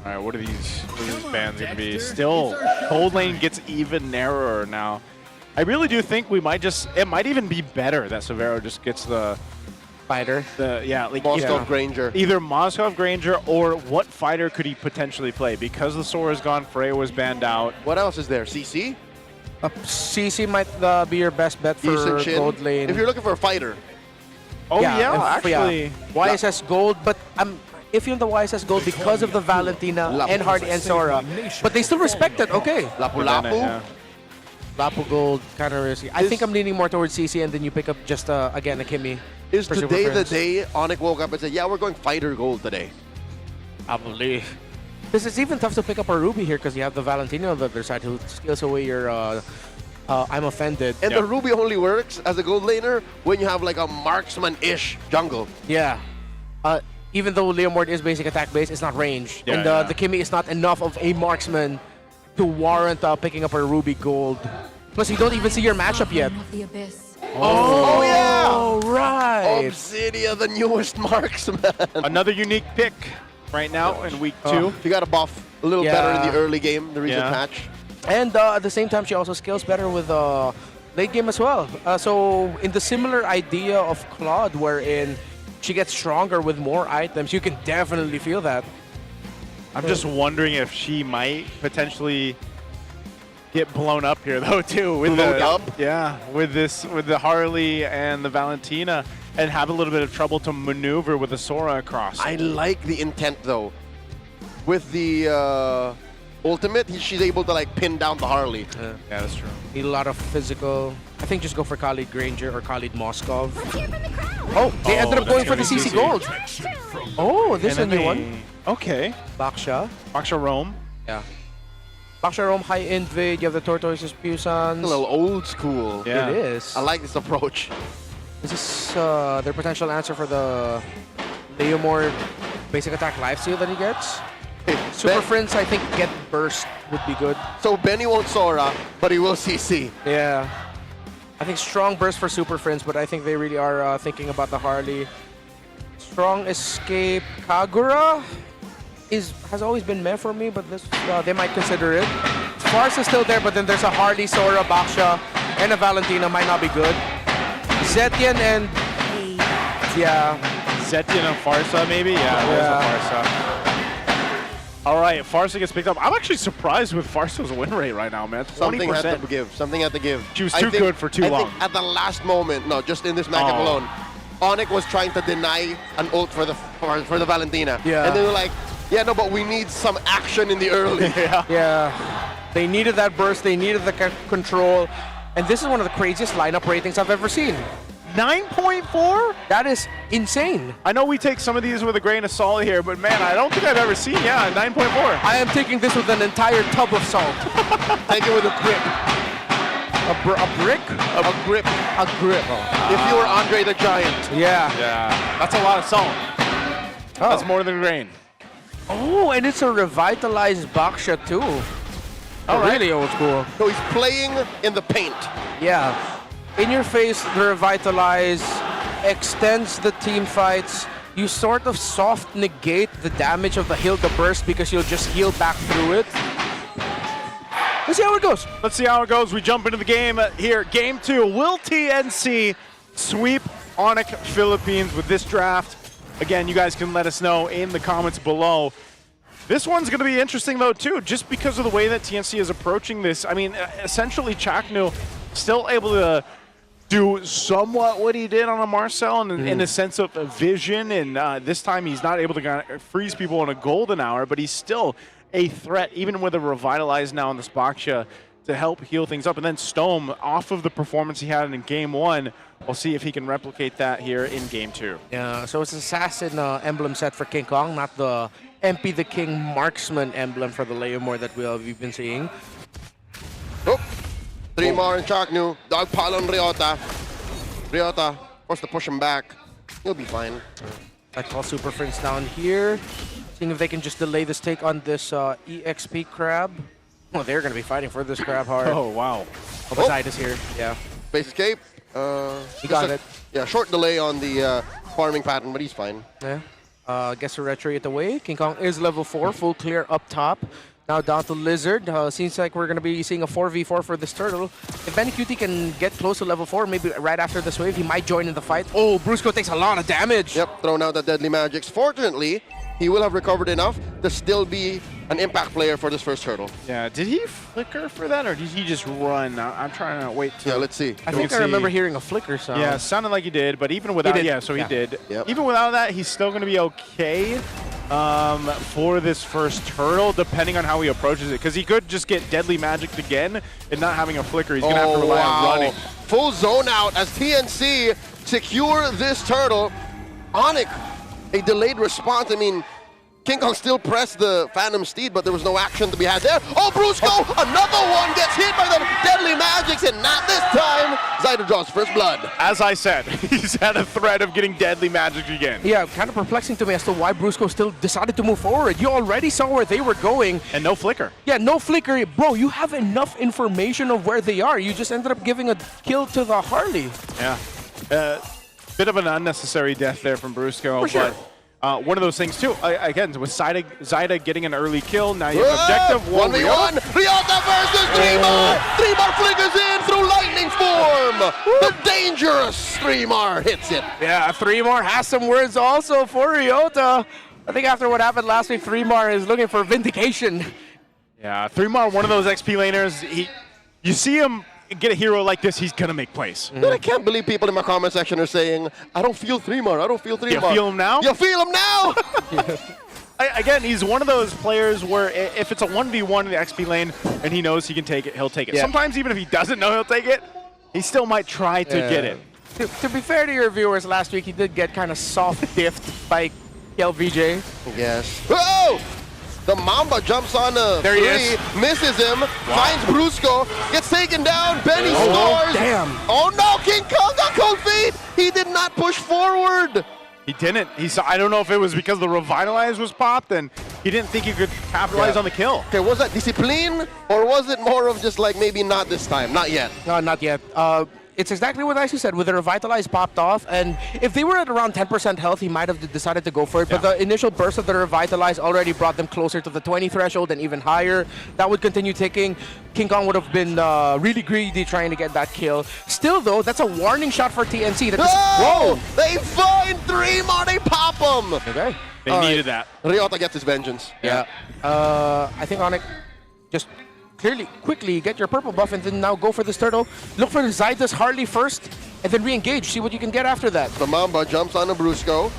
All right, what are these bans gonna be? Still, gold lane gets even narrower now. I really do think it might even be better that Severo just gets the fighter. Like Moskov Granger. Either Moskov Granger or what fighter could he potentially play? Because the Sora's gone, Freya was banned out. What else is there? CC? CC might be your best bet for Decent Shin. gold lane. If you're looking for a fighter. Oh actually. YSS gold, but I'm iffy on the YSS gold because of the Valentina and Hardy and Sora. But they still respect it, okay. Lapu Lapu? Lapu gold, kind of risky. I think I'm leaning more towards CC and then you pick up just, again, a Kimmy. Is for today Super the Prince. day ONIC woke up and said, yeah, we're going fighter gold today? Probably. This is even tough to pick up a Ruby here because you have the Valentino on the other side who steals away your I'm offended. And the Ruby only works as a gold laner when you have like a marksman-ish jungle. Yeah. Even though Leomord is basic attack base, it's not range. Yeah, and the Kimi is not enough of a marksman to warrant picking up a Ruby gold. Plus, you don't even see your matchup yet. The abyss. Oh yeah! Oh, right. Obsidia, the newest marksman. Another unique pick right now in week 2. She got a buff a little better in the early game, the recent patch. And at the same time, she also scales better with late game as well. So in the similar idea of Claude, wherein she gets stronger with more items, you can definitely feel that. I'm just wondering if she might potentially get blown up here though too. With with the Harley and the Valentina, and have a little bit of trouble to maneuver with the Sora across. I like the intent though. With the ultimate, she's able to like pin down the Harley. Yeah, that's true. Need a lot of physical. I think just go for Khalid Granger or Khalid Moskov. Oh, they ended up going for the CC Gold. Oh, this is a new one. Okay. Baksha. Baksha Rome. Yeah. Baksha Rome, high invade. You have the Tortoises, Pusans. A little old school. Yeah. It is. I like this approach. This is their potential answer for the Leomord basic attack lifesteal that he gets. Super Friends, I think, get burst would be good. So Benny won't Sora, but he will CC. Yeah. I think strong burst for Super Friends, but I think they really are thinking about the Harley. Strong escape. Kagura has always been meh for me, but this they might consider it. Farce is still there, but then there's a Harley, Sora, Baksha, and a Valentina might not be good. Zetian and Zetian and Farsa maybe? Yeah, there's a Farsa. All right, Farsa gets picked up. I'm actually surprised with Farsa's win rate right now, man. 20%. Something had to give. Something had to give. She was too good for too long. I think at the last moment, no, just in this matchup alone, ONIC was trying to deny an ult for the Valentina. Yeah. And they were like, yeah, no, but we need some action in the early. Yeah. They needed that burst. They needed the control. And this is one of the craziest lineup ratings I've ever seen. 9.4? That is insane. I know we take some of these with a grain of salt here, but man, I don't think I've ever seen, 9.4. I am taking this with an entire tub of salt. Take it with a grip. A brick? A grip. A grip. If you were Andre the Giant. Yeah. That's a lot of salt. That's more than grain. Oh, and it's a revitalized Baksha too. Really old school. So he's playing in the paint. Yeah. In your face, the revitalize extends the team fights. You sort of soft negate the damage of the heal the burst because you'll just heal back through it. Let's see how it goes. Let's see how it goes. We jump into the game here. Game 2. Will TNC sweep ONIC Philippines with this draft? Again, you guys can let us know in the comments below. This one's going to be interesting, though, too, just because of the way that TNC is approaching this. I mean, essentially, Chaknu still able to do somewhat what he did on a Marcel in a sense of vision, and this time he's not able to kind of freeze people in a golden hour, but he's still a threat, even with a revitalize now on the Baksha to help heal things up. And then Stome, off of the performance he had in Game 1, we'll see if he can replicate that here in Game 2. Yeah, so it's Assassin emblem set for King Kong, not the MP the King Marksman emblem for the Leomord that we've been seeing. Oh. 3 more in Chaknu. Dogpile on Ryota. Ryota forced to push him back. He'll be fine. I call Super Friends down here. Seeing if they can just delay this take on this EXP crab. Oh, they're going to be fighting for this crab hard. Oh, wow. Oh, Poseidon's here. Yeah. Base escape. He got it. Yeah, short delay on the farming pattern, but he's fine. Yeah. Guess a retreat away. King Kong is level 4. Full clear up top. Now down to Lizard. Seems like we're going to be seeing a 4v4 for this turtle. If Benny Cutie can get close to level 4, maybe right after this wave, he might join in the fight. Oh, Brusco takes a lot of damage. Yep, thrown out the deadly magics. Fortunately, he will have recovered enough to still be an impact player for this first turtle. Yeah, did he flicker for that, or did he just run? I'm trying to wait. Yeah, let's see. I think I remember hearing a flicker sound. Yeah, it sounded like he did, but even without, he did. Yep. Even without that, he's still going to be okay for this first turtle, depending on how he approaches it, because he could just get deadly magicked again and not having a flicker. He's going to have to rely on running. Full zone out as TNC secure this turtle. ONIC, a delayed response. I mean, King Kong still pressed the Phantom Steed, but there was no action to be had there. Oh, Brusco, another one gets hit by the Deadly Magics, and not this time. Zyda draws first blood. As I said, he's had a threat of getting Deadly Magic again. Yeah, kind of perplexing to me as to why Brusco still decided to move forward. You already saw where they were going. And no flicker. Yeah, no flicker. Bro, you have enough information of where they are. You just ended up giving a kill to the Harley. Yeah. Bit of an unnecessary death there from Brusco, For sure. but one of those things too. Again, with Zyda getting an early kill, now you have objective. 1v1. Ryota versus 3mar. 3mar flickers in through lightning form. The dangerous 3mar hits it. Yeah, 3mar has some words also for Ryota. I think after what happened last week, 3mar is looking for vindication. Yeah, 3mar, one of those XP laners. You see him get a hero like this, he's gonna make plays. But I can't believe people in my comment section are saying, I don't feel 3mar, I don't feel 3mar. You feel him now? You feel him now? Again, he's one of those players where if it's a 1v1 in the XP lane and he knows he can take it, he'll take it. Yeah. Sometimes even if he doesn't know he'll take it, he still might try to get it. To be fair to your viewers, last week he did get kind of soft diffed by LVJ. Yes. Oh! The Mamba jumps on a There he is. misses him, finds Brusco, gets taken down, Benny scores. Damn. Oh no, King Kong got cold feet. He did not push forward. He didn't. I don't know if it was because the Revitalize was popped and he didn't think he could capitalize on the kill. Okay, was that discipline or was it more of just like maybe not this time? Not yet. No, not yet. It's exactly what Icy said, with the Revitalize popped off, and if they were at around 10% health, he might have decided to go for it, but the initial burst of the Revitalize already brought them closer to the 20 threshold and even higher. That would continue ticking. King Kong would have been really greedy trying to get that kill. Still though, that's a warning shot for TNC. Whoa! They find 3mar, they pop him! Okay. They needed that. Ryota gets his vengeance. Yeah. I think ONIC just quickly get your purple buff and then now go for this turtle. Look for Zyda's Harley first and then re-engage. See what you can get after that. The Mamba jumps on the Brusco.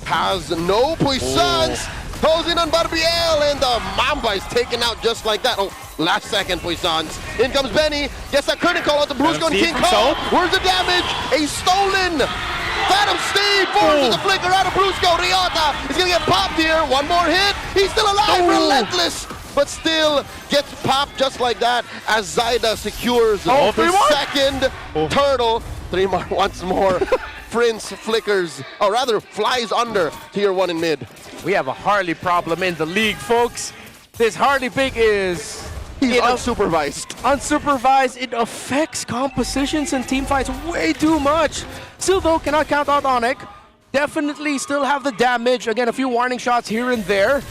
Has no puissance. Goes in on Barbiel and the Mamba is taken out just like that. Oh, last second puissance. In comes Benny. Gets that curtain call out to Brusco and King Kong. Where's the damage? A stolen Phantom Steed forces the flicker out of Brusco. Ryota is going to get popped here. One more hit. He's still alive. Relentless. But still gets popped just like that as Zyda secures the second turtle. 3mar once more. Prince flickers, or rather flies under tier 1 in mid. We have a Harley problem in the league, folks. This Harley pick is... He's unsupervised. Unsupervised, it affects compositions and team fights way too much. Still though, cannot count out ONIC. Definitely still have the damage. Again, a few warning shots here and there.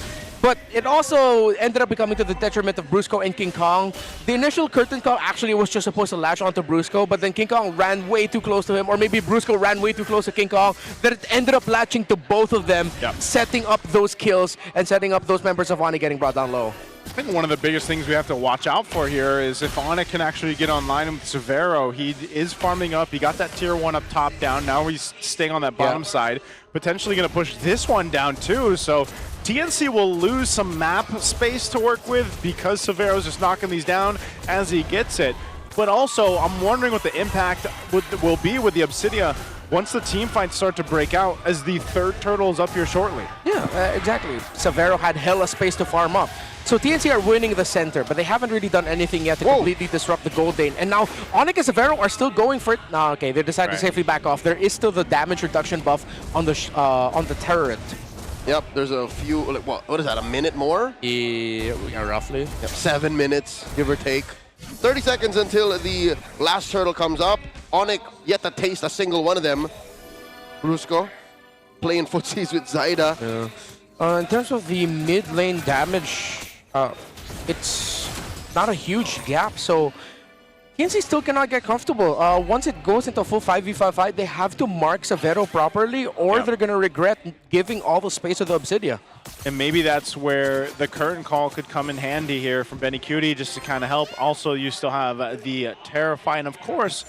But it also ended up becoming to the detriment of Brusco and King Kong. The initial curtain call actually was just supposed to latch onto Brusco, but then King Kong ran way too close to him, or maybe Brusco ran way too close to King Kong, that it ended up latching to both of them, setting up those kills and setting up those members of ONIC getting brought down low. I think one of the biggest things we have to watch out for here is if ONIC can actually get online with Severo. He is farming up. He got that tier 1 up top down. Now he's staying on that bottom side. Potentially going to push this one down too. So TNC will lose some map space to work with because Severo's just knocking these down as he gets it. But also, I'm wondering what the impact will be with the Obsidia once the team fights start to break out as the third turtle is up here shortly. Yeah, exactly. Severo had hella space to farm up. So TNC are winning the center, but they haven't really done anything yet to completely disrupt the gold lane. And now ONIC and Severo are still going for it. No, okay, they decided to safely back off. There is still the damage reduction buff on the turret. Yep, there's a few, like, what is that, a minute more? Yeah, roughly. Yep, 7 minutes, give or take. 30 seconds until the last turtle comes up. ONIC yet to taste a single one of them. Brusco playing footsies with Zyda. Yeah. In terms of the mid lane damage, it's not a huge gap, so TNC still cannot get comfortable. Once it goes into a full 5v5 fight, they have to mark Severo properly, or they're going to regret giving all the space to the Obsidia. And maybe that's where the curtain call could come in handy here from Benny Cutie, just to kind of help. Also, you still have the Terrify, and of course,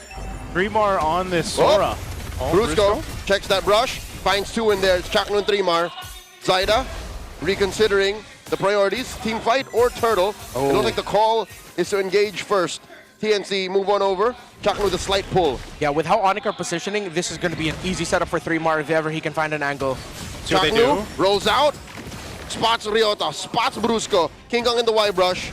3mar on this Sora. Brusco checks that brush, finds 2 in there. It's Chakno and 3mar. Zyda reconsidering the priorities, team fight or turtle. It looks like the call is to engage first. TNC move on over. Chakno with a slight pull. Yeah, with how ONIC are positioning, this is going to be an easy setup for 3mar if ever he can find an angle. Chakno rolls out. spots Ryota, spots Brusco. King Kong in the Y brush.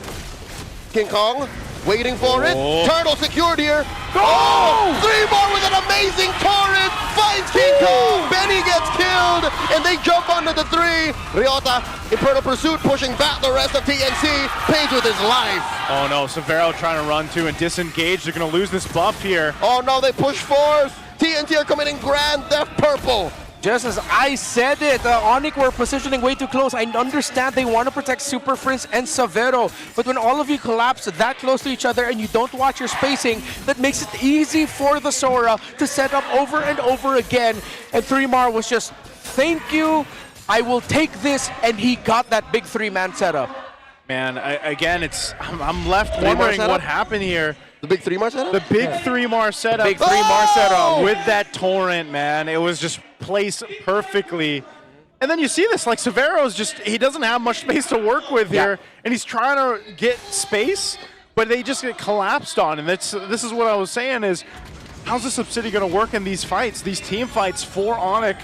King Kong waiting for it. Turtle secured here. Oh! 3 more with an amazing torrent. Finds King Kong. Benny gets killed. And they jump onto the 3. Ryota, Infernal Pursuit, pushing back the rest of TNC. Pays with his life. Oh no, Severo trying to run to and disengage. They're going to lose this buff here. Oh no, they push forth. TNT are committing Grand Theft Purple. Just as I said it, ONIC were positioning way too close. I understand they want to protect Super Prince and Severo, but when all of you collapse that close to each other and you don't watch your spacing, that makes it easy for the Sora to set up over and over again. And 3mar was just, thank you, I will take this, and he got that big 3-man setup. Man, again, I'm left wondering what happened here. The big 3mar setup? The big 3mar setup. Big 3mar setup. With that torrent, man. It was just placed perfectly. And then you see this, like Severo's just, he doesn't have much space to work with here. And he's trying to get space, but they just get collapsed on. And this is what I was saying is, how's this Obsidian going to work in these fights, these team fights for ONIC?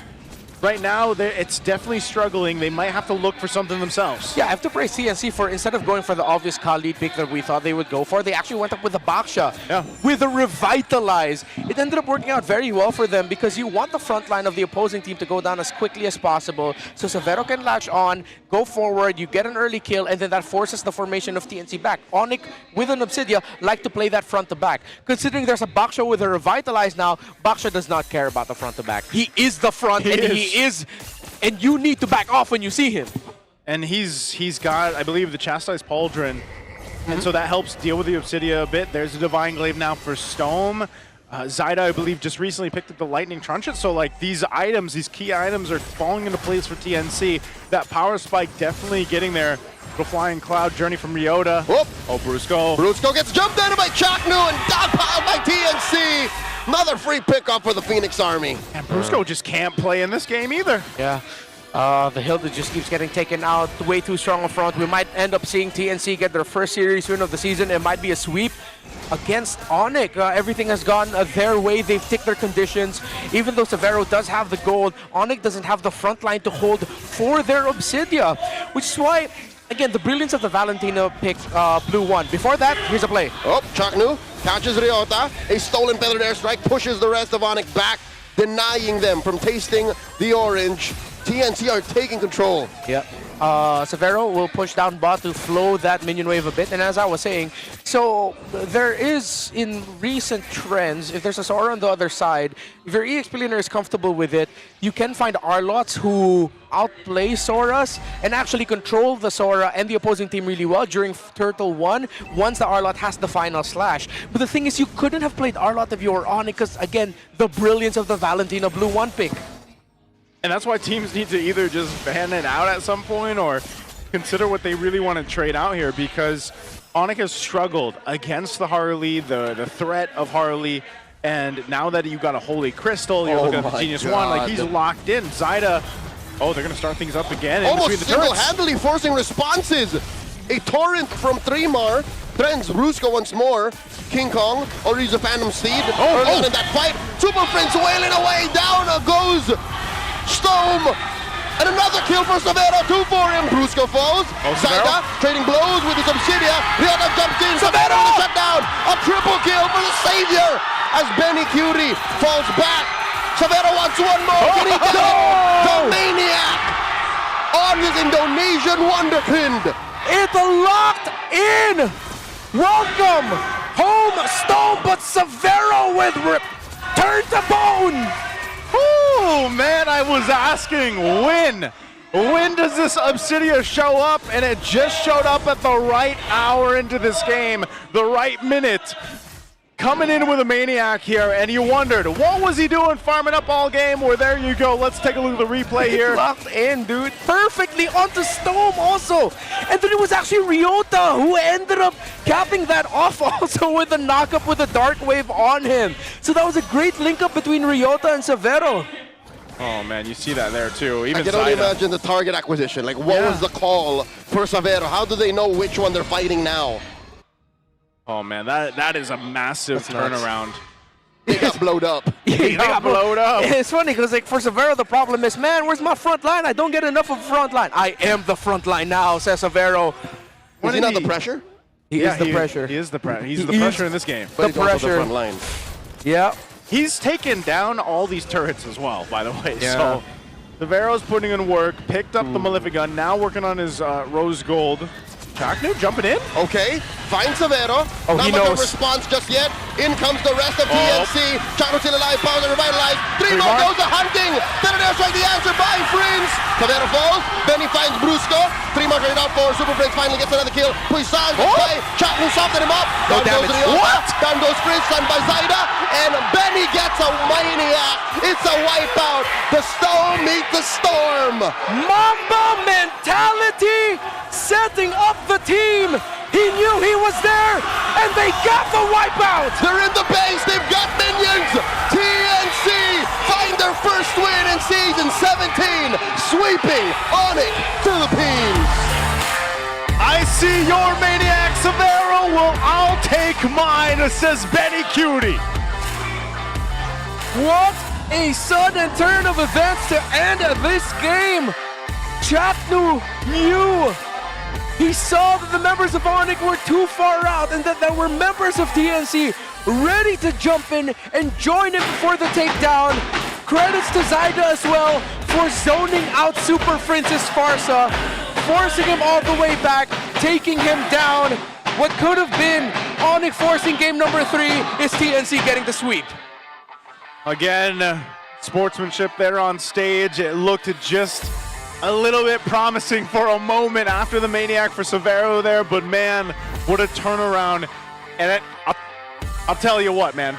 Right now, it's definitely struggling. They might have to look for something themselves. Yeah, I have to praise TNC for, instead of going for the obvious Khalid pick that we thought they would go for, they actually went up with the Baksha, with a Revitalize. It ended up working out very well for them because you want the front line of the opposing team to go down as quickly as possible so Severo can latch on, go forward, you get an early kill, and then that forces the formation of TNC back. ONIC, with an Obsidia, like to play that front to back. Considering there's a Baksha with a Revitalize now, Baksha does not care about the front to back. He is the front, and you need to back off when you see him. And he's got, I believe, the Chastised Pauldron, and so that helps deal with the Obsidia a bit. There's a Divine Glaive now for Stome. Zyda, I believe, just recently picked up the Lightning Trunchet, so like these items, these key items are falling into place for TNC. That Power Spike definitely getting there. The Flying Cloud Journey from Ryota. Whoop. Oh, Brusco. Brusco gets jumped into by Chaknu and dogpiled by TNC. Another free pickup for the Phoenix Army. And Brusco just can't play in this game either. Yeah. The Hilda just keeps getting taken out, way too strong up front. We might end up seeing TNC get their first series win of the season. It might be a sweep against ONIC. Everything has gone their way. They've ticked their conditions. Even though Severo does have the gold, ONIC doesn't have the front line to hold for their Obsidia, which is why, again, the brilliance of the Valentino pick, Blue 1. Before that, here's a play. Oh, Chaknu catches Ryota. A stolen feathered airstrike pushes the rest of ONIC back, denying them from tasting the orange. TNC are taking control. Yep. Severo will push down bot to flow that minion wave a bit. And as I was saying, so there is, in recent trends, if there's a Sora on the other side, if your EXP laner is comfortable with it, you can find Arlots who outplay Soras and actually control the Sora and the opposing team really well during Turtle 1 once the Arlot has the final slash. But the thing is, you couldn't have played Arlot if you were on it because, again, the brilliance of the Valentino Blue 1 pick. And that's why teams need to either just ban it out at some point or consider what they really want to trade out here, because ONIC has struggled against the Harley, the threat of Harley, and now that you've got a Holy Crystal, you're looking at the Genius One, like he's locked in. Zyda, oh, they're going to start things up again. Almost single-handedly forcing responses. A torrent from 3mar threatens Brusco once more. King Kong or use a Phantom Steed early on in that fight. Super Prince wailing away, down goes Stome, and another kill for Severo, 2 for him. Brusco falls. Zyda trading blows with his Obsidia. Ryota jumps in. Severo on the shutdown. A triple kill for the savior as Benny Curie falls back. Severo wants one more. Can he get it? The Maniac on his Indonesian Wonderkind. It's locked in. Welcome home, Stone, but Severo with turn to bone. Oh man, I was asking when does this Obsidia show up, and it just showed up at the right hour into this game, the right minute. Coming in with a Maniac here, and you wondered, what was he doing farming up all game? Well, there you go. Let's take a look at the replay here. Locked in, dude. Perfectly onto Stome also. And then it was actually Ryota who ended up capping that off also with a knockup with a Dark Wave on him. So that was a great link up between Ryota and Severo. Oh man, you see that there too. Even I can only imagine the target acquisition. Like, what was the call for Severo? How do they know which one they're fighting now? Oh man, that is a massive turnaround. They got blowed up. They got blowed up. It's funny because like for Severo, the problem is, man, where's my front line? I don't get enough of front line. I am the front line now, says Severo. Is he not the pressure? He is the pressure. He is the pressure. He's the pressure in this game. But The he's also the pressure. front line. Yeah. He's taken down all these turrets as well, by the way. Yeah. So Severo's putting in work, picked up the Malefic Gun, now working on his Rose Gold. Chaknu jumping in. Okay, finds Severo. Oh, Not he much knows. of a response just yet. In comes the rest of TNC. Chaknu still alive, power and revitalized. Three more goes to hunting. Then there's right the answer by Prince. Severo falls. Benny finds Brusco. 3 more it out for Super Prince. Finally gets another kill. Puisan gets by. Chaknu softened him up. No Down goes damage. Ryota. What? Down goes Prince. Done by Zaida. And Benny gets a maniac. It's a wipeout. The storm meet the storm. Mamba mentality setting up the team. He knew he was there, and they got the wipeout. They're in the base. They've got minions. TNC find their first win in season 17, sweeping ONIC Philippines. I see your maniac, Severo. Well, I'll take mine, says Benny Cutie. What a sudden turn of events to end this game. Chaknu knew. He saw that the members of ONIC were too far out and that there were members of TNC ready to jump in and join him before the takedown. Credits to Zaida as well for zoning out Super Princess Farsa, forcing him all the way back, taking him down. What could have been ONIC forcing game number 3 is TNC getting the sweep. Again, sportsmanship there on stage. It looked just a little bit promising for a moment after the Maniac for Severo there, but man, what a turnaround. And I'll tell you what, man.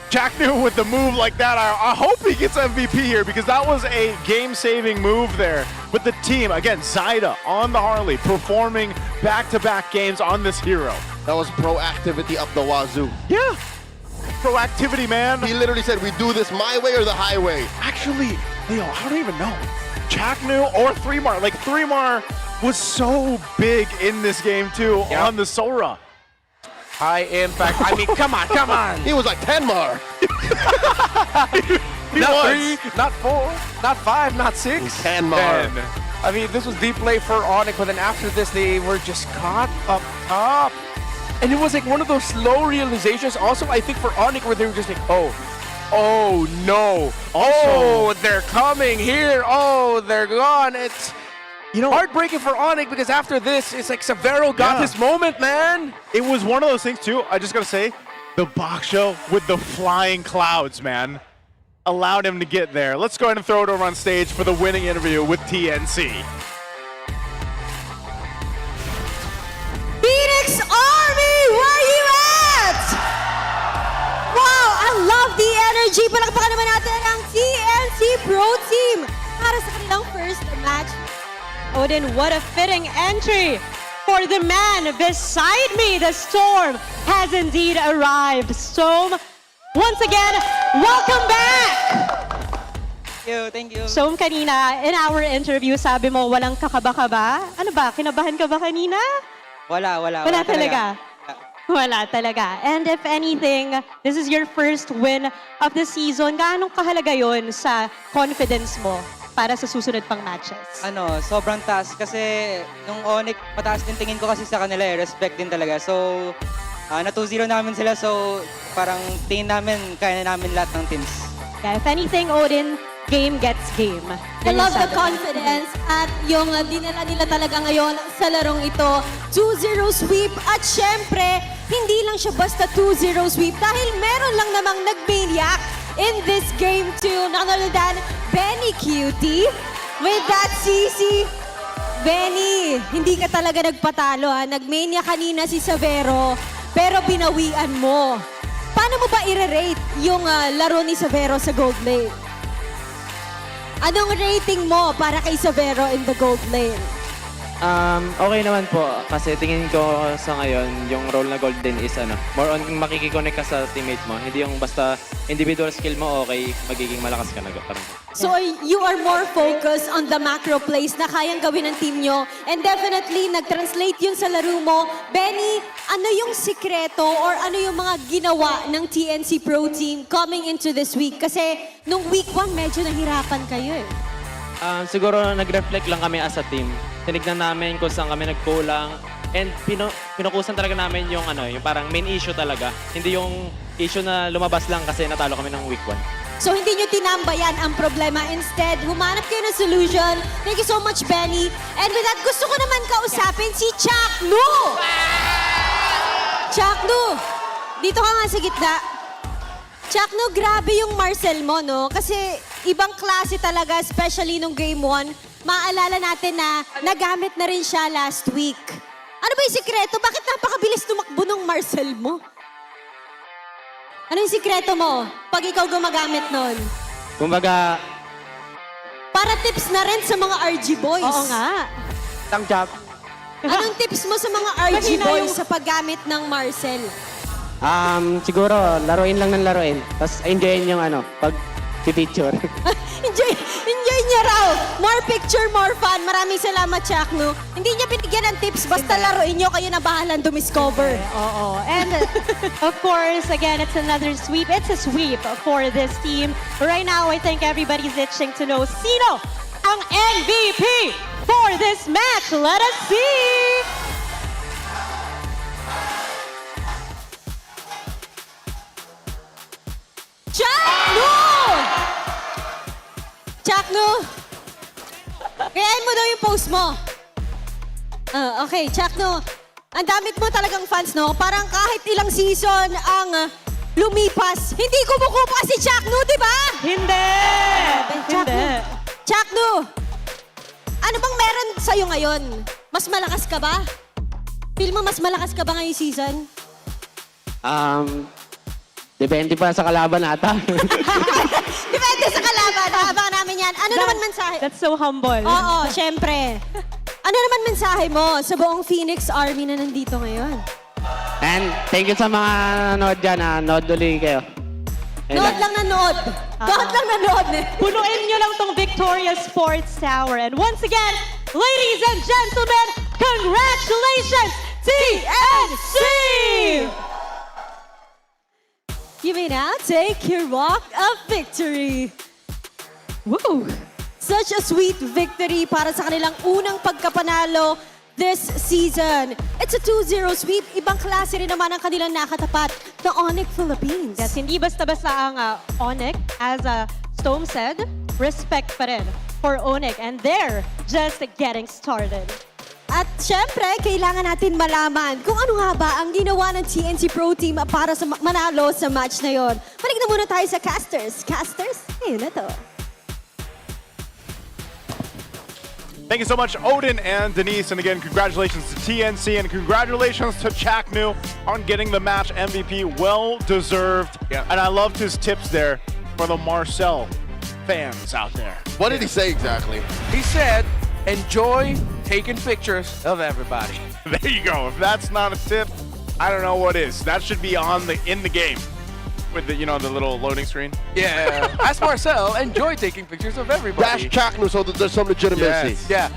Chaknu with the move like that, I hope he gets MVP here because that was a game-saving move there. But the team, again, Zaida on the Harley, performing back-to-back games on this hero. That was proactivity up the wazoo. Yeah. Proactivity, man. He literally said, we do this my way or the highway. Actually, Leo, I don't even know. Chaknu or 3mar. Like, 3mar was so big in this game, too, on the Sora. High impact. I mean, come on, come on. He was like 10 mar. Not 3, not 4, not 5, not 6. 10 mar. I mean, this was deep play for ONIC, but then after this, they were just caught up top. And it was like one of those slow realizations. Also, I think for ONIC, where they were just like, oh no. Oh, they're coming here. Oh, they're gone. It's, you know, heartbreaking for ONIC because after this, it's like Severo got his moment, man. It was one of those things, too. I just got to say, the box show with the flying clouds, man, allowed him to get there. Let's go ahead and throw it over on stage for the winning interview with TNC. Phoenix Army, where you at? Wow, I love the energy. Palakpakan naman natin ang TNC Pro Team para sa kanilang first match. Odin, what a fitting entry for the man beside me. The Storm has indeed arrived. Storm, once again, welcome back! Thank you. Storm, kanina, in our interview, sabi mo walang kakaba-kaba. Ano ba? Kinabahan ka ba kanina? Wala talaga. Wala talaga. And if anything, this is your first win of the season. Gaano kahalaga yon sa confidence mo para sa susunod pang matches? Sobrang taas kasi nung ONIC, mataas din tingin ko kasi sa kanila respect din talaga. So, na 2-0 namin sila, so parang tingin namin, kaya namin lahat ng teams. Yeah, if anything, Odin, game gets game. I love the confidence at yung dinala nila talaga ngayon sa larong ito. 2-0 sweep at syempre, hindi lang siya basta 2-0 sweep dahil meron lang namang nag-maniac in this game too. Nakanonodan, Benny Cutie with that CC. Benny, hindi ka talaga nagpatalo ha. Nag-mania kanina si Severo pero binawian mo. Paano mo ba i-rate yung laro ni Severo sa Gold Lane? Anong rating mo para kay Severo in the Gold Lane? Okay naman po kasi tingin ko sa ngayon yung role na golden is more on makikiconnect ka sa teammate mo. Hindi yung basta individual skill mo okay, magiging malakas ka na. Parang. So you are more focused on the macro plays na kayang gawin ng team nyo. And definitely, nag-translate yun sa laro mo. Benny, ano yung sikreto or ano yung mga ginawa ng TNC Pro Team coming into this week? Kasi nung week 1, medyo nahirapan kayo eh. Siguro nag-reflect lang kami as a team. Tinignan namin kung saan kami nagkulang. And pinukusan talaga namin yung yung parang main issue talaga. Hindi yung issue na lumabas lang kasi natalo kami ng week 1. So hindi nyo tinambayan ang problema. Instead, humanap kayo ng solution. Thank you so much, Benny. And with that, gusto ko naman kausapin si Chaknu! Chaknu! Dito ka nga sa gitna. Chaknu, grabe yung Marcel mo, no? Kasi ibang klase talaga, especially nung game 1. Maaalala natin na nagamit na rin siya last week. Ano ba yung sikreto? Bakit napakabilis tumakbo ng Marcel mo? Ano yung sikreto mo pag ikaw gumagamit nun? Kumbaga, Para tips na rin sa mga RG boys. Oo nga. Tangjap. Anong tips mo sa mga RG boys sa paggamit ng Marcel? Siguro, laruin lang ng laruin. Tapos enjoyin yung pag-picture. Enjoy niya raw. More picture, more fun. Maraming salamat, Chaknu. Hindi niya binigyan ng tips. Basta laruin niyo, kayo na bahalang dumiscover. Oo. And of course, again, it's another sweep. It's a sweep for this team. Right now, I think everybody's itching to know sino ang MVP for this match. Let us see! Chaknu! Chaknu! Kayain mo daw yung post mo. Okay, Chaknu. Ang damit mo talagang fans, no? Parang kahit ilang season ang lumipas, hindi kumukupa si Chaknu, di ba? Hindi! Chaknu. Chaknu! Ano bang meron sa'yo ngayon? Mas malakas ka ba? Feel mo mas malakas ka ba ngayong season? Depende pa sa kalaban ata. Depende sa kalaban. Abangan namin yan. Ano naman mensahe? That's so humble. Oo, syempre. Ano naman mensahe mo sa buong Phoenix Army na nandito ngayon? And thank you sa mga nanood dyan. Nanood ulit kayo. Nood lang nanood. Nood lang nanood. Punuin nyo lang tong Victoria Sports Tower. And once again, ladies and gentlemen, congratulations, TNC! You may now take your walk of victory. Woo! Such a sweet victory para sa kanilang unang pagkapanalo this season. It's a 2-0 sweep. Ibang klase rin naman ang kanilang nakatapat na ONIC Philippines. Yes, hindi basta-basta ang ONIC. As Stone said, respect pa rin for ONIC. And they're just getting started. At syempre, kailangan natin malaman kung ano nga ba ang ginawa ng TNC Pro Team para sa manalo sa match na yon. Balik na muna tayo sa casters. Casters, ayun na to. Thank you so much, Odin and Denise. And again, congratulations to TNC and congratulations to Chaknu on getting the match MVP. Well deserved. Yeah. And I loved his tips there for the Marcel fans out there. What did he say exactly? He said, enjoy taking pictures of everybody. There you go. If that's not a tip, I don't know what is. That should be in the game with the the little loading screen. Yeah. As Marcel, enjoy taking pictures of everybody. Dash Chaknu so that there's some legitimacy. Yes. Yeah.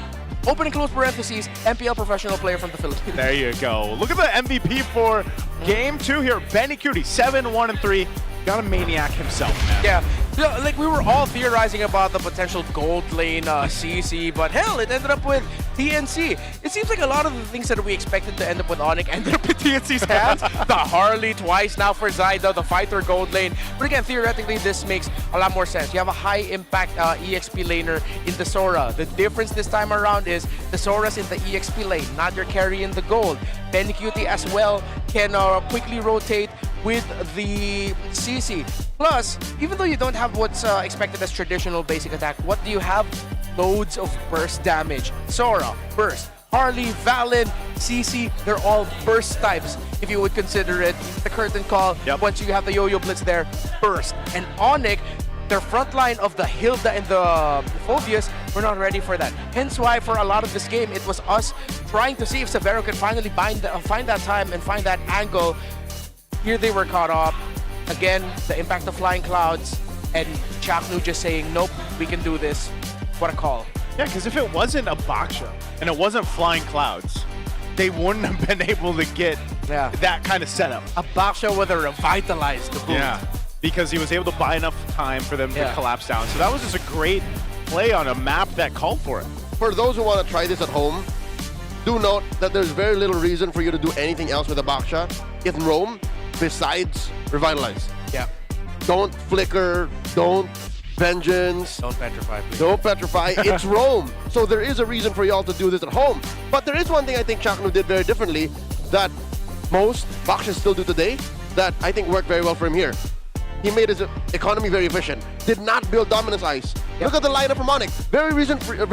Open and close parentheses, MPL professional player from the Philippines. There you go. Look at the MVP for Game 2 here. Benny Cutie, 7-1-3. Got a maniac himself, man. Yeah. Like we were all theorizing about the potential gold lane CC, but hell, it ended up with TNC. It seems like a lot of the things that we expected to end up with ONIC ended up in TNC's hands. The Harley twice now for Zyda, the fighter gold lane. But again, theoretically, this makes a lot more sense. You have a high impact EXP laner in the Sora. The difference this time around is the Sora's in the EXP lane, not your carry in the gold. Benny Cutie as well can quickly rotate with the CC. Plus, even though you don't have what's expected as traditional basic attack, what do you have? Loads of burst damage. Sora, burst. Harley, Valen, CC, they're all burst types, if you would consider it. The curtain call, once you have the Yo-Yo Blitz there, burst. And ONIC, their front line of the Hilda and the Phobias were not ready for that. Hence why for a lot of this game, it was us trying to see if Severo could finally find that time and find that angle. Here they were caught up. Again, the impact of flying clouds and Chaknu just saying, nope, we can do this. What a call. Yeah, because if it wasn't a Baksha and it wasn't flying clouds, they wouldn't have been able to get that kind of setup. A Baksha would have revitalized the boot. Yeah, because he was able to buy enough time for them to collapse down. So that was just a great play on a map that called for it. For those who want to try this at home, do note that there's very little reason for you to do anything else with a Baksha in Rome besides revitalize. Yeah. Don't flicker, don't vengeance. Don't petrify, please. Don't petrify. It's Rome. So there is a reason for y'all to do this at home. But there is one thing I think Chaknu did very differently that most Bakshas still do today that I think worked very well for him here. He made his economy very efficient. Did not build dominance ice. Look at the lineup from ONIC. Very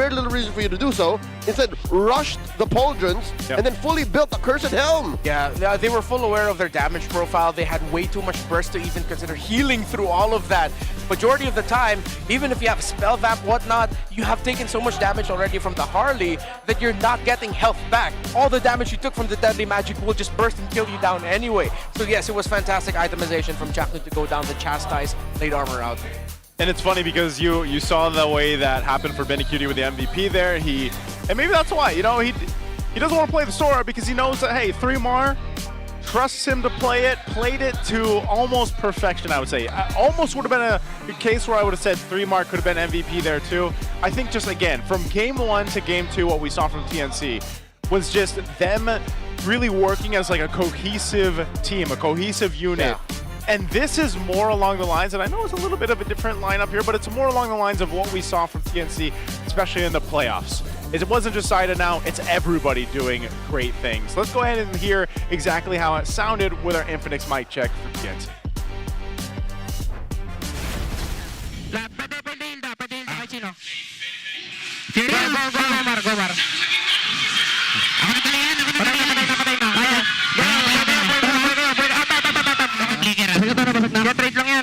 little reason for you to do so. Instead, rushed the Pauldrons and then fully built the Cursed Helm. Yeah, they were full aware of their damage profile. They had way too much burst to even consider healing through all of that. Majority of the time, even if you have spell vamp, whatnot, you have taken so much damage already from the Harley that you're not getting health back. All the damage you took from the deadly magic will just burst and kill you down anyway. So yes, it was fantastic itemization from Chaknu to go down the chastise late armor out. And it's funny because you saw the way that happened for Benny Cutie with the MVP there. And maybe that's why, he doesn't want to play the Sora because he knows that, hey, 3mar trusts him to play it, played it to almost perfection, I would say. Almost would have been a case where I would have said 3mar could have been MVP there too. I think just again, from game 1 to game 2, what we saw from TNC was just them really working as like a cohesive team, a cohesive unit. Yeah. And this is more along the lines, and I know it's a little bit of a different lineup here, but it's more along the lines of what we saw from TNC, especially in the playoffs. It wasn't just Saida now, it's everybody doing great things. Let's go ahead and hear exactly how it sounded with our Infinix mic check for TNC.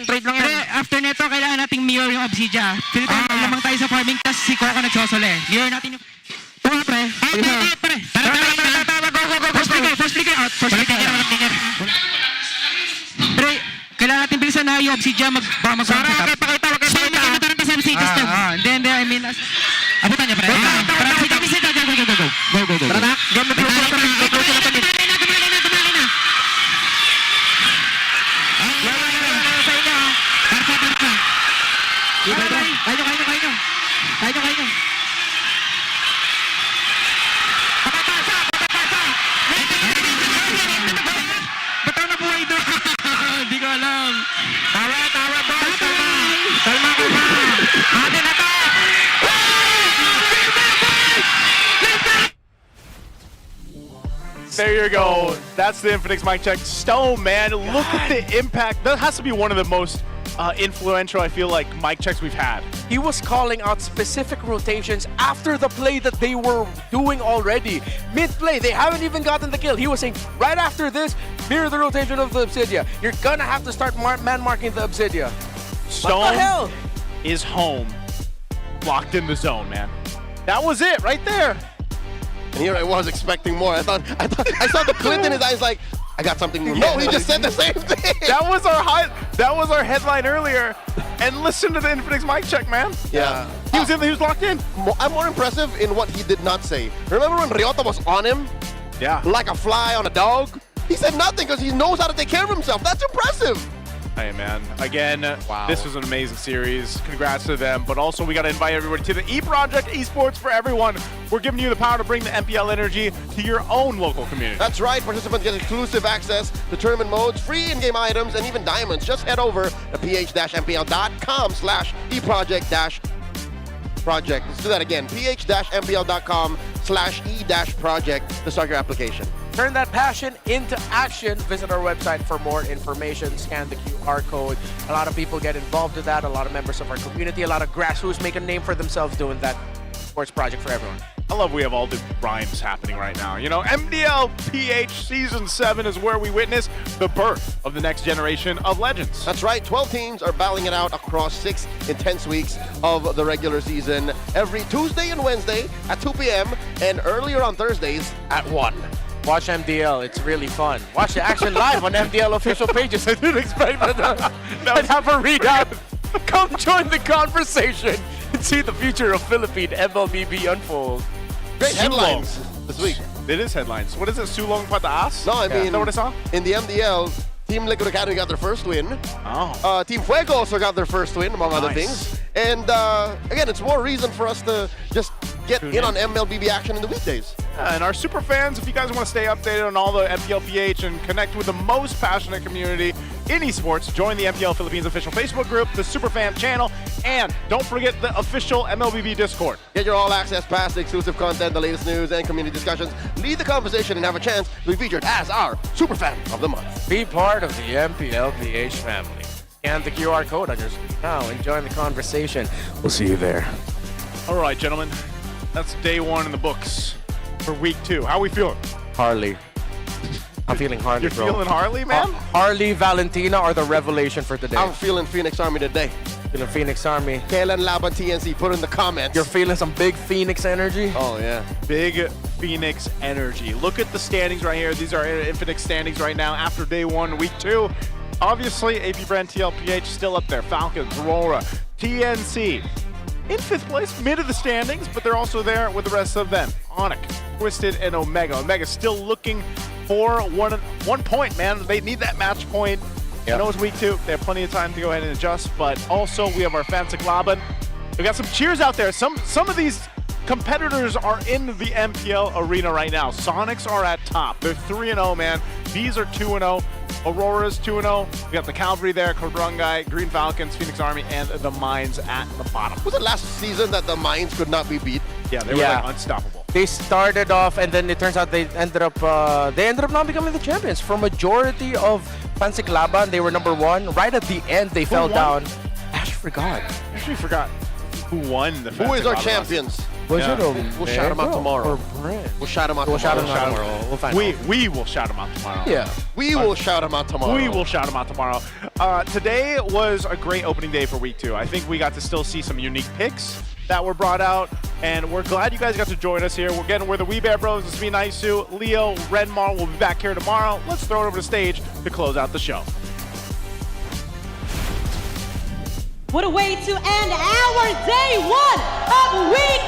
Trade lang yan. After neto, kailangan nating mirror yung Obsidia. Feeling ko lamang tayo sa farming, tas si Coco nagsosole. Mirror natin yung... Tama, pre. Pre. First flicker out. Pre, kailangan natin bilisan na yung Obsidia mag-farm setup. So, magkakaroon pa sa system. Then, I mean... Abutan niya, pre. Go. Tara na. Kayo. Ba't na buhay doon? Hindi ko alam. Tawa, boss. Kalma ka ba? Ate na to! There you go. That's the Infinix mic check. Stone, man, look at the impact. That has to be one of the most influential, I feel like, mic checks we've had. He was calling out specific rotations after the play that they were doing already. Mid-play, they haven't even gotten the kill. He was saying, right after this, mirror the rotation of the Obsidia. You're gonna have to start man-marking the Obsidia. Stone what the hell? Is home, locked in the zone, man. That was it, right there. And here I was expecting more. I thought I saw the glint in his eyes like, I got something new. No, he just said the same thing. That was our headline earlier. And listen to the Infinix mic check, man. Yeah. He was locked in. I'm more impressive in what he did not say. Remember when Ryota was on him? Yeah. Like a fly on a dog? He said nothing because he knows how to take care of himself. That's impressive. Hey, man. Again, This was an amazing series. Congrats to them. But also, we got to invite everybody to the E-Project Esports for Everyone. We're giving you the power to bring the MPL energy to your own local community. That's right. Participants get exclusive access to tournament modes, free in-game items, and even diamonds. Just head over to ph-mpl.com/e-project. Let's do that again. ph-mpl.com/e-project to start your application. Turn that passion into action. Visit our website for more information. Scan the QR code. A lot of people get involved with that. A lot of members of our community. A lot of grassroots make a name for themselves doing that sports project for everyone. I love we have all the rhymes happening right now. You know, MPL PH Season 7 is where we witness the birth of the next generation of legends. That's right, 12 teams are battling it out across 6 intense weeks of the regular season every Tuesday and Wednesday at 2 p.m. and earlier on Thursdays At 1. Watch MDL, it's really fun. Watch the action live on MDL official pages. I didn't expect that. I'd have a readout. Come join the conversation and see the future of Philippine MLBB unfold. Great headlines this week. It is headlines. What is it? Sulong Pataas? No, I mean, Is that what I saw? in the MDL, Team Liquid Academy got their first win. Oh. Team Fuego also got their first win, among other Nice. things. And again, it's more reason for us to just get in on MLBB action in the weekdays. And our super fans, if you guys want to stay updated on all the MPL PH and connect with the most passionate community in esports, join the MPL Philippines official Facebook group, the Superfan channel, and don't forget the official MLBB Discord. Get your all-access pass, exclusive content, the latest news, and community discussions. Lead the conversation and have a chance to be featured as our Superfan of the Month. Be part of the MPL PH family. Scan the QR code on your screen now and join the conversation. We'll see you there. All right, gentlemen, that's day 1 in the books for week 2. How are we feeling? Harley. I'm feeling Harley, You're bro. feeling Harley, man? Harley, Valentina are the revelation for today. I'm feeling Phoenix Army today. Feeling Phoenix Army. Kailan laban TNC? Put in the comments. You're feeling some big Phoenix energy? Oh, yeah. Big Phoenix energy. Look at the standings right here. These are Infinix standings right now after day 1, week 2. Obviously, AP Brand TLPH still up there. Falcons, Aurora, TNC. In 5th place, mid of the standings, but they're also there with the rest of them. ONIC, Twisted, and Omega. Omega still looking for one point, man. They need that match point. I know it's week 2. They have plenty of time to go ahead and adjust, but also we have our Fancy Laban. We got some cheers out there. Some of these competitors are in the MPL arena right now. Sonics are at top. They're 3-0, man. These are 2-0. Aurora's 2-0. We got the Cavalry there, Kobrungai, Green Falcons, Phoenix Army, and the Mines at the bottom. Was it last season that the Mines could not be beat? Yeah, they were like unstoppable. They started off, and then it turns out they ended up not becoming the champions. For majority of Pansik Laban, they were number 1. Right at the end, they fell down. Actually forgot who won the Who is our champions? Was it We'll shout them out tomorrow. We'll shout them out tomorrow. We'll find out. We will shout them out tomorrow. Yeah. We will shout them out tomorrow. We will shout them out tomorrow. Today was a great opening day for week 2. I think we got to still see some unique picks that were brought out, and we're glad you guys got to join us here. We're the Wee Bear Bros. This is me, Naisu, Leo, Redmar. We'll be back here tomorrow. Let's throw it over the stage to close out the show. What a way to end our day 1 of week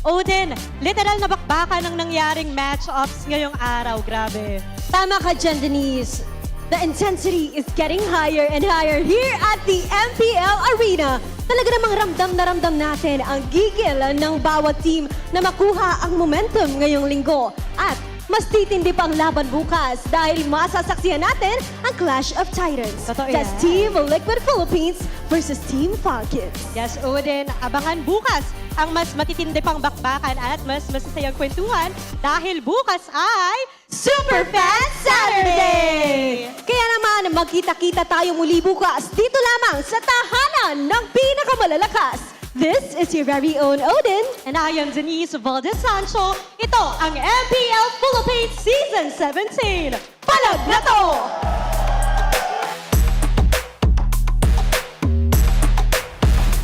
2! Odin, literal na bakbakan ng nangyaring match-ups ngayong araw. Grabe. Tama ka dyan, Denise. The intensity is getting higher and higher here at the MPL Arena. Talaga namang ramdam na ramdam natin ang gigil ng bawat team na makuha ang momentum ngayong linggo. At mas titindi pang laban bukas dahil masasaksihan natin ang Clash of Titans. Totoo That's yan. Team Liquid Philippines versus Team Falcons. Yes, Odin, abangan bukas ang mas matitindi pang bakbakan at mas masasayang kwentuhan dahil bukas ay Super Fan Saturday! Kaya naman, magkita-kita tayo muli bukas dito lamang sa tahanan ng pinakamalalakas. This is your very own Odin. And I am Denise Valdez Sancho. Ito ang MPL Philippines Season 17. Palag na to!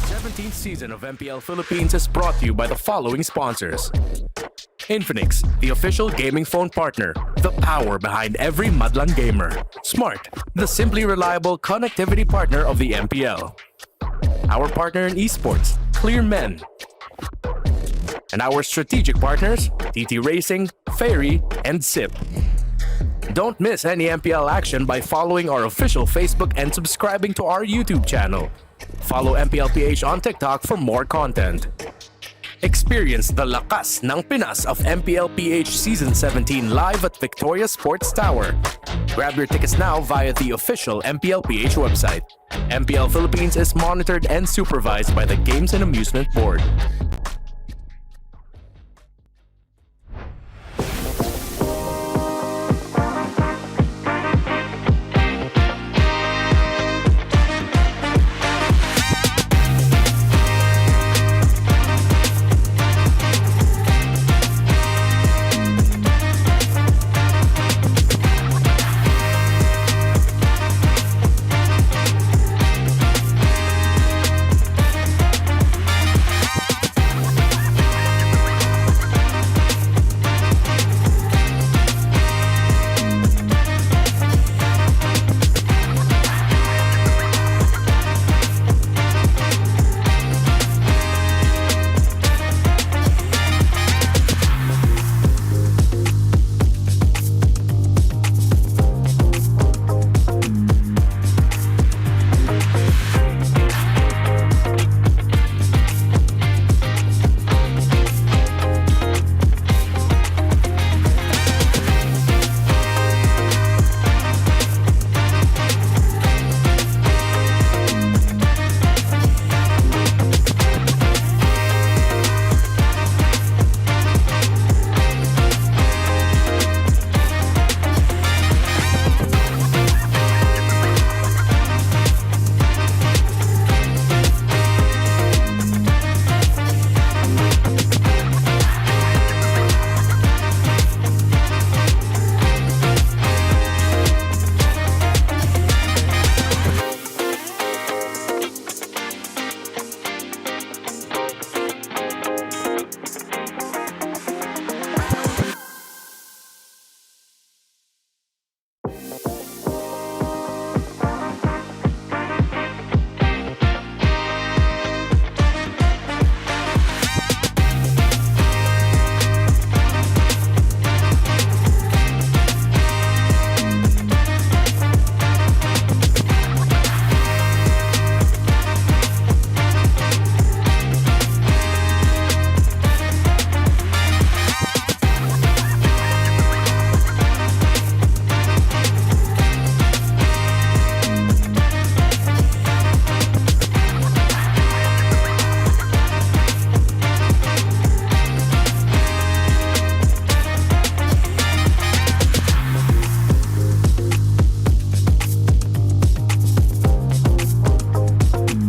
17th season of MPL Philippines is brought to you by the following sponsors. Infinix, the official gaming phone partner, the power behind every Madlang gamer. Smart, the simply reliable connectivity partner of the MPL. Our partner in esports, Clear Men. And our strategic partners, TT Racing, Ferry, and SIP. Don't miss any MPL action by following our official Facebook and subscribing to our YouTube channel. Follow MPLPH on TikTok for more content. Experience the lakas ng Pinas of MPLPH Season 17 live at Victoria Sports Tower. Grab your tickets now via the official MPLPH website. MPL Philippines is monitored and supervised by the Games and Amusement Board.